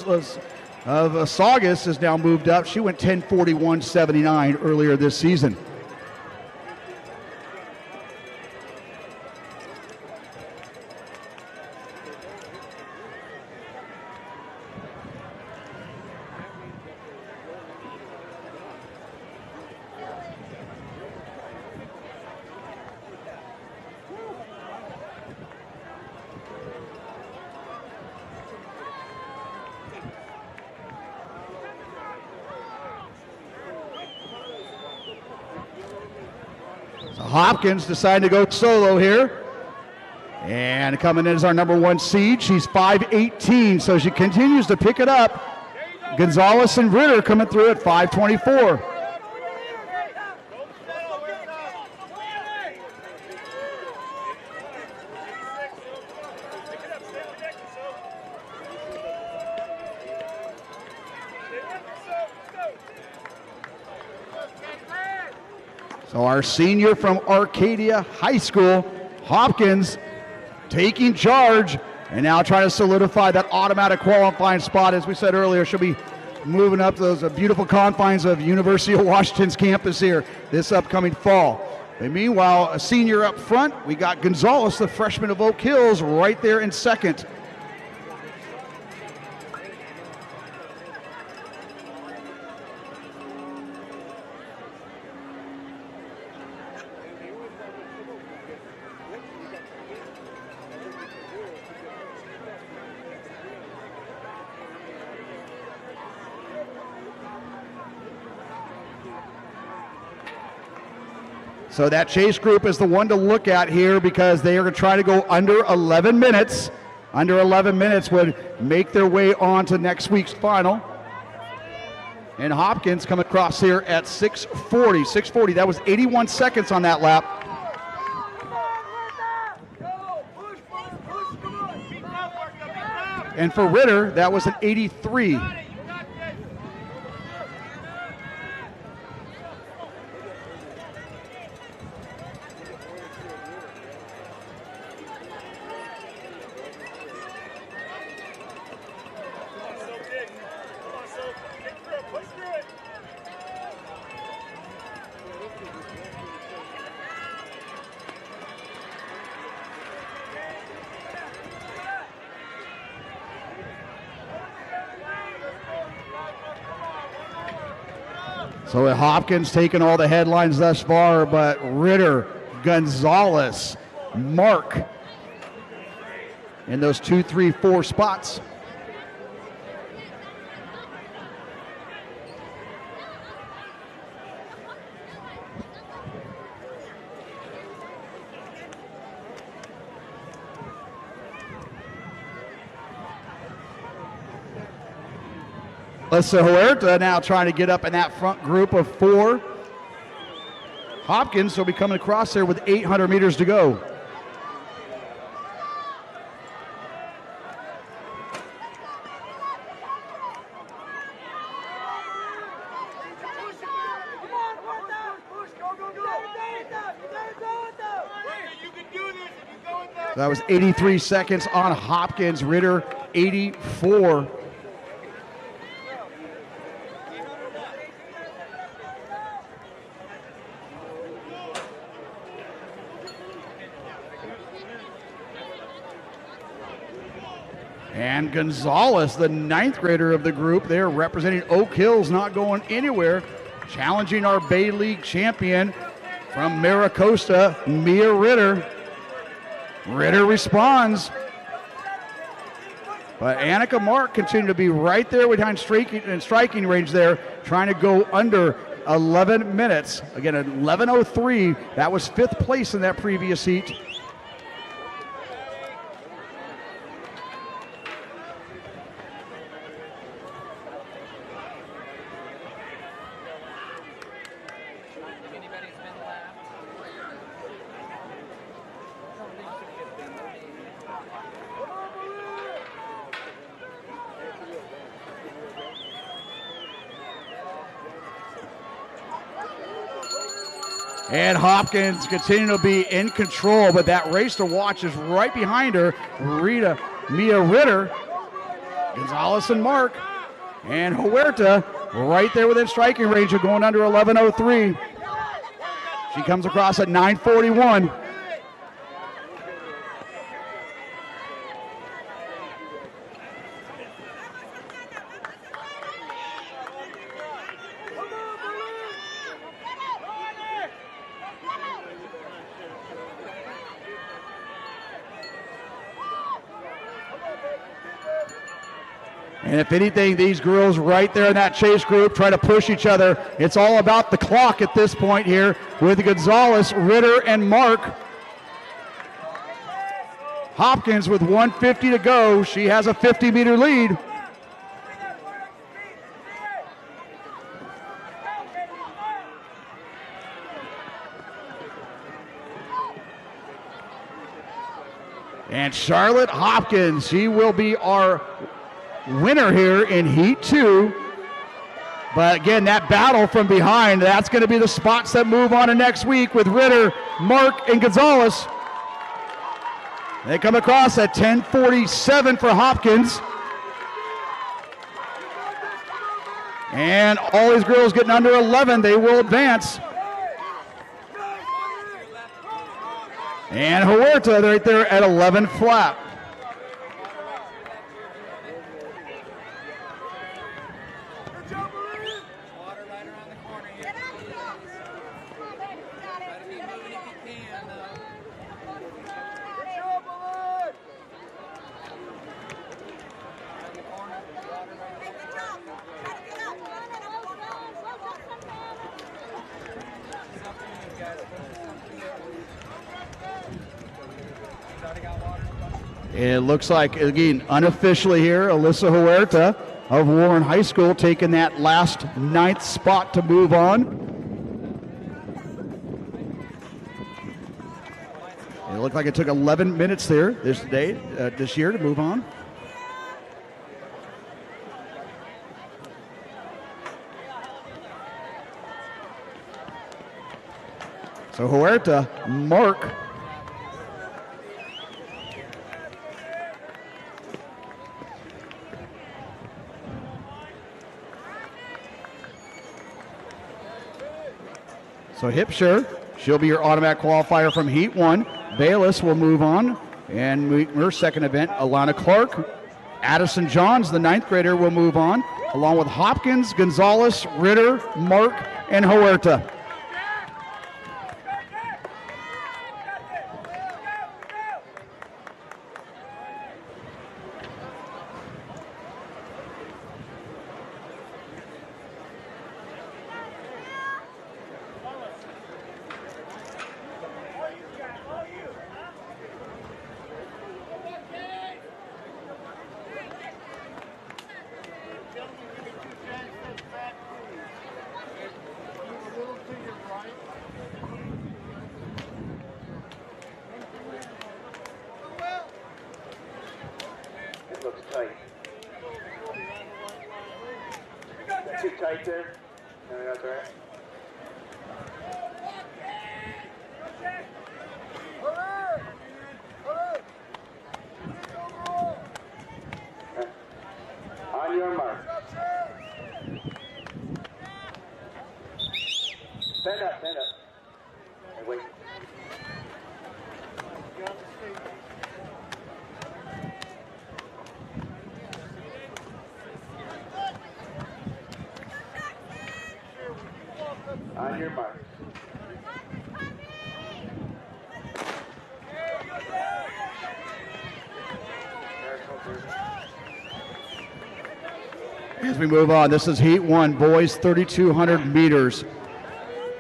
Saugus has now moved up. She went 10:41.79 earlier this season. Hopkins deciding to go solo here. And coming in is our number 1 seed. She's 5'18", so she continues to pick it up. Gonzalez and Ritter coming through at 5'24". So our senior from Arcadia High School, Hopkins, taking charge and now trying to solidify that automatic qualifying spot. As we said earlier, she'll be moving up to those beautiful confines of University of Washington's campus here this upcoming fall. And meanwhile, a senior up front, we got Gonzalez, the freshman of Oak Hills, right there in second. So that chase group is the one to look at here because they are going to try to go under 11 minutes. Under 11 minutes would make their way on to next week's final. And Hopkins come across here at 6:40. 6:40, that was 81 seconds on that lap. And for Ritter, that was an 83. So Hopkins taking all the headlines thus far, but Ritter, Gonzalez, Mark in those 2, 3, 4 spots. Alyssa Huerta now trying to get up in that front group of 4. Hopkins will be coming across there with 800 meters to go. So that was 83 seconds on Hopkins. Ritter, 84. And Gonzalez, the 9th grader of the group, there representing Oak Hills, not going anywhere, challenging our Bay League champion from Maricosta, Mia Ritter. Ritter responds. But Annika Mark continued to be right there behind striking range there, trying to go under 11 minutes. Again, at 11:03, that was 5th place in that previous heat. And Hopkins continuing to be in control, but that race to watch is right behind her. Mia Ritter, Gonzalez and Mark, and Huerta right there within striking range of going under 11:03. She comes across at 9:41. And if anything, these girls right there in that chase group try to push each other. It's all about the clock at this point here with Gonzalez, Ritter, and Mark. Hopkins with 1:50 to go. She has a 50-meter lead. And Charlotte Hopkins, she will be our winner here in Heat 2. But again, that battle from behind, that's going to be the spots that move on to next week with Ritter, Mark, and Gonzalez. They come across at 10:47 for Hopkins. And all these girls getting under 11, they will advance. And Huerta right there at 11 flat. It looks like, again, unofficially here, Alyssa Huerta of Warren High School taking that last 9th spot to move on. It looked like it took 11 minutes there this year to move on. So Huerta, Mark, so Hipsher, she'll be your automatic qualifier from Heat 1. Bayless will move on. And her second event, Alana Clark. Addison Johns, the 9th grader, will move on, along with Hopkins, Gonzalez, Ritter, Mark, and Huerta. Tight there. No, that's all right. On your mark. Stand up, stand up. Hey, wait. On your mark. As we move on, this is Heat 1, boys 3,200 meters.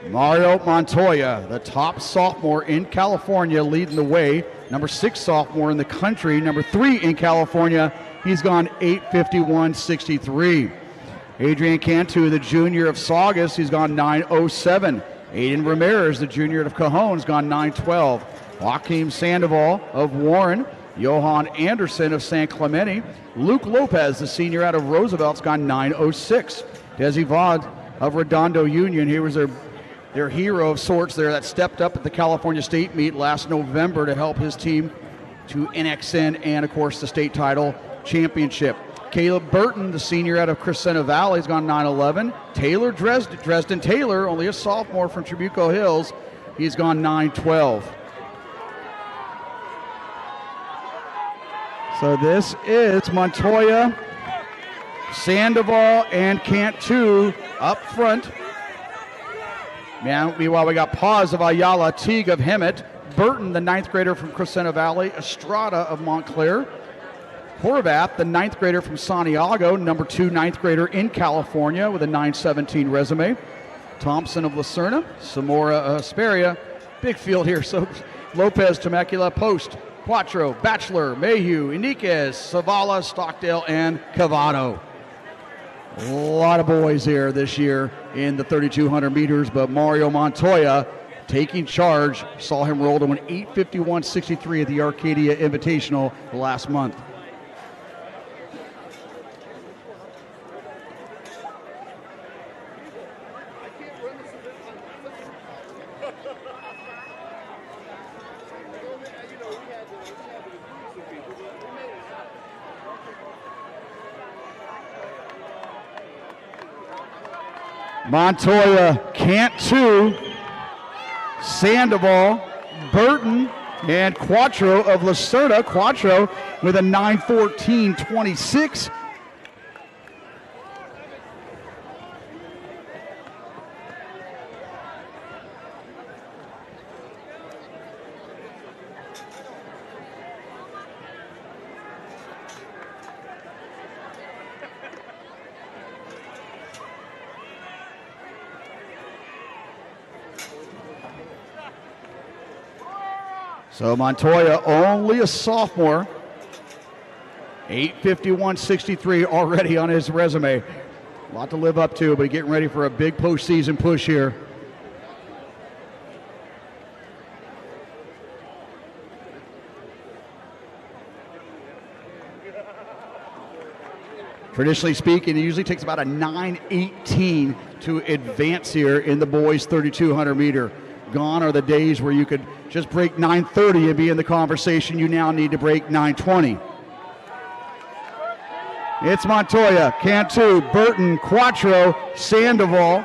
Mario Montoya, the top sophomore in California, leading the way. Number 6 sophomore in the country. Number 3 in California. He's gone 8:51.63. Adrian Cantu, the junior of Saugus, he's gone 9:07. Aiden Ramirez, the junior of Cajon, has gone 9:12. Joaquim Sandoval of Warren. Johan Anderson of San Clemente. Luke Lopez, the senior out of Roosevelt's gone 9:06. Desi Vaughn of Redondo Union, he was their hero of sorts there that stepped up at the California State meet last November to help his team to NXN and, of course, the state title championship. Caleb Burton, the senior out of Crescenta Valley, has gone 9:11. Taylor Dresden Taylor, only a sophomore from Trabuco Hills, he's gone 9:12. So this is Montoya, Sandoval, and Cantu up front. Meanwhile, we got Paz of Ayala, Teague of Hemet, Burton, the 9th grader from Crescenta Valley, Estrada of Montclair, Horvath, the 9th grader from Santiago, number 2 9th grader in California with a 9:17 resume. Thompson of Lucerna, Zamora Asperia. Big field here, so Lopez, Temecula, Post, Quattro, Bachelor, Mayhew, Iniquez, Zavala, Stockdale, and Cavado. A lot of boys here this year in the 3,200 meters, but Mario Montoya taking charge. Saw him roll to an 8:51.63 at the Arcadia Invitational last month. Montoya, Cant 2, Sandoval, Burton, and Quattro of Lucerna. Quattro with a 9:14.26. So Montoya, only a sophomore, 8:51.63 already on his resume. A lot to live up to, but getting ready for a big postseason push here. Traditionally speaking, it usually takes about a 9:18 to advance here in the boys 3,200 meter. Gone are the days where you could just break 9:30 and be in the conversation. You now need to break 9:20. It's Montoya, Cantu, Burton, Quattro, Sandoval.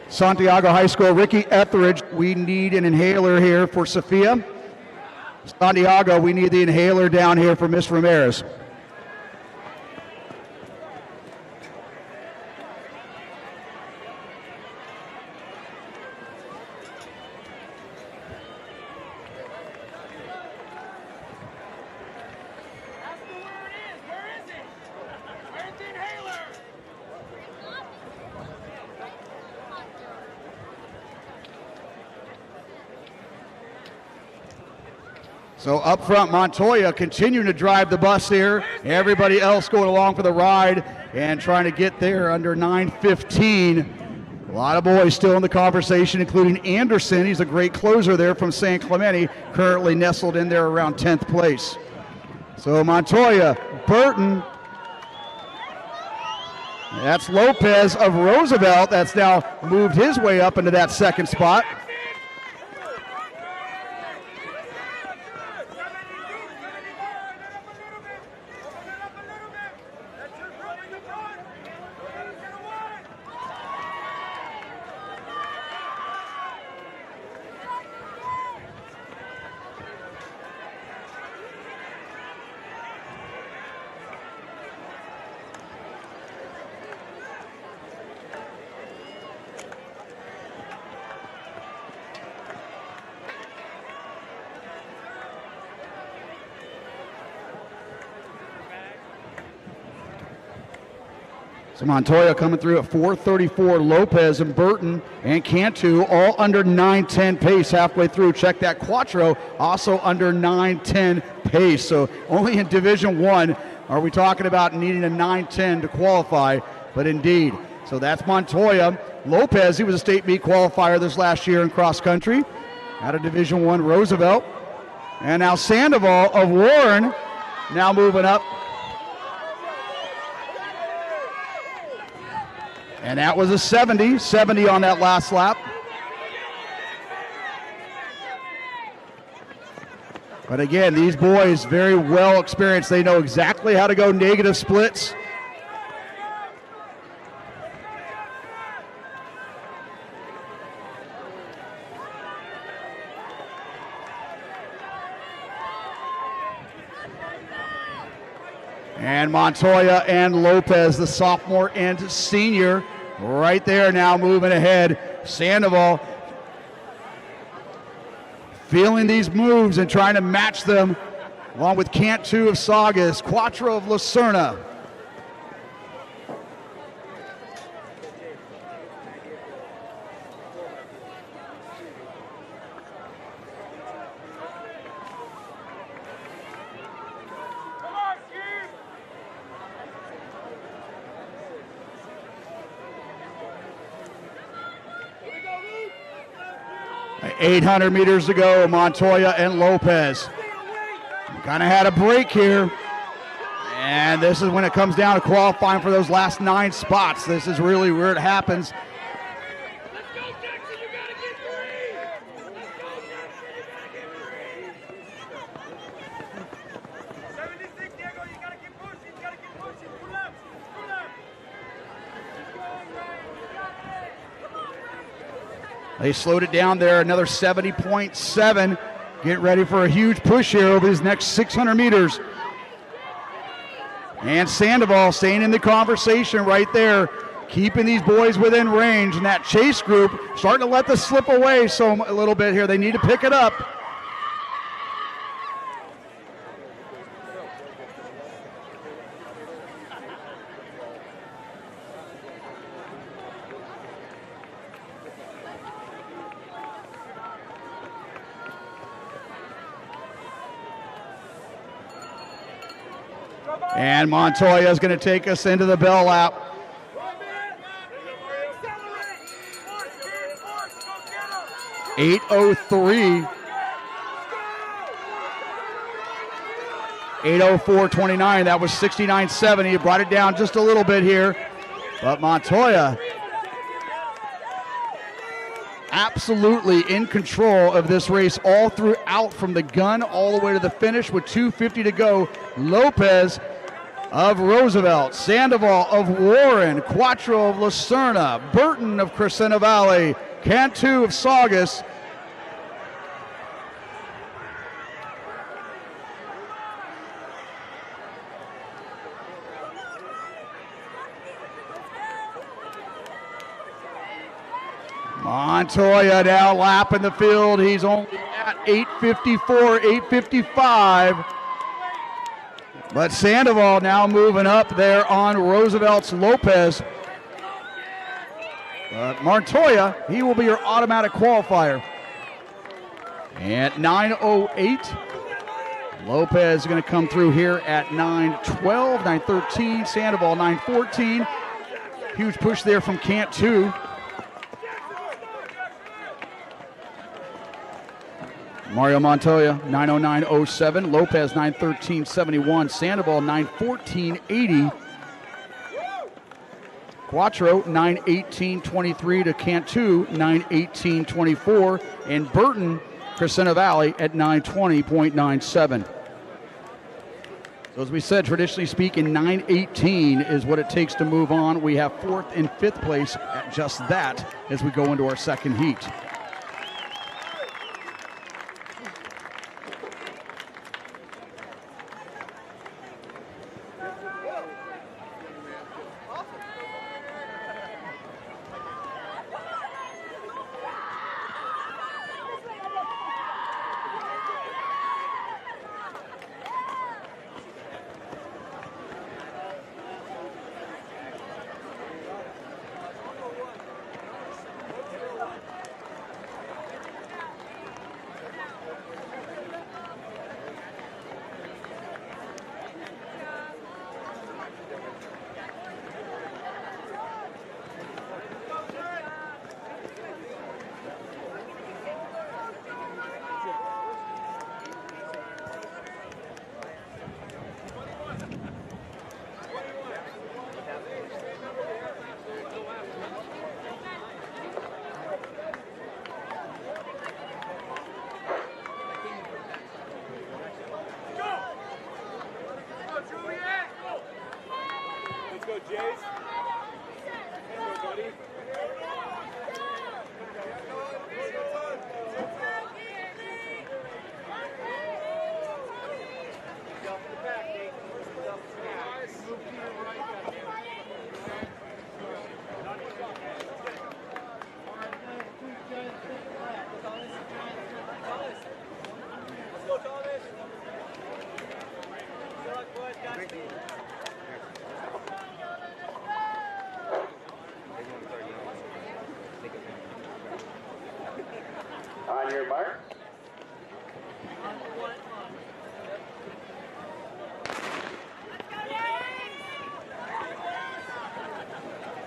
Santiago High School, Ricky Etheridge. We need an inhaler here for Sophia. Santiago, we need the inhaler down here for Miss Ramirez. So up front, Montoya continuing to drive the bus here. Everybody else going along for the ride and trying to get there under 9:15. A lot of boys still in the conversation, including Anderson. He's a great closer there from San Clemente, currently nestled in there around 10th place. So Montoya, Burton. That's Lopez of Roosevelt. That's now moved his way up into that second spot. So Montoya coming through at 4:34. Lopez and Burton and Cantu all under 9:10 pace halfway through. Check that. Quattro also under 9:10 pace. So only in Division I are we talking about needing a 9:10 to qualify, but indeed. So that's Montoya. Lopez, he was a state meet qualifier this last year in cross country out of Division I Roosevelt. And now Sandoval of Warren now moving up. And that was a 70 on that last lap. But again, these boys very well experienced. They know exactly how to go negative splits. And Montoya and Lopez, the sophomore and senior, right there now moving ahead. Sandoval feeling these moves and trying to match them, along with Cantu of Saugus, Quattro of Lucerna. Go, 800 meters to go, Montoya and Lopez. Kind of had a break here. And this is when it comes down to qualifying for those last 9 spots. This is really where it happens. Let's go, Jackson, you gotta get 3! Let's go, Jackson, you gotta get 3! 76, Diego, you gotta keep pushing, you gotta keep pushing. Pull up, pull up. Keep going, Ryan, you got it. They slowed it down there, another 70.7. Get ready for a huge push here over these next 600 meters. And Sandoval staying in the conversation right there, keeping these boys within range. And that chase group starting to let this slip away a little bit here. They need to pick it up. And Montoya is going to take us into the bell lap. 8:03. 8:04.29. That was 69.70. He brought it down just a little bit here. But Montoya absolutely in control of this race all throughout, from the gun all the way to the finish with 2:50 to go. Lopez of Roosevelt, Sandoval of Warren, Quattro of Lucerna, Burton of Crescenta Valley, Cantu of Saugus. Montoya now lapping the field. He's only at 8:54, 8:55. But Sandoval now moving up there on Roosevelt's Lopez. But Montoya, he will be your automatic qualifier. At 9:08, Lopez is going to come through here at 9:12, 9:13. Sandoval 9:14. Huge push there from Cantu. Mario Montoya, 9:09.07. Lopez, 9:13.71. Sandoval, 9:14.80. Quattro, 9:18.23 to Cantu, 9:18.24. And Burton, Crescenta Valley at 9:20.97. So as we said, traditionally speaking, 9:18 is what it takes to move on. We have 4th and 5th place at just that as we go into our second heat.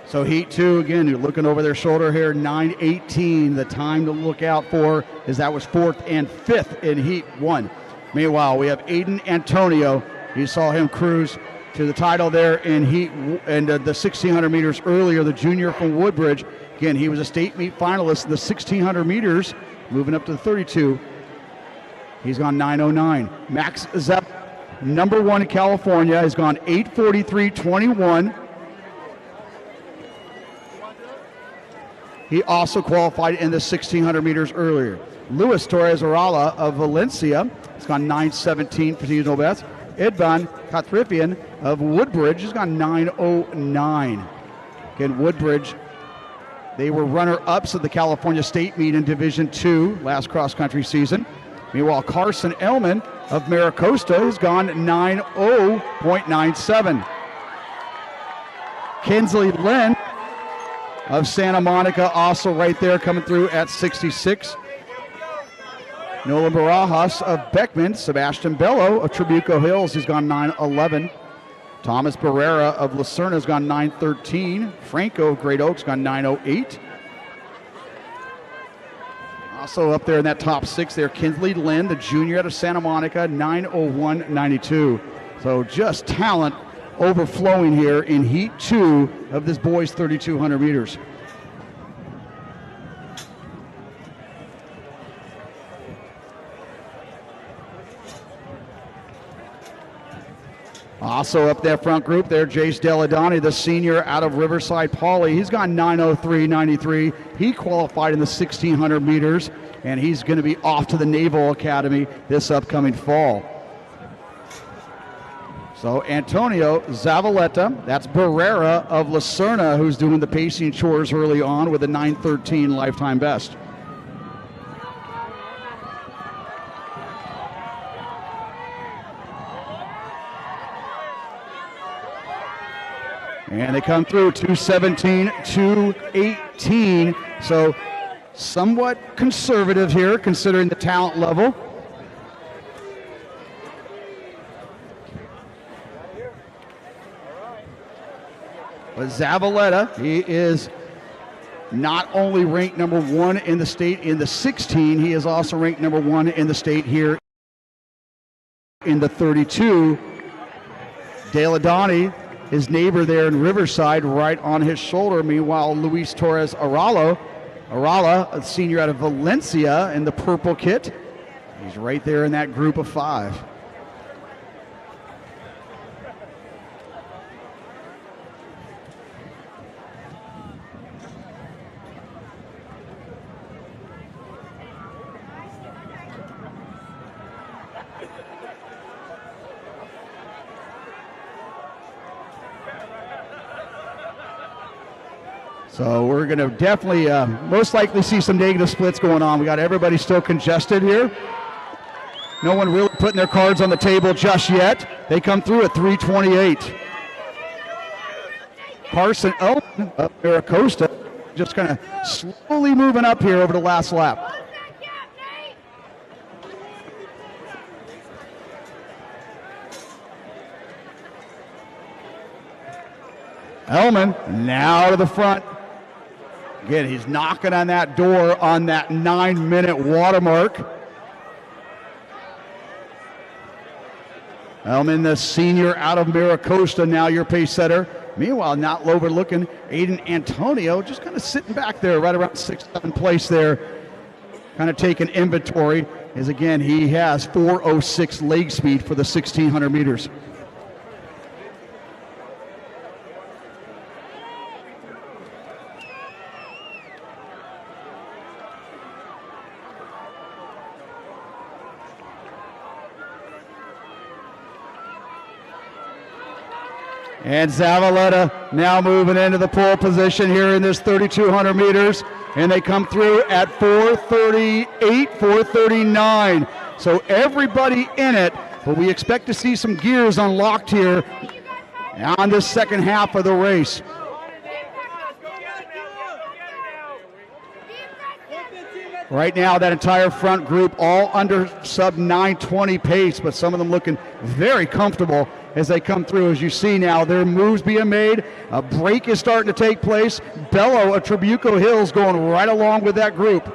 So heat 2, again, you're looking over their shoulder here, 9:18. The time to look out for is that was 4th and 5th in heat 1. Meanwhile, we have Aiden Antonio. You saw him cruise to the title there in heat and the 1,600 meters earlier, the junior from Woodbridge. Again, he was a state meet finalist in the 1,600 meters, moving up to the 32. He's gone 9:09. Max Zepp, number 1 in California, has gone 8:43.21. He also qualified in the 1,600 meters earlier. Luis Torres Arala of Valencia has gone 9:17 for seasonal best. Idban Katripian of Woodbridge has gone 9:09. Again, Woodbridge, they were runner-ups of the California State meet in Division II last cross-country season. Meanwhile, Carson Ellman of Maricosta has gone 9:0.97. Kinsley Lynn of Santa Monica also right there coming through at 66. Nolan Barajas of Beckman, Sebastian Bello of Trabuco Hills has gone 9:11. Thomas Barrera of Lucerna has gone 9:13. Franco of Great Oaks gone 9:08. Also up there in that top 6 there, Kinsley Lynn, the junior out of Santa Monica, 9:01.92. So just talent overflowing here in heat 2 of this boys 3,200 meters. Also up that front group there, Jace Deladani, the senior out of Riverside Poly. He's gone 9:03.93. He qualified in the 1,600 meters, and he's going to be off to the Naval Academy this upcoming fall. So Antonio Zavaleta, that's Barrera of Lucerna, who's doing the pacing chores early on with a 9:13 lifetime best. And they come through 2:17, 2:18. So somewhat conservative here considering the talent level. But Zavaleta, he is not only ranked number 1 in the state in the 16, he is also ranked number 1 in the state here in the 32. Deladani, his neighbor there in Riverside, right on his shoulder. Meanwhile, Luis Torres Arala, a senior out of Valencia in the purple kit. He's right there in that group of 5. So we're going to definitely, most likely see some negative splits going on. We got everybody still congested here. No one really putting their cards on the table just yet. They come through at 3:28. Carson Ellman of Maricosta just kind of slowly moving up here over the last lap. Ellman now to the front. Again, he's knocking on that door on that 9-minute watermark. Ellman, the senior out of Maricosta, now your pace setter. Meanwhile, not overlooking Aiden Antonio, just kind of sitting back there right around 6th, 7th place there, kind of taking inventory, as again, he has 4:06 leg speed for the 1,600 meters. And Zavaleta now moving into the pole position here in this 3,200 meters. And they come through at 4:38, 4:39. So everybody in it, but we expect to see some gears unlocked here on the second half of the race. Right now, that entire front group all under sub 920 pace, but some of them looking very comfortable as they come through. As you see now, their moves being made. A break is starting to take place. Bello of Trabuco Hills going right along with that group.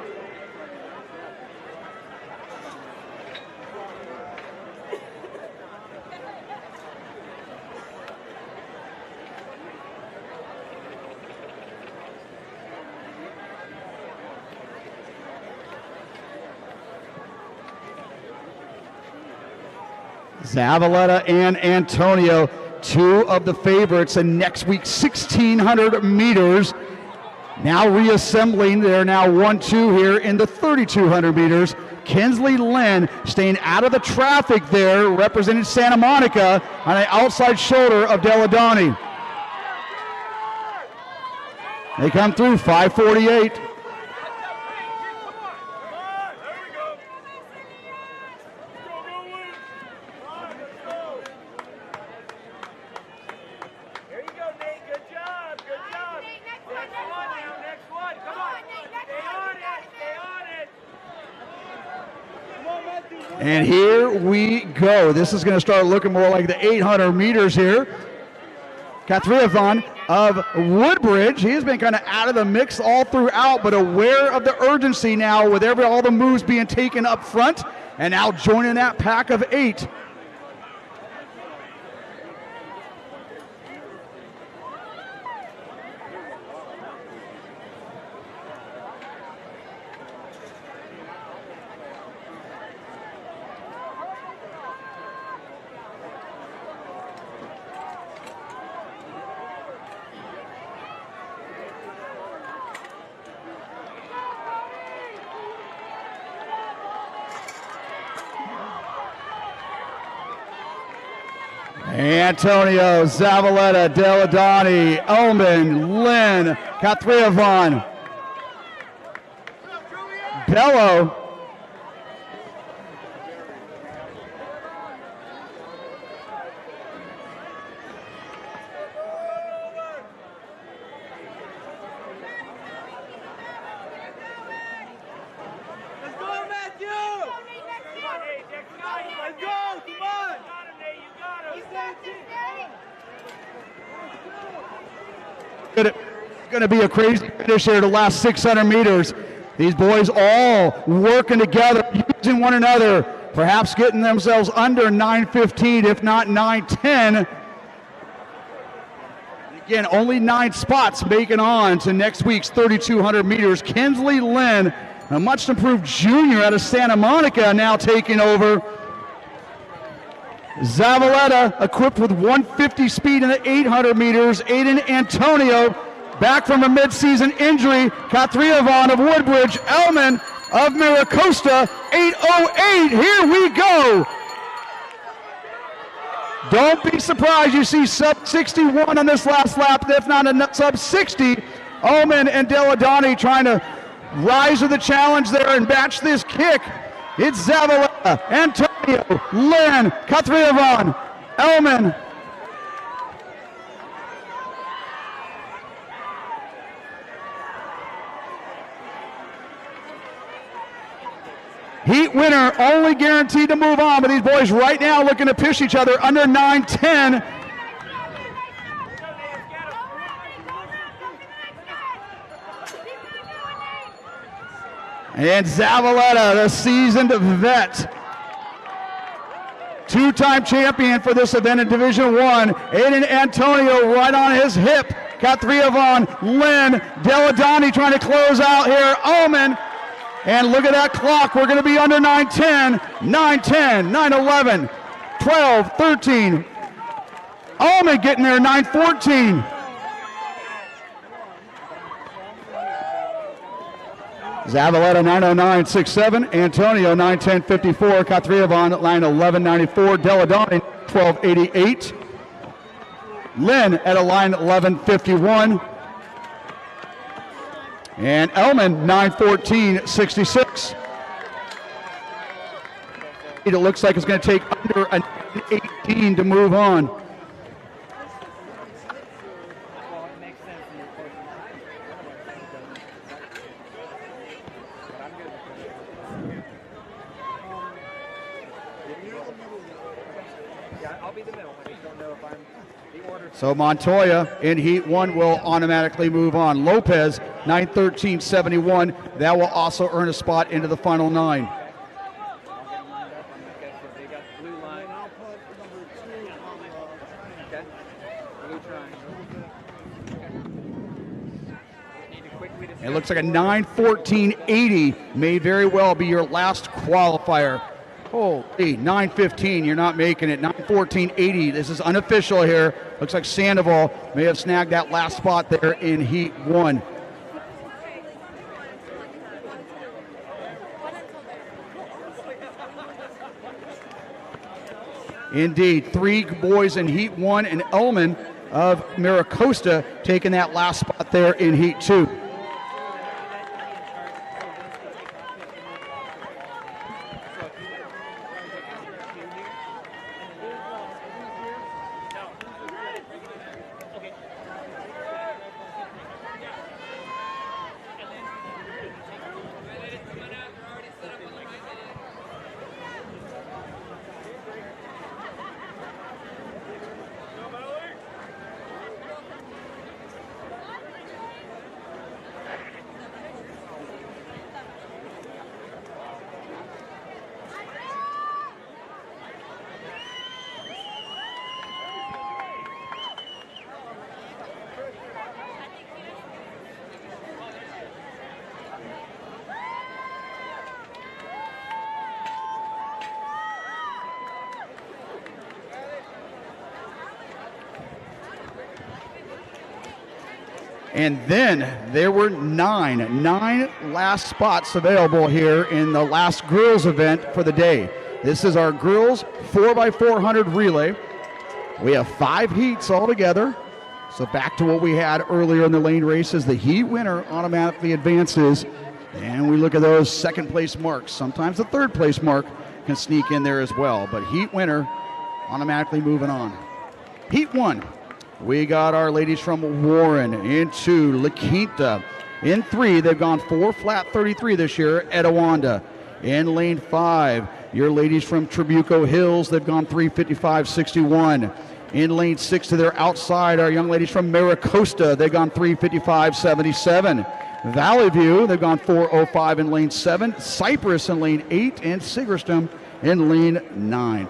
Zavaleta and Antonio, two of the favorites in next week's 1,600 meters. Now reassembling, they're now 1-2 here in the 3,200 meters. Kinsley Lynn staying out of the traffic there, representing Santa Monica on the outside shoulder of Deladani. They come through 5:48. And here we go. This is going to start looking more like the 800 meters here. Katriavan of Woodbridge, he has been kind of out of the mix all throughout, but aware of the urgency now with all the moves being taken up front, and now joining that pack of 8. Antonio, Zavaleta, Deladani, Elman, Lynn, Katriavan, Bello, going to be a crazy finish here the last 600 meters. These boys all working together, using one another, perhaps getting themselves under 9:15, if not 9:10. Again, only 9 spots making on to next week's 3,200 meters. Kinsley Lynn, a much improved junior out of Santa Monica, now taking over. Zavaleta equipped with 150 speed in the 800 meters. Aiden Antonio back from a midseason injury. Katriavan of Woodbridge. Elman of Maricosta. 8:08. Here we go. Don't be surprised you see sub 61 on this last lap, if not a sub 60. Elman and Deladani trying to rise to the challenge there and match this kick. It's Zavaleta, Antonio, Lynn, Katriavan, Elman. Heat winner, only guaranteed to move on, but these boys right now looking to push each other under 9:10. And Zavaleta, the seasoned vet, two-time champion for this event in Division I. Aiden Antonio right on his hip. Katriavan, Lynn, Deladani trying to close out here. Omen, and look at that clock. We're going to be under 9:10, 9:10, 9:11, 12, 13. Omen getting there, 9:14. Zavaleta 9:09.67, Antonio 9:10.54, Katriavan at line 11:94, Deladani 12:88, Lynn at a line 11:51, and Elman 9:14.66. It looks like it's going to take under an 18 to move on. I'll be the middle. I just don't know if I'm the order. So Montoya in Heat 1 will automatically move on. Lopez, 9:13.71. That will also earn a spot into the final 9. I'll get them lined up. I'm okay. So they got the blue line. I'll put number 2 on the Okay. Blue triangle. Need to quickly It looks like a 9:14.80 may very well be your last qualifier. Holy, 9:15, you're not making it. 9:14.80, this is unofficial here. Looks like Sandoval may have snagged that last spot there in Heat 1. Indeed, 3 boys in Heat 1 and Ullman of Maricosta taking that last spot there in Heat 2. And then there were nine last spots available here in the last girls event for the day. This is our girls 4x400 relay. We have 5 heats altogether. So back to what we had earlier in the lane races, the heat winner automatically advances. And we look at those second place marks. Sometimes the third place mark can sneak in there as well. But heat winner automatically moving on. Heat 1. We got our ladies from Warren in 2, La Quinta. In 3, they've gone 4 flat 33 this year, Etowanda. In lane 5, your ladies from Trabuco Hills, they've gone 3:55.61. In lane 6 to their outside, our young ladies from Maricosta, they've gone 3:55.77. Valley View, they've gone 4:05 in lane 7. Cypress in lane 8, and Sigerstam in lane 9.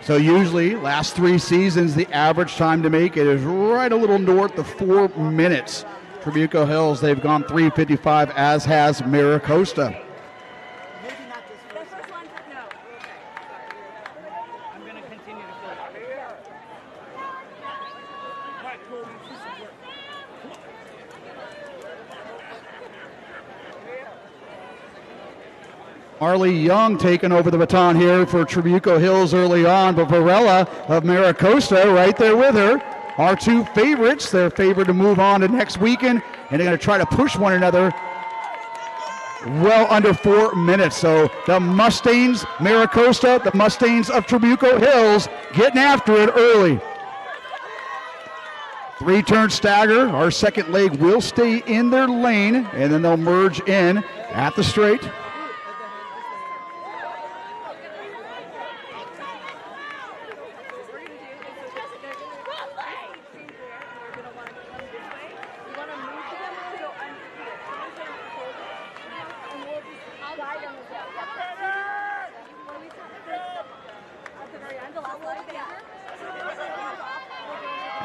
So usually, last 3 seasons, the average time to make it is right a little north of 4 minutes. Trabuco Hills, they've gone 3:55, as has Maricosta. Maybe not this The first one, no. I'm going to continue to fill it. Right, Cody, this is work. Marley Young taking over the baton here for Trabuco Hills early on, but Varela of Maricosta right there with her. Our 2 favorites, they're favored to move on to next weekend, and they're going to try to push one another well under 4 minutes. So the Mustangs, Maricosta, the Mustangs of Trabuco Hills getting after it early. 3-turn stagger. Our second leg will stay in their lane, and then they'll merge in At the straight.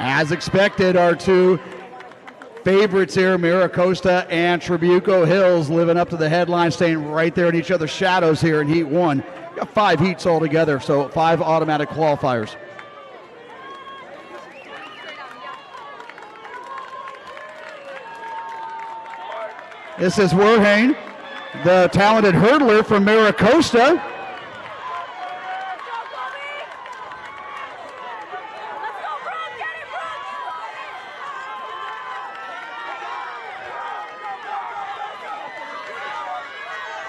As expected, our two favorites here, Maricosta and Trabuco Hills, living up to the headline, staying right there in each other's shadows here in Heat 1. Got 5 heats altogether, so 5 automatic qualifiers. This is Werhane, the talented hurdler from Maricosta.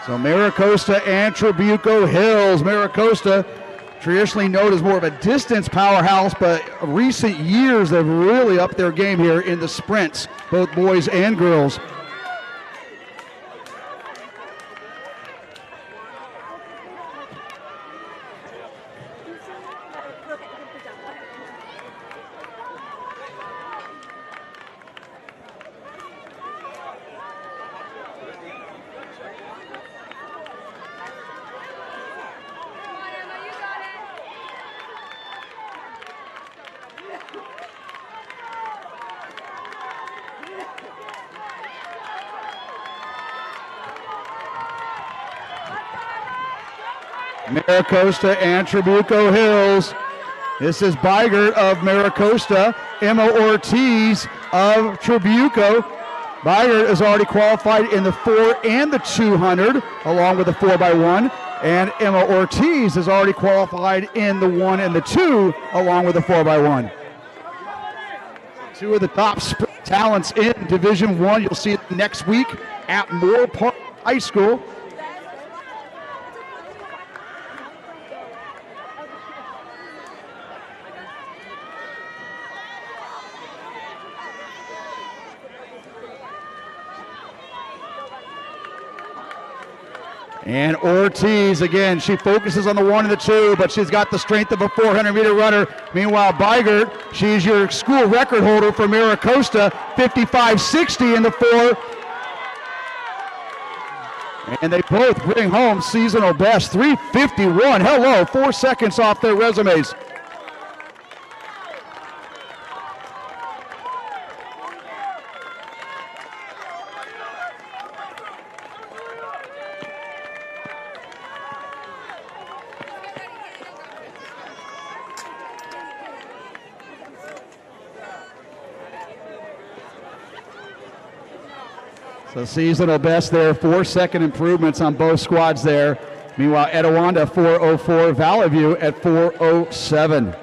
So Maricosta and Trabuco Hills. Maricosta, traditionally known as more of a distance powerhouse, but recent years they've really upped their game here in the sprints, both boys and girls. Maricosta and Trabuco Hills. This is Bygert of Maricosta, Emma Ortiz of Trabuco. Bygert is already qualified in the 4 and the 200, along with the 4x1. And Emma Ortiz is already qualified in the 1 and the 2, along with the 4x1. Two of the top sprint talents in Division 1. You'll see it next week at Moore Park High School. And Ortiz, again, she focuses on the 1 and the 2, but she's got the strength of a 400-meter runner. Meanwhile, Bygert, she's your school record holder for Maricosta, 55.60 in the 4. And they both bring home seasonal best, 3:51. Hello, 4 seconds off their resumes. So seasonal best there, 4-second improvements on both squads there. Meanwhile, Etiwanda 4:04, Valley View at 4:07.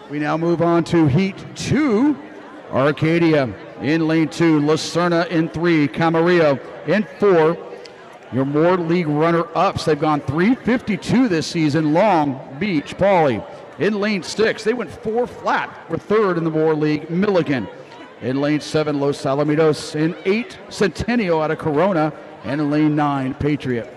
We now move on to Heat 2. Arcadia in lane 2, Lucerna in 3, Camarillo in 4. Your Moore League runner-ups, they've gone 3:52 this season. Long Beach, Pauley. In lane 6, they went 4 flat. We're 3rd in the Moore League, Milligan. In lane 7, Los Alamitos. In 8, Centennial out of Corona. And in lane 9, Patriot.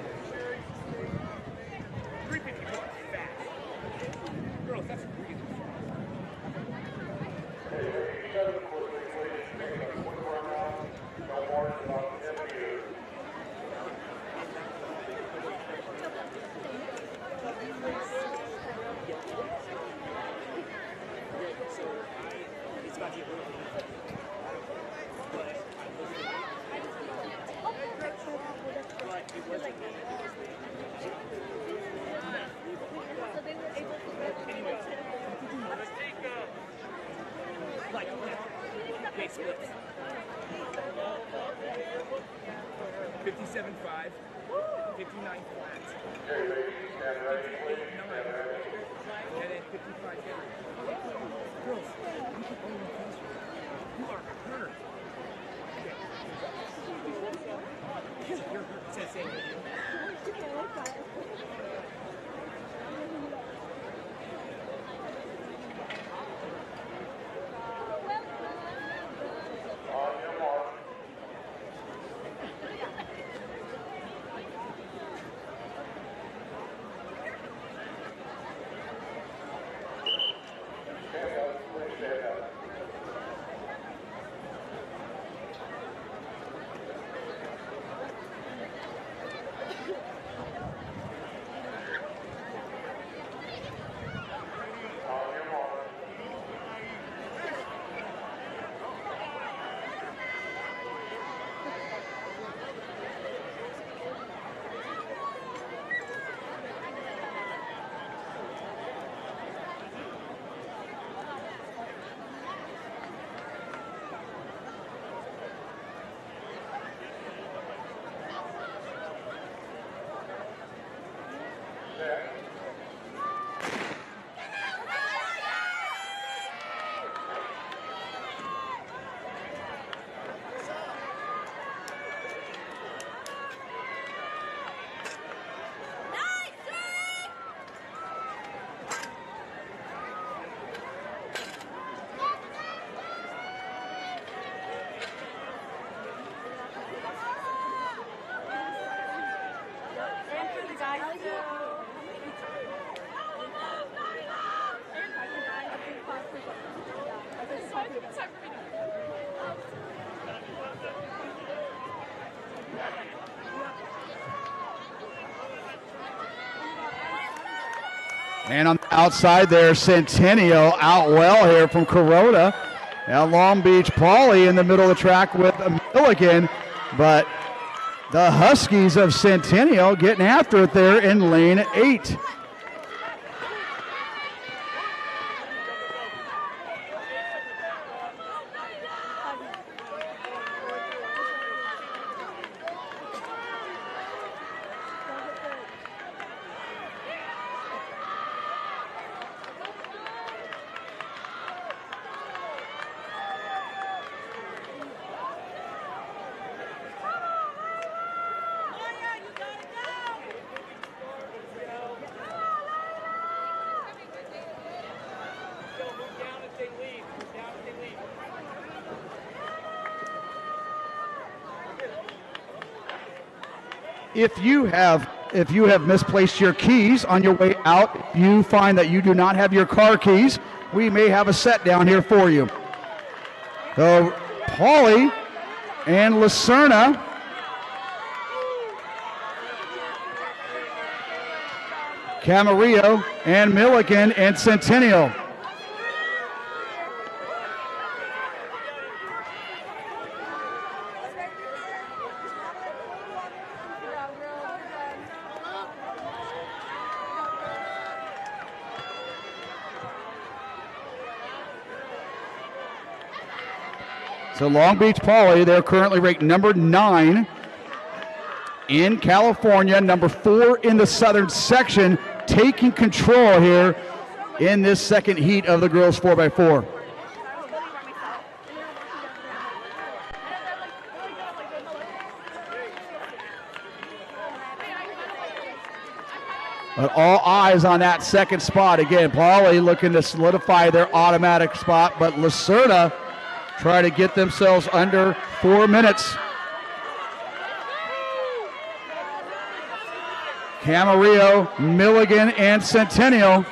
And on the outside there, Centennial out well here from Corona. Now Long Beach Poly in the middle of the track with Milligan, but the Huskies of Centennial getting after it there in lane 8. If you have misplaced your keys on your way out, if you find that you do not have your car keys, we may have a set down here for you. So Pauley and Lucerna Camarillo and Milligan and Centennial. So Long Beach Poly, they're currently ranked number 9 in California, number 4 in the Southern section, taking control here in this second heat of the girls 4x4. But all eyes on that second spot. Again, Poly looking to solidify their automatic spot, but Lucerna try to get themselves under 4 minutes. Camarillo, Milligan, and Centennial.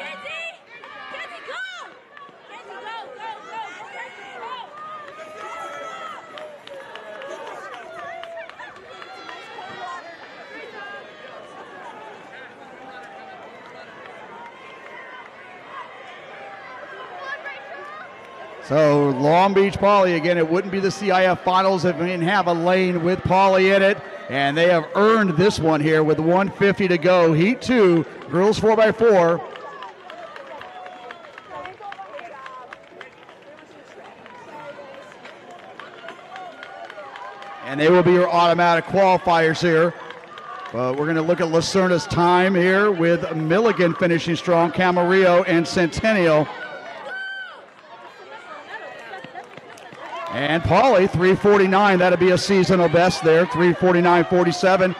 So Long Beach Poly, again, it wouldn't be the CIF Finals if we didn't have a lane with Poly in it. And they have earned this one here with 150 to go. Heat 2, girls 4x4. And they will be your automatic qualifiers here. But we're going to look at Lucerna's time here with Milligan finishing strong, Camarillo and Centennial. And Poly, 3:49. That'll be a seasonal best there, 3:49.47.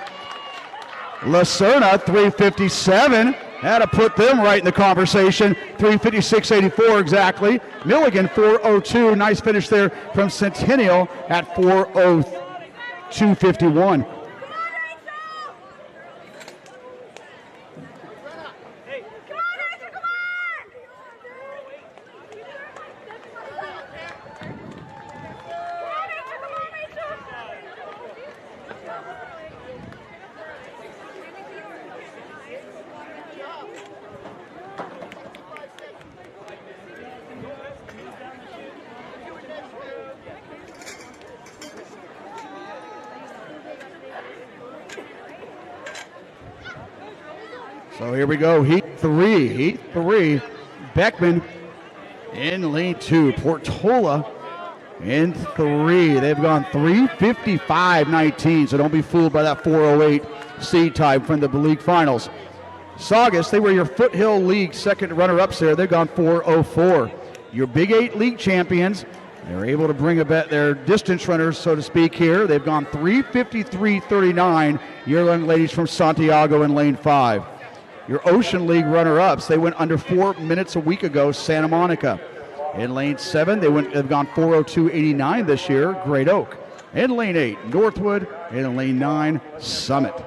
Lucerna, 3:57. That'll put them right in the conversation, 3:56.84 exactly. Milligan, 4:02. Nice finish there from Centennial at 4:02.51. So here we go, Heat 3. Beckman in lane 2. Portola in 3. They've gone 3:55.19, so don't be fooled by that 4:08 seed time from the league finals. Saugus, they were your Foothill League second runner-ups there. They've gone 4:04. Your Big 8 league champions, they're able to bring a bet their distance runners, so to speak, here. They've gone 3:53.39. Your young ladies from Santiago in lane 5. Your Ocean League runner-ups, they went under 4 minutes a week ago, Santa Monica. In lane 7, they've gone 4:02.89 this year, Great Oak. In lane 8, Northwood. In lane 9, Summit.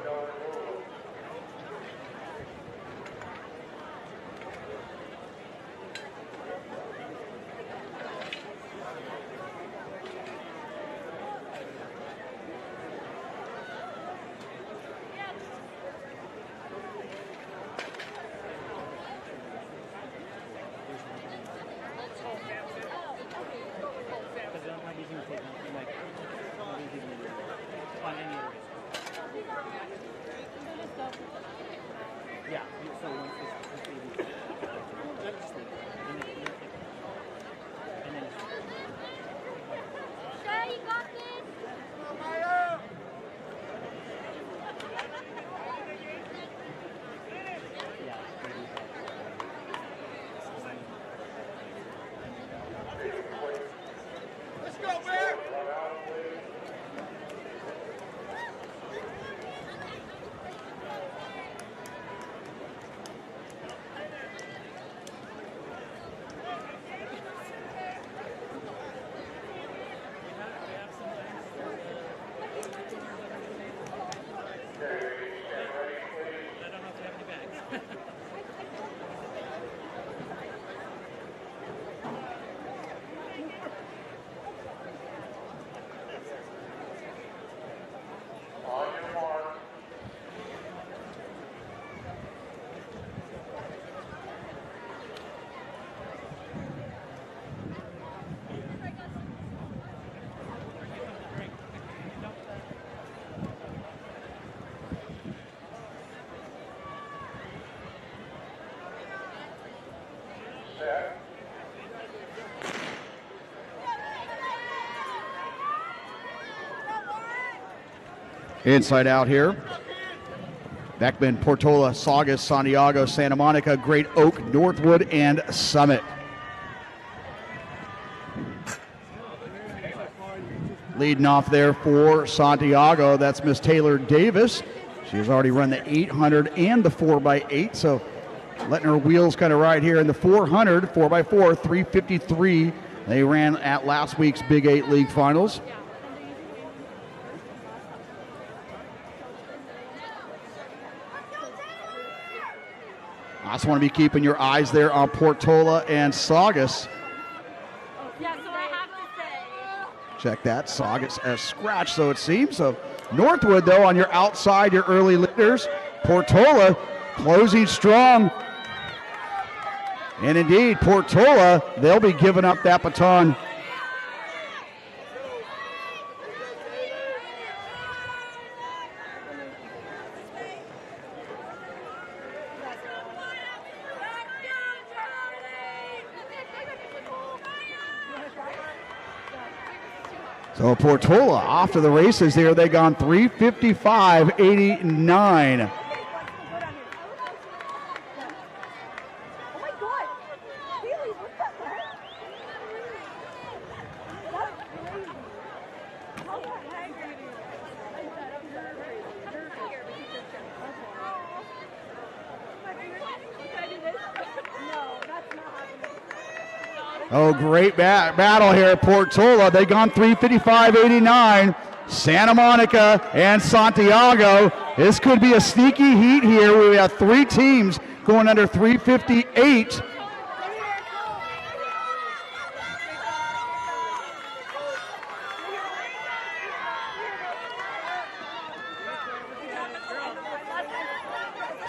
Inside out here. Beckman, Portola, Saugus, Santiago, Santa Monica, Great Oak, Northwood, and Summit. Leading off there for Santiago, that's Miss Taylor Davis. She's already run the 800 and the 4x8, so letting her wheels kind of ride here in the 400, 4x4, 3:53. They ran at last week's Big 8 League Finals. I just want to be keeping your eyes there on Portola and Saugus. Yeah, so I have to say. Check that, Saugus a scratch, so it seems. So Northwood, though, on your outside, your early leaders. Portola closing strong And indeed, Portola, they'll be giving up that baton. So Portola off to the races here. They gone 3:55.89. Oh, great battle here at Portola. They've gone 3:55.89. Santa Monica and Santiago. This could be a sneaky heat here. We have three teams going under 3:58.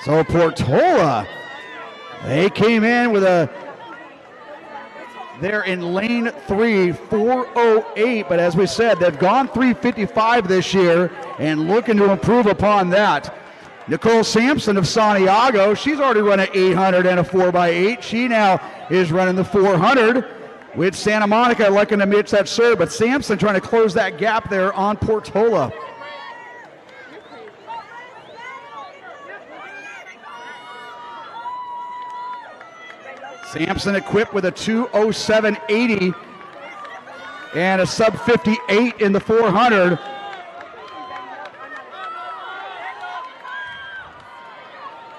So Portola, they came in with they're in lane 3, 4:08, but as we said, they've gone 3:55 this year and looking to improve upon that. Nicole Sampson of Santiago, she's already run an 800 and a 4x8. She now is running the 400 with Santa Monica looking to match that serve, but Sampson trying to close that gap there on Portola. Sampson equipped with a 2:07.80 and a sub 58 in the 400.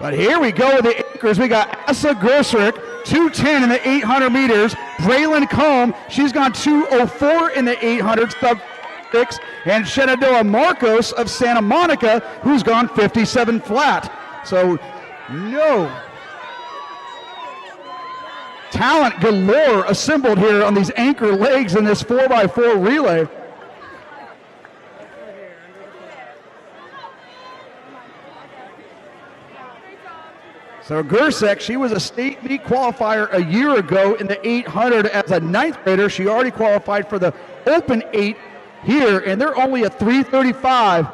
But here we go with the anchors. We got Essa Gersrick, 2:10 in the 800 meters. Braylon Combe, she's gone 2:04 in the 800 sub 6. And Shenandoah Marcos of Santa Monica, who's gone 57 flat. So no talent galore assembled here on these anchor legs in this 4x4 relay. So Gersek, she was a state meet qualifier a year ago in the 800 as a 9th grader. She already qualified for the Open 8 here, and they're only at 3:35.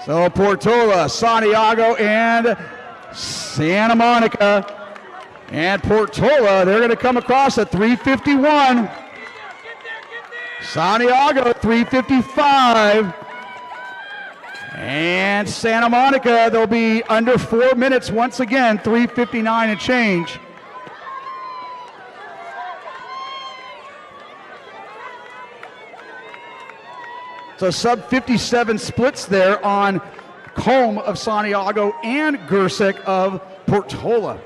So Portola, Santiago, and Santa Monica. And Portola, they're going to come across at 3:51. Santiago, 3:55. And Santa Monica, they'll be under 4 minutes once again, 3:59 and change. So sub 57 splits there on Combe of Santiago and Gersek of Portola.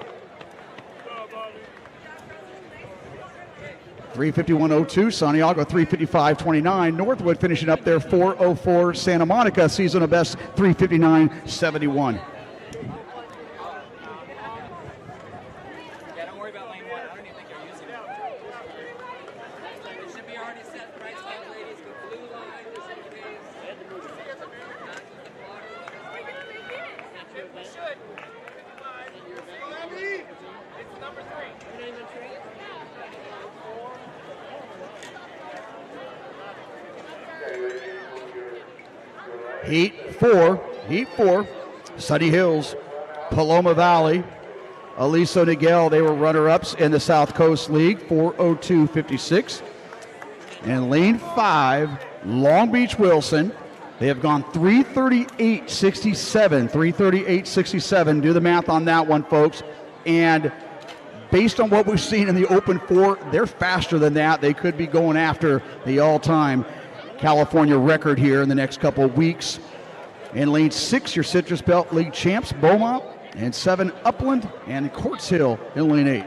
3:51.02, Santiago 3:55.29. Northwood finishing up there 4:04. Santa Monica seasonal best 3:59.71. Heat four, Sunny Hills, Paloma Valley, Aliso Niguel, they were runner-ups in the South Coast League, 4:02.56. And lane 5, Long Beach Wilson, they have gone 3:38.67, 3:38.67. Do the math on that one, folks. And based on what we've seen in the Open 4, they're faster than that. They could be going after the all-time California record here in the next couple of weeks. In lane 6, your Citrus Belt League champs, Beaumont, and 7, Upland, and Quartz Hill in lane 8.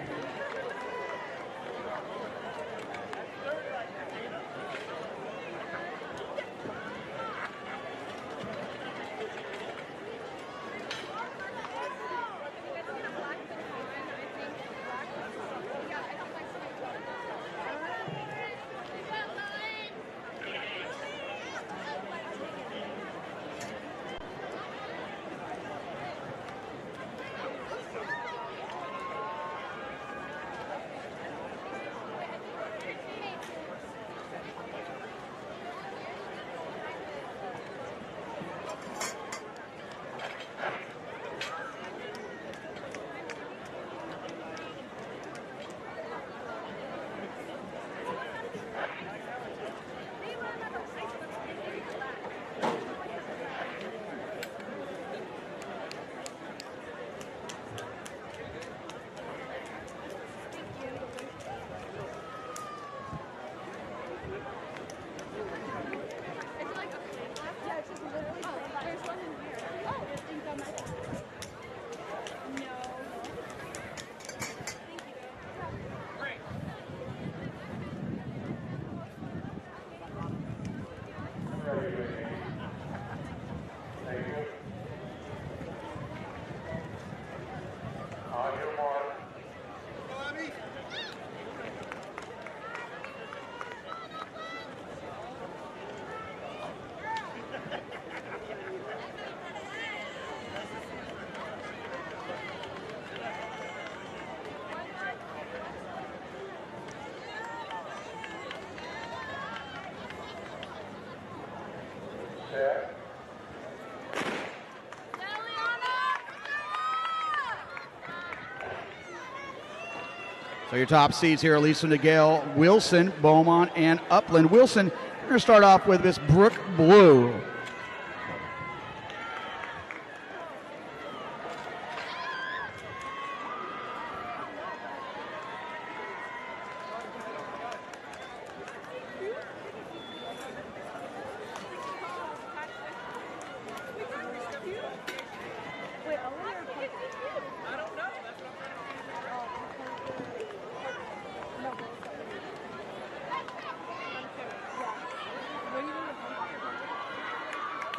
So your top seeds here, Lisa Nagel, Wilson, Beaumont, and Upland. Wilson, we're going to start off with Miss Brooke Blue.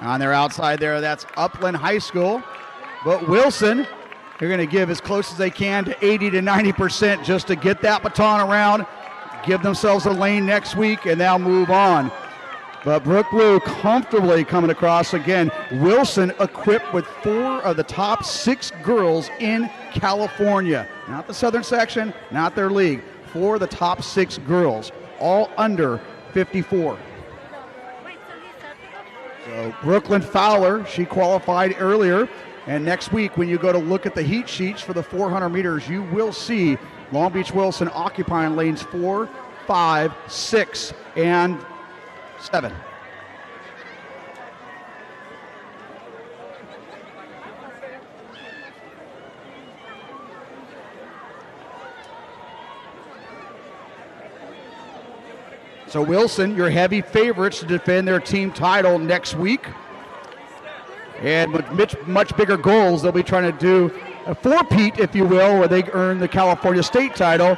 On their outside there, that's Upland High School. But Wilson, they're going to give as close as they can to 80 to 90% just to get that baton around, give themselves a lane next week, and they'll move on. But Brooke Blue comfortably coming across again. Wilson equipped with 4 of the top 6 girls in California. Not the Southern section, not their league. 4 of the top 6 girls, all under 54. So Brooklyn Fowler, she qualified earlier. And next week, when you go to look at the heat sheets for the 400 meters, you will see Long Beach Wilson occupying lanes 4, 5, 6, and 7. So Wilson, your heavy favorites to defend their team title next week. And with much bigger goals, they'll be trying to do a four-peat, if you will, where they earn the California State title.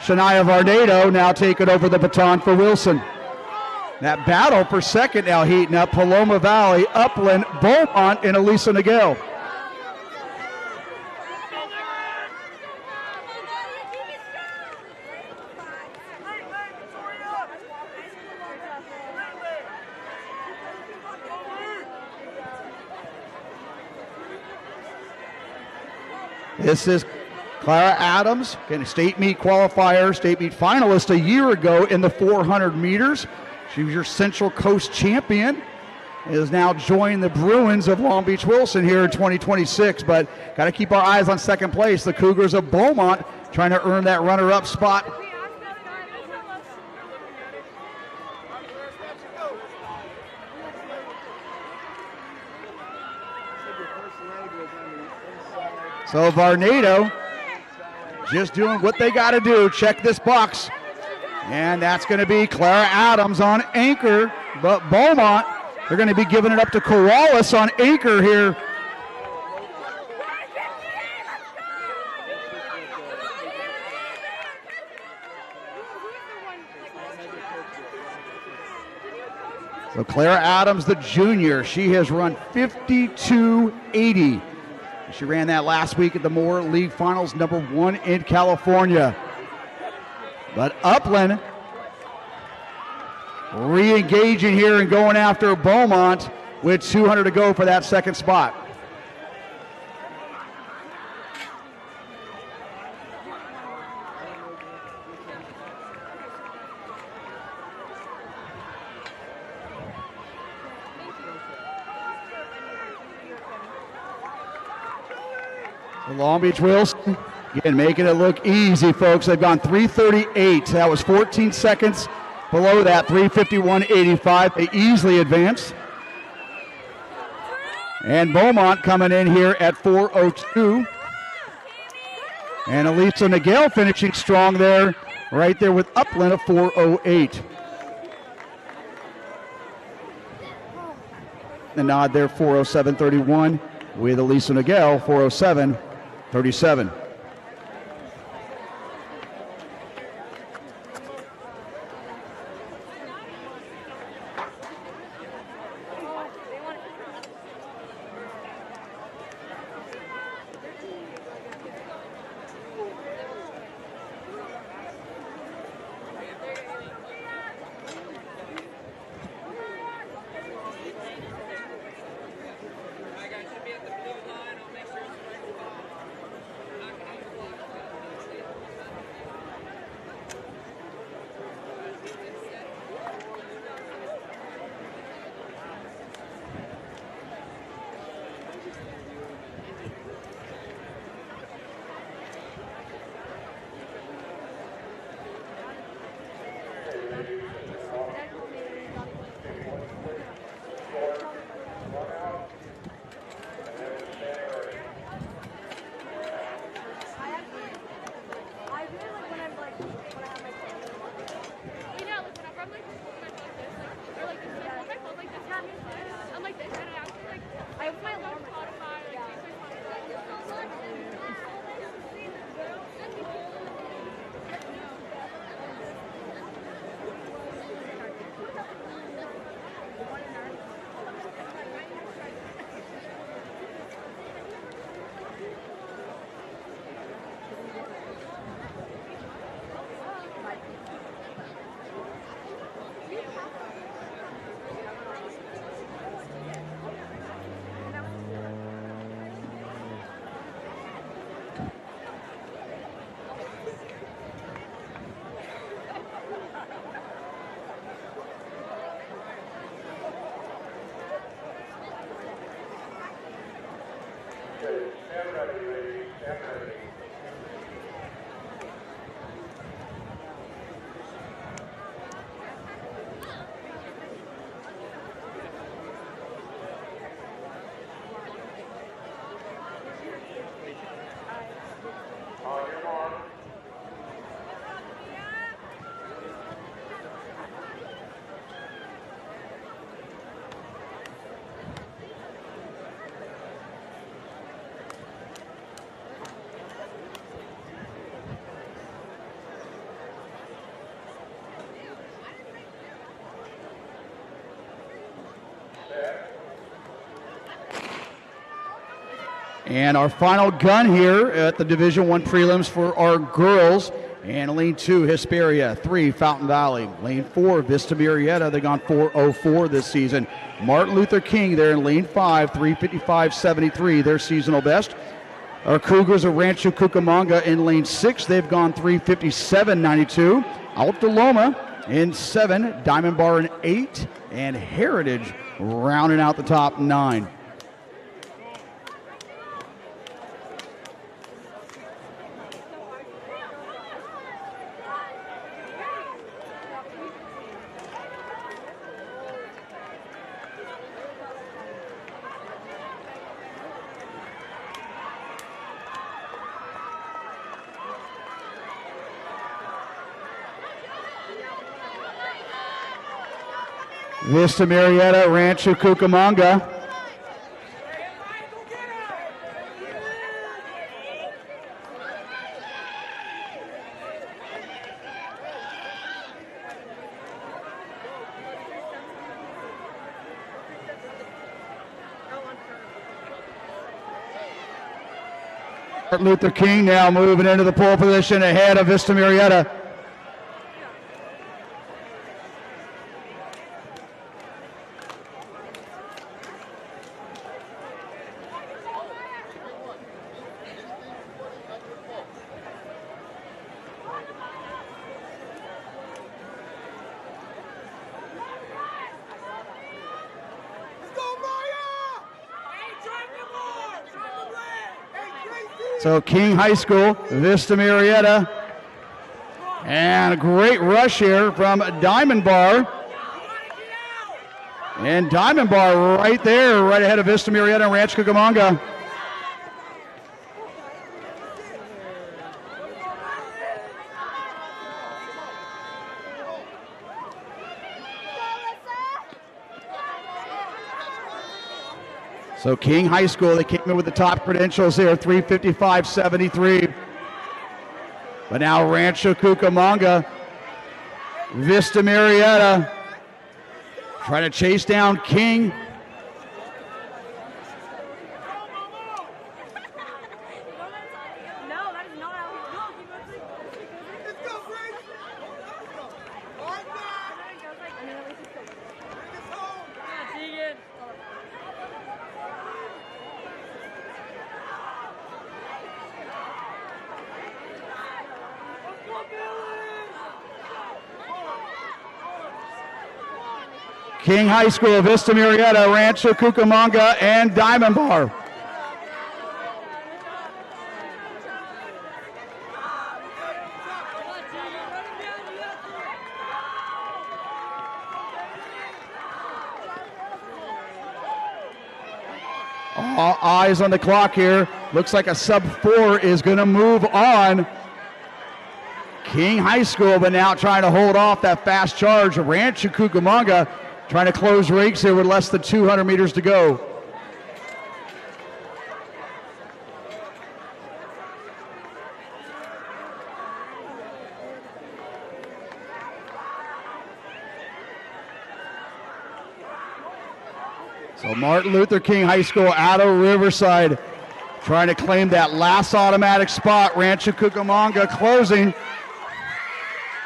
Shania Varnado now taking over the baton for Wilson. That battle for second now heating up. Paloma Valley, Upland, Beaumont, and Elisa Nagel. This is Clara Adams, getting a state meet qualifier, state meet finalist a year ago in the 400 meters. She was your Central Coast champion. Is now joining the Bruins of Long Beach Wilson here in 2026, but got to keep our eyes on second place. The Cougars of Beaumont trying to earn that runner-up spot. So Varnado just doing what they got to do. Check this box. And that's going to be Clara Adams on anchor. But Beaumont, they're going to be giving it up to Corrales on anchor here. So Clara Adams, the junior, she has run 52.80. She ran that last week at the Moore League Finals, #1 in California. But Upland re-engaging here and going after Beaumont with 200 to go for that second spot. Long Beach Wilson, again, making it look easy, folks. They've gone 3:38. That was 14 seconds below that, 3:51.85. They easily advanced. And Beaumont coming in here at 4:02. And Elisa Nagel finishing strong there, right there with Upland of 4:08. The nod there, 4:07.31 with Elisa Nagel, 4:07.37. Okay, stand ready, ladies. Stand ready. On your mark. And our final gun here at the Division I prelims for our girls. And lane 2, Hesperia. 3, Fountain Valley. Lane 4, Vista Murrieta. They've gone 4:04 this season. Martin Luther King there in lane 5, 3:55.73, their seasonal best. Our Cougars of Rancho Cucamonga in lane 6. They've gone 3:57.92. Alta Loma in 7, Diamond Bar in 8, and Heritage rounding out the top 9. Vista Murrieta, Rancho Cucamonga. Martin Luther King now moving into the pole position ahead of Vista Murrieta. So King High School, Vista Murrieta, and a great rush here from Diamond Bar. And Diamond Bar right there, right ahead of Vista Murrieta and Rancho Cucamonga. So King High School, they came in with the top credentials here, 3:55.73. But now Rancho Cucamonga, Vista Murrieta, trying to chase down King. King High School, Vista Murrieta, Rancho Cucamonga, and Diamond Bar. All eyes on the clock here. Looks like a sub-4 is going to move on. King High School, but now trying to hold off that fast charge. Rancho Cucamonga trying to close ranks here with less than 200 meters to go. So Martin Luther King High School out of Riverside trying to claim that last automatic spot. Rancho Cucamonga closing.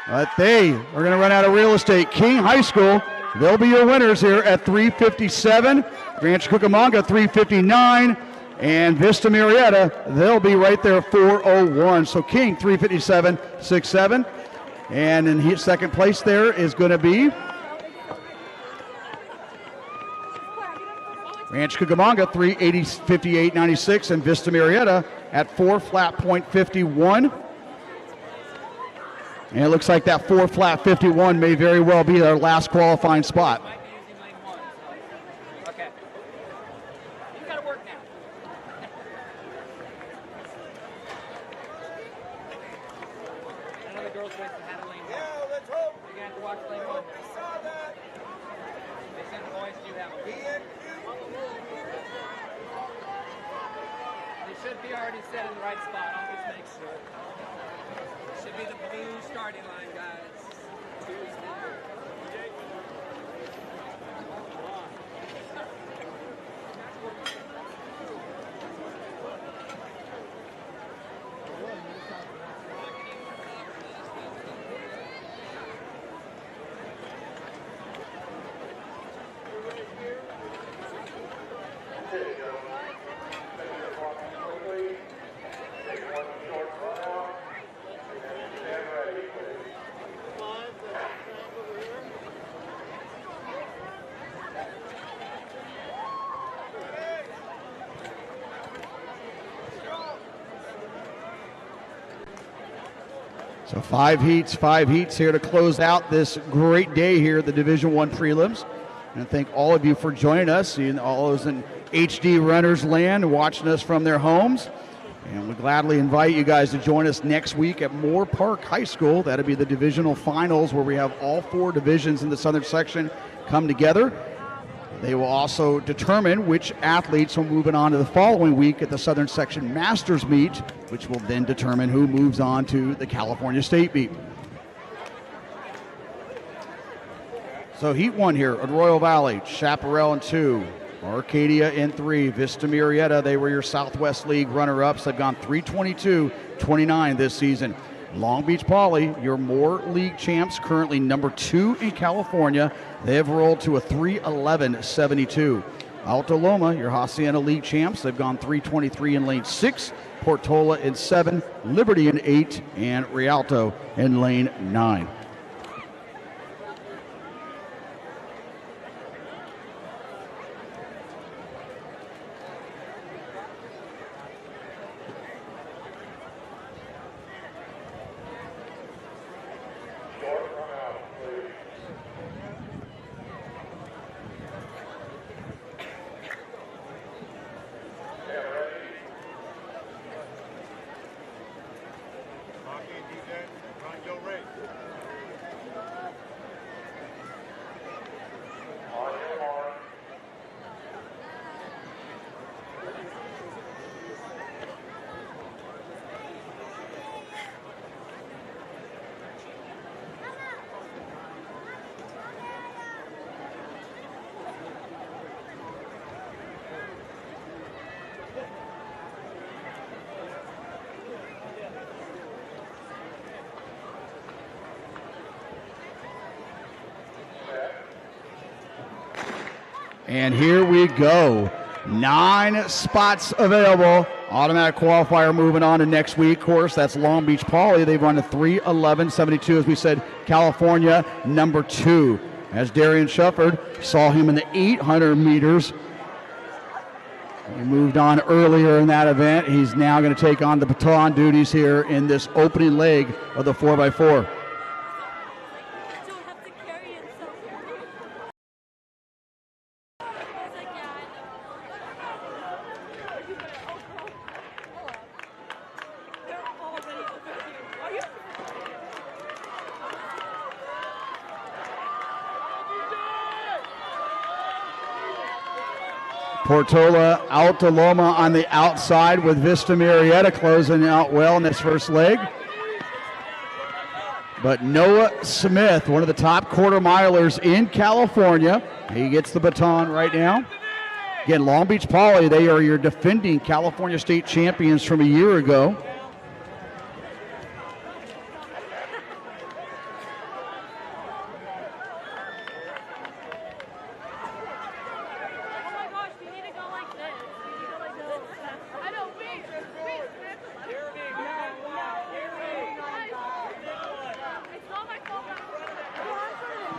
But they are going to run out of real estate. King High School, they'll be your winners here at 3:57. Rancho Cucamonga 3:59. And Vista Murrieta, they'll be right there 4:01. So King 3:57.67. And in second place there is going to be Ranch Cucamonga 3:58.96, and Vista Marietta at 4 flat point 51. And it looks like that 4 flat 51 may very well be our last qualifying spot. Might be using lane 1. So. Okay. You gotta work now. I know the girls race had a lane 1. Yeah, let's hope. You're gonna have to watch lane 1. We saw that. They said the boys do have them. They should be already set in the right spot. I'll just make sure. Should be the blue starting line, guys. So five heats here to close out this great day here at the Division I prelims. And I thank all of you for joining us, and all those in HD Runners land watching us from their homes. And we gladly invite you guys to join us next week at Moore Park High School. That'll be the divisional finals where we have all 4 divisions in the Southern section come together. They will also determine which athletes will move on to the following week at the Southern Section Masters meet, which will then determine who moves on to the California State meet. So Heat 1 here at Royal Valley, Chaparral in 2, Arcadia in 3, Vista Marietta, they were your Southwest League runner-ups. They've gone 3:22.29 this season. Long Beach Poly, your Moore League champs, currently number 2 in California. They have rolled to a 3:11.72. Alta Loma, your Hacienda League champs, they've gone 3:23 in lane 6. Portola in 7, Liberty in 8, and Rialto in lane 9. And here we go. 9 spots available. Automatic qualifier moving on to next week. Of course, that's Long Beach Poly. They've run a 3:11.72. As we said, California number 2. As Darian Shufford, saw him in the 800 meters. He moved on earlier in that event. He's now going to take on the baton duties here in this opening leg of the 4x4. Portola, Alta Loma on the outside with Vista Marietta closing out well in this first leg. But Noah Smith, one of the top quarter milers in California, he gets the baton right now. Again, Long Beach Poly, they are your defending California State champions from a year ago.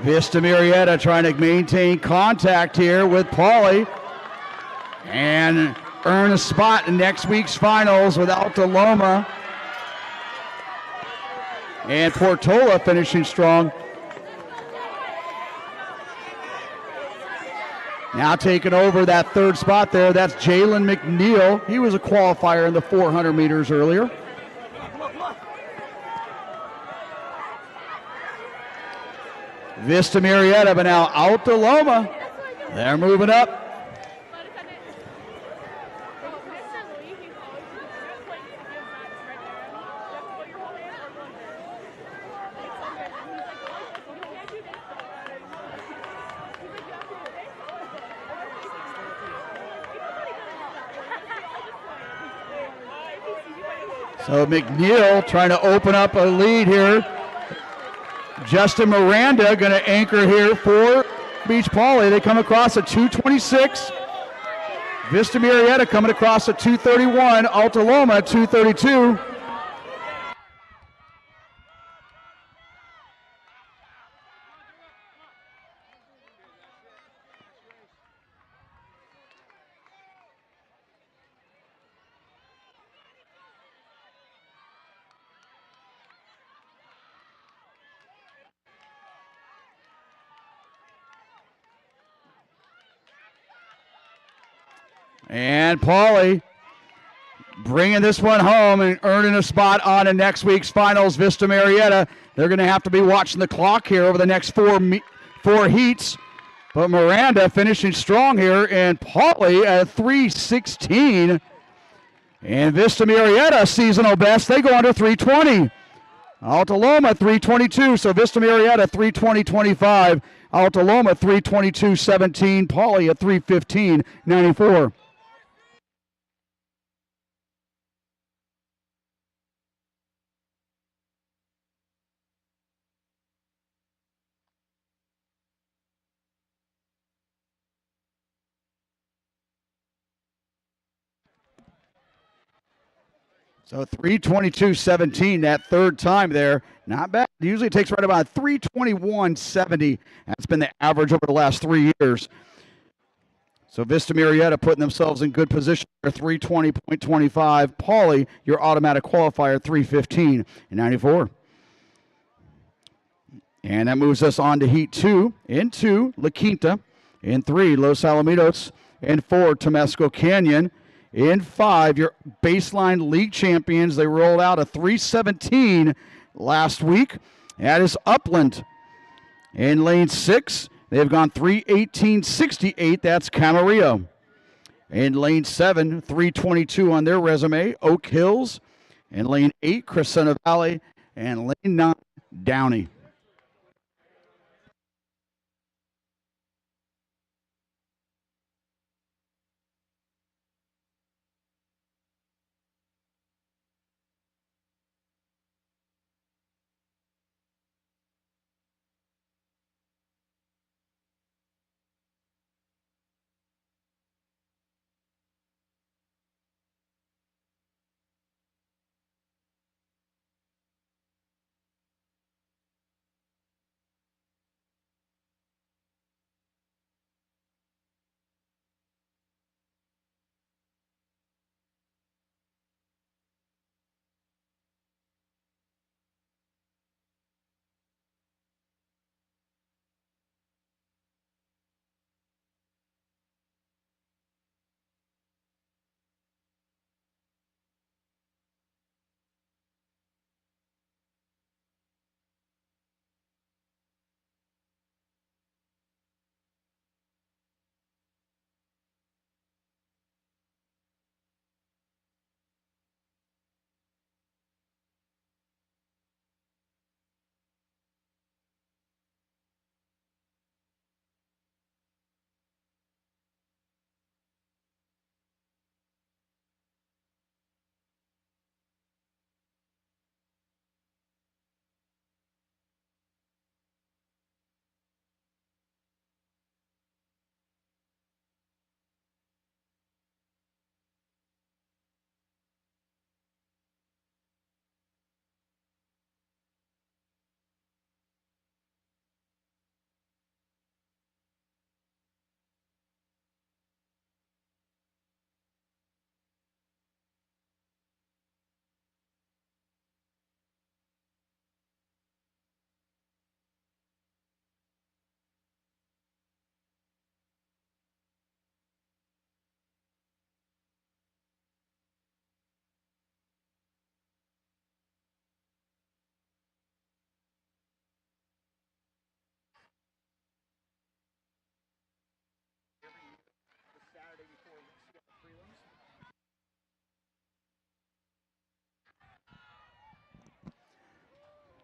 Vista Marietta trying to maintain contact here with Pauly. and earn a spot in next week's finals with Alta Loma and Portola finishing strong. Now taking over that third spot there, that's Jalen McNeil. He was a qualifier in the 400 meters earlier. Vista Marietta, but now Alta Loma, they're moving up. So McNeil trying to open up a lead here. Justin Miranda going to anchor here for Beach Pauley. They come across at 2:26. Vista Marietta coming across at 2:31. Alta Loma 2:32. And Pauley bringing this one home and earning a spot on in next week's finals. Vista Marietta, they're going to have to be watching the clock here over the next four heats. But Miranda finishing strong here, and Pauley at 3:16. And Vista Marietta, seasonal best, they go under 3:20. Alta Loma 3:22, so Vista Marietta 3:20.25. Alta Loma 3:22.17. Pauley at 3:15.94. So 3:22.17 that third time there. Not bad. Usually it takes right about 3:21.70. That's been the average over the last 3 years. So Vista Marietta putting themselves in good position for 3:20.25. Pauley, your automatic qualifier, 3:15.94. And that moves us on to Heat 2. In 2, La Quinta. In 3, Los Alamitos. In 4, Temesco Canyon. In 5, your baseline league champions. They rolled out a 3:17 last week. That is Upland. In lane 6, they've gone 3:18.68. That's Camarillo. In lane 7, 3:22 on their resume, Oak Hills. In lane 8, Crescenta Valley. And lane 9, Downey.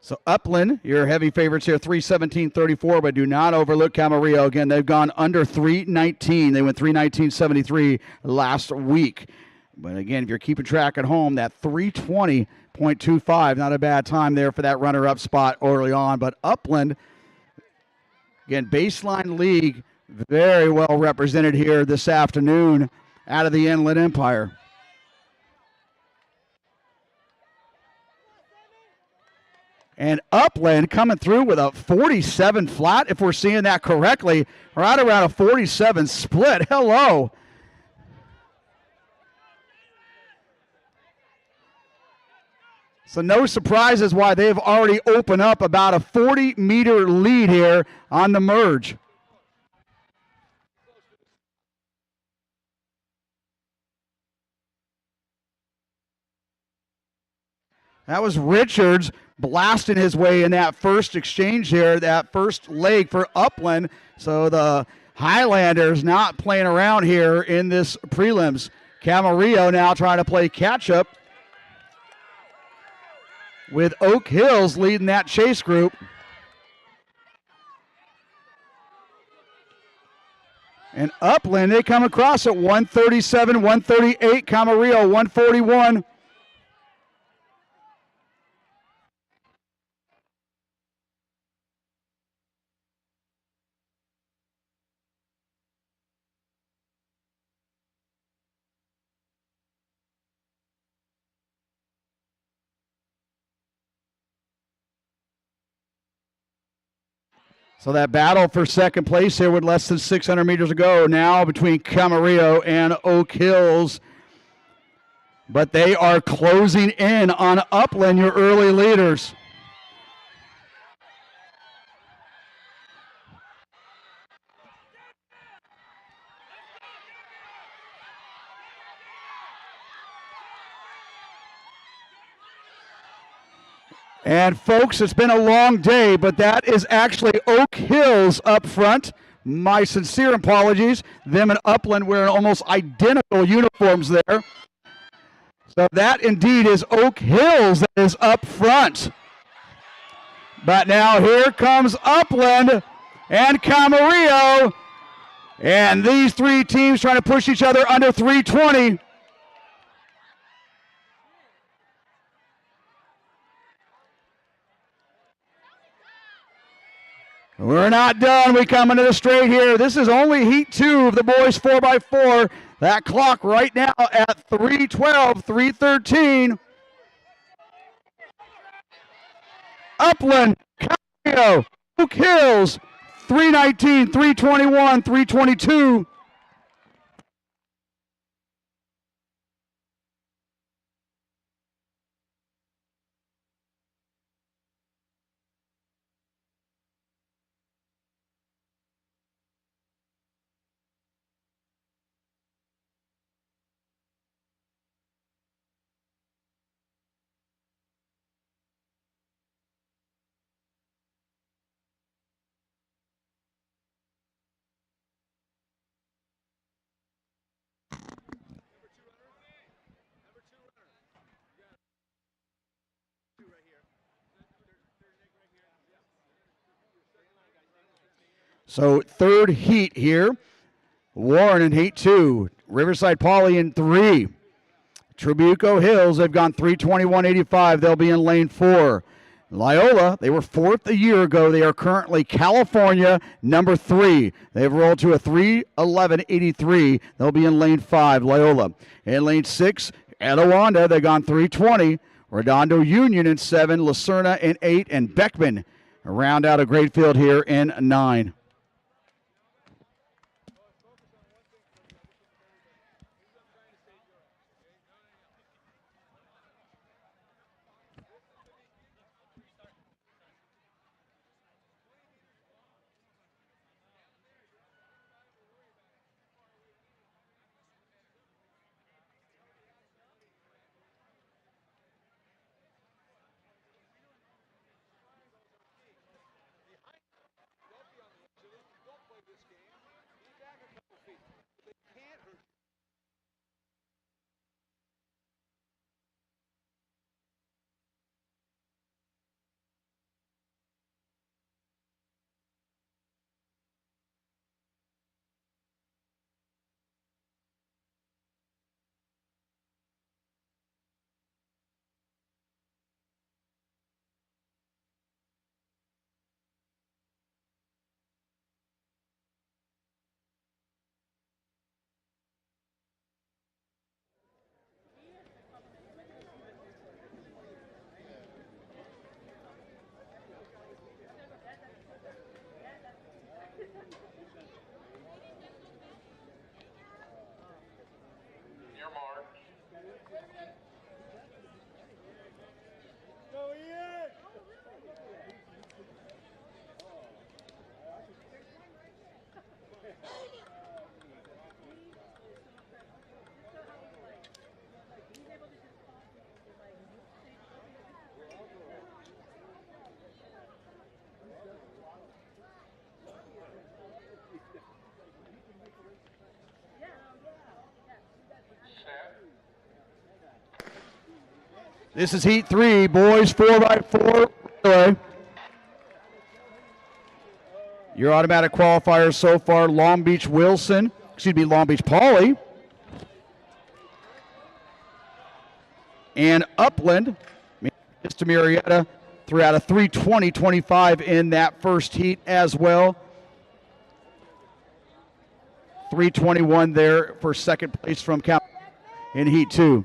So Upland, your heavy favorites here, 3:17:34, but do not overlook Camarillo. Again, they've gone under 3:19. They went 3:19:73 last week. But again, if you're keeping track at home, that 3:20.25, not a bad time there for that runner-up spot early on. But Upland, again, Baseline League, very well represented here this afternoon out of the Inland Empire. And Upland coming through with a 47 flat, if we're seeing that correctly, right around a 47 split. Hello. So no surprises why they've already opened up about a 40-meter lead here on the merge. That was Richards blasting his way in that first exchange here, that first leg for Upland. So the Highlanders not playing around here in this prelims. Camarillo now trying to play catch-up with Oak Hills leading that chase group. And Upland, they come across at 137, 138, Camarillo 141. So that battle for second place here with less than 600 meters to go now between Camarillo and Oak Hills. But they are closing in on Upland, your early leaders. And folks, it's been a long day, but that is actually Oak Hills up front. My sincere apologies. Them and Upland wearing almost identical uniforms there. So that indeed is Oak Hills that is up front. But now here comes Upland and Camarillo. And these three teams trying to push each other under 320. We're not done. We come into the straight here. This is only heat 2 of the boys 4x4. That clock right now at 3:12, 3:13. Upland, Camarillo, Oak Hills, 3:19, 3:21, 3:22. So third heat here. Warren in heat 2. Riverside Poly in 3. Trabuco Hills, they've gone 3:21.85. They'll be in lane 4. Loyola, they were 4th a year ago. They are currently California number 3. They've rolled to a 3:11.83. They'll be in lane 5, Loyola. In lane 6, Etiwanda, they've gone 3:20. Redondo Union in 7, Lucerna in 8, and Beckman round out a great field here in 9. This is Heat 3, boys 4x4 relay. Your automatic qualifiers so far, Long Beach Poly. And Upland, Mr. Marietta, threw out a 3:20.25 in that first heat as well. 3:21 there for second place from Cal in Heat 2.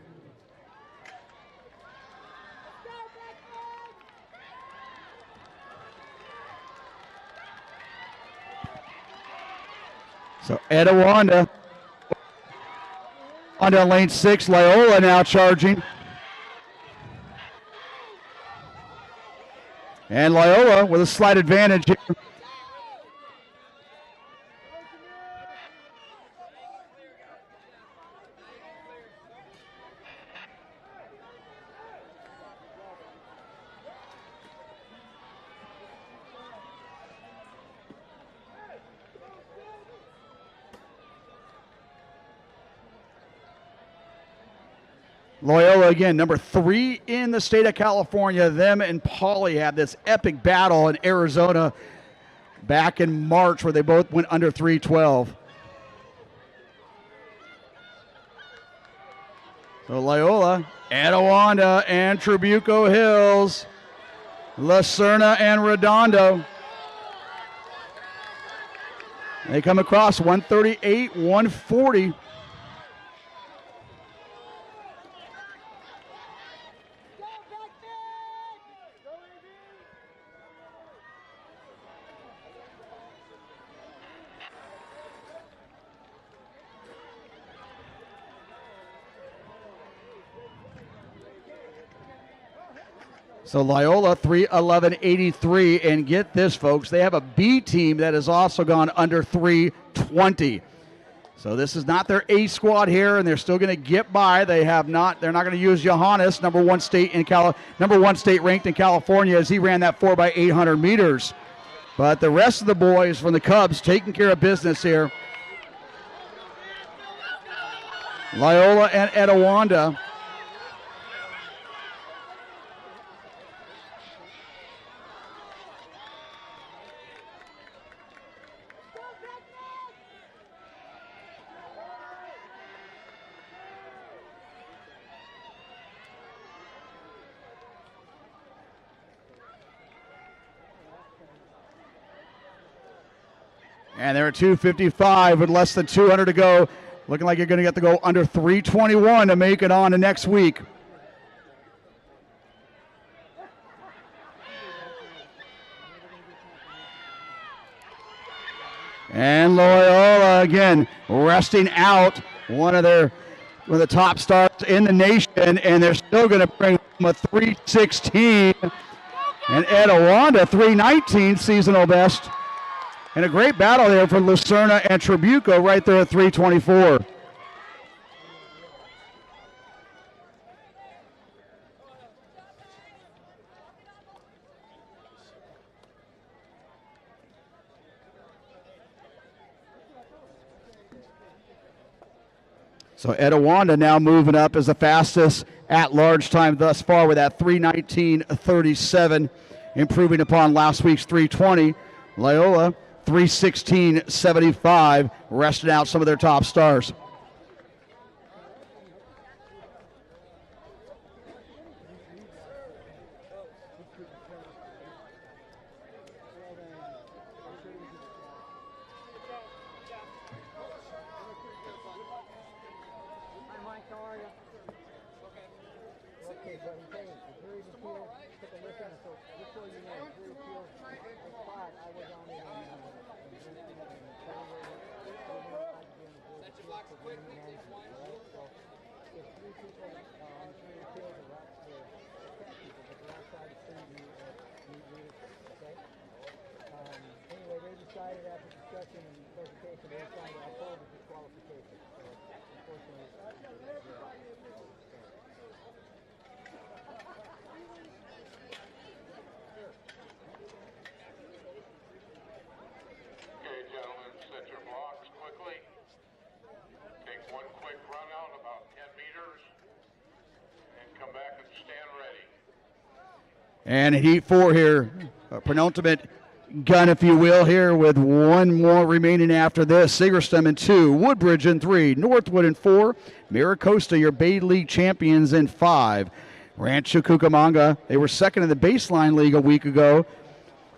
So Etowanda on to lane 6. Loyola now charging. And Loyola with a slight advantage here. Loyola again, number 3 in the state of California. Them and Poly had this epic battle in Arizona back in March where they both went under 3:12. So Loyola, Etowanda, and Trabuco Hills, La Serna and Redondo. They come across 138, 140. So Loyola 3:11.83, and get this, folks, they have a B team that has also gone under 3:20. So this is not their A squad here, and they're still going to get by. They're not going to use Johannes, number one state ranked in California, as he ran that 4x800 meters. But the rest of the boys from the Cubs taking care of business here. Loyola and Etowanda. And they're at 2:55 with less than 200 to go. Looking like you're going to get to go under 3:21 to make it on to next week. And Loyola again resting out one of the top stars in the nation, and they're still going to bring home a 3:16. And Etowanda 3:19 seasonal best. And a great battle there for La Serna and Trabuco right there at 3:24. So Etowanda now moving up as the fastest at-large time thus far with that 3:19.37, improving upon last week's 3:20. Loyola 3:16.75, resting out some of their top stars. Come back and stand ready. And Heat 4 here, a penultimate gun, if you will, here with one more remaining after this. Sigerstem in 2, Woodbridge in 3, Northwood in 4, Miracosta, your Bay League champions, in 5. Rancho Cucamonga, they were second in the Baseline League a week ago.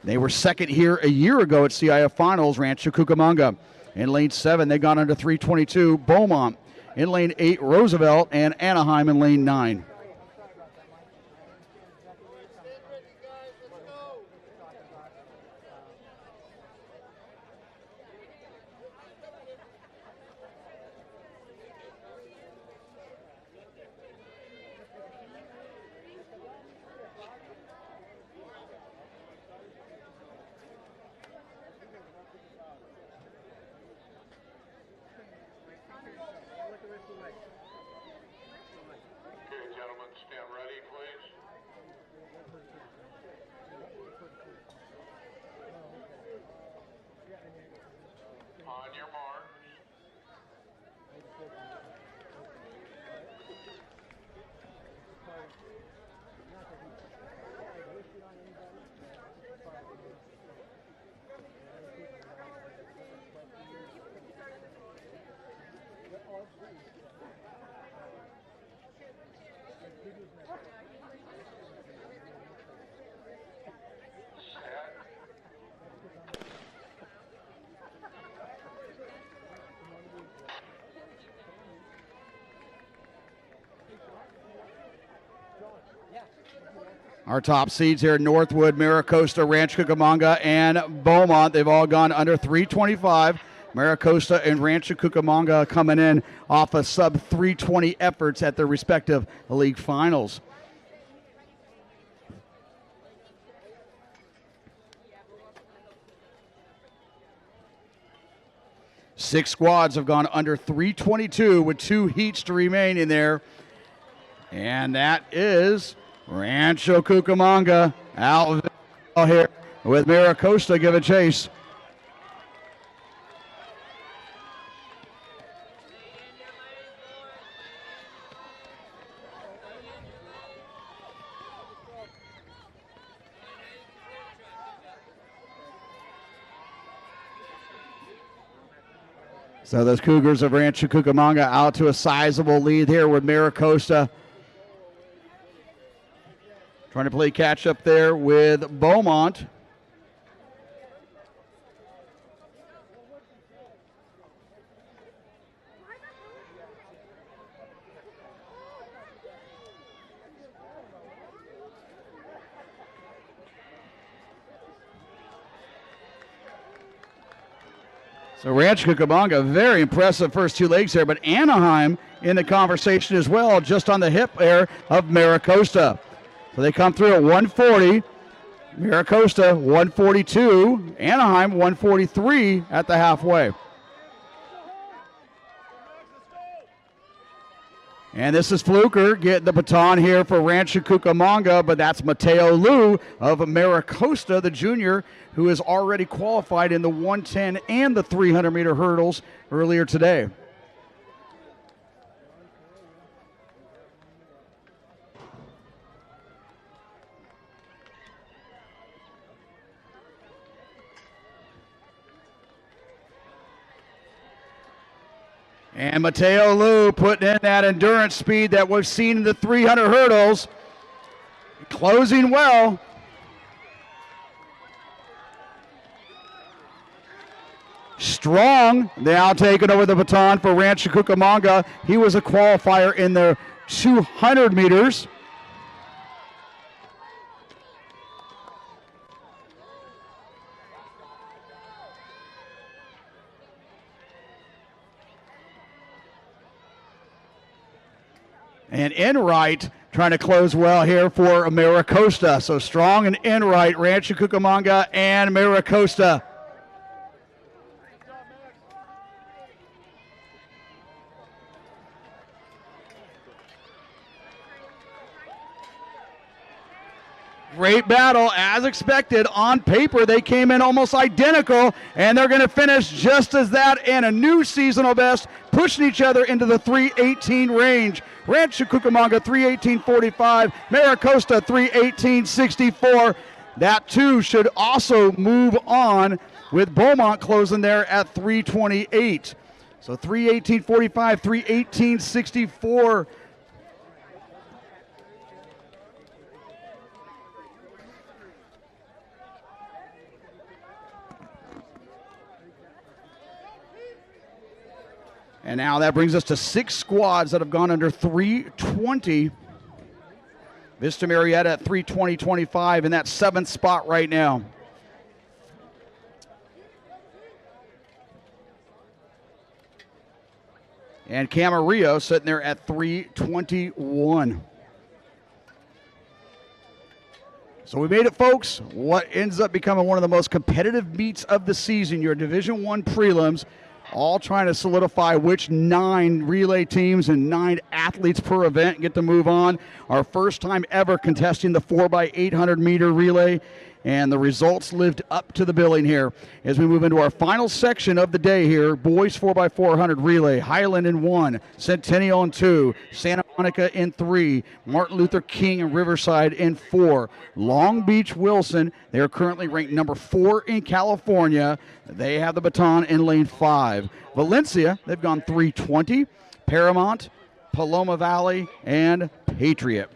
They were second here a year ago at CIF Finals. Rancho Cucamonga in lane 7, they got under 322. Beaumont in lane 8, Roosevelt, and Anaheim in lane 9. Our top seeds here, Northwood, Miracosta, Rancho Cucamonga, and Beaumont. They've all gone under 325. Miracosta and Rancho Cucamonga coming in off of sub-320 efforts at their respective league finals. Six squads have gone under 322 with 2 heats to remain in there. And that is Rancho Cucamonga out here with Miracosta give a chase. So those Cougars of Rancho Cucamonga out to a sizable lead here with Miracosta trying to play catch up there with Beaumont. So Rancho Cucamonga, very impressive first 2 legs here, but Anaheim in the conversation as well, just on the hip there of Miracosta. So they come through at 140, Miracosta 142, Anaheim 143 at the halfway. And this is Fluker getting the baton here for Rancho Cucamonga, but that's Mateo Liu of Miracosta, the junior, who has already qualified in the 110 and the 300-meter hurdles earlier today. And Mateo Liu putting in that endurance speed that we've seen in the 300 hurdles. Closing well. Strong now taking over the baton for Rancho Cucamonga. He was a qualifier in the 200 meters. And Enright trying to close well here for Miracosta. So Strong and Enright, Rancho Cucamonga and Miracosta. Great battle, as expected. On paper, they came in almost identical, and they're going to finish just as that and a new seasonal best, pushing each other into the 318 range. Rancho Cucamonga 3:18:45, Maricosta 3:18:64. That too should also move on with Beaumont closing there at 3:28. So 3:18:45, 3:18:64. And now that brings us to 6 squads that have gone under 3:20. Vista Marietta at 3:20:25 in that 7th spot right now. And Camarillo sitting there at 3:21. So we made it, folks. What ends up becoming one of the most competitive meets of the season, your Division I prelims, all trying to solidify which 9 relay teams and 9 athletes per event get to move on. Our first time ever contesting the 4x800 meter relay, and the results lived up to the billing here. As we move into our final section of the day here, boys 4x400 relay, Highland in 1, Centennial in 2, Santa Monica in 3, Martin Luther King and Riverside in 4, Long Beach Wilson, they are currently ranked number 4 in California. They have the baton in lane 5. Valencia, they've gone 3:20, Paramount, Paloma Valley, and Patriot.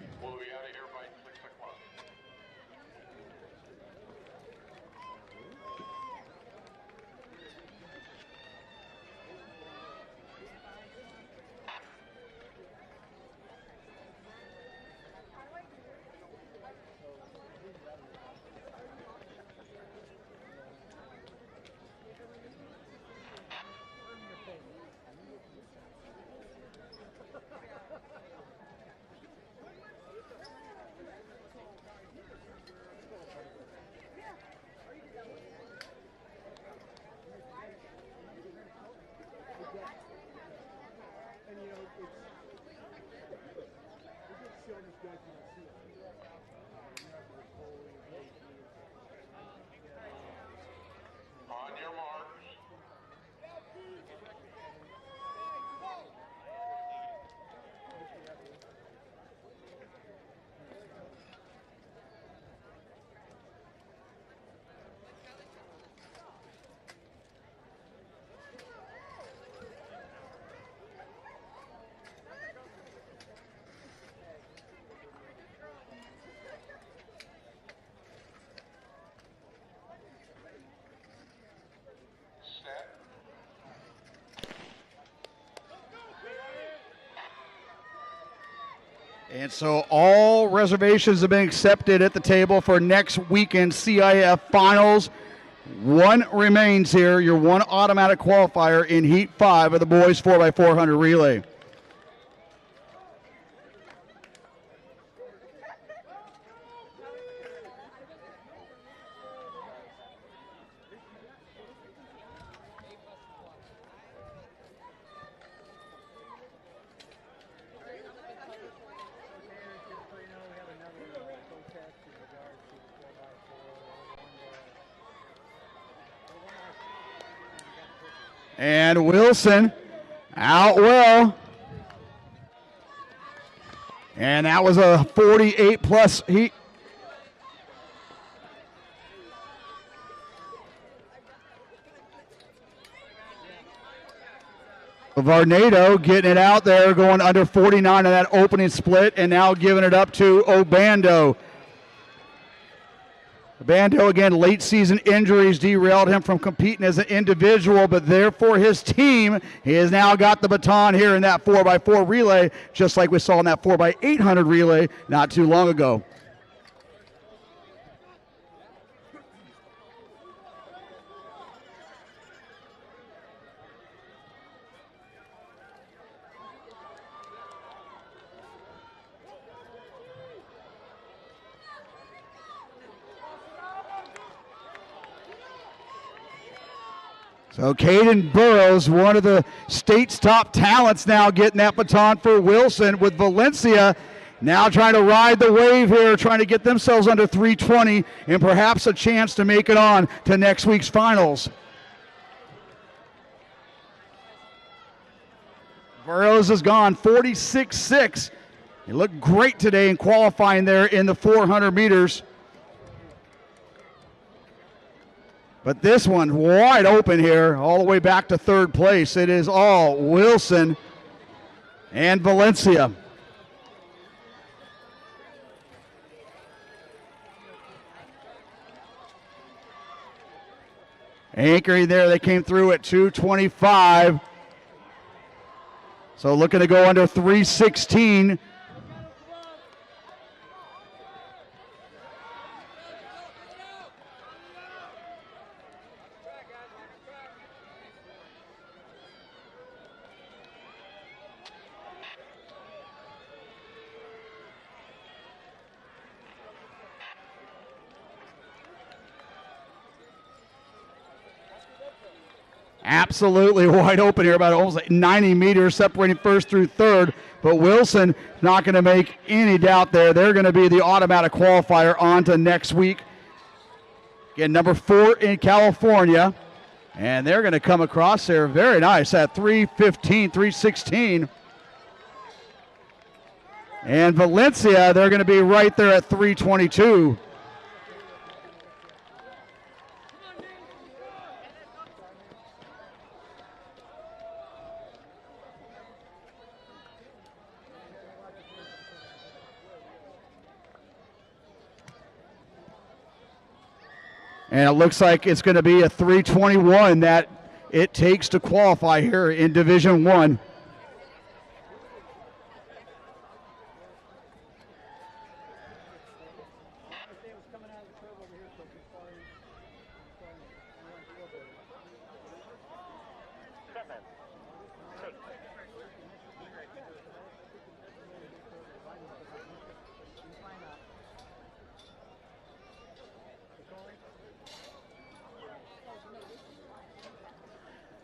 And so all reservations have been accepted at the table for next weekend CIF Finals. One remains here, your one automatic qualifier in Heat 5 of the boys 4x400 relay. And Wilson out well. And that was a 48 plus heat. Varnado getting it out there, going under 49 in that opening split, and now giving it up to Obando. Obando, again, late season injuries derailed him from competing as an individual, but therefore his team, he has now got the baton here in that 4x4 relay, just like we saw in that 4x800 relay not too long ago. So Caden Burrows, one of the state's top talents, now getting that baton for Wilson, with Valencia now trying to ride the wave here, trying to get themselves under 320 and perhaps a chance to make it on to next week's finals. Burroughs is gone, 46.6. He looked great today in qualifying there in the 400 meters. But this one wide open here, all the way back to third place. It is all Wilson and Valencia. Anchoring there, they came through at 2:25. So looking to go under 3:16. Absolutely wide open here, about almost like 90 meters separating first through third. But Wilson not going to make any doubt there. They're going to be the automatic qualifier on to next week. Again, number 4 in California. And they're going to come across there very nice at 3:15, 3:16. And Valencia, they're going to be right there at 3:22. And it looks like it's going to be a 3:21 that it takes to qualify here in Division 1.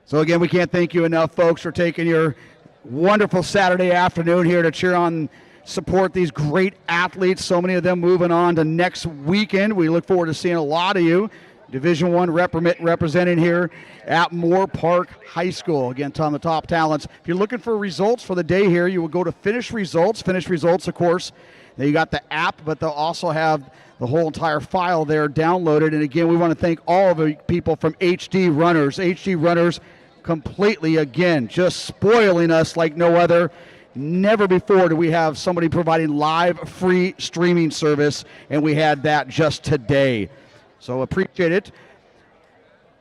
So again, we can't thank you enough, folks, for taking your wonderful Saturday afternoon here to cheer on, support these great athletes. So many of them moving on to next weekend. We look forward to seeing a lot of you. Division 1 representing here at Moore Park High School. Again, ton of the top talents. If you're looking for results for the day here, you will go to Finish Results. Finish Results, of course. Now you got the app, but they'll also have the whole entire file there downloaded. And again, we want to thank all of the people from HD Runners. HD Runners completely, again, just spoiling us like no other. Never before do we have somebody providing live free streaming service, and we had that just today. So appreciate it.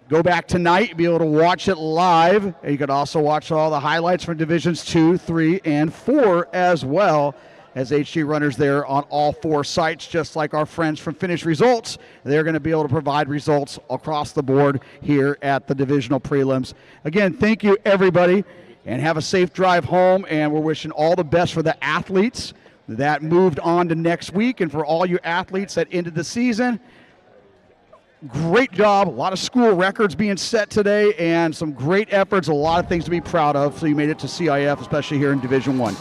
Go back tonight, be able to watch it live. And you can also watch all the highlights from Divisions 2, 3, and 4 as well, as HG Runners there on all 4 sites, just like our friends from Finish Results. They're going to be able to provide results across the board here at the divisional prelims. Again, thank you, everybody, and have a safe drive home, and we're wishing all the best for the athletes that moved on to next week, and for all you athletes that ended the season. Great job. A lot of school records being set today, and some great efforts, a lot of things to be proud of. So you made it to CIF, especially here in Division 1.